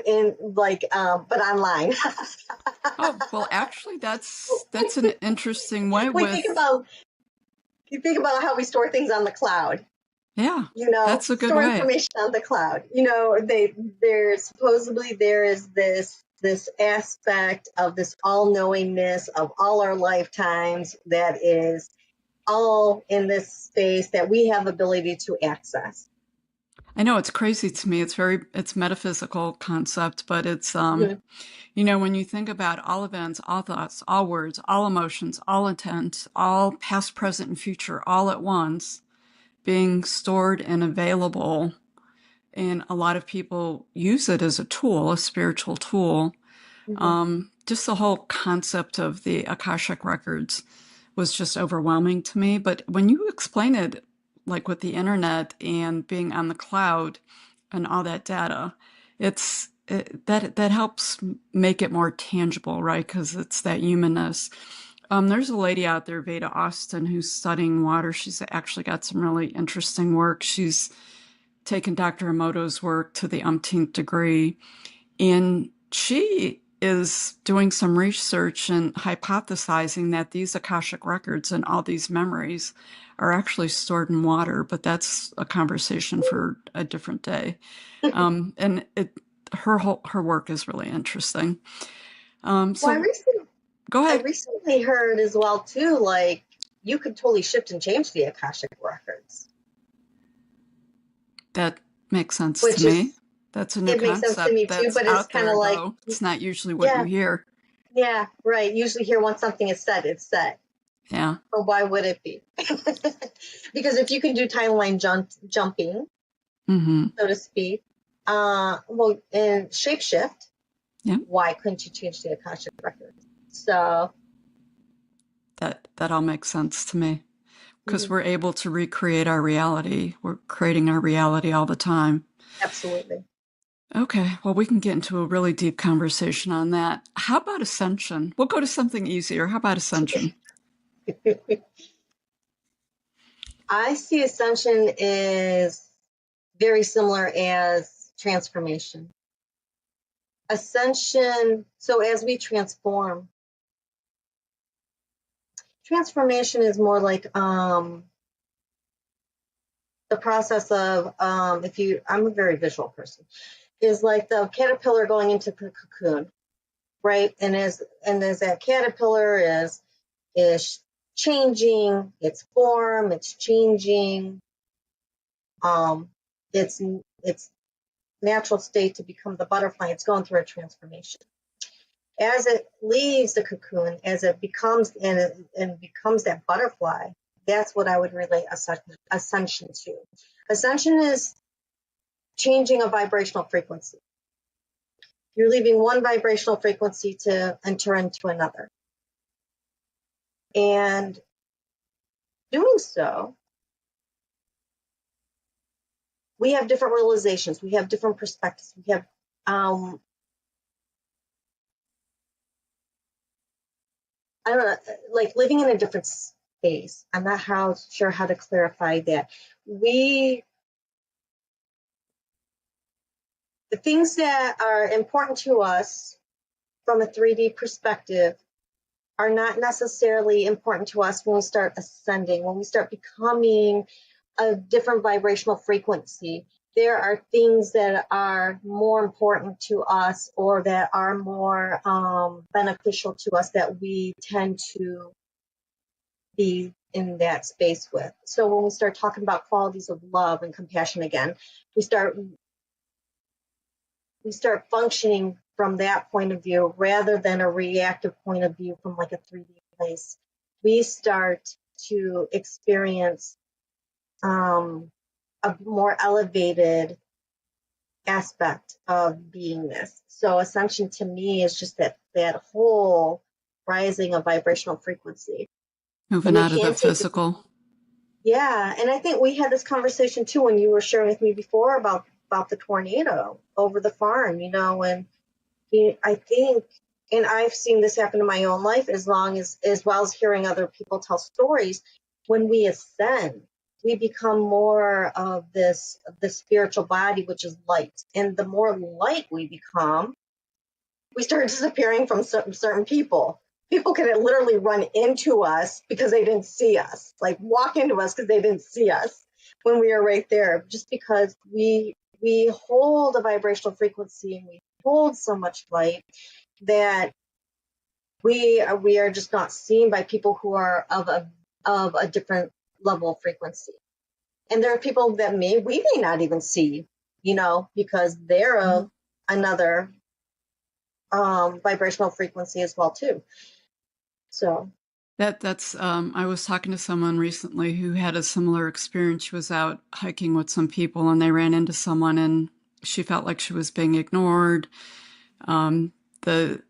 in like but online. Oh, well, actually, that's an interesting way We with, you think about how we store things on the cloud. yeah, You know, that's a good store way. information on the cloud. You know, there is this aspect of this all-knowingness of all our lifetimes that is all in this space that we have ability to access. I know it's crazy to me. It's metaphysical concept, but it's, Mhm. you know, when you think about all events, all thoughts, all words, all emotions, all intent, all past, present, and future, all at once, being stored and available, and a lot of people use it as a tool, a spiritual tool. Just the whole concept of the Akashic records was just overwhelming to me. But when you explain it, like with the internet and being on the cloud and all that data, that helps make it more tangible, right? Because it's that humanness. There's a lady out there, Veda Austin, who's studying water. She's actually got some really interesting work. She's taken Dr. Emoto's work to the umpteenth degree, and she is doing some research and hypothesizing that these Akashic records and all these memories are actually stored in water, but that's a conversation for a different day. And her work is really interesting. Well, Go I ahead. recently heard as well too, like you could totally shift and change the Akashic records. That makes sense Which to me. is, That's a new it makes sense to concept me too, that's but it's out kind there, of like, though. It's not usually what you hear. Yeah, right. Usually here once something is said, it's said. Yeah. But why would it be? Because if you can do timeline jumping, so to speak, well, and shapeshift, why couldn't you change the Akashic record? So that all makes sense to me, because we're able to recreate our reality. We're creating our reality all the time. Absolutely. Okay, well, we can get into a really deep conversation on that. How about ascension? We'll go to something easier. How about ascension? I see ascension is very similar as transformation. Ascension, so as we transform, transformation is more like the process of I'm a very visual person, is like the caterpillar going into the cocoon, right? And as that caterpillar is changing its form, it's changing its natural state to become the butterfly. It's going through a transformation. As it leaves the cocoon, as it becomes and becomes that butterfly, that's what I would relate ascension to. Ascension is changing a vibrational frequency. You're leaving one vibrational frequency to enter into another. And doing so, we have different realizations. We have different perspectives. We have I don't know, like living in a different space. I'm not sure how to clarify that. The things that are important to us from a 3D perspective are not necessarily important to us when we start ascending, when we start becoming a different vibrational frequency. There are things that are more important to us or that are more beneficial to us that we tend to be in that space with. So when we start talking about qualities of love and compassion again, we start functioning from that point of view rather than a reactive point of view from like a 3D place. We start to experience a more elevated aspect of beingness. So ascension to me is just that whole rising of vibrational frequency. Moving And it out of the can take physical. Yeah, and I think we had this conversation too when you were sharing with me before about the tornado over the farm, and I think, and I've seen this happen in my own life as well as hearing other people tell stories. When we ascend, we become more of the spiritual body, which is light, and the more light we become, we start disappearing from certain people. People can literally run into us because they didn't see us, like walk into us because they didn't see us when we are right there, just because we hold a vibrational frequency and we hold so much light that we are just not seen by people who are of a different level of frequency. And there are people that we may not even see, because they're of another vibrational frequency as well too. So That's I was talking to someone recently who had a similar experience. She was out hiking with some people and they ran into someone and she felt like she was being ignored. The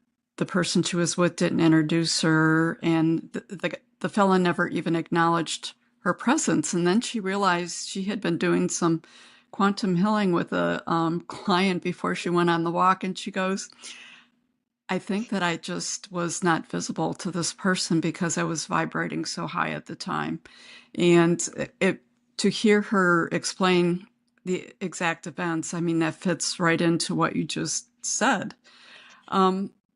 person she was with didn't introduce her, and the fella never even acknowledged her presence. And then she realized she had been doing some quantum healing with a client before she went on the walk, and she goes, I think that I just was not visible to this person because I was vibrating so high at the time. And to hear her explain the exact events, I mean, that fits right into what you just said.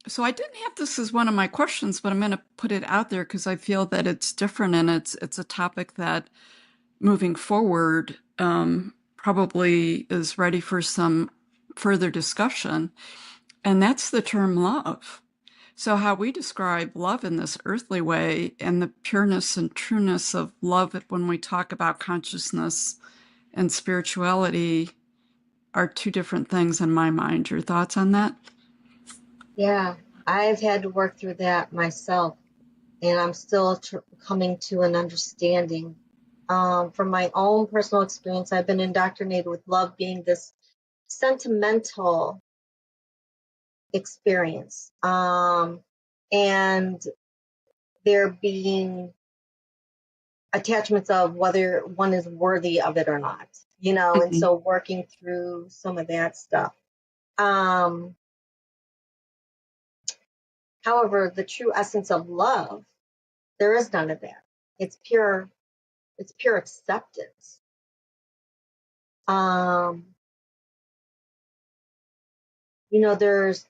So I didn't have this as one of my questions, but I'm going to put it out there because I feel that it's different and it's a topic that moving forward probably is ready for some further discussion. And that's the term love. So how we describe love in this earthly way and the pureness and trueness of love when we talk about consciousness and spirituality are two different things in my mind. Your thoughts on that? yeah, I've had to work through that myself, and I'm still coming to an understanding. From my own personal experience, I've been indoctrinated with love being this sentimental experience, and there being attachments of whether one is worthy of it or not, and so working through some of that stuff. However, the true essence of love, there is none of that. It's pure acceptance.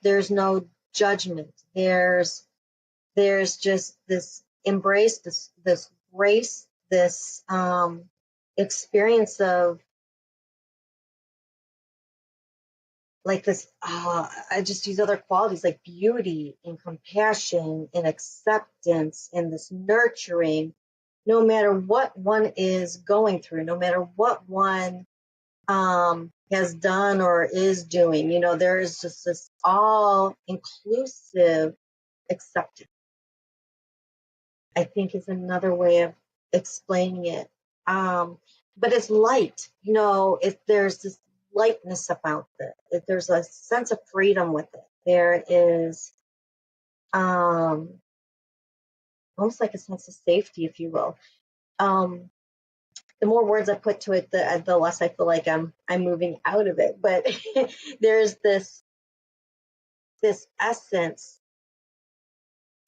There's no judgment. There's just this embrace, this grace, this experience of like this, I just use other qualities like beauty and compassion and acceptance and this nurturing, no matter what one is going through, no matter what one has done or is doing. There is just this all inclusive acceptance, I think, is another way of explaining it. But it's light, there's this lightness about it. There's a sense of freedom with it. There is almost like a sense of safety, if you will. The more words I put to it, the less I feel like I'm moving out of it. But there's this essence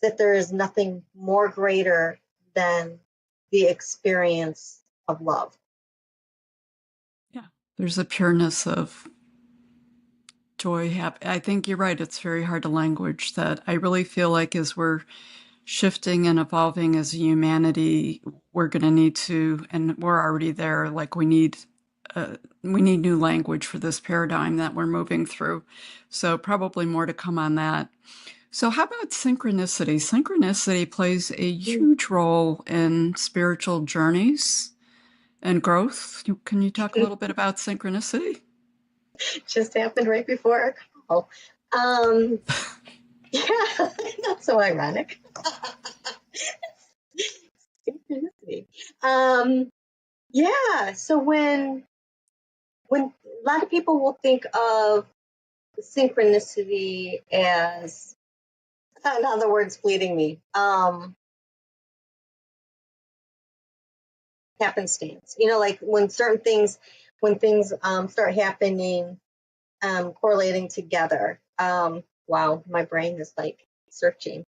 that there is nothing more greater than the experience of love. Yeah, there's a pureness of joy. I think you're right. It's very hard to language that. I really feel like as we're shifting and evolving as a humanity, we're going to need to, and we're already there, like we need new language for this paradigm that we're moving through. So probably more to come on that. So how about synchronicity? Synchronicity plays a huge role in spiritual journeys and growth. Can you talk a little bit about synchronicity? Just happened right before our call. Yeah, not so ironic. Synchronicity. Yeah. So when a lot of people will think of synchronicity as, in other words, fleeting me, happenstance. Like when things start happening, correlating together. Wow, my brain is like searching.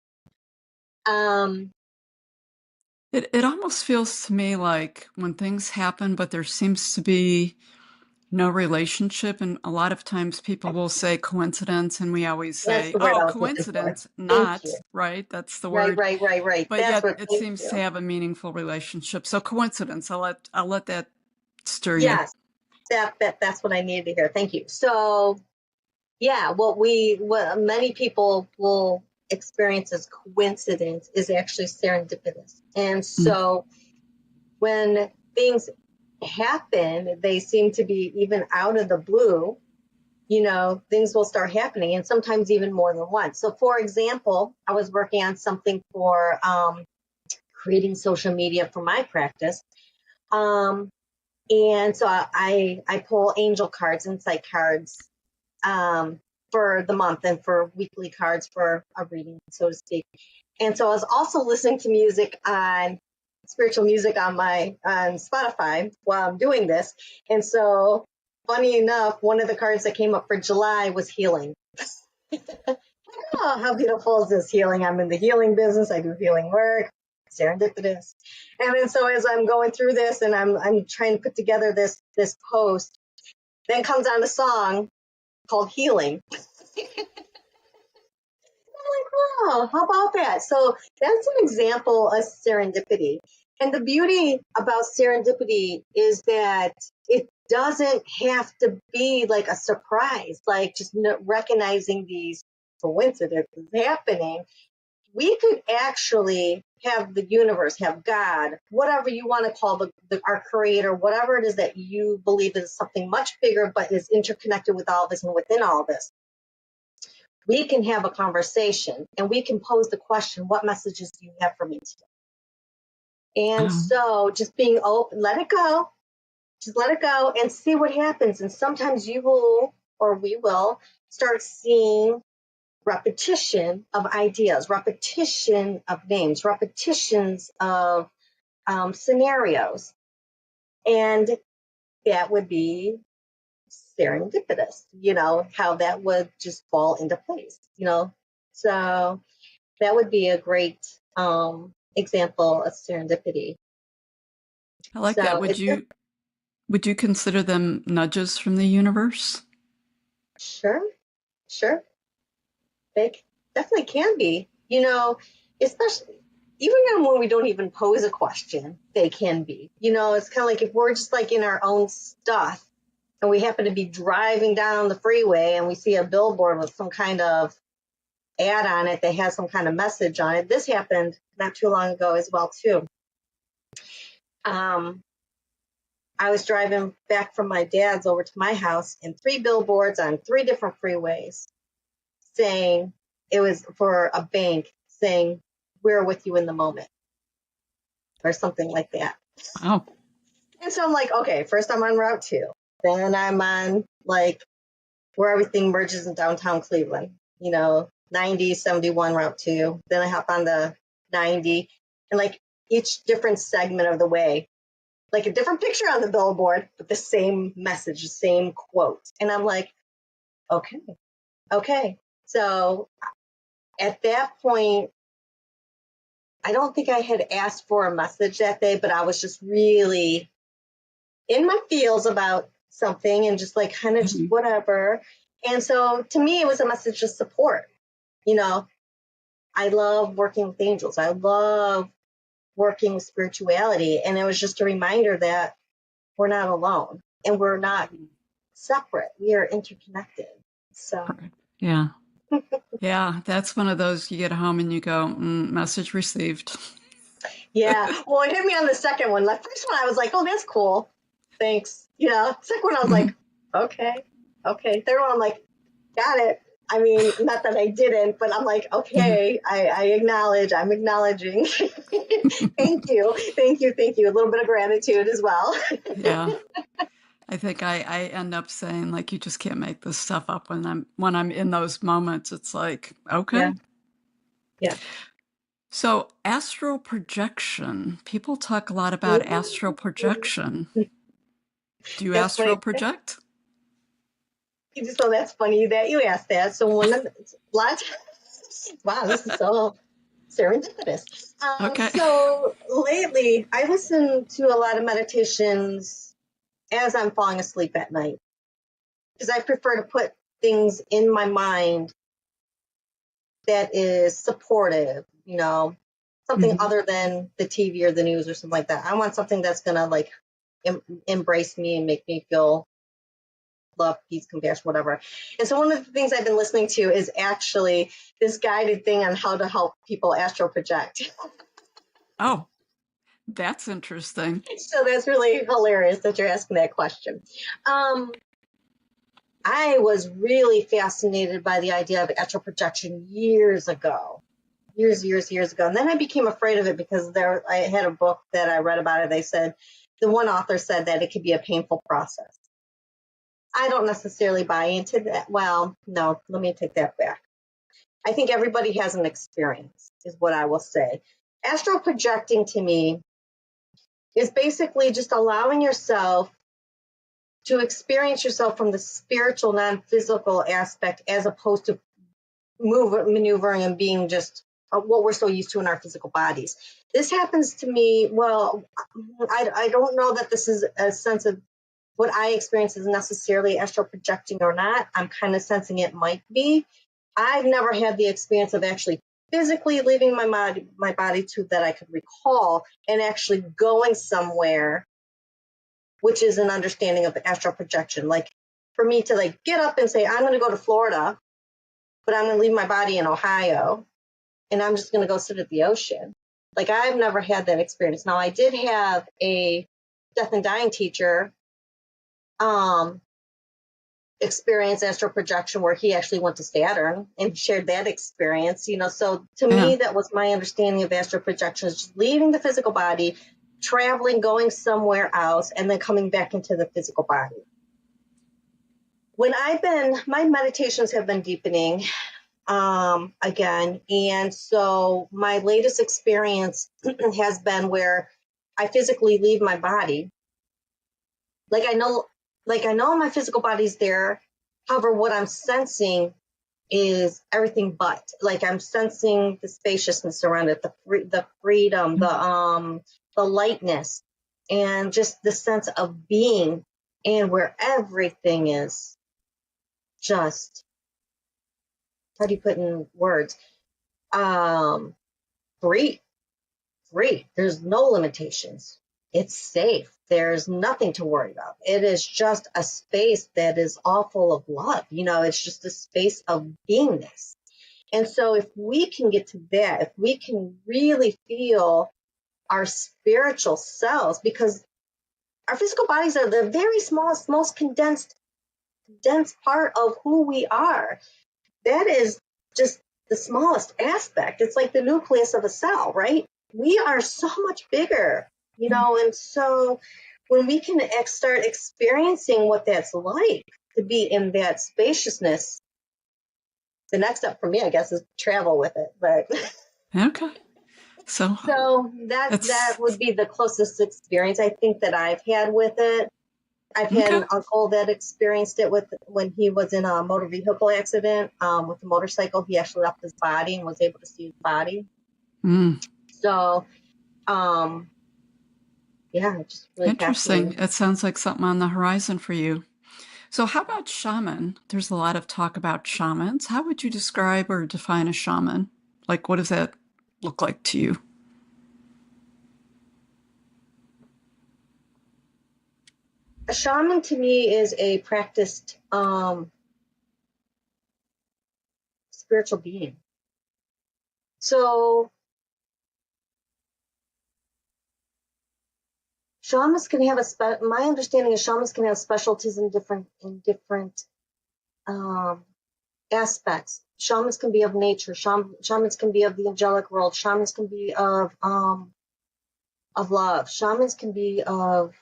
It almost feels to me like when things happen, but there seems to be no relationship. And a lot of times people will say coincidence, and we always That's say, the word oh, I was looking for. coincidence, Thank not, you. right? That's the Right, word. right. But That's yet what. it Thank seems to you. have a meaningful relationship. So coincidence, I'll let that stir you. Yes, that's what I needed to hear. Thank you. So, yeah, what many people will experience as coincidence is actually serendipitous. And so when things happen, they seem to be even out of the blue, things will start happening, and sometimes even more than once. So, for example, I was working on something for creating social media for my practice. And so I pull angel cards, insight cards, for the month and for weekly cards for a reading, so to speak. And so I was also listening to spiritual music on Spotify while I'm doing this. And so funny enough, one of the cards that came up for July was healing. Oh, how beautiful is this healing? I'm in the healing business. I do healing work. Serendipitous. And then so as I'm going through this and I'm trying to put together this post, then comes on a song called Healing. I'm like, wow, how about that? So that's an example of serendipity. And the beauty about serendipity is that it doesn't have to be like a surprise, like just recognizing these coincidences happening. We could actually have the universe, have God, whatever you want to call our creator, whatever it is that you believe is something much bigger, but is interconnected with all this and within all this. We can have a conversation and we can pose the question, what messages do you have for me today? And so just being open, let it go, just let it go and see what happens. And sometimes you will, or we will start seeing repetition of ideas, repetition of names, repetitions of scenarios. And that would be serendipitous, how that would just fall into place, So that would be a great example of serendipity. I like So that. Would you consider them nudges from the universe? Sure. They definitely can be, especially even when we don't even pose a question, they can be. It's kind of like if we're just like in our own stuff and we happen to be driving down the freeway and we see a billboard with some kind of ad on it that has some kind of message on it. This happened not too long ago as well, too. I was driving back from my dad's over to my house and 3 billboards on 3 different freeways saying, it was for a bank saying, we're with you in the moment or something like that. Wow. And so I'm like, okay, first I'm on Route 2. Then I'm on like where everything merges in downtown Cleveland, 90, 71 Route 2. Then I hop on the 90 and like each different segment of the way, like a different picture on the billboard, but the same message, the same quote. And I'm like, okay. So at that point, I don't think I had asked for a message that day, but I was just really in my feels about something and just like kind of just whatever. And so to me, it was a message of support. I love working with angels. I love working with spirituality. And it was just a reminder that we're not alone and we're not separate. We are interconnected. So, yeah. Yeah, that's one of those you get home and you go, message received. Yeah. Well, it hit me on the second one. The first one, I was like, oh, that's cool. Thanks. Second one, I was like, okay. Third one, I'm like, got it. I mean, not that I didn't, but I'm like, okay, I acknowledge, I'm acknowledging. Thank you. Thank you. Thank you. A little bit of gratitude as well. Yeah. I think I end up saying, like, you just can't make this stuff up when I'm in those moments. It's like, okay. Yeah. Yeah. So astral projection. People talk a lot about astral projection. Do you That's astral funny. project? So that's funny that you asked that. So wow, this is so serendipitous. Okay. So lately, I listen to a lot of meditations as I'm falling asleep at night because I prefer to put things in my mind that is supportive, something other than the TV or the news or something like that. I want something that's going to like embrace me and make me feel love, peace, compassion, whatever. And so one of the things I've been listening to is actually this guided thing on how to help people astral project. Oh, that's interesting. So that's really hilarious that you're asking that question. I was really fascinated by the idea of astral projection years ago. Years ago. And then I became afraid of it because I had a book that I read about it. They said, the one author said that it could be a painful process. I don't necessarily buy into that. Well, no, let me take that back. I think everybody has an experience, is what I will say. Astral projecting to me is basically just allowing yourself to experience yourself from the spiritual, non-physical aspect as opposed to maneuvering and being just what we're so used to in our physical bodies. This happens to me, well, I don't know that this is a sense of what I experience is necessarily astral projecting or not. I'm kind of sensing it might be. I've never had the experience of actually physically leaving my body to that I could recall and actually going somewhere, which is an understanding of the astral projection. Like for me to like get up and say, I'm going to go to Florida, but I'm going to leave my body in Ohio and I'm just going to go sit at the ocean. Like I've never had that experience. Now I did have a death and dying teacher experience astral projection where he actually went to Saturn and shared that experience, so to me that was my understanding of astral projection, is just leaving the physical body, traveling, going somewhere else, and then coming back into the physical body. My meditations have been deepening again, and so my latest experience has been where I physically leave my body. Like I know my physical body's there. However, what I'm sensing is everything but. Like I'm sensing the spaciousness around it, the freedom, the lightness, and just the sense of being, and where everything is just, how do you put in words? Free. There's no limitations. It's safe. There's nothing to worry about. It is just a space that is all full of love. It's just a space of beingness. And so if we can get to that, if we can really feel our spiritual selves, because our physical bodies are the very smallest, most condensed part of who we are. That is just the smallest aspect. It's like the nucleus of a cell, right? We are so much bigger, and so when we can start experiencing what that's like to be in that spaciousness, the next step for me, I guess, is travel with it. But Okay. So that would be the closest experience I think that I've had with it. I've had an uncle that experienced it when he was in a motor vehicle accident with a motorcycle. He actually left his body and was able to see his body. So, just really interesting. It sounds like something on the horizon for you. So how about shaman? There's a lot of talk about shamans. How would you describe or define a shaman? Like, what does that look like to you? A shaman to me is a practiced spiritual being. So shamans can have my understanding is shamans can have specialties in different aspects. Shamans can be of nature. Shamans can be of the angelic world. Shamans can be of love. Shamans can be of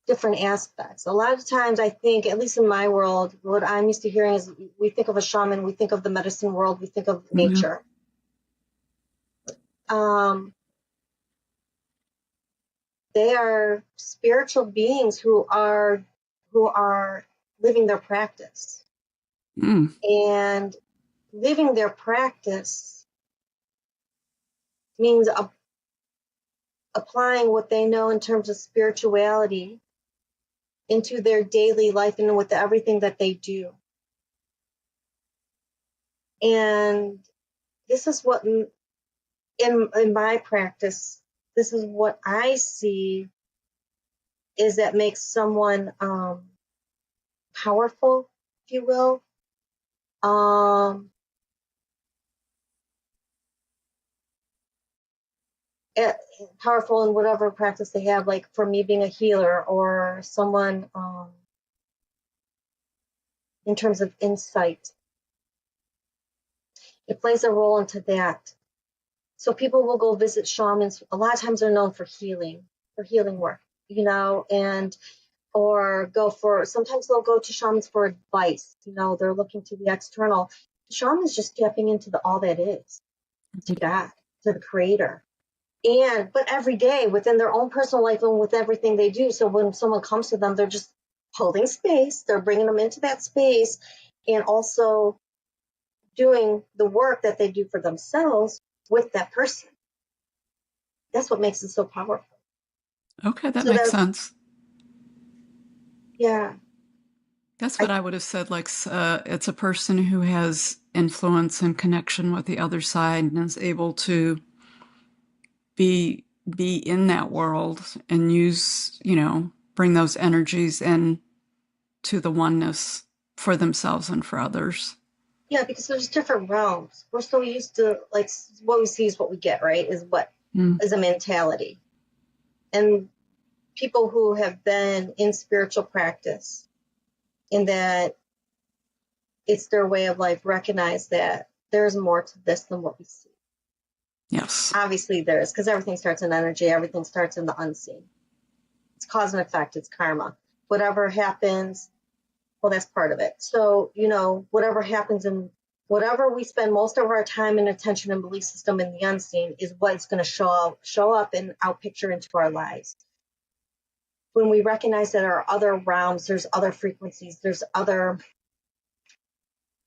different aspects. A lot of times I think, at least in my world, what I'm used to hearing is we think of a shaman, we think of the medicine world, we think of nature. They are spiritual beings who are living their practice. And living their practice means applying what they know in terms of spirituality into their daily life and with everything that they do. And this is what, in my practice, this is what I see is that makes someone powerful, if you will. Powerful in whatever practice they have, like for me being a healer or someone in terms of insight. It plays a role into that. So people will go visit shamans. A lot of times they're known for healing work, and sometimes they'll go to shamans for advice. They're looking to the external. The shaman's just tapping into all that is, to God, to the creator. But every day within their own personal life and with everything they do. So when someone comes to them, they're just holding space. They're bringing them into that space and also doing the work that they do for themselves with that person. That's what makes it so powerful. Okay, that makes sense. Yeah. That's what I would have said. Like, it's a person who has influence and connection with the other side and is able to be in that world and use, bring those energies in to the oneness for themselves and for others. Yeah, because there's different realms. We're so used to, like, what we see is what we get, right? Is what is a mentality. And people who have been in spiritual practice, in that it's their way of life, recognize that there's more to this than what we see. Yes. Obviously there is, because everything starts in energy. Everything starts in the unseen. It's cause and effect. It's karma. Whatever happens, well, that's part of it. So, whatever happens and whatever we spend most of our time and attention and belief system in the unseen is what's going to show up and outpicture into our lives. When we recognize that there are other realms, there's other frequencies, there's other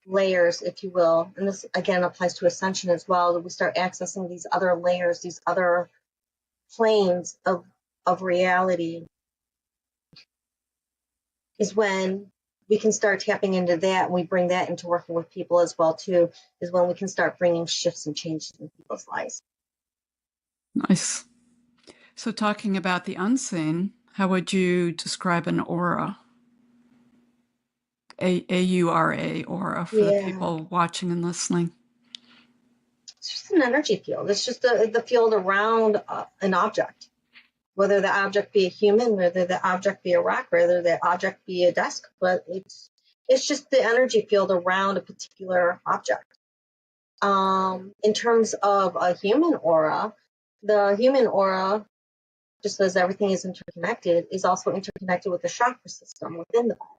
layers, if you will, and this again applies to ascension as well, that we start accessing these other layers, these other planes of reality, is when we can start tapping into that, and we bring that into working with people as well too, is when we can start bringing shifts and changes in people's lives. Nice. So talking about the unseen, how would you describe an aura? A-U-R-A, aura, for the people watching and listening. It's just an energy field. It's just the field around an object, whether the object be a human, whether the object be a rock, whether the object be a desk, but it's just the energy field around a particular object. In terms of a human aura, the human aura, just as everything is interconnected, is also interconnected with the chakra system within the body.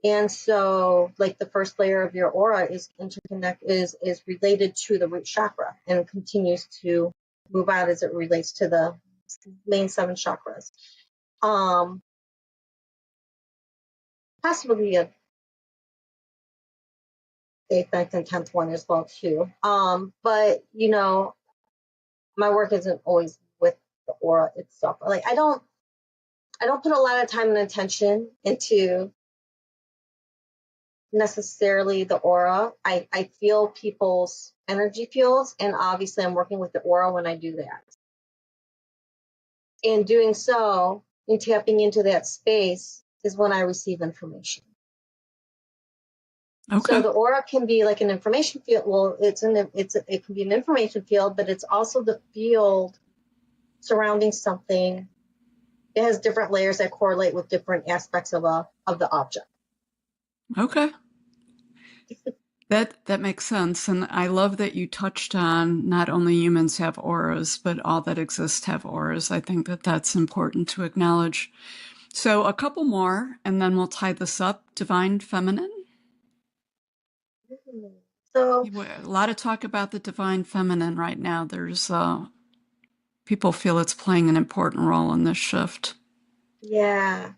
And so, like, the first layer of your aura is related to the root chakra and continues to move out as it relates to the main 7 chakras. Possibly a 8th, 9th, and 10th one as well too. But my work isn't always with the aura itself. Like, I don't put a lot of time and attention into necessarily the aura. I feel people's energy fields, and obviously I'm working with the aura when I do that. In doing so, in tapping into that space, is when I receive information. Okay. So the aura can be like an information field. Well, it can be an information field, but it's also the field surrounding something. It has different layers that correlate with different aspects of the object. Okay. That makes sense. And I love that you touched on not only humans have auras, but all that exist have auras. I think that that's important to acknowledge. So a couple more, and then we'll tie this up. Divine feminine. So A lot of talk about the divine feminine right now. There's people feel it's playing an important role in this shift. yeah.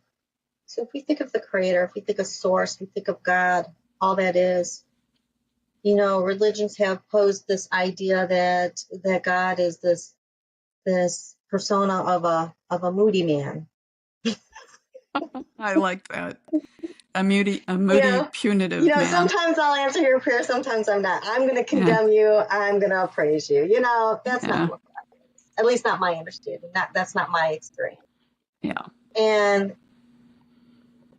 So if we think of the creator, if we think of source, we think of God, all that is, you know, religions have posed this idea that God is this persona of a moody man. I like that. A moody, Yeah. punitive You know, man. sometimes I'll answer your prayer, sometimes I'm not. I'm going to Yeah. condemn you. I'm going to praise you. You know, that's Yeah. not what God is. At least not my understanding. That's not my experience. Yeah. And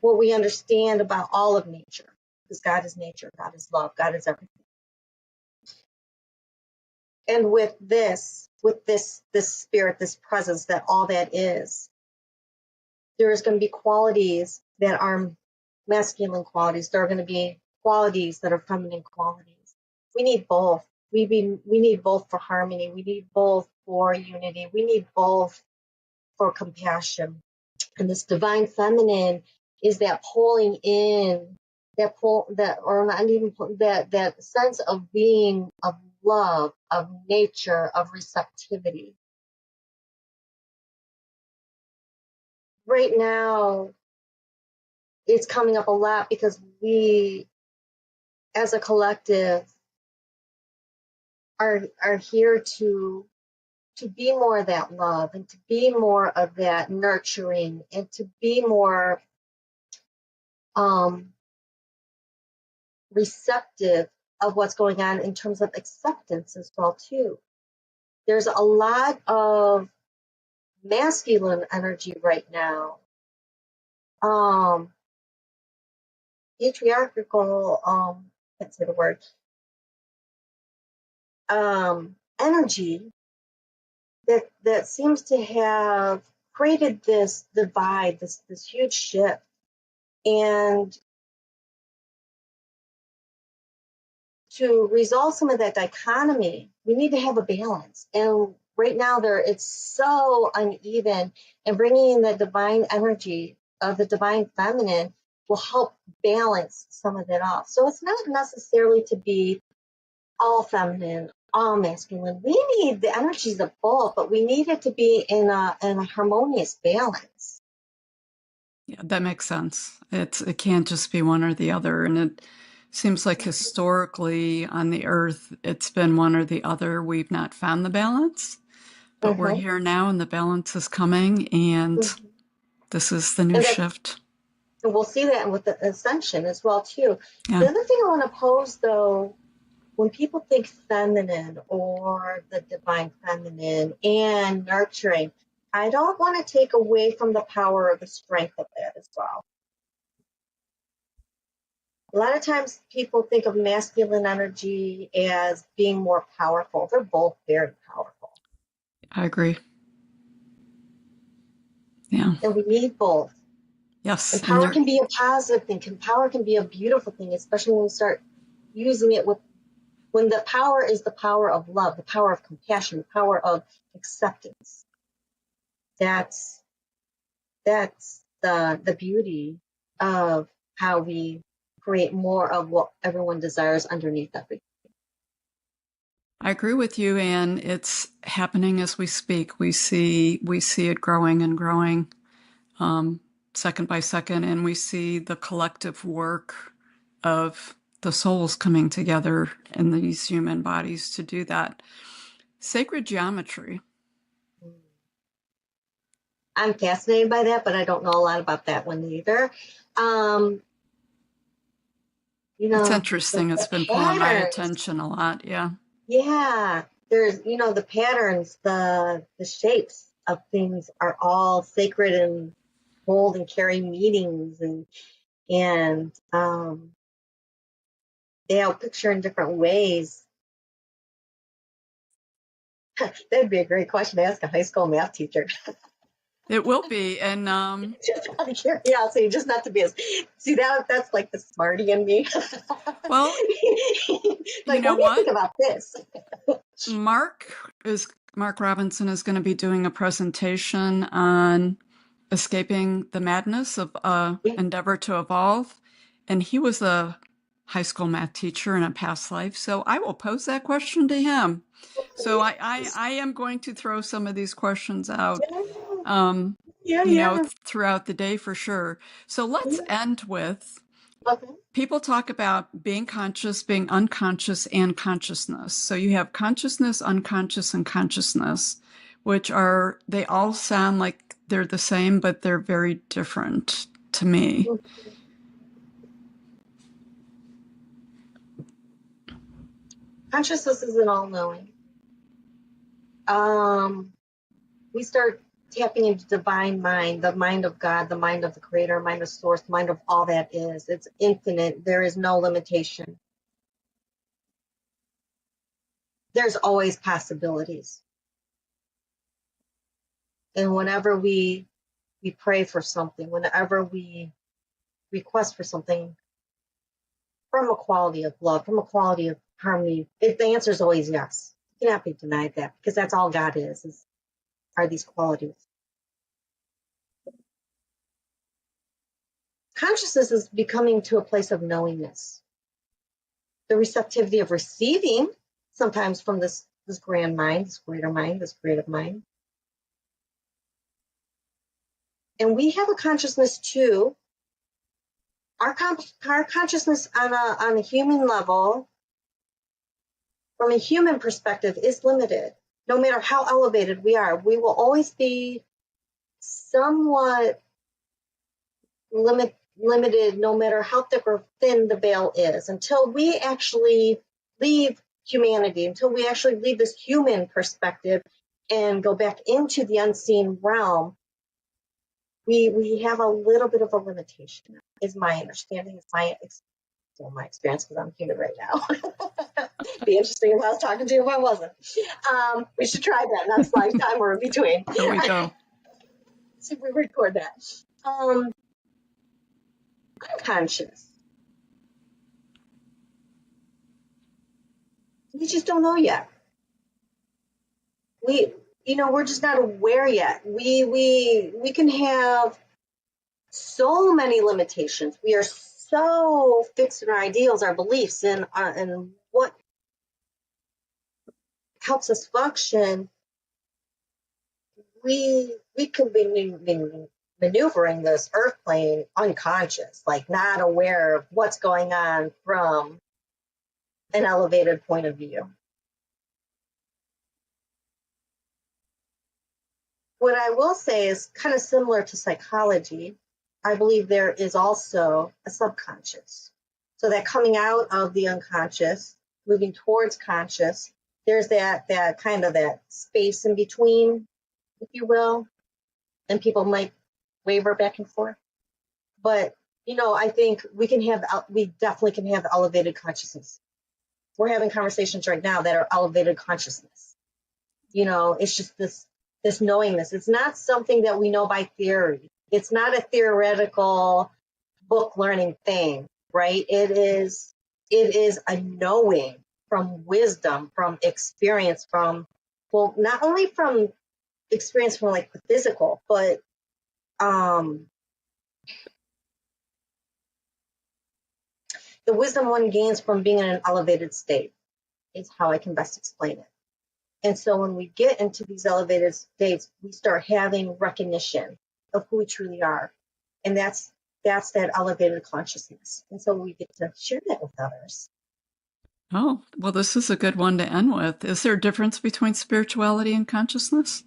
what we understand about all of nature, because God is nature, God is love, God is everything. And with this spirit, this presence, that all that is, there is going to be qualities that are masculine qualities. There are going to be qualities that are feminine qualities. We need both. We need both for harmony. We need both for unity. We need both for compassion. And this divine feminine is that pulling in, that sense of being, of love, of nature, of receptivity. Right now, it's coming up a lot because we, as a collective, are here to be more of that love, and to be more of that nurturing, and to be more receptive of what's going on in terms of acceptance as well too. There's a lot of masculine energy right now, patriarchal, can't say the word, energy that seems to have created this divide, this huge shift. And to resolve some of that dichotomy, we need to have a balance. And right now, it's so uneven. And bringing in the divine energy of the divine feminine will help balance some of that off. So it's not necessarily to be all feminine, all masculine. We need the energies of both, but we need it to be in a harmonious balance. Yeah, that makes sense. It can't just be one or the other. And it seems like historically on the earth, it's been one or the other. We've not found the balance, but we're here now and the balance is coming, and this is the new shift. And we'll see that with the ascension as well too. Yeah. The other thing I want to pose though, when people think feminine or the divine feminine and nurturing, I don't want to take away from the power or the strength of that as well. A lot of times people think of masculine energy as being more powerful. They're both very powerful. I agree. Yeah. And we need both. Yes. And power can be a positive thing. Power can be a beautiful thing, especially when we start using it when the power is the power of love, the power of compassion, the power of acceptance. That's the beauty of how we create more of what everyone desires underneath everything. I agree with you, and it's happening as we speak. We see it growing and growing, second by second, and we see the collective work of the souls coming together in these human bodies to do that. Sacred geometry. I'm fascinated by that, but I don't know a lot about that one either. It's interesting. It's been pulling my attention a lot. Yeah. Yeah. There's, the patterns, the shapes of things are all sacred and hold and carry meanings, and they help picture in different ways. That'd be a great question to ask a high school math teacher. It will be. And Just out of curiosity, just not to be see that's like the smarty in me. well, Like, know what do you what? think about this? Mark Robinson is going to be doing a presentation on escaping the madness of endeavor to evolve. And he was a high school math teacher in a past life. So I will pose that question to him. So I am going to throw some of these questions out, throughout the day for sure. So let's end with, people talk about being conscious, being unconscious, and consciousness. So you have consciousness, unconscious, and consciousness, which they all sound like they're the same, but they're very different to me. Consciousness is an all-knowing. We start tapping into divine mind, the mind of God, the mind of the creator, mind of source, mind of all that is. It's infinite. There is no limitation. There's always possibilities. And whenever we pray for something, whenever we request for something from a quality of love, from a quality of harmony, the answer is always yes. You cannot be denied that, because that's all God are these qualities. Consciousness is becoming to a place of knowingness. The receptivity of receiving, sometimes from this grand mind, this greater mind, this creative mind. And we have a consciousness too. Our consciousness on a human level, from a human perspective, is limited. No matter how elevated we are, we will always be somewhat limited, no matter how thick or thin the veil is, until we actually leave humanity, until we actually leave this human perspective and go back into the unseen realm. We have a little bit of a limitation, is my understanding. It's my experience, because I'm human right now. Be interesting if I was talking to you if I wasn't. We should try that next lifetime or in between. There we go. See if we record that. Unconscious. We just don't know yet. We're just not aware yet. We can have so many limitations. We are so fixed in our ideals, our beliefs, and what helps us function. We can be maneuvering this earth plane unconscious, like not aware of what's going on from an elevated point of view. What I will say is kind of similar to psychology. I believe there is also a subconscious. So that coming out of the unconscious, moving towards conscious, there's that kind of that space in between, if you will, and people might waver back and forth. But, I think we definitely can have elevated consciousness. We're having conversations right now that are elevated consciousness. It's just this knowingness. It's not something that we know by theory. It's not a theoretical book learning thing, right? It is a knowing from wisdom, from experience, not only from experience from like the physical, but the wisdom one gains from being in an elevated state is how I can best explain it. And so when we get into these elevated states, we start having recognition of who we truly are. And that's that elevated consciousness. And so we get to share that with others. Oh, well, this is a good one to end with. Is there a difference between spirituality and consciousness?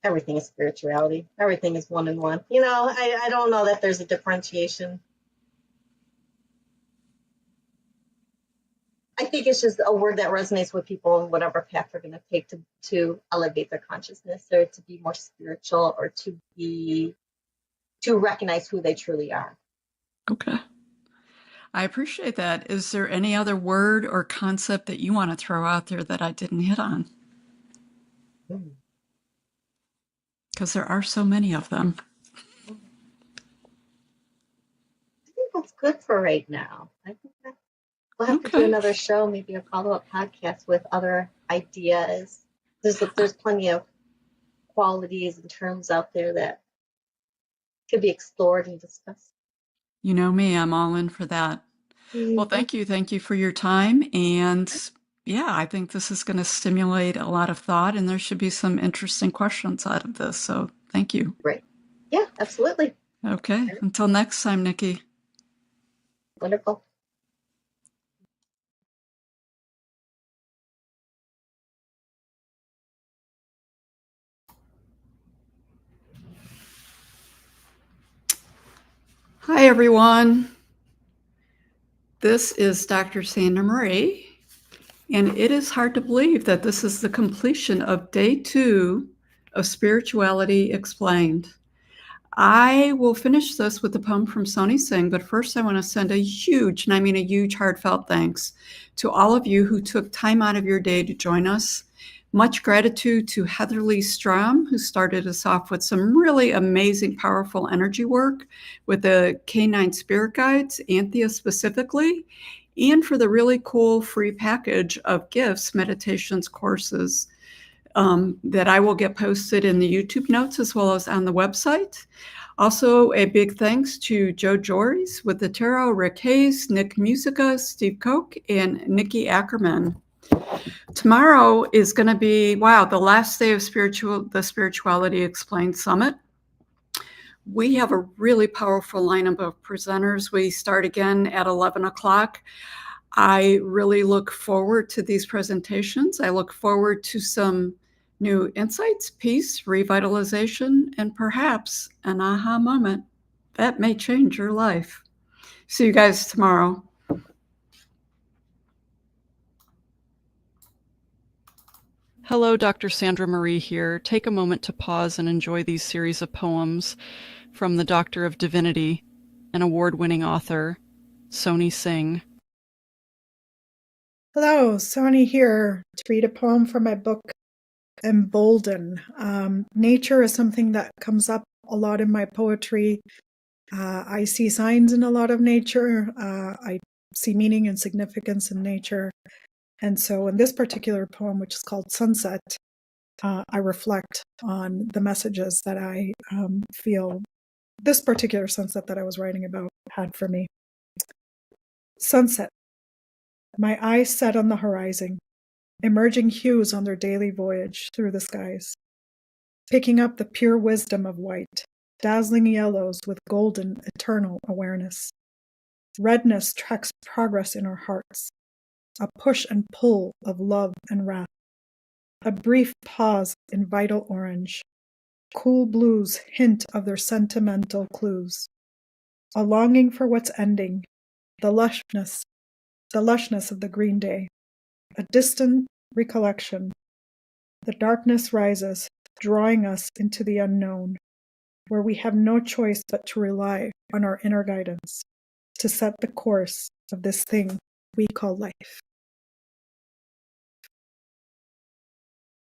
Everything is spirituality. Everything is one in one. I don't know that there's a differentiation. I think it's just a word that resonates with people in whatever path they're going to take to elevate their consciousness, or to be more spiritual, or to recognize who they truly are. Okay. I appreciate that. Is there any other word or concept that you want to throw out there that I didn't hit on? because there are so many of them. I think that's good for right now. I think that we'll have to do Okay. another show, maybe a follow-up podcast with other ideas. There's plenty of qualities and terms out there that could be explored and discussed. You know me, I'm all in for that. Well, thank you. Thank you for your time. And yeah, I think this is going to stimulate a lot of thought, and there should be some interesting questions out of this. So thank you. Great. Yeah, absolutely. Okay. Until next time, Nikki. Wonderful. Hi, everyone. This is Dr. Sandra Marie, and it is hard to believe that this is the completion of day 2 of Spirituality Explained. I will finish this with a poem from Sony Singh, but first I want to send a huge, and I mean a huge, heartfelt thanks to all of you who took time out of your day to join us. Much gratitude to Heather Lee Strom, who started us off with some really amazing, powerful energy work with the K9 Spirit Guides, Anthea specifically, and for the really cool free package of gifts, meditations, courses that I will get posted in the YouTube notes as well as on the website. Also, a big thanks to Joe Jories with the Tarot, Rick Hayes, Nick Musica, Steve Koch, and Nikki Ackerman. Tomorrow is going to be, wow, the last day of the Spirituality Explained Summit. We have a really powerful lineup of presenters. We start again at 11 o'clock. I really look forward to these presentations. I look forward to some new insights, peace, revitalization, and perhaps an aha moment that may change your life. See you guys tomorrow. Hello, Dr. Sandra Marie here. Take a moment to pause and enjoy these series of poems from the Doctor of Divinity and award-winning author, Sony Singh. Hello, Sony here to read a poem from my book, Embolden. Nature is something that comes up a lot in my poetry. I see signs in a lot of nature. I see meaning and significance in nature. And so in this particular poem, which is called Sunset, I reflect on the messages that I feel this particular sunset that I was writing about had for me. Sunset. My eyes set on the horizon, emerging hues on their daily voyage through the skies, picking up the pure wisdom of white, dazzling yellows with golden, eternal awareness. Redness tracks progress in our hearts, a push and pull of love and wrath, a brief pause in vital orange. Cool blues hint of their sentimental clues, a longing for what's ending, the lushness of the green day, a distant recollection. The darkness rises, drawing us into the unknown, where we have no choice but to rely on our inner guidance to set the course of this thing we call life.